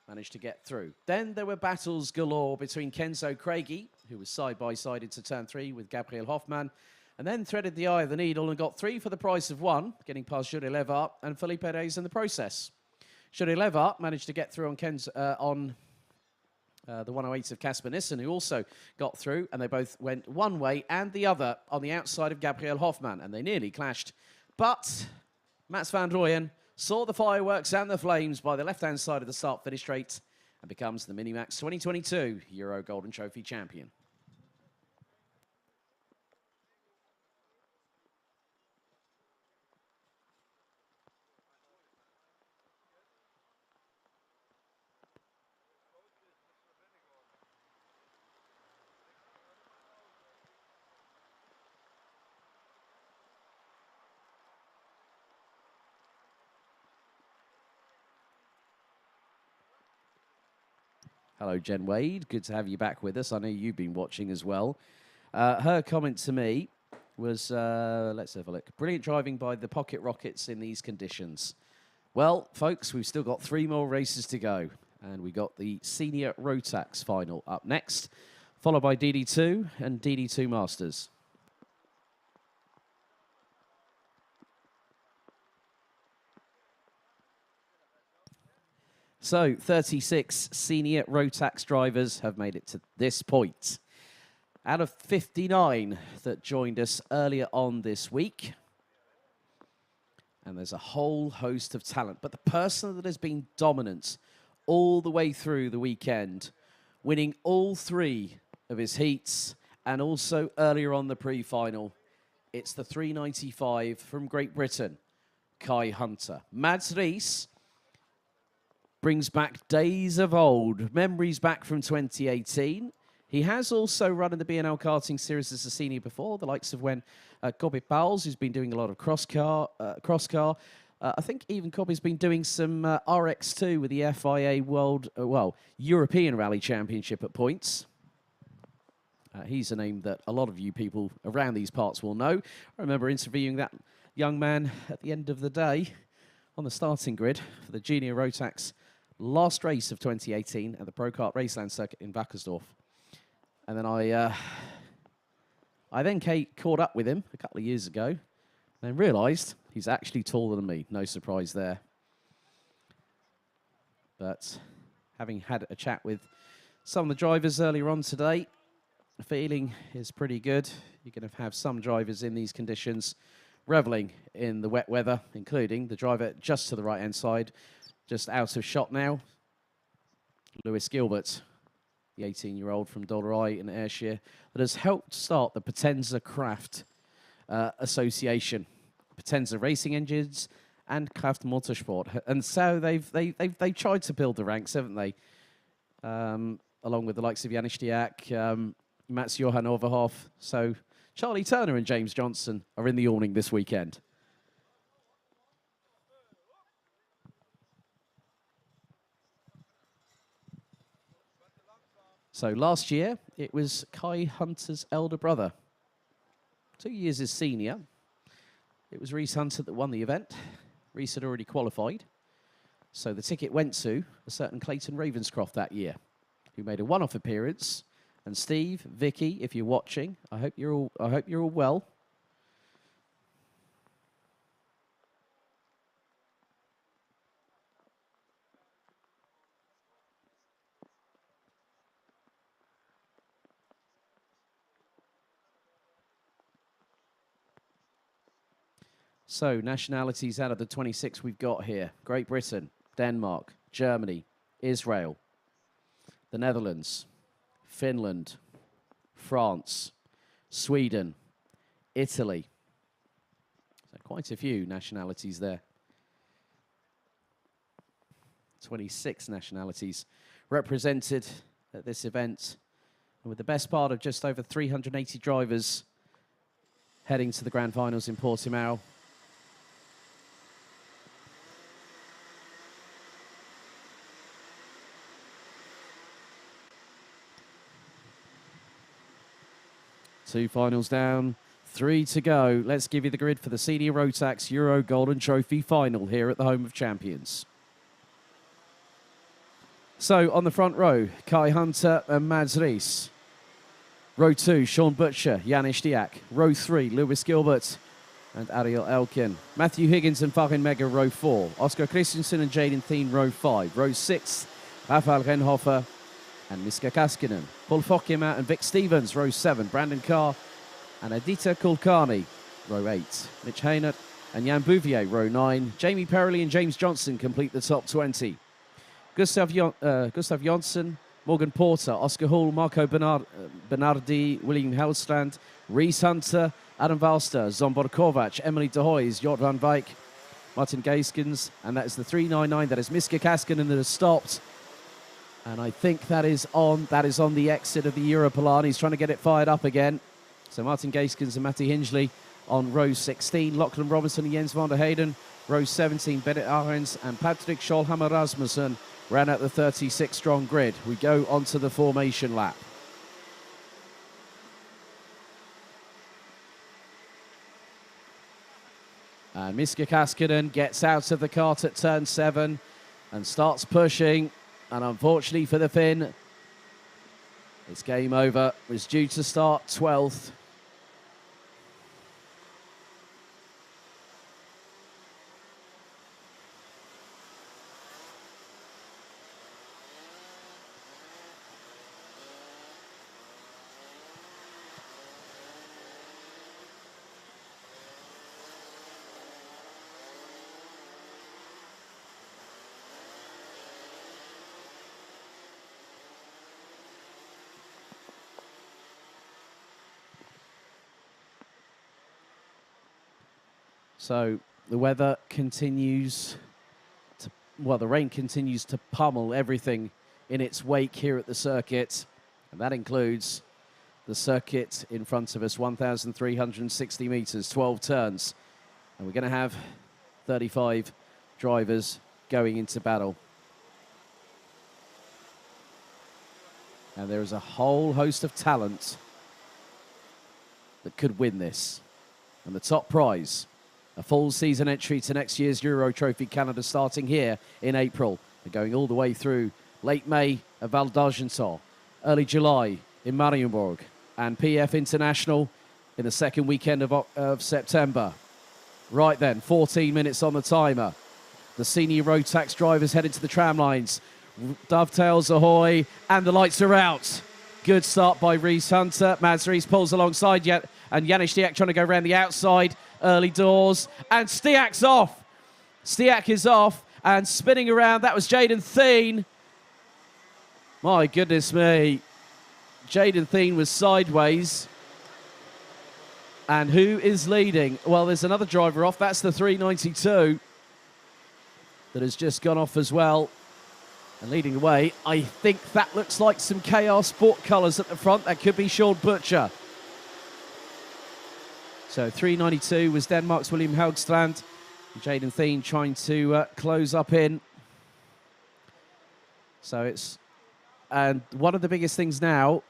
[SPEAKER 1] managed to get through. Then there were battles galore between Kenzo Craigie, who was side-by-side into turn 3 with Gabriel Hoffmann, and then threaded the eye of the needle and got 3 for the price of 1, getting past Jure Levart and Felipe Reyes in the process. Jure Levart managed to get through on the 108 of Casper Nissen, who also got through, and they both went one way and the other on the outside of Gabriel Hoffmann, and they nearly clashed. But Mats van Rooyen saw the fireworks and the flames by the left-hand side of the start-finish straight and becomes the Minimax 2022 Euro Golden Trophy champion. Hello, Jen Wade. Good to have you back with us. I know you've been watching as well. Her comment to me was, let's have a look. Brilliant driving by the Pocket Rockets in these conditions. Well, folks, we've still got 3 more races to go. And we got the Senior Rotax final up next, followed by DD2 and DD2 Masters. So, 36 senior Rotax drivers have made it to this point. Out of 59 that joined us earlier on this week. And there's a whole host of talent. But the person that has been dominant all the way through the weekend, winning all 3 of his heats, and also earlier on the pre-final, it's the 395 from Great Britain, Kai Hunter. Mads Rees brings back days of old, memories back from 2018. He has also run in the B&L karting series as a senior before, the likes of when Kobe Pauls, who's been doing a lot of cross-car. I think even Kobe's been doing some RX2 with the FIA World, European Rally Championship at points. He's a name that a lot of you people around these parts will know. I remember interviewing that young man at the end of the day on the starting grid for the Junior Rotax last race of 2018 at the Pro Kart Raceland circuit in Wackersdorf. And then I then caught up with him a couple of years ago and then realised he's actually taller than me. No surprise there. But having had a chat with some of the drivers earlier on today, the feeling is pretty good. You're going to have some drivers in these conditions revelling in the wet weather, including the driver just to the right-hand side, just out of shot now, Lewis Gilbert, the 18-year-old from Dollerai in Ayrshire, that has helped start the Potenza Craft Association, Potenza Racing Engines and Craft Motorsport. And so they've tried to build the ranks, haven't they? Along with the likes of Janis Stiak, Mats Johan Overhoff. So Charlie Turner and James Johnson are in the awning this weekend. So last year, it was Kai Hunter's elder brother. 2 years his senior. It was Reese Hunter that won the event. Reese had already qualified. So the ticket went to a certain Clayton Ravenscroft that year, who made a one-off appearance. And Steve, Vicky, if you're watching, I hope you're all well. So, nationalities out of the 26 we've got here. Great Britain, Denmark, Germany, Israel, the Netherlands, Finland, France, Sweden, Italy. So quite a few nationalities there. 26 nationalities represented at this event. And with the best part of just over 380 drivers heading to the grand finals in Portimao. 2 finals down, 3 to go. Let's give you the grid for the Senior Rotax Euro Golden Trophy final here at the Home of Champions. So on the front row, Kai Hunter and Mads Rees. Row 2, Sean Butcher, Janis Diak. Row 3, Lewis Gilbert and Ariel Elkin. Matthew Higgins and Farin Mega, row 4. Oscar Christensen and Jaden Thien, row 5. Row 6, Rafael Renhofer and Miska Kaskinen. Paul Fokema and Vic Stevens, row 7. Brandon Carr and Adita Kulkarni, row 8. Mitch Haynert and Jan Bouvier, row 9. Jamie Perrelly and James Johnson complete the top 20. Gustav Jonsson, Morgan Porter, Oscar Hall, Marco Bernardi, William Hellstrand, Reese Hunter, Adam Valster, Zombor Kovac, Emily De Hoys, Jort van Wijk, Martin Gaiskens, and that is the 399. That is Miska Kaskinen that has stopped. And I think that is on the exit of the Europlan. He's trying to get it fired up again. So Martin Gaiskens and Matty Hingley on row 16. Lachlan Robinson and Jens van der Heyden. Row 17, Bennett Arends and Patrick Scholhammer Rasmussen ran out the 36-strong grid. We go onto the formation lap. And Miska Kaskinen gets out of the cart at turn 7 and starts pushing. And unfortunately for the Finn, it's game over. It was due to start 12th. So the weather continues to, well, the rain continues to pummel everything in its wake here at the circuit. And that includes the circuit in front of us, 1,360 meters, 12 turns. And we're going to have 35 drivers going into battle. And there is a whole host of talent that could win this. And the top prize, a full season entry to next year's Euro Trophy Canada, starting here in April and going all the way through late May at Val d'Argenton, early July in Marienburg, and PF International in the second weekend of September. Right then, 14 minutes on the timer. The senior Rotax drivers headed to the tram lines. Dovetails ahoy, and the lights are out. Good start by Reese Hunter. Mads Rees pulls alongside yet, and Janis Diak trying to go around the outside. Early doors, and Stiak's off. Stiak is off and spinning around. That was Jaden Thien. My goodness me. Jaden Thien was sideways. And who is leading? Well, there's another driver off. That's the 392 that has just gone off as well. And leading away, I think that looks like some KR Sport colours at the front. That could be Sean Butcher. So 392 was Denmark's William Helgstrand. Jaden Thien trying to close up in. So it's... And one of the biggest things now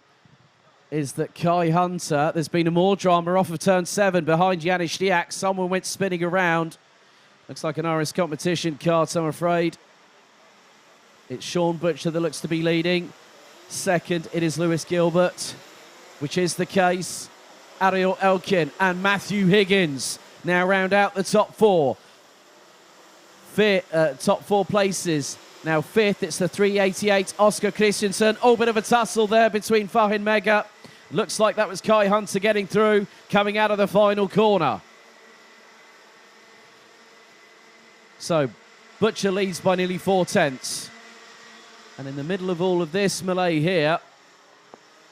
[SPEAKER 1] is that Kai Hunter, there's been more drama off of turn 7 behind Janis Diak. Someone went spinning around. Looks like an RS competition kart, I'm afraid. It's Sean Butcher that looks to be leading. Second, it is Lewis Gilbert, which is the case. Ariel Elkin and Matthew Higgins now round out the top 4. Top 4 places. Now 5th, it's the 388, Oscar Christensen. Oh, bit of a tussle there between Farin Mega. Looks like that was Kai Hunter getting through, coming out of the final corner. So Butcher leads by nearly 4 tenths. And in the middle of all of this melee here,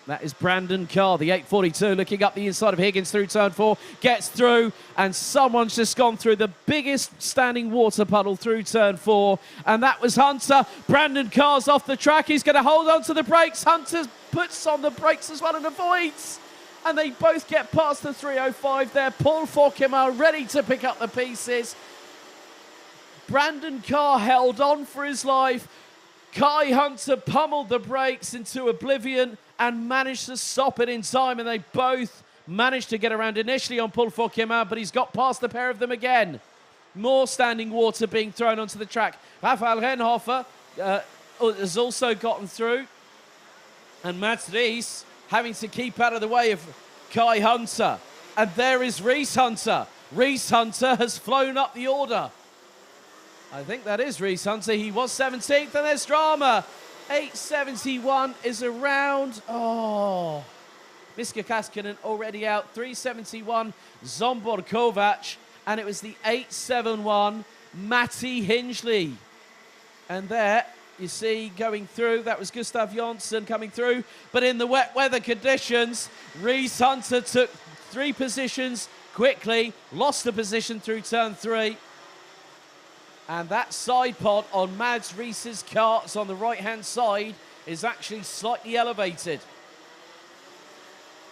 [SPEAKER 1] that is Brandon Carr, the 842, looking up the inside of Higgins through turn 4, gets through, and someone's just gone through the biggest standing water puddle through turn 4, and that was Hunter. Brandon Carr's off the track. He's going to hold on to the brakes. Hunter puts on the brakes as well and avoids, and they both get past the 305 there. Paul Fokema ready to pick up the pieces. Brandon Carr held on for his life. Kai Hunter pummeled the brakes into oblivion and managed to stop it in time, and they both Managed to get around initially on Paul Fokema, but he's got past the pair of them again. More standing water being thrown onto the track. Rafael Renhofer has also gotten through. And Mats Rees having to keep out of the way of Kai Hunter. And there is Reese Hunter. Reese Hunter has flown up the order. I think that is Reese Hunter. He was 17th, and there's drama. 871 is around. Oh, Miska Kaskinen already out. 371, Zombor Kovac. And it was the 871, Matti Hingley. And there, you see, going through, that was Gustav Jonsson coming through. But in the wet weather conditions, Reese Hunter took 3 positions quickly, lost the position through turn 3. And that side pod on Mads Rees's carts on the right-hand side is actually slightly elevated.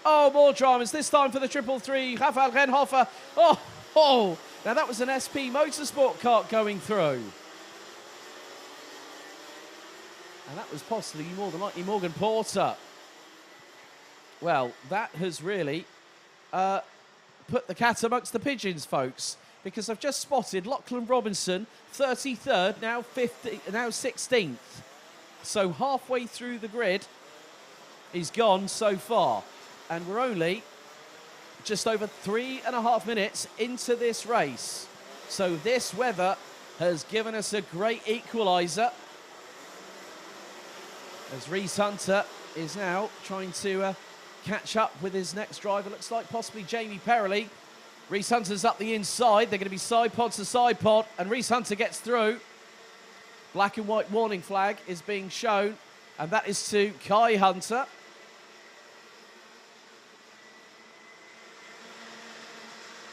[SPEAKER 1] Oh, more dramas, this time for the 333, Rafael Renhofer. Oh, now that was an SP Motorsport kart going through. And that was possibly more than likely Morgan Porter. Well, that has really put the cat amongst the pigeons, folks, because I've just spotted Lachlan Robinson, 33rd, now 16th. So halfway through the grid, he's gone so far. And we're only just over 3.5 minutes into this race. So this weather has given us a great equaliser. As Reese Hunter is now trying to catch up with his next driver. Looks like possibly Jamie Perrelli. Reese Hunter's up the inside. They're going to be side pod to side pod. And Reese Hunter gets through. Black and white warning flag is being shown. And that is to Kai Hunter.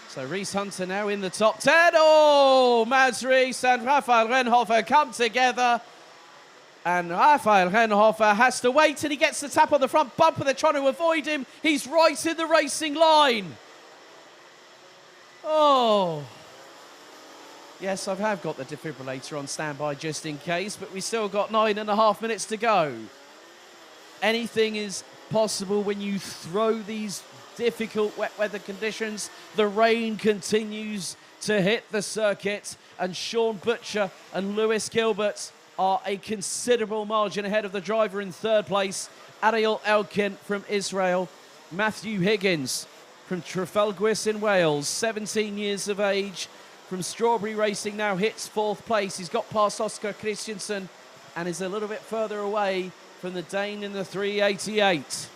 [SPEAKER 1] So Reese Hunter now in the top 10. Oh, Mads Rees and Rafael Renhofer come together. And Rafael Renhofer has to wait till he gets the tap on the front bumper. They're trying to avoid him. He's right in the racing line. Oh. Yes, I have got the defibrillator on standby just in case, but we still got 9.5 minutes to go. Anything is possible when you throw these difficult wet weather conditions. The rain continues to hit the circuit, and Sean Butcher and Lewis Gilbert are a considerable margin ahead of the driver in 3rd place, Ariel Elkin from Israel. Matthew Higgins from Trafalgar in Wales, 17 years of age, from Strawberry Racing, now hits 4th place. He's got past Oscar Christensen and is a little bit further away from the Dane in the 388.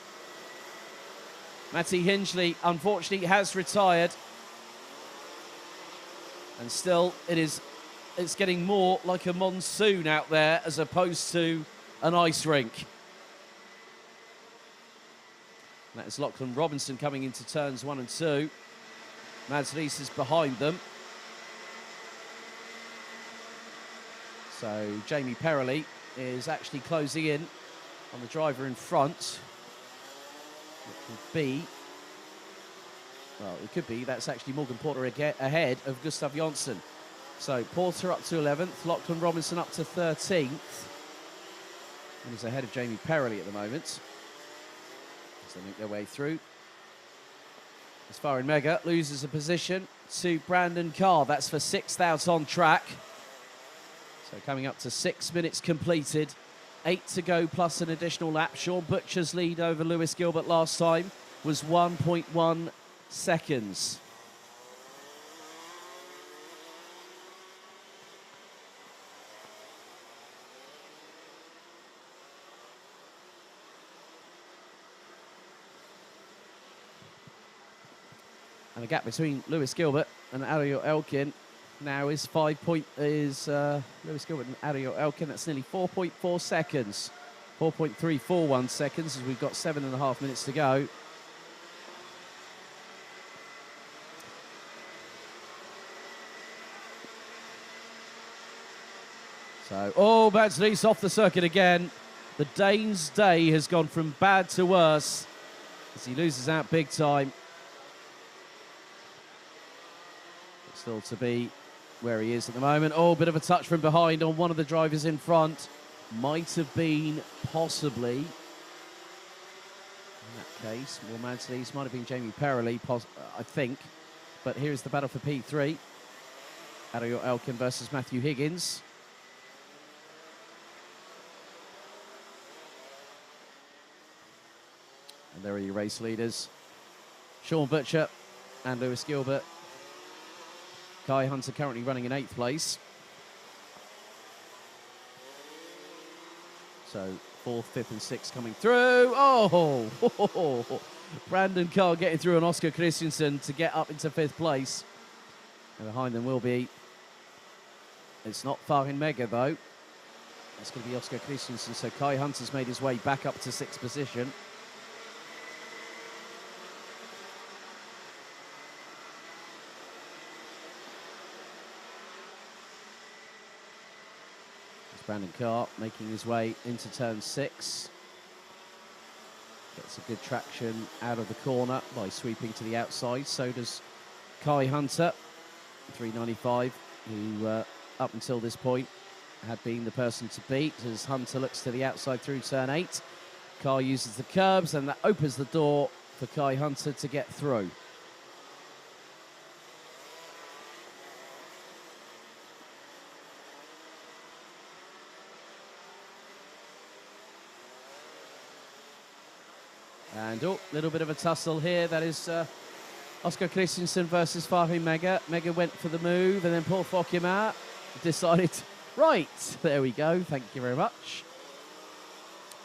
[SPEAKER 1] Matti Hingley, unfortunately, has retired. And still, it's getting more like a monsoon out there as opposed to an ice rink. That is Lachlan Robinson coming into turns 1 and 2. Mads Rees is behind them. So Jamie Perrelli is actually closing in on the driver in front. It could be, well, it could be, that's actually Morgan Porter ahead of Gustav Jonsson. So Porter up to 11th, Lachlan Robinson up to 13th. And he's ahead of Jamie Perrelli at the moment. As they make their way through. As far in Mega, loses a position to Brandon Carr. That's for 6th out on track. So coming up to 6 minutes completed. 8 to go plus an additional lap. Sean Butcher's lead over Lewis Gilbert last time was 1.1 seconds. And the gap between Lewis Gilbert and Ariel Elkin now is Lewis Gilbert and Ariel Elkin. That's nearly 4.4 seconds. 4.341 seconds as we've got 7.5 minutes to go. So, Mads Rees off the circuit again. The Dane's day has gone from bad to worse as he loses out big time. Still to be where he is at the moment. Oh, bit of a touch from behind on one of the drivers in front. Might have been possibly. And that case. Well, Madsleys might have been Jamie Perrelly, I think. But here's the battle for P3. Ariel Elkin versus Matthew Higgins. And there are your race leaders. Sean Butcher and Lewis Gilbert. Kai Hunter currently running in 8th place. So 4th, 5th and 6th coming through. Oh! Brandon Carr getting through on Oscar Christensen to get up into 5th place. And behind them will be, it's not Farin Mega though. It's going to be Oscar Christensen. So Kai Hunter's made his way back up to 6th position. Brandon Carr making his way into turn 6. Gets a good traction out of the corner by sweeping to the outside. So does Kai Hunter, 395, who up until this point had been the person to beat, as Hunter looks to the outside through turn 8. Carr uses the curbs, and that opens the door for Kai Hunter to get through. And a little bit of a tussle here. That is Oscar Christensen versus Farin Mega. Mega went for the move, and then Paul Fokima decided, right, there we go, thank you very much.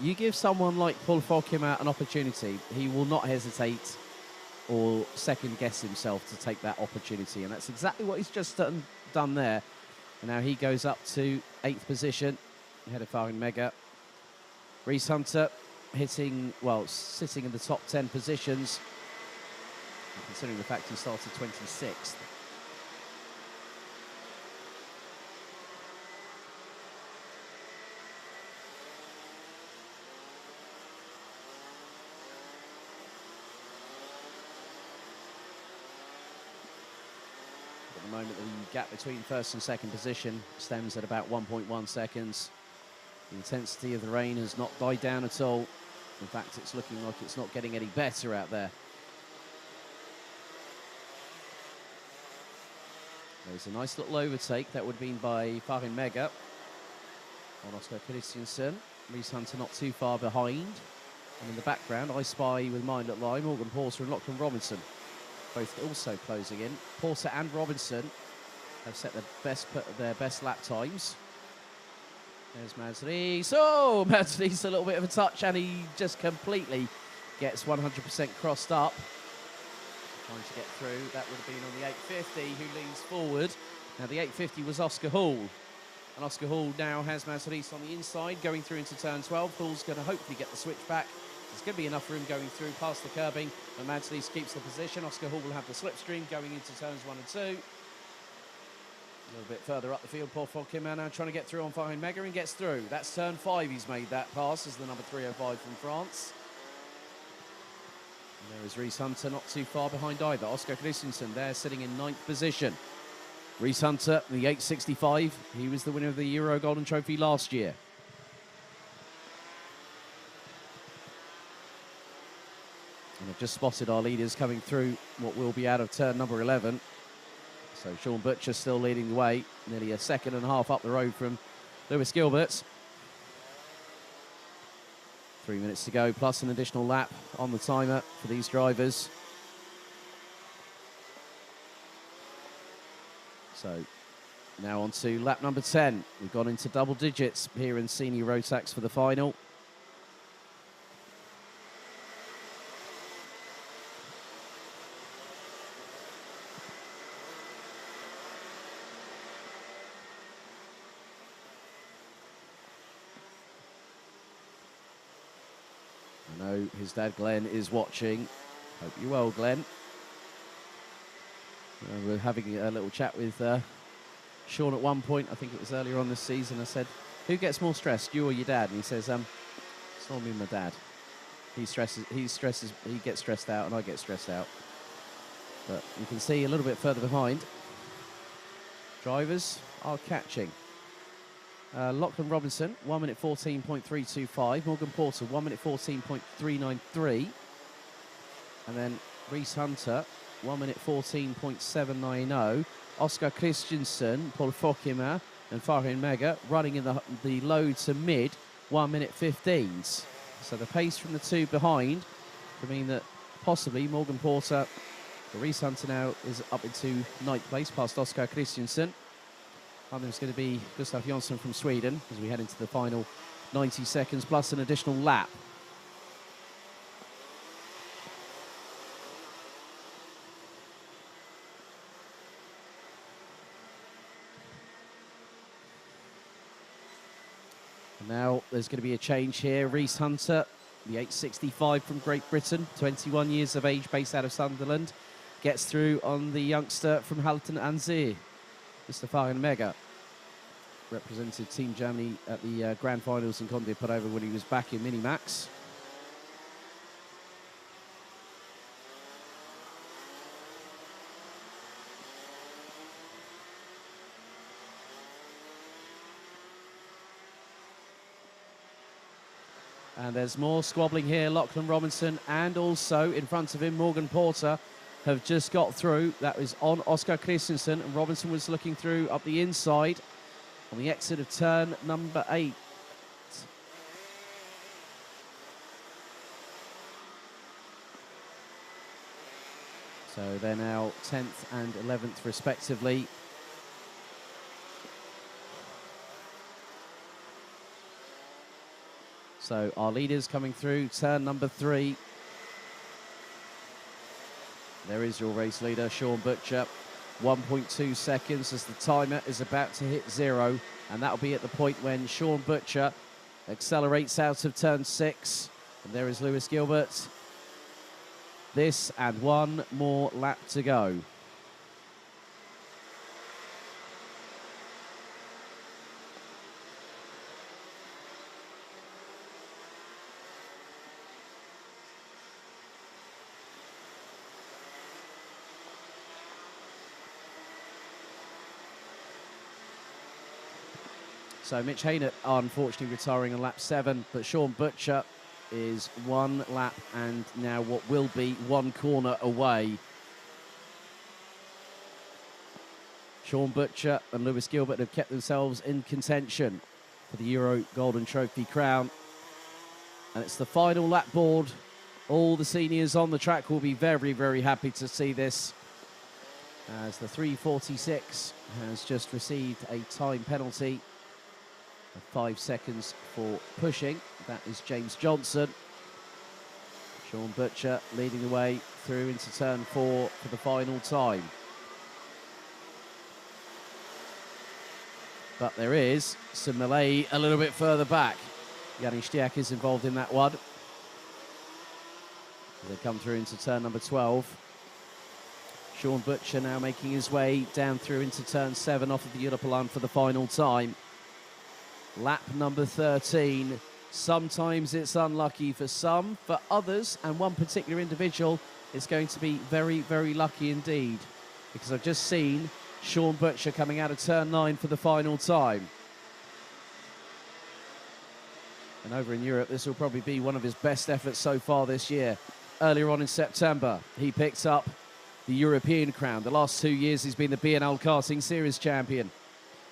[SPEAKER 1] You give someone like Paul Fokima an opportunity, he will not hesitate or second guess himself to take that opportunity, and that's exactly what he's just done there. And now he goes up to 8th position, ahead of Farin Mega. Reese Hunter hitting, well, sitting in the top 10 positions, considering the fact he started 26th. At the moment, the gap between 1st and 2nd position stands at about 1.1 seconds. The intensity of the rain has not died down at all. In fact, it's looking like it's not getting any better out there. There's a nice little overtake. That would have been by Farin Mega on Oscar Christensen. Reese Hunter not too far behind. And in the background, I spy with Mind at Line, Morgan Porter and Lachlan Robinson, both also closing in. Porter and Robinson have set their best lap times. There's Madsleys. Oh, Madsleys, a little bit of a touch, and he just completely gets 100% crossed up. Trying to get through. That would have been on the 850, who leans forward. Now, the 850 was Oscar Hall. And Oscar Hall now has Madsleys on the inside, going through into turn 12. Hall's going to hopefully get the switch back. There's going to be enough room going through past the curbing, and Madsleys keeps the position. Oscar Hall will have the slipstream going into turns 1 and 2. A little bit further up the field, Paul Fokima now trying to get through on Farin Mega, and gets through. That's turn 5 he's made that pass as the number 305 from France. And there is Reese Hunter not too far behind either. Oscar Christensen there sitting in 9th position. Reese Hunter, the 865, he was the winner of the Euro Golden Trophy last year. And I've just spotted our leaders coming through what will be out of turn number 11. So Sean Butcher still leading the way, nearly a second and a half up the road from Lewis Gilbert. 3 minutes to go, plus an additional lap on the timer for these drivers. So now on to lap number 10. We've gone into double digits here in Senior Rotax for the final. I know his dad Glenn is watching. Hope you're well, Glenn. We're having a little chat with Sean at one point. I think it was earlier on this season. I said, "Who gets more stressed, you or your dad?" And he says, "It's normally my dad. He gets stressed out, and I get stressed out." But you can see a little bit further behind, drivers are catching. Lachlan Robinson, 1 minute 14.325. Morgan Porter, 1 minute 14.393. And then Reese Hunter, 1 minute 14.790. Oscar Christensen, Paul Fokima, and Farin Mega running in the low to mid 1 minute 15s. So the pace from the two behind could mean that possibly Morgan Porter, Reese Hunter now is up into ninth place past Oscar Christensen. And there's going to be Gustav Jonsson from Sweden as we head into the final 90 seconds plus an additional lap. And now there's going to be a change here. Reese Hunter, the 865 from Great Britain, 21 years of age, based out of Sunderland, gets through on the youngster from Halton Anzir, Mr. Farin Mega. Represented Team Germany at the Grand Finals in Conde Padova when he was back in Minimax. And there's more squabbling here. Lachlan Robinson and also in front of him Morgan Porter have just got through. That was on Oscar Christensen, and Robinson was looking through up the inside on the exit of turn number 8. So they're now 10th and 11th respectively. So our leaders coming through turn number 3. There is your race leader, Sean Butcher. 1.2 seconds as the timer is about to hit 0. And that'll be at the point when Sean Butcher accelerates out of turn 6. And there is Lewis Gilbert. This and one more lap to go. So Mitch Haynett unfortunately retiring on lap 7, but Sean Butcher is 1 lap and now what will be 1 corner away. Sean Butcher and Lewis Gilbert have kept themselves in contention for the Euro Golden Trophy crown. And it's the final lap board. All the seniors on the track will be very, very happy to see this, as the 3:46 has just received a time penalty. 5 seconds for pushing. That is James Johnson. Sean Butcher leading the way through into turn 4 for the final time. But there is some melee a little bit further back. Yanni Stiak is involved in that one. They come through into turn number 12. Sean Butcher now making his way down through into turn 7 off of the Europalan for the final time. Lap number 13. Sometimes it's unlucky for some, for others, and one particular individual, it's going to be very, very lucky indeed. Because I've just seen Sean Butcher coming out of turn 9 for the final time. And over in Europe, this will probably be one of his best efforts so far this year. Earlier on in September, he picked up the European crown. The last 2 years, he's been the BNL Karting Series champion.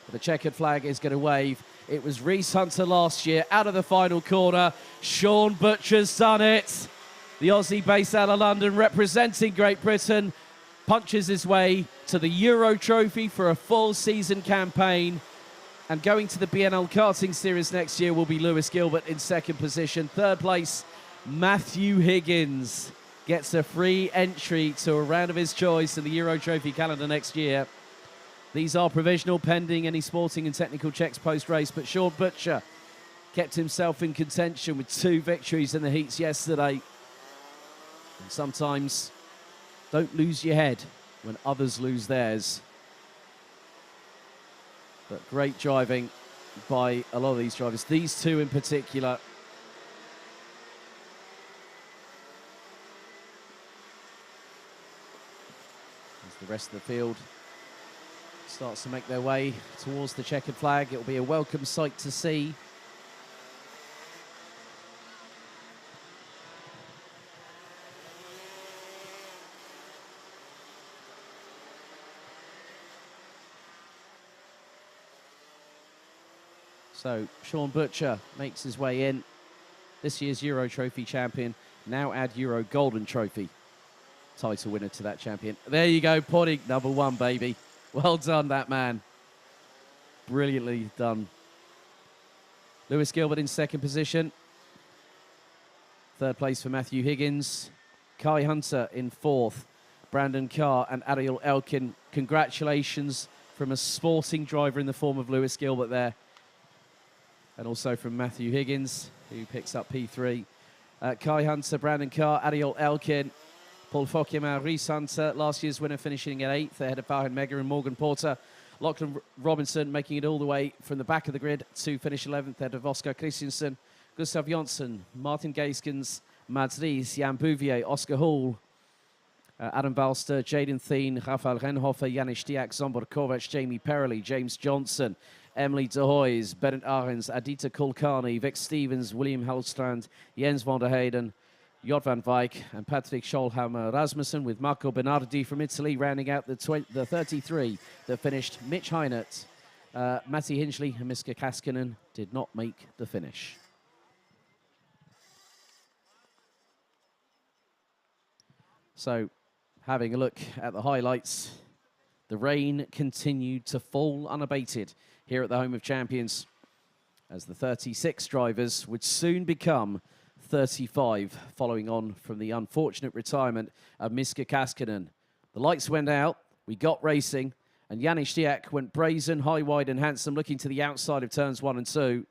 [SPEAKER 1] But the checkered flag is going to wave. It was Reese Hunter last year out of the final corner. Sean Butcher's done it. The Aussie based out of London representing Great Britain punches his way to the Euro Trophy for a full season campaign. And going to the BNL Karting Series next year will be Lewis Gilbert in 2nd position. 3rd place, Matthew Higgins gets a free entry to a round of his choice in the Euro Trophy calendar next year. These are provisional, pending any sporting and technical checks post-race, but Sean Butcher kept himself in contention with 2 victories in the heats yesterday. And sometimes don't lose your head when others lose theirs. But great driving by a lot of these drivers, these 2 in particular. As the rest of the field starts to make their way towards the checkered flag, it will be a welcome sight to see. So Sean Butcher makes his way in. This year's Euro Trophy champion. Now add Euro Golden Trophy title winner to that champion. There you go, Poddick, number 1, baby. Well done, that man. Brilliantly done. Lewis Gilbert in second position. Third place for Matthew Higgins. Kai Hunter in fourth. Brandon Carr and Ariel Elkin. Congratulations from a sporting driver in the form of Lewis Gilbert there. And also from Matthew Higgins, who picks up P3. Kai Hunter, Brandon Carr, Ariel Elkin, Paul Fokema, Rhys Hunter, last year's winner finishing at 8th, ahead of Farhan Mega and Morgan Porter. Lachlan Robinson making it all the way from the back of the grid to finish 11th, ahead of Oscar Christensen, Gustav Jonsson, Martin Geiskens, Mads Ries, Jan Bouvier, Oscar Hall, Adam Balster, Jaden Thien, Rafael Renhofer, Janis Stiak, Zombor Kovac, Jamie Perrelly, James Johnson, Emily De Hoys, Berend Arends, Adita Kulkarni, Vic Stevens, William Hellstrand, Jens van der Heyden, Jot van Wijk, and Patrick Scholhammer Rasmussen, with Marco Bernardi from Italy rounding out the 33 that finished. Mitch Heinert, Matti Hinchley and Miska Kaskinen did not make the finish. So, having a look at the highlights, the rain continued to fall unabated here at the Home of Champions, as the 36 drivers would soon become 35, following on from the unfortunate retirement of Miska Kaskinen. The lights went out, we got racing, and Janis Stiak went brazen, high, wide and handsome, looking to the outside of turns 1 and 2.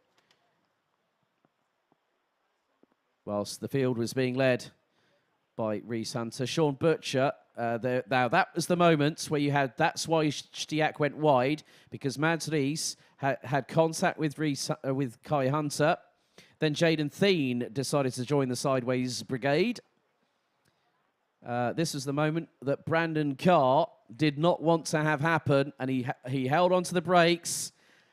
[SPEAKER 1] Whilst the field was being led by Rhys Hunter. Sean Butcher, now that was the moment where you had, that's why Stiak went wide, because Mads Ries had contact with Kai Hunter. Then Jaden Thien decided to join the sideways brigade. This was the moment that Brandon Carr did not want to have happen, and he held onto the brakes,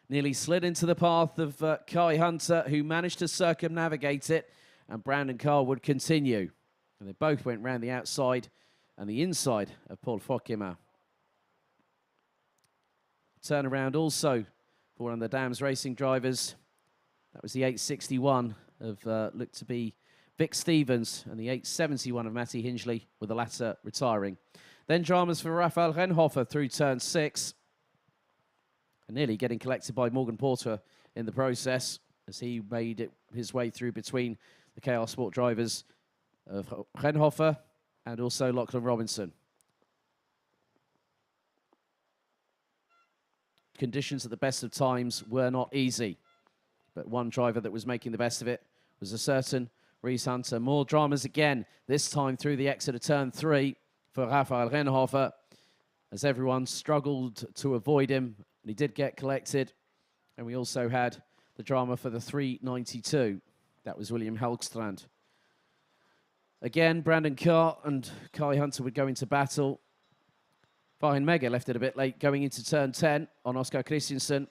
[SPEAKER 1] nearly slid into the path of Kai Hunter, who managed to circumnavigate it, and Brandon Carr would continue. And they both went round the outside and the inside of Paul Fokema. Turnaround also for one of the Dams racing drivers. That was the 861 of looked to be Vic Stevens, and the 871 of Matti Hinchley, with the latter retiring. Then dramas for Rafael Renhofer through turn 6. And nearly getting collected by Morgan Porter in the process, as he made his way through between the Chaos Sport drivers of Renhofer and also Lachlan Robinson. Conditions at the best of times were not easy, but one driver that was making the best of it was a certain Rhys Hunter. More dramas again, this time through the exit of turn 3 for Rafael Renhofer, as everyone struggled to avoid him, and he did get collected. And we also had the drama for the 392. That was William Helgstrand. Again, Brandon Carr and Kai Hunter would go into battle. Farhan Mega left it a bit late, going into turn 10 on Oscar Christensen.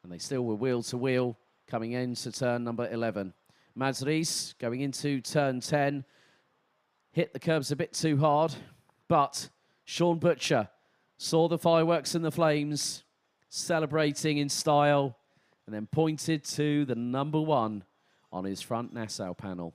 [SPEAKER 1] And they still were wheel to wheel, coming into turn number 11. Mads Ries going into turn 10. Hit the curbs a bit too hard, but Sean Butcher saw the fireworks and the flames, celebrating in style, and then pointed to the number 1 on his front Nassau panel.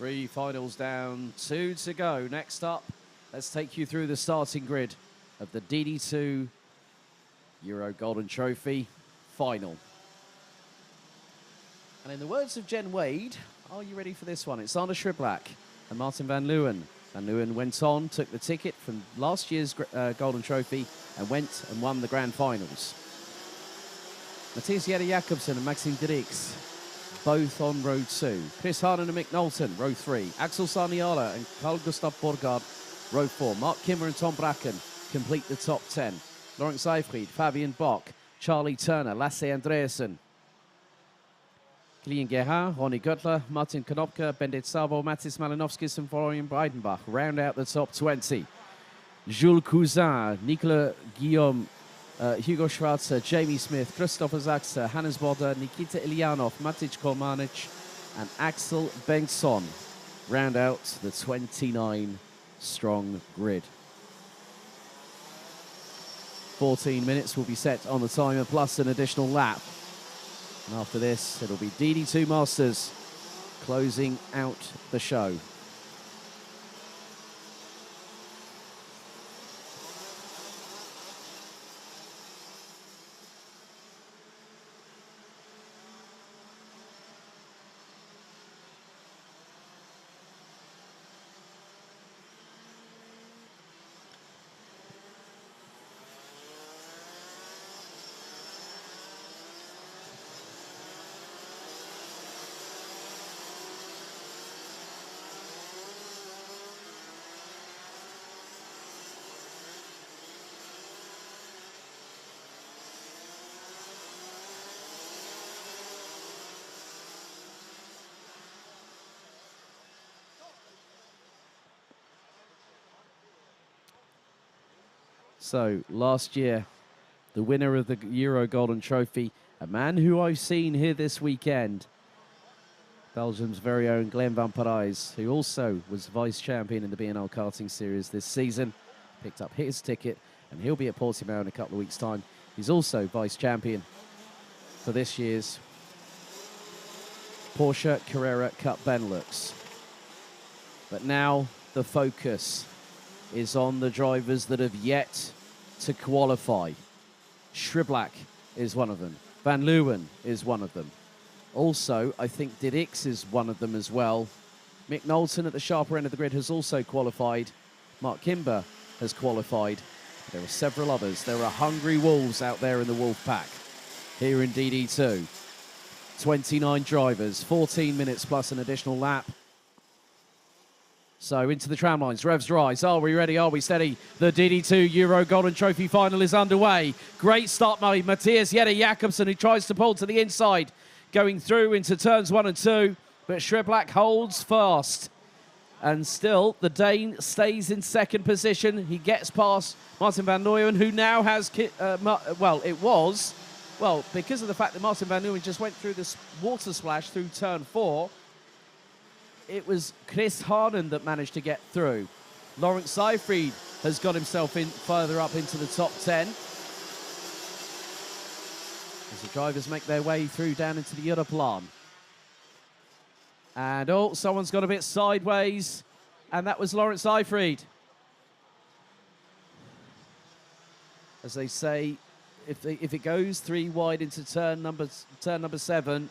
[SPEAKER 1] 3 finals down, 2 to go. Next up, let's take you through the starting grid of the DD2 Euro Golden Trophy final. And in the words of Jen Wade, are you ready for this one? It's Sander Schriblak and Martin van Leeuwen. Van Leeuwen went on, took the ticket from last year's Golden Trophy and went and won the grand finals. Matthias Jette Jacobsen and Maxime Dirks, both on row 2. Chris Harden and Mick Knowlton, row 3. Axel Saniala and Carl Gustav Borgaard, row 4. Mark Kimmer and Tom Bracken complete the top 10. Lawrence Seyfried, Fabian Bock, Charlie Turner, Lasse Andreasen, Kilian Gerhard, Ronny Göttler, Martin Konopka, Bendit Sabo, Matis Malinovskis and Florian Breidenbach round out the top 20. Jules Cousin, Nicolas Guillaume, Hugo Schwarzer, Jamie Smith, Christopher Zaxter, Hannes Bodder, Nikita Ilyanov, Matic Kolmanic and Axel Bengtsson round out the 29-strong grid. 14 minutes will be set on the timer plus an additional lap. And after this, it'll be DD2 Masters closing out the show. So, last year, the winner of the Euro Golden Trophy, a man who I've seen here this weekend, Belgium's very own Glenn van Parijs, who also was vice-champion in the B&L karting series this season, picked up his ticket, and he'll be at Portimao in a couple of weeks' time. He's also vice-champion for this year's Porsche Carrera Cup Benelux. But now the focus is on the drivers that have yet to qualify. Schriblak is one of them. Van Leeuwen is one of them. Also, I think Dirks is one of them as well. Mick Knowlton at the sharper end of the grid has also qualified. Mark Kimber has qualified. There are several others. There are hungry wolves out there in the wolf pack here in DD2. 29 drivers, 14 minutes plus an additional lap. So into the tram lines, revs rise. Are we ready? Are we steady? The DD2 Euro Golden Trophy final is underway. Great start by Matthias Jette Jacobsen, who tries to pull to the inside, going through into turns 1 and 2, but Schriblak holds fast. And still, the Dane stays in second position. He gets past Martin van Leeuwen, who now has, because of the fact that Martin van Leeuwen just went through this water splash through turn 4, it was Chris Harden that managed to get through. Lawrence Seyfried has got himself in further up into the top 10. As the drivers make their way through down into the Europlan. And oh, someone's got a bit sideways, and that was Lawrence Seyfried. As they say, if it goes 3 wide into turn number 7,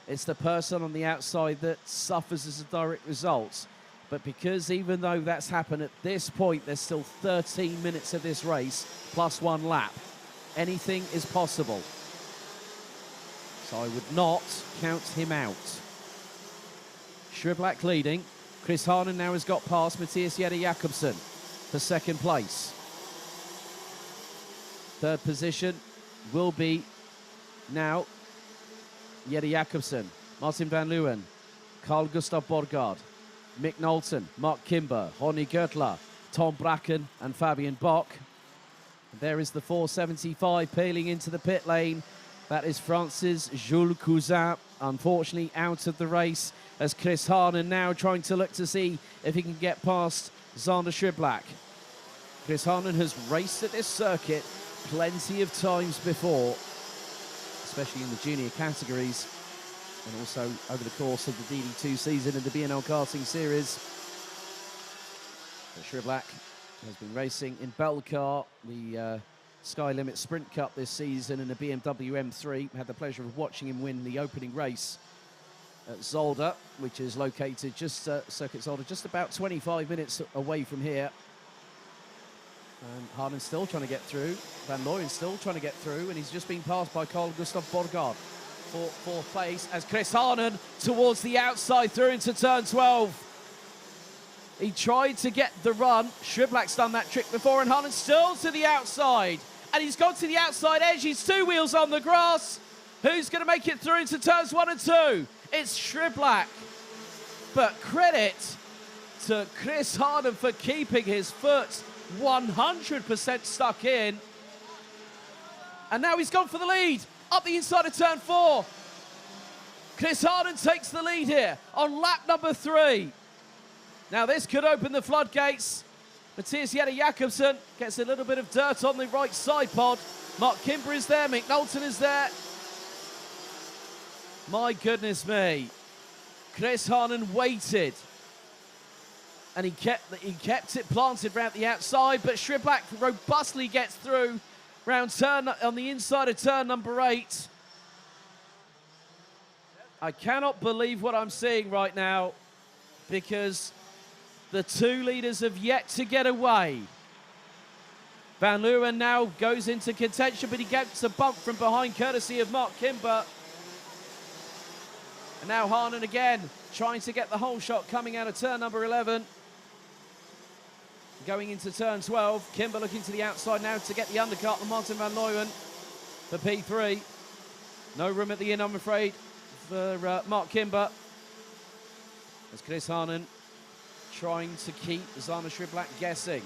[SPEAKER 1] it's the person on the outside that suffers as a direct result. But because even though that's happened at this point, there's still 13 minutes of this race, plus 1 lap. Anything is possible. So I would not count him out. Schriblak leading. Chris Harden now has got past Matthias Jette Jacobsen for second place. Third position will be now Jette Jacobsen, Martin van Leeuwen, Carl Gustav Borgaard, Mick Knowlton, Mark Kimber, Ronny Göttler, Tom Bracken and Fabian Bock. There is the 475 peeling into the pit lane. That is France's Jules Cousin, unfortunately out of the race, as Chris Harden now trying to look to see if he can get past Sander Schriblak. Chris Harden has raced at this circuit plenty of times before, especially in the junior categories. and also over the course of the DD2 season in the BNL Karting Series. Shriblack has been racing in Belcar, the Sky Limit Sprint Cup this season in a BMW M3. Had the pleasure of watching him win the opening race at Zolder, which is located just Circuit Zolder, just about 25 minutes away from here. And Harden's still trying to get through. Van Looyen still trying to get through, and he's just been passed by Carl Gustav Borgaard for fourth place as Chris Harden towards the outside through into turn 12. He tried to get the run. Shriblack's done that trick before, and Harden still to the outside. And he's gone to the outside edge. He's two wheels on the grass. Who's going to make it through into turns 1 and 2? It's Shriblack. But credit to Chris Harden for keeping his foot 100% stuck in. And now he's gone for the lead. Up the inside of turn 4. Chris Harden takes the lead here on lap number 3. Now this could open the floodgates. Matthias Jette Jakobsen gets a little bit of dirt on the right side pod. Mark Kimber is there, Mick Knowlton is there. My goodness me. Chris Harden waited. And he kept it planted round the outside, but Shriblack robustly gets through round turn on the inside of turn number 8. I cannot believe what I'm seeing right now, because the two leaders have yet to get away. Van Looyen now goes into contention, but he gets a bump from behind courtesy of Mark Kimber. And now Harden again trying to get the whole shot coming out of turn number 11. Going into turn 12, Kimber looking to the outside now to get the undercut on Martin Van Looyen for P3. No room at the inn, I'm afraid, for Mark Kimber. As Chris Harden trying to keep Zana Shriblack guessing.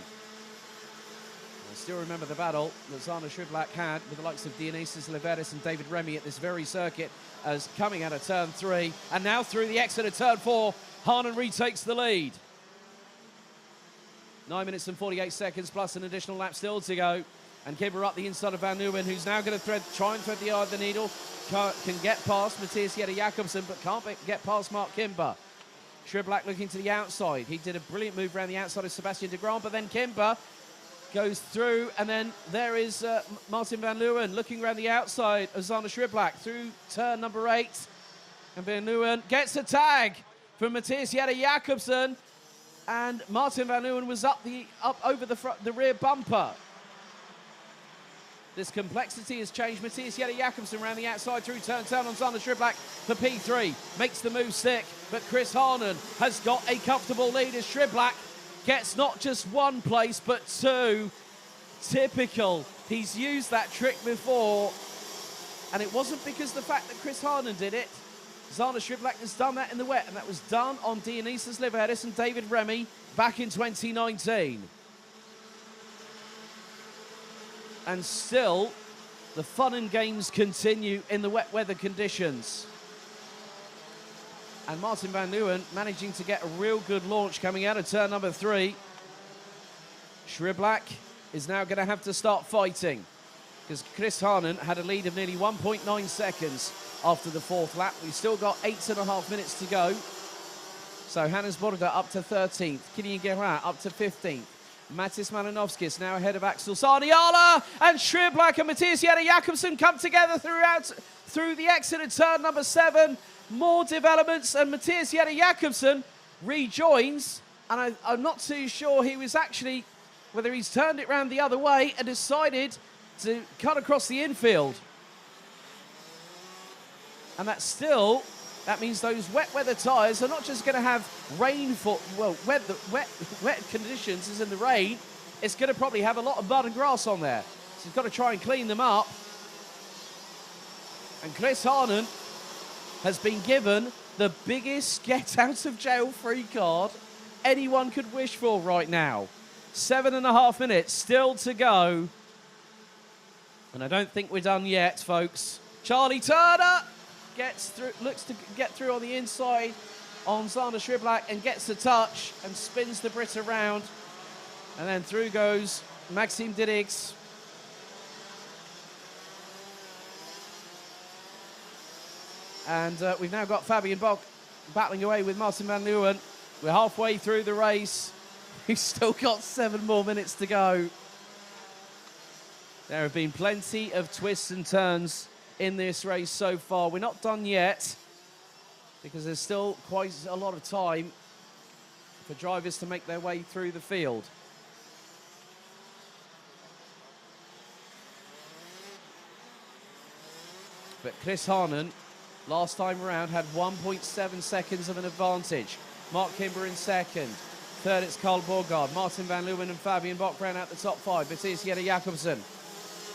[SPEAKER 1] I still remember the battle that Zana Shriblack had with the likes of Dionysius Leveris and David Remy at this very circuit, as coming out of turn 3 and now through the exit of turn 4, Harden retakes the lead. 9 minutes and 48 seconds plus an additional lap still to go. And Kimber up the inside of Van Looyen, who's now going to try and thread the eye of the needle. Can get past Matthias Jette Jakobsen, but can't get past Mark Kimber. Shriblack looking to the outside. He did a brilliant move around the outside of Sebastian de Grand, but then Kimber goes through, and then there is Martin Van Looyen looking around the outside of Zana Shriblack through turn number 8. And Van Looyen gets a tag from Matthias Jette Jakobsen, and Martin Van Looyen was up over the rear bumper. This complexity has changed. Matthias Jette Jakobsen around the outside through turn on Zana Shriblack for P3. Makes the move stick, but Chris Harden has got a comfortable lead as Shriblack gets not just 1 place, but 2. Typical. He's used that trick before, and it wasn't because of the fact that Chris Harden did it. Zana Shriblack has done that in the wet, and that was done on Dionysius Leveris and David Remy back in 2019. And still, the fun and games continue in the wet weather conditions. And Martin Van Looyen managing to get a real good launch coming out of turn number 3. Shriblack is now going to have to start fighting, because Chris Harden had a lead of nearly 1.9 seconds after the 4th lap. We've still got 8.5 minutes to go. So Hannes Borda up to 13th, Kilian Guerin up to 15th. Matis Malinovskis now ahead of Axel Sardiala, and Shriblack and Matthias Jette Jakobsen come together through the exit of turn number 7. More developments, and Matthias Jette Jakobsen rejoins, and I'm not too sure he was actually, whether he's turned it round the other way and decided to cut across the infield. And that means those wet weather tyres are not just going to have rainfall, well, wet conditions as in the rain. It's going to probably have a lot of mud and grass on there. So he's got to try and clean them up. And Chris Harden has been given the biggest get out of jail free card anyone could wish for right now. 7.5 minutes still to go. And I don't think we're done yet, folks. Charlie Turner gets through, looks to get through on the inside on Zana Shriblack and gets the touch and spins the Brit around. And then through goes Maxime Didix. And we've now got Fabian Bock battling away with Martin van Leeuwen. We're halfway through the race. We've still got 7 more minutes to go. There have been plenty of twists and turns in this race so far. We're not done yet because there's still quite a lot of time for drivers to make their way through the field. But Chris Harnon, last time around, had 1.7 seconds of an advantage. Mark Kimber in second. Third, it's Carl Borgaard. Martin van Leeuwen and Fabian Bock round out the top 5. Matthias Jette Jakobsen.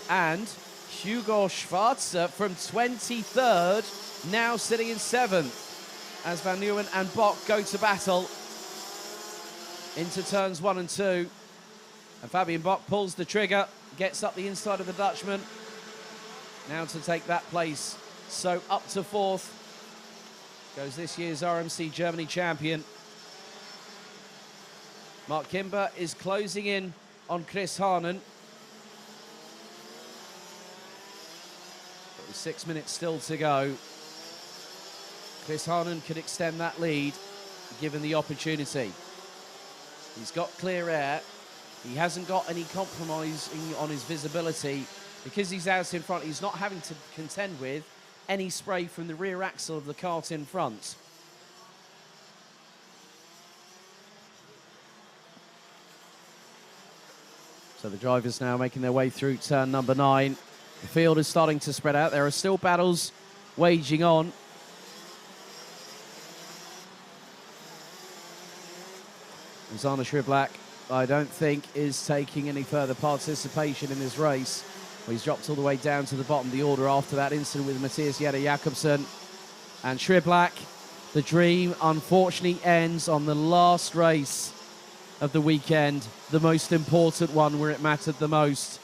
[SPEAKER 1] And Hugo Schwarzer from 23rd, now sitting in 7th. As Van Leeuwen and Bock go to battle into turns 1 and 2. And Fabian Bock pulls the trigger, gets up the inside of the Dutchman. Now to take that place. So up to 4th goes this year's RMC Germany champion. Mark Kimber is closing in on Chris Harnon. But with 6 minutes still to go, Chris Harnon could extend that lead given the opportunity. He's got clear air. He hasn't got any compromising on his visibility. Because he's out in front, he's not having to contend with any spray from the rear axle of the kart in front. So the drivers now making their way through turn number 9. The field is starting to spread out. There are still battles waging on. Zana Schriblak, I don't think, is taking any further participation in this race. Well, he's dropped all the way down to the bottom of the order after that incident with Matthias Jette Jakobsen. And Schriblak, the dream unfortunately ends on the last race of the weekend, the most important one where it mattered the most.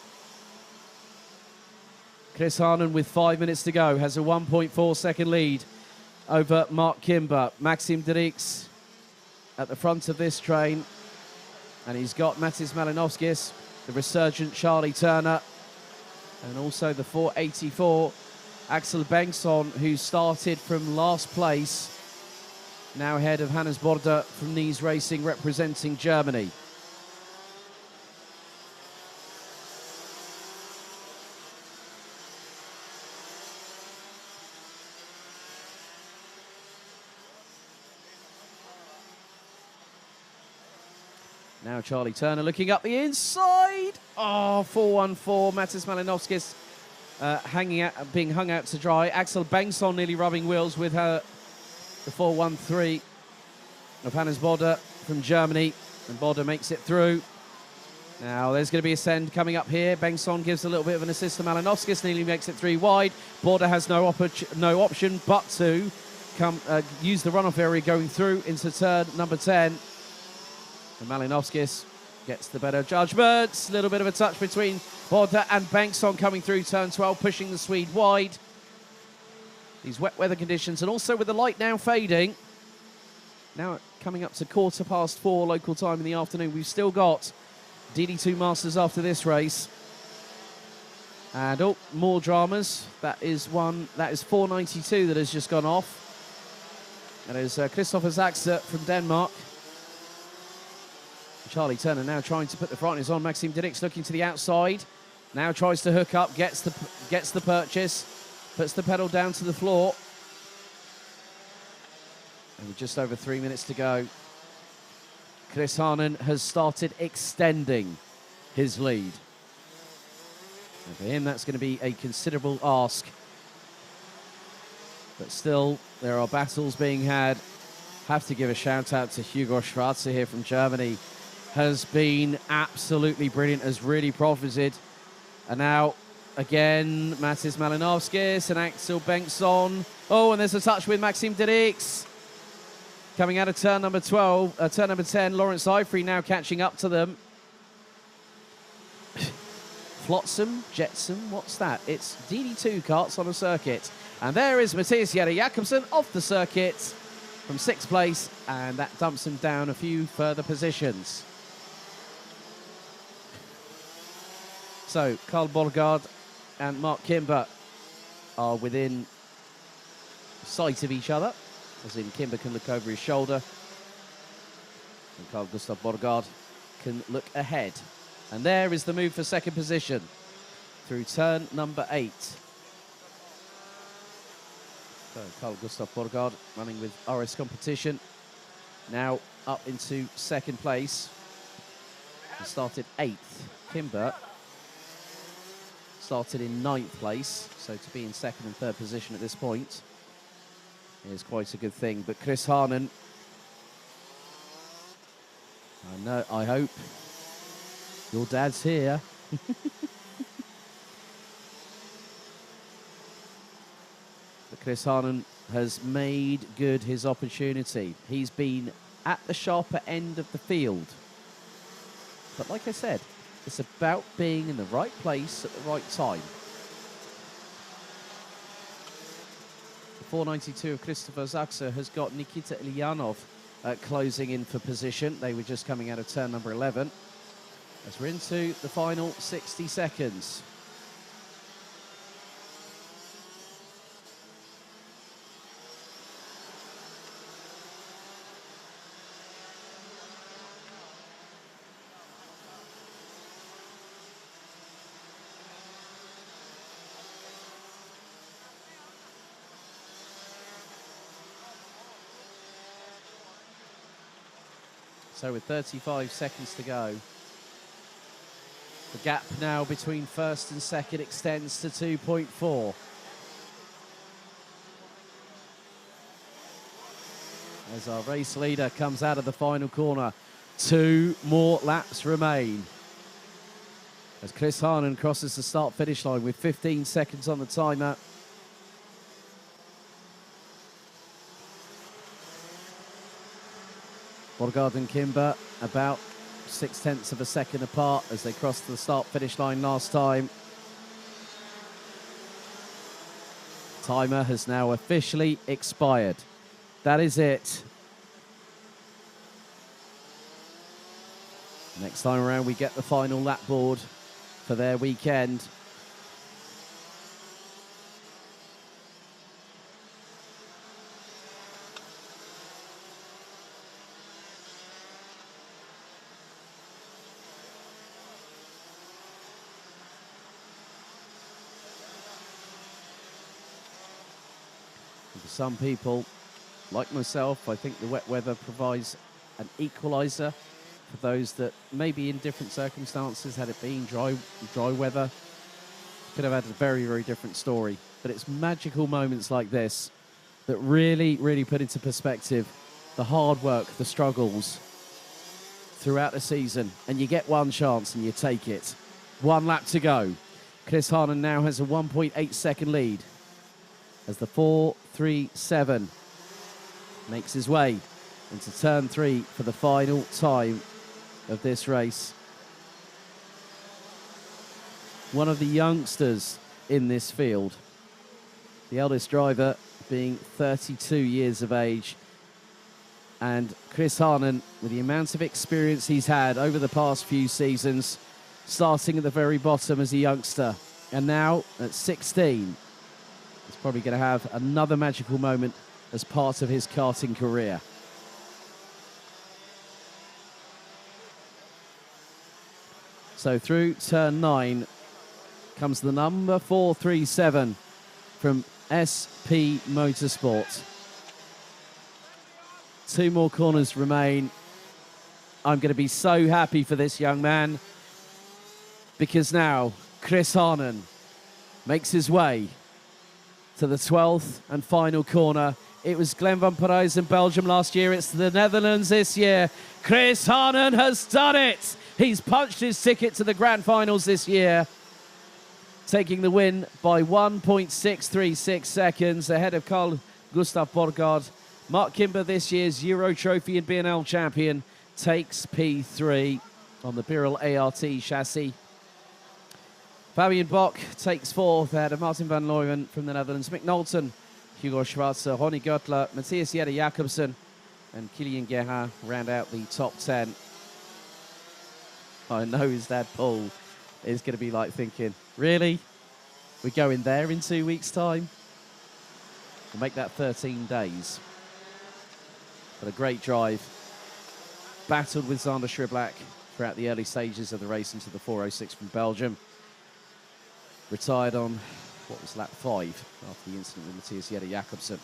[SPEAKER 1] Chris Harnon, with 5 minutes to go, has a 1.4 second lead over Mark Kimber. Maxim Dirks at the front of this train. And he's got Matis Malinowskis, the resurgent Charlie Turner, and also the 484, Axel Bengtsson, who started from last place, now ahead of Hannes Border from Nies Racing, representing Germany. Now Charlie Turner looking up the inside. Oh, 414. Matis Malinowskis being hung out to dry. Axel Bengtsson nearly rubbing wheels with her. The 413 of Hannes Border from Germany. And Border makes it through. Now there's going to be a send coming up here. Bengtsson gives a little bit of an assist to Malinowskis. Nearly makes it 3 wide. Border has no option but to use the runoff area going through into turn number 10. And Malinowskis gets the better judgment. A little bit of a touch between Border and Bengtsson coming through turn 12, pushing the Swede wide. These wet weather conditions, and also with the light now fading. Now coming up to 4:15 local time in the afternoon. We've still got DD2 Masters after this race. And oh, more dramas. That is 492 that has just gone off. That is Christopher Zaxter from Denmark. Charlie Turner now trying to put the fronters on. Maxim Dirks looking to the outside. Now tries to hook up, gets the purchase, puts the pedal down to the floor. And with just over 3 minutes to go, Chris Harnon has started extending his lead. And for him, that's going to be a considerable ask. But still, there are battles being had. Have to give a shout out to Hugo Schwarzer here from Germany. Has been absolutely brilliant, has really profited. And now, again, Matis Malinowskis and Axel Bengtsson. Oh, and there's a touch with Maxim Dirks. Coming out of turn number 10, Lawrence Eifrey now catching up to them. Flotsam, Jetsam, what's that? It's DD2 karts on a circuit. And there is Matthias Jette Jakobsen off the circuit from 6th place, and that dumps him down a few further positions. So, Carl Borgaard and Mark Kimber are within sight of each other, as in Kimber can look over his shoulder and Carl Gustav Borgard can look ahead. And there is the move for second position through turn number 8. So Carl Gustav Borgard running with RS Competition, now up into second place. He started 8th. Kimber started in 9th place, so to be in second and third position at this point is quite a good thing. But Chris Harnan, I hope your dad's here. But Chris Harnan has made good his opportunity. He's been at the sharper end of the field. But like I said, it's about being in the right place at the right time. The 492 of Christopher Zaxa has got Nikita Ilyanov closing in for position. They were just coming out of turn number 11. As we're into the final 60 seconds. So with 35 seconds to go, the gap now between first and second extends to 2.4. As our race leader comes out of the final corner, 2 more laps remain. As Chris Harnan crosses the start-finish line with 15 seconds on the timer. Borgard and Kimber about 0.6 of a second apart as they crossed the start-finish line last time. Timer has now officially expired. That is it. Next time around, we get the final lap board for their weekend. For some people, like myself, I think the wet weather provides an equaliser for those that maybe in different circumstances, had it been dry weather, could have had a very, very different story. But it's magical moments like this that really, really put into perspective the hard work, the struggles throughout the season. And you get one chance and you take it. 1 lap to go. Chris Harnan now has a 1.8 second lead as the 4.37 makes his way into turn 3 for the final time of this race. One of the youngsters in this field, the eldest driver being 32 years of age, and Chris Harnan, with the amount of experience he's had over the past few seasons, starting at the very bottom as a youngster, and now at 16, he's probably going to have another magical moment as part of his karting career. So through turn 9 comes the number 437 from SP Motorsport. 2 more corners remain. I'm going to be so happy for this young man, because now Chris Harnan makes his way to the 12th and final corner. It was Glen van Parijs in Belgium last year. It's the Netherlands this year. Chris Harnan has done it. He's punched his ticket to the grand finals this year, taking the win by 1.636 seconds ahead of Carl Gustav Borgard. Mark Kimber, this year's Euro Trophy and B&L champion, takes P3 on the Birel ART chassis. Fabian Bock takes 4th ahead of Martin van Looyen from the Netherlands. Mick Knowlton, Hugo Schwarzer, Ronnie Göttler, Matthias Jette Jacobsen and Kilian Gerhard round out the top 10. I know his dad Paul is going to be like thinking, really? We're going there in 2 weeks' time? will make that 13 days. But a great drive. Battled with Xander Schriblak throughout the early stages of the race into the 4:06 from Belgium. Retired on, what was lap 5 after the incident with Matthias Jette Jakobsen.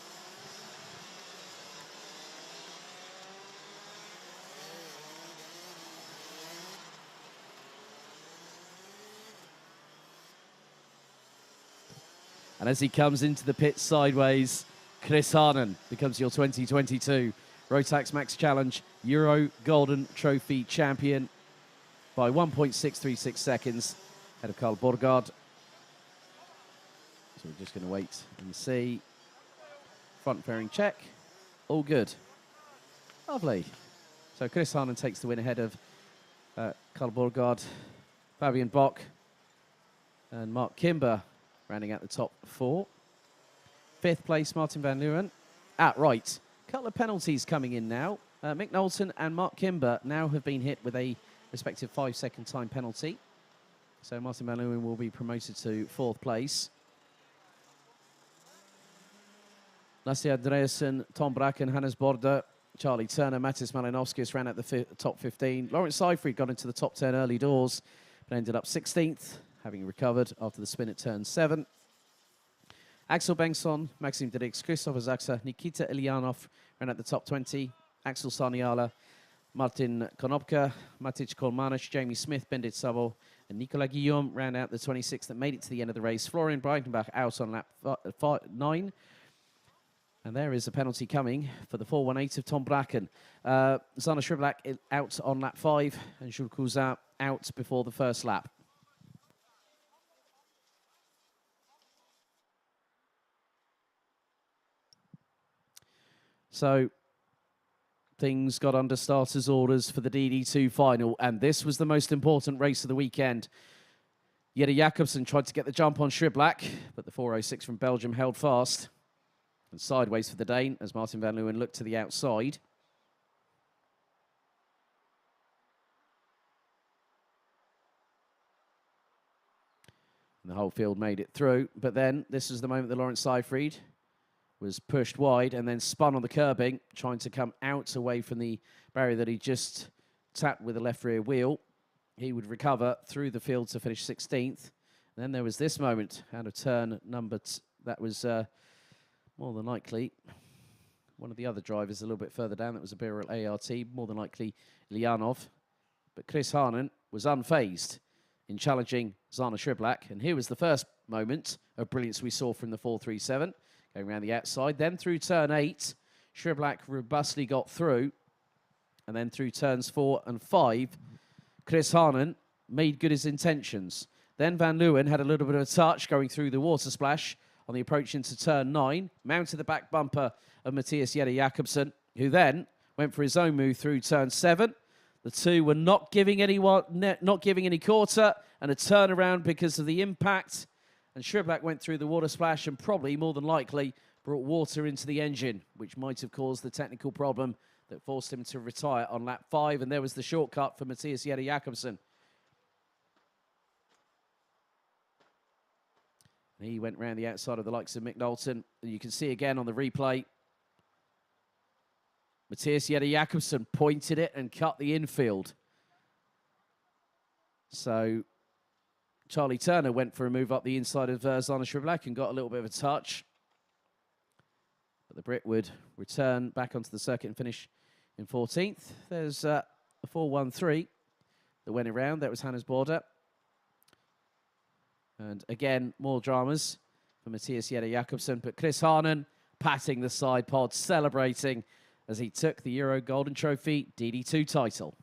[SPEAKER 1] And as he comes into the pit sideways, Chris Harnon becomes your 2022 Rotax Max Challenge Euro Golden Trophy champion by 1.636 seconds ahead of Carl Borgaard. So we're just going to wait and see. Front fairing check. All good. Lovely. So Chris Harnon takes the win ahead of Carl Borgaard, Fabian Bock, and Mark Kimber rounding out the top 4. 5th place, Martin van Leeuwen. Right. Couple of penalties coming in now. Mick Knowlton and Mark Kimber now have been hit with a respective 5-second time penalty. So Martin van Leeuwen will be promoted to 4th place. Lasse Andreasen, Tom Bracken, Hannes Border, Charlie Turner, Matis Malinowskis ran at the top 15. Lawrence Seyfried got into the top 10 early doors, but ended up 16th, having recovered after the spin at turn 7. Axel Bengtsson, Maxim Dirks, Christopher Zaxa, Nikita Ilyanov ran at the top 20. Axel Sarniala, Martin Konopka, Matic Kolmanic, Jamie Smith, Bendit Savo, and Nicolas Guillaume ran out the 26th that made it to the end of the race. Florian Breitenbach out on lap 9. And there is a penalty coming for the 418 of Tom Bracken. Zana Schriblak out on lap 5, and Jules Cousin out before the first lap. So things got under starters' orders for the DD2 final, and this was the most important race of the weekend. Jette Jakobsen tried to get the jump on Schriblak, but the 406 from Belgium held fast. And sideways for the Dane as Martin van Leeuwen looked to the outside. And the whole field made it through. But then this was the moment that Lawrence Seyfried was pushed wide and then spun on the curbing, trying to come out away from the barrier that he just tapped with the left rear wheel. He would recover through the field to finish 16th. And then there was this moment out of turn number that was more than likely one of the other drivers a little bit further down. That was a Birel ART, more than likely Ilyanov. But Chris Harnon was unfazed in challenging Zana Schriblak. And here was the first moment of brilliance we saw from the 437, going around the outside. Then through turn 8, Schriblak robustly got through. And then through turns 4 and 5, Chris Harnon made good his intentions. Then Van Leeuwen had a little bit of a touch going through the water splash on the approach into turn 9, mounted the back bumper of Matthias Jette Jakobsen, who then went for his own move through turn 7. The two were not giving any quarter, and a turnaround because of the impact. And Schriblak went through the water splash and probably, more than likely, brought water into the engine, which might have caused the technical problem that forced him to retire on lap 5. And there was the shortcut for Matthias Jette Jakobsen. He went round the outside of the likes of Mick Knowlton. And you can see again on the replay, Matthias Jette Jakobsen pointed it and cut the infield. So Charlie Turner went for a move up the inside of Zana Schriblak and got a little bit of a touch. But the Brit would return back onto the circuit and finish in 14th. There's a 413 that went around. That was Hannes Border. And again, more dramas for Matthias Jette Jakobsen. But Chris Harnon patting the side pod, celebrating as he took the Euro Golden Trophy DD2 title.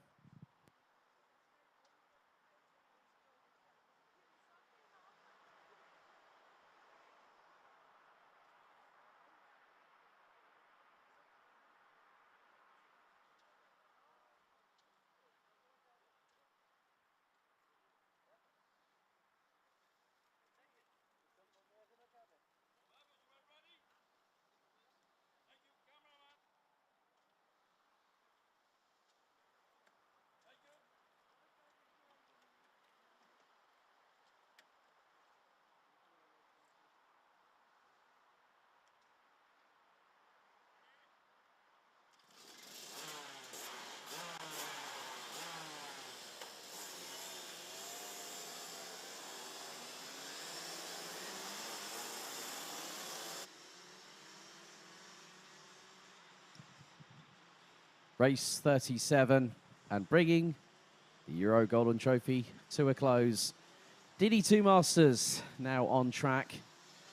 [SPEAKER 1] Race 37, and bringing the Euro Golden Trophy to a close. DD2 Masters now on track.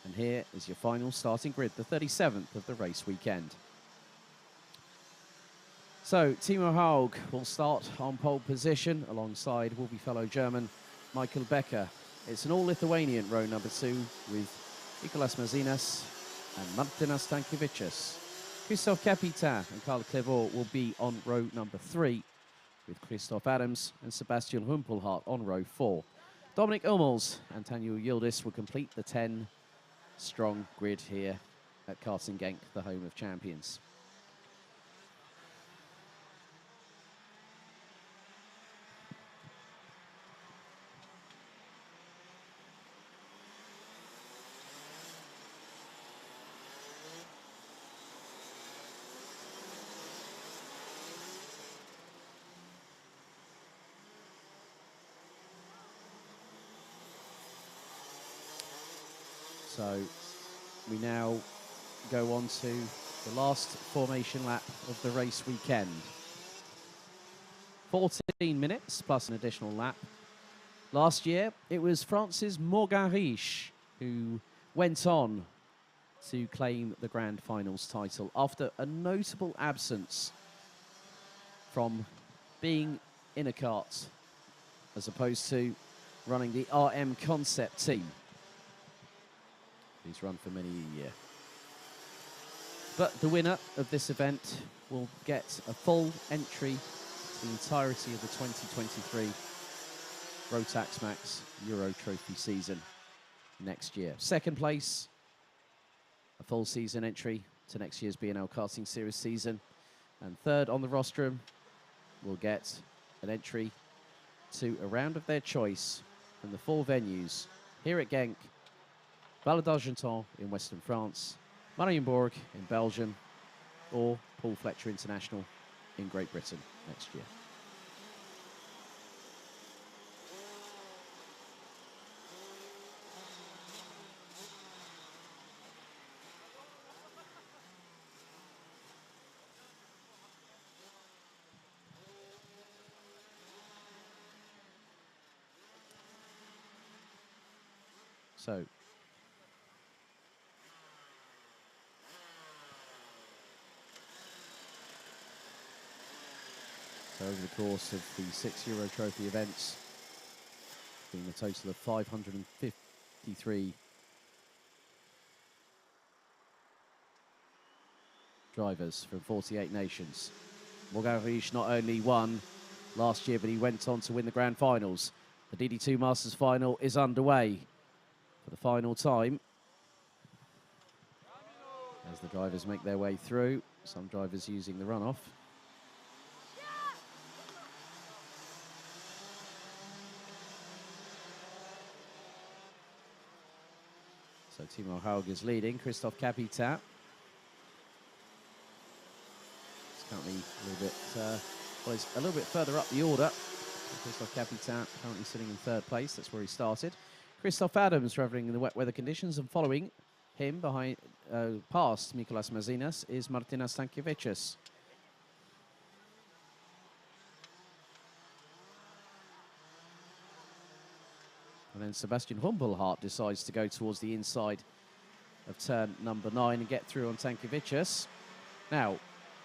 [SPEAKER 1] And here is your final starting grid, the 37th of the race weekend. So, Timo Haug will start on pole position alongside will be fellow German Michael Becker. It's an all-Lithuanian row number 2 with Nicolas Mazinas and Martinas Stankiewicz. Christophe Capitan and Karl Clevaux will be on row number 3 with Christoph Adams and Sebastian Humpelhardt on row 4. Dominic Hummels and Tanja Yildiz will complete the 10-strong grid here at Karting Genk, the home of champions. So we now go on to the last formation lap of the race weekend. 14 minutes plus an additional lap. Last year, it was Francis Morgan-Riche who went on to claim the Grand Finals title after a notable absence from being in a kart as opposed to running the RM Concept team. He's run for many a year. But the winner of this event will get a full entry to the entirety of the 2023 Rotax Max Euro Trophy season next year. Second place, a full season entry to next year's B&L Karting Series season. And third on the rostrum will get an entry to a round of their choice from the 4 venues here at Genk, Vallée d'Argenton in Western France, Marienborg in Belgium, or Paul Fletcher International in Great Britain next year. So, over the course of the 6 Euro Trophy events, being a total of 553 drivers from 48 nations. Morgan-Riche not only won last year, but he went on to win the Grand Finals. The DD2 Masters final is underway for the final time as the drivers make their way through. Some drivers using the runoff. So Timo Haug is leading. Christophe Capitan is currently a little bit, well, he's a little bit further up the order. Christophe Capitan currently sitting in 3rd place. That's where he started. Christoph Adams reveling in the wet weather conditions, and following him behind, past Nicolas Mazinas, is Martinas Stankiewicz. And then Sebastian Humpelhardt decides to go towards the inside of turn number 9 and get through on Stankiewicz. Now,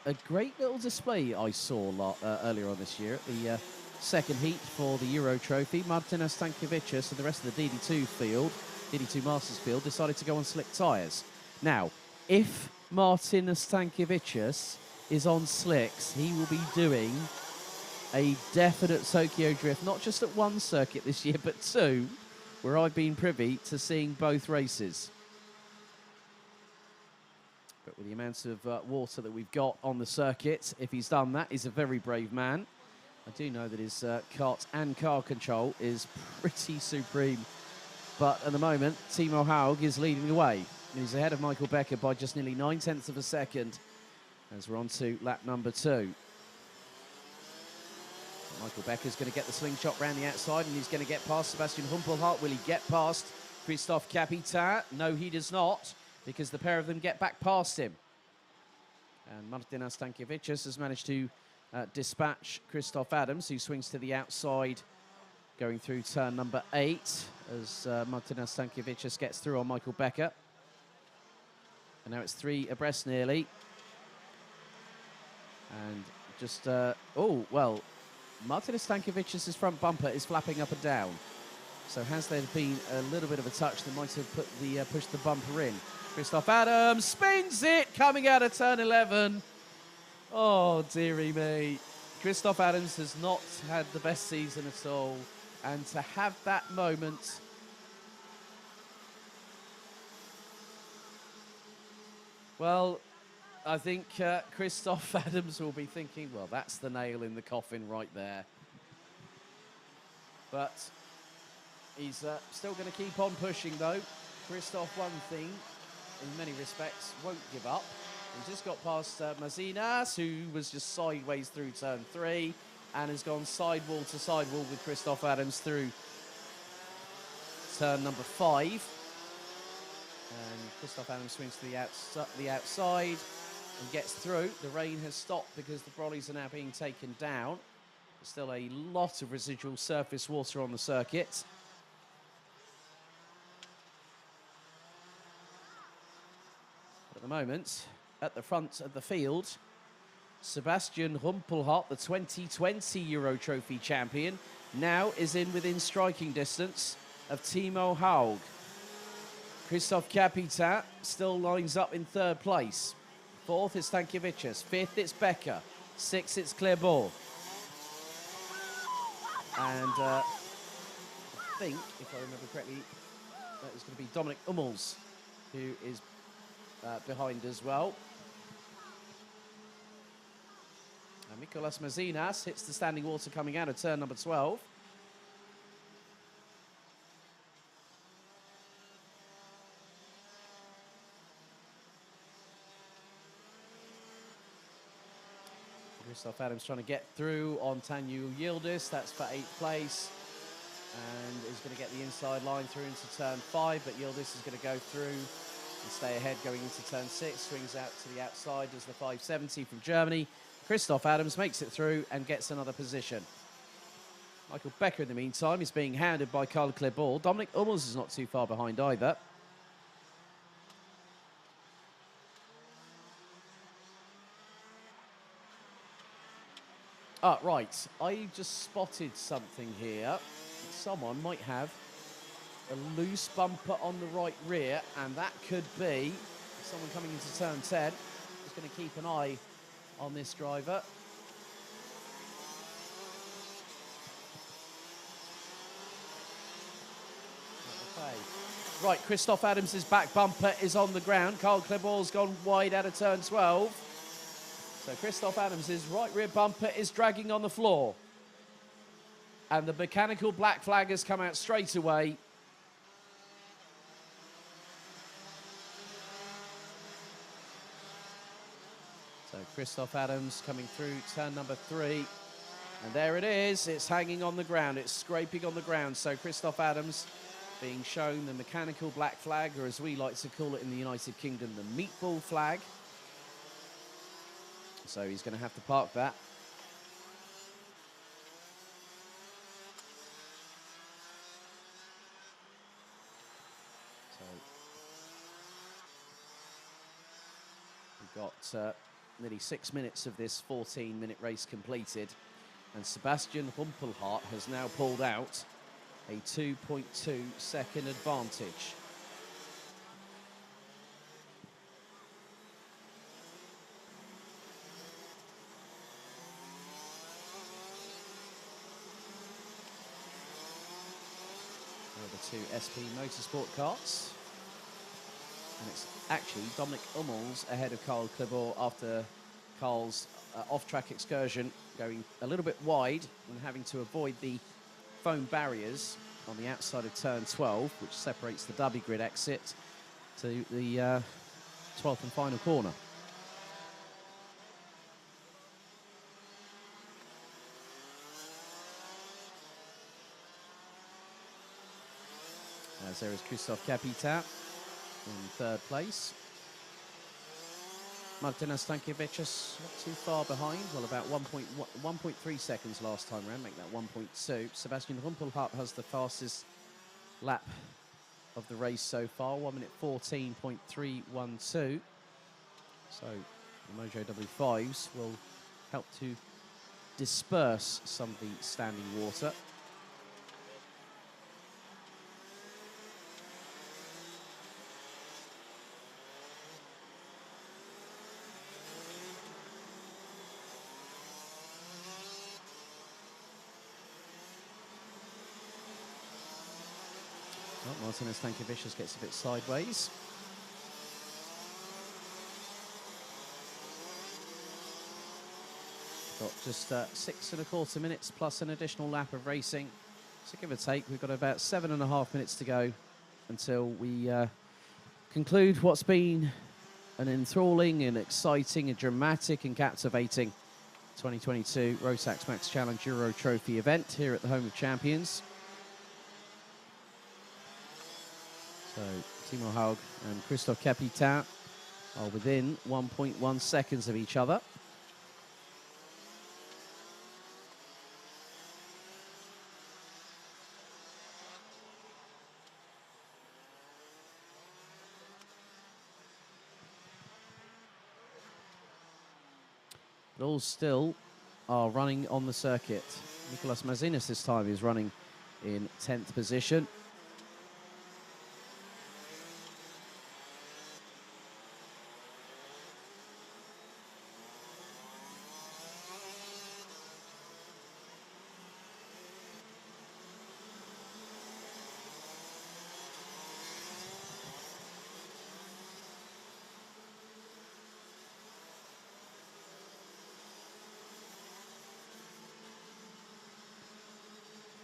[SPEAKER 1] a great little display I saw earlier on this year at the second heat for the Euro Trophy. Martinas Stankiewicz and the rest of the DD2 field, DD2 Masters field, decided to go on slick tyres. Now, if Martinas Stankiewicz is on slicks, he will be doing a definite Tokyo drift, not just at one circuit this year, but 2, where I've been privy to seeing both races. But with the amount of water that we've got on the circuit, if he's done that, he's a very brave man. I do know that his kart and car control is pretty supreme. But at the moment, Timo Haug is leading the way. He's ahead of Michael Becker by just nearly 9/10 of a second as we're on to lap number 2. Michael Becker's going to get the slingshot round the outside, and he's going to get past Sebastian Humpelhardt. Will he get past Christophe Capitan? No, he does not, because the pair of them get back past him. And Martinas Stankiewicz has managed to dispatch Christoph Adams, who swings to the outside, going through turn number 8, as Martina Stankiewicz gets through on Michael Becker. And now it's 3 abreast nearly. And just, oh, well, Martina Stankiewicz's front bumper is flapping up and down. So has there been a little bit of a touch that might have put the pushed the bumper in? Christoph Adams spins it, coming out of turn 11. Oh, dearie me. Christoph Adams has not had the best season at all. And to have that moment... Well, I think Christoph Adams will be thinking, well, that's the nail in the coffin right there. But he's still going to keep on pushing, though. Christoph, one thing, in many respects, won't give up. He just got past Mazinas, who was just sideways through turn 3, and has gone sidewall to sidewall with Christoph Adams through turn number 5. And Christoph Adams swings to the outside and gets through. The rain has stopped because the brollies are now being taken down. There's still a lot of residual surface water on the circuit. But at the moment, at the front of the field, Sebastian Rumpelhardt, the 2020 Euro Trophy champion, now is within striking distance of Timo Haug. Christoph Capitan still lines up in 3rd place. 4th is Stankiewicz. 5th it's Becker. 6th it's Clerbor. And I think, if I remember correctly, that is going to be Dominic Hummels, who is behind as well. And Mikolas Mazinas hits the standing water coming out of turn number 12. Christoph Adams trying to get through on Tanju Yildiz. That's for 8th place. And is going to get the inside line through into turn 5. But Yildiz is going to go through and stay ahead going into turn 6. Swings out to the outside as the 570 from Germany. Christoph Adams makes it through and gets another position. Michael Becker, in the meantime, is being hounded by Karl Klebor. Dominic Hummels is not too far behind either. Ah, right. I just spotted something here. Someone might have a loose bumper on the right rear, and that could be someone coming into turn 10. Just going to keep an eye on this driver. Okay. Right, Christoph Adams' back bumper is on the ground. Karl Klebor's gone wide out of turn 12. So Christoph Adams' right rear bumper is dragging on the floor. And the mechanical black flag has come out straight away. So Christoph Adams coming through turn number 3. And there it is. It's hanging on the ground. It's scraping on the ground. So Christoph Adams being shown the mechanical black flag, or as we like to call it in the United Kingdom, the meatball flag. So he's going to have to park that. So we've got nearly 6 minutes of this 14-minute race completed. And Sebastian Rumpelhardt has now pulled out a 2.2 second advantage. To SP Motorsport carts, and it's actually Dominic Hummels ahead of Karl Klebor after Karl's off-track excursion, going a little bit wide and having to avoid the foam barriers on the outside of turn 12, which separates the Derby grid exit to the 12th and final corner. As there is Christoph Capitan in 3rd place. Martinas Stankiewicz not too far behind. Well, about 1.3 seconds last time around, make that 1.2. Sebastian Rumpelhart has the fastest lap of the race so far, 1 minute 14.312. So the Mojo W5s will help to disperse some of the standing water. Oh, Martinez Stankiewicz gets a bit sideways. Got just 6.25 minutes plus an additional lap of racing. So give or take, we've got about 7.5 minutes to go until we conclude what's been an enthralling and exciting and dramatic and captivating 2022 Rotax Max Challenge Euro Trophy event here at the Home of Champions. So Timo Haug and Christophe Capitan are within 1.1 seconds of each other. But all still are running on the circuit. Nicolas Mazinis this time is running in 10th position.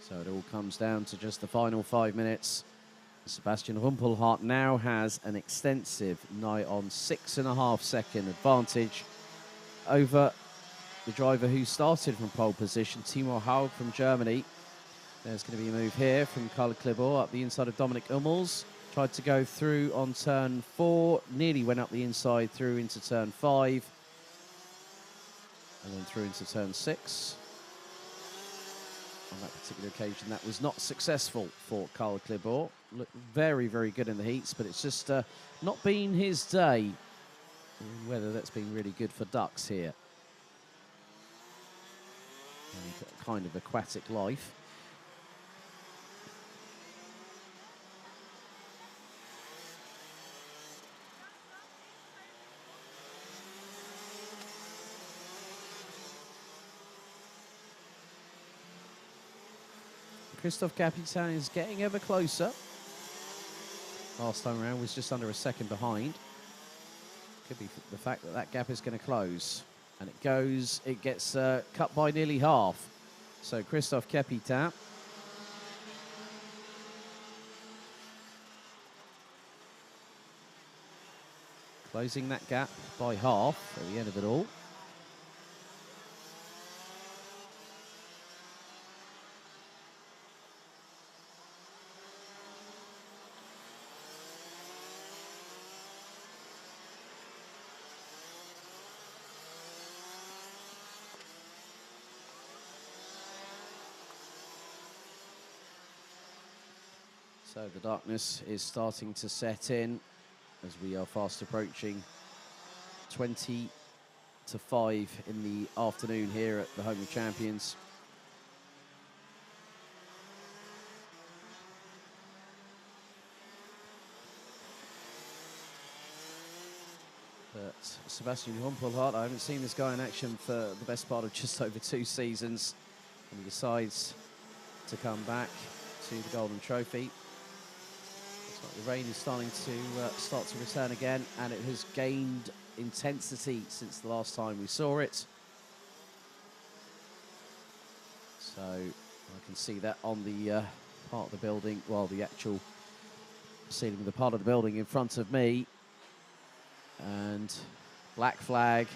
[SPEAKER 1] So it all comes down to just the final 5 minutes. Sebastian Rumpelhart now has an extensive nigh on 6.5 second advantage over the driver who started from pole position, Timo Haug from Germany. There's going to be a move here from Karl Klibor up the inside of Dominic Hummels. Tried to go through on turn 4, nearly went up the inside through into turn 5, and then through into turn 6. On that particular occasion, that was not successful for Karl Klibor. Looked very, very good in the heats, but it's just not been his day. Whether that's been really good for ducks here. And kind of aquatic life. Christophe Capitan is getting ever closer. Last time around was just under a second behind. Could be the fact that that gap is going to close. And it gets cut by nearly half. So Christophe Capitan closing that gap by half at the end of it all. So the darkness is starting to set in as we are fast approaching 20 to 5 in the afternoon here at the Home of Champions. But Sebastian Rumpelhart, I haven't seen this guy in action for the best part of just over 2 seasons. And he decides to come back to the Golden Trophy. Looks like the rain is starting to start to return again, and it has gained intensity since the last time we saw it. So I can see that on the part of the building, well, the actual ceiling of the part of the building in front of me. And black flag,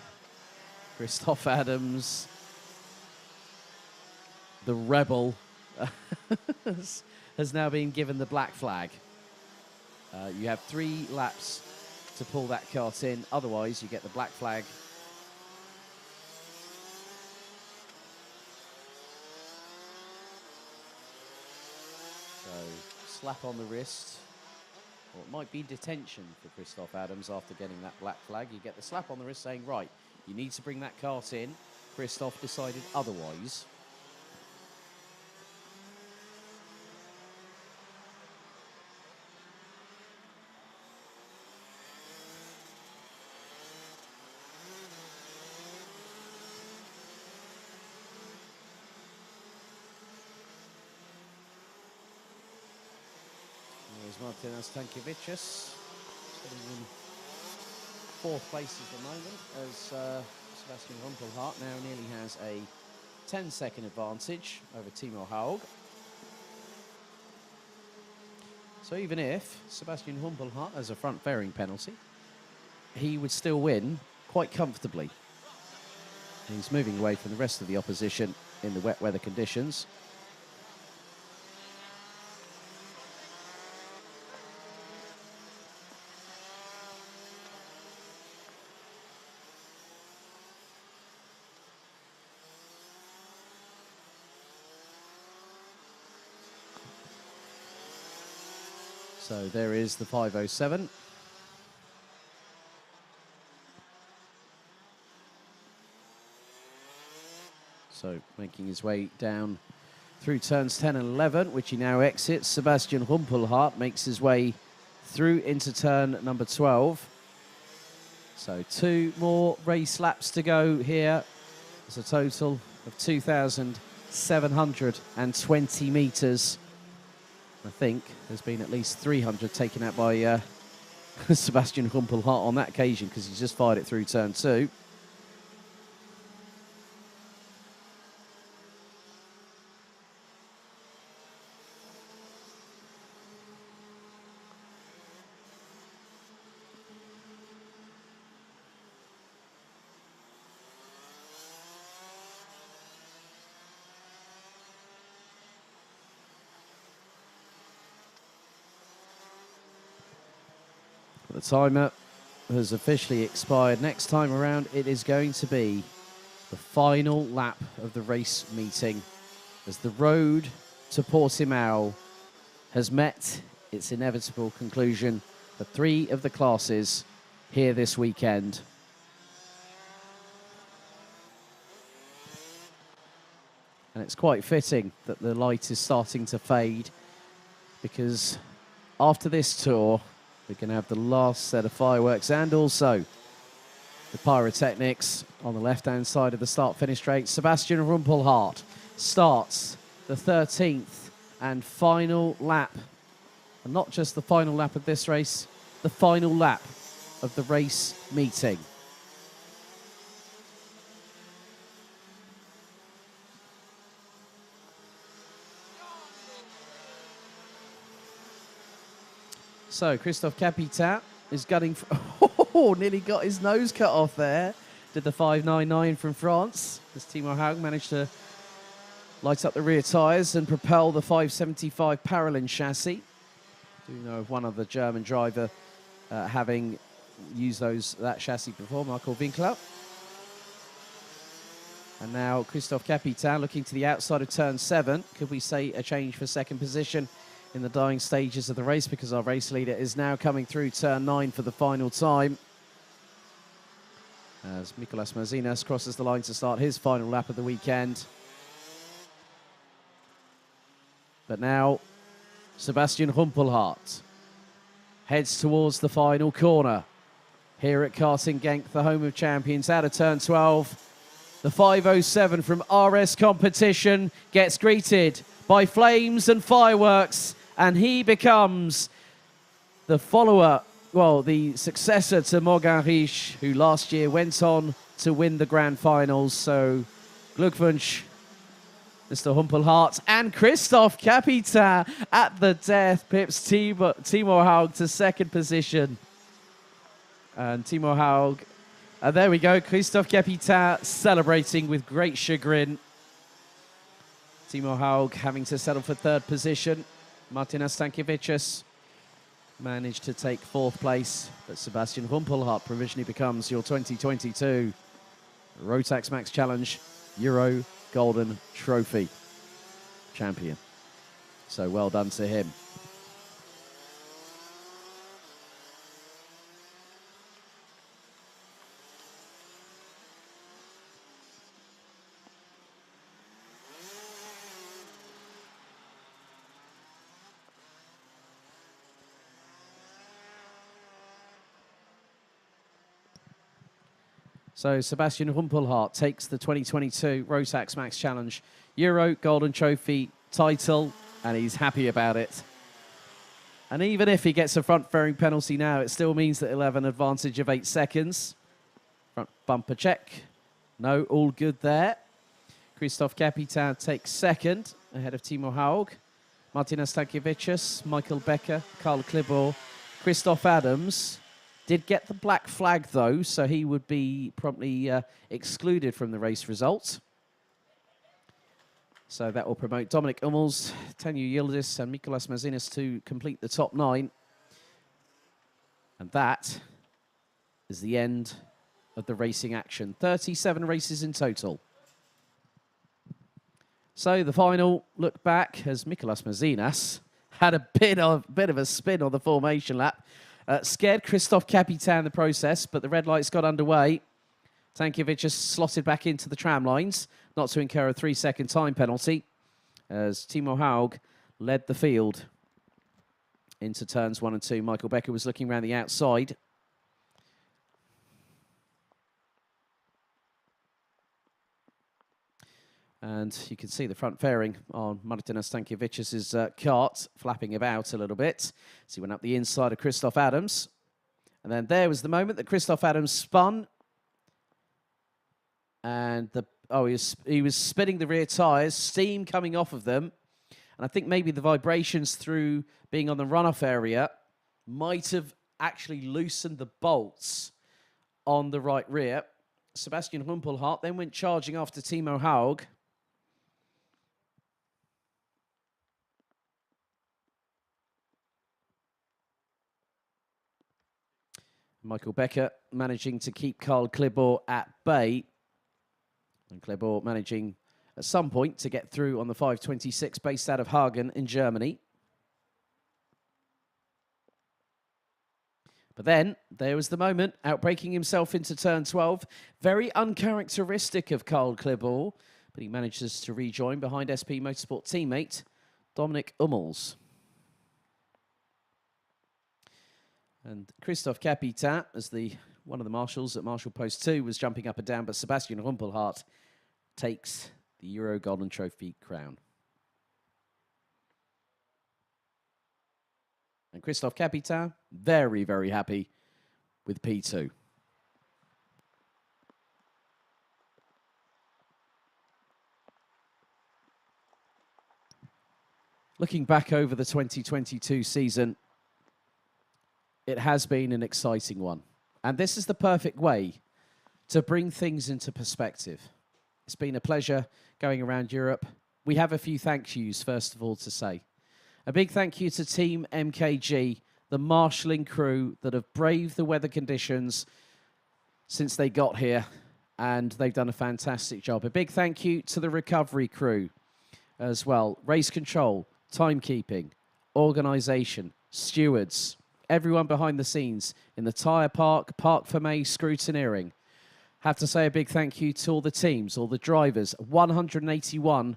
[SPEAKER 1] Christoph Adams, the rebel, has now been given the black flag. You have 3 laps to to pull that kart in. Otherwise, you get the black flag. So, slap on the wrist. Or it might be detention for Christoph Adams after getting that black flag. You get the slap on the wrist saying, right, you need to bring that kart in. Christoph decided otherwise. There's Martinas Tankevicius, sitting in 4th place at the moment, as Sebastian Rumpelhart now nearly has a 10-second advantage over Timo Haug. So even if Sebastian Rumpelhart has a front fairing penalty, he would still win quite comfortably. He's moving away from the rest of the opposition in the wet weather conditions. So there is the 507. So making his way down through turns 10 and 11, which he now exits. Sebastian Rumpelhart makes his way through into turn number 12. So 2 more race laps to go here. It's a total of 2,720 metres. I think there's been at least 300 taken out by Sebastian Rumpelhart on that occasion, because he's just fired it through turn 2. The timer has officially expired. Next time around, it is going to be the final lap of the race meeting, as the road to Portimao has met its inevitable conclusion for 3 of the classes here this weekend. And it's quite fitting that the light is starting to fade, because after this tour, we're going to have the last set of fireworks and also the pyrotechnics on the left-hand side of the start-finish straight. Sebastian Rumpelhart starts the 13th and final lap. And not just the final lap of this race, the final lap of the race meeting. So, Christophe Capitan is gunning for... Oh, nearly got his nose cut off there. Did the 599 from France, as Timo Haug managed to light up the rear tyres and propel the 575 Parallel chassis. Do know of one other German driver having used that chassis before, Marco Winkler. And now Christophe Capitan looking to the outside of turn 7. Could we say a change for second position in the dying stages of the race, because our race leader is now coming through turn 9 for the final time, as Nicolas Mazinas crosses the line to start his final lap of the weekend. But now Sebastian Rumpelhart heads towards the final corner here at Karting Genk, the home of champions. Out of turn 12, the 507 from RS Competition gets greeted by flames and fireworks, and he becomes the follower, well, the successor to Morgan Riesch, who last year went on to win the grand finals. So, Glückwunsch, Mr. Rumpelhart. And Christophe Capitan at the death pips Timo Haug to second position. And Timo Haug, there we go, Christophe Capitan celebrating with great chagrin. Timo Haug having to settle for third position. Martinas Tankevicius managed to take 4th place, but Sebastian Rumpelhardt provisionally becomes your 2022 Rotax Max Challenge Euro Golden Trophy champion. So well done to him. So Sebastian Rumpelhardt takes the 2022 Rotax Max Challenge Euro Golden Trophy title, and he's happy about it. And even if he gets a front fairing penalty now, it still means that he'll have an advantage of 8 seconds. Front bumper check. No, all good there. Christoph Capitan takes 2nd, ahead of Timo Haug. Martina Stankiewicz, Michael Becker, Karl Klibor, Christoph Adams. Did get the black flag, though, so he would be promptly excluded from the race results. So that will promote Dominik Hummels, Tanju Yildiz, and Mikolas Mazinis to complete the top 9. And that is the end of the racing action. 37 races in total. So the final look back as Mikolas Mazinas had a bit of a spin on the formation lap. Scared Christoph Capitan in the process, but the red lights got underway. Tankiewicz just slotted back into the tram lines, not to incur a 3-second time penalty, as Timo Haug led the field into turns 1 and 2. Michael Becker was looking around the outside. And you can see the front fairing on Martina Stankiewicz's kart flapping about a little bit. So he went up the inside of Christoph Adams. And then there was the moment that Christoph Adams spun. And he was spinning the rear tyres, steam coming off of them. And I think maybe the vibrations through being on the runoff area might have actually loosened the bolts on the right rear. Sebastian Rumpelhardt then went charging after Timo Haug. Michael Becker managing to keep Karl Klibor at bay. And Klibor managing at some point to get through on the 526 based out of Hagen in Germany. But then there was the moment, outbraking himself into turn 12. Very uncharacteristic of Karl Klibor, but he manages to rejoin behind SP Motorsport teammate Dominik Hummels. And Christoph Capitan, as one of the marshals at Marshal Post 2, was jumping up and down, but Sebastian Rumpelhardt takes the Euro Golden Trophy crown. And Christoph Capitan, very, very happy with P2. Looking back over the 2022 season, it has been an exciting one. And this is the perfect way to bring things into perspective. It's been a pleasure going around Europe. We have a few thank yous, first of all, to say. A big thank you to Team MKG, the marshalling crew that have braved the weather conditions since they got here, and they've done a fantastic job. A big thank you to the recovery crew as well. Race control, timekeeping, organisation, stewards, everyone behind the scenes in the tyre park, Parc Fermé, scrutineering. Have to say a big thank you to all the teams, all the drivers, 181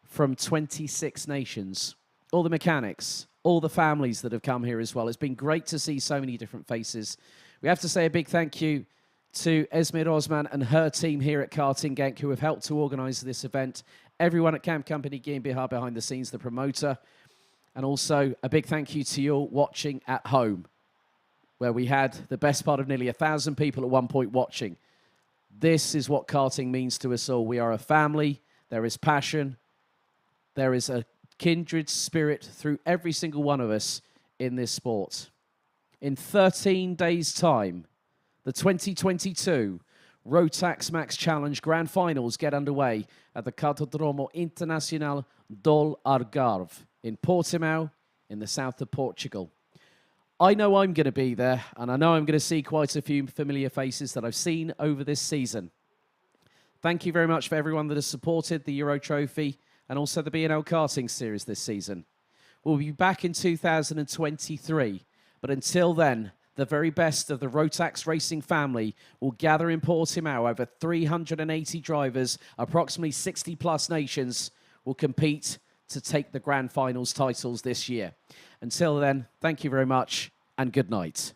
[SPEAKER 1] from 26 nations, all the mechanics, all the families that have come here as well. It's been great to see so many different faces. We have to say a big thank you to Esme Rosman and her team here at Karting Genk who have helped to organise this event. Everyone at Camp Company GmbH behind the scenes, the promoter. And also a big thank you to you all watching at home, where we had the best part of nearly 1,000 people at one point watching. This is what karting means to us all. We are a family. There is passion. There is a kindred spirit through every single one of us in this sport. In 13 days' time, the 2022 Rotax Max Challenge Grand Finals get underway at the Cartódromo Internacional do Algarve in Portimão, in the south of Portugal. I know I'm going to be there, and I know I'm going to see quite a few familiar faces that I've seen over this season. Thank you very much for everyone that has supported the Euro Trophy and also the B&L Karting Series this season. We'll be back in 2023, but until then, the very best of the Rotax racing family will gather in Portimao. Over 380 drivers, approximately 60-plus nations, will compete to take the Grand Finals titles this year. Until then, thank you very much and good night.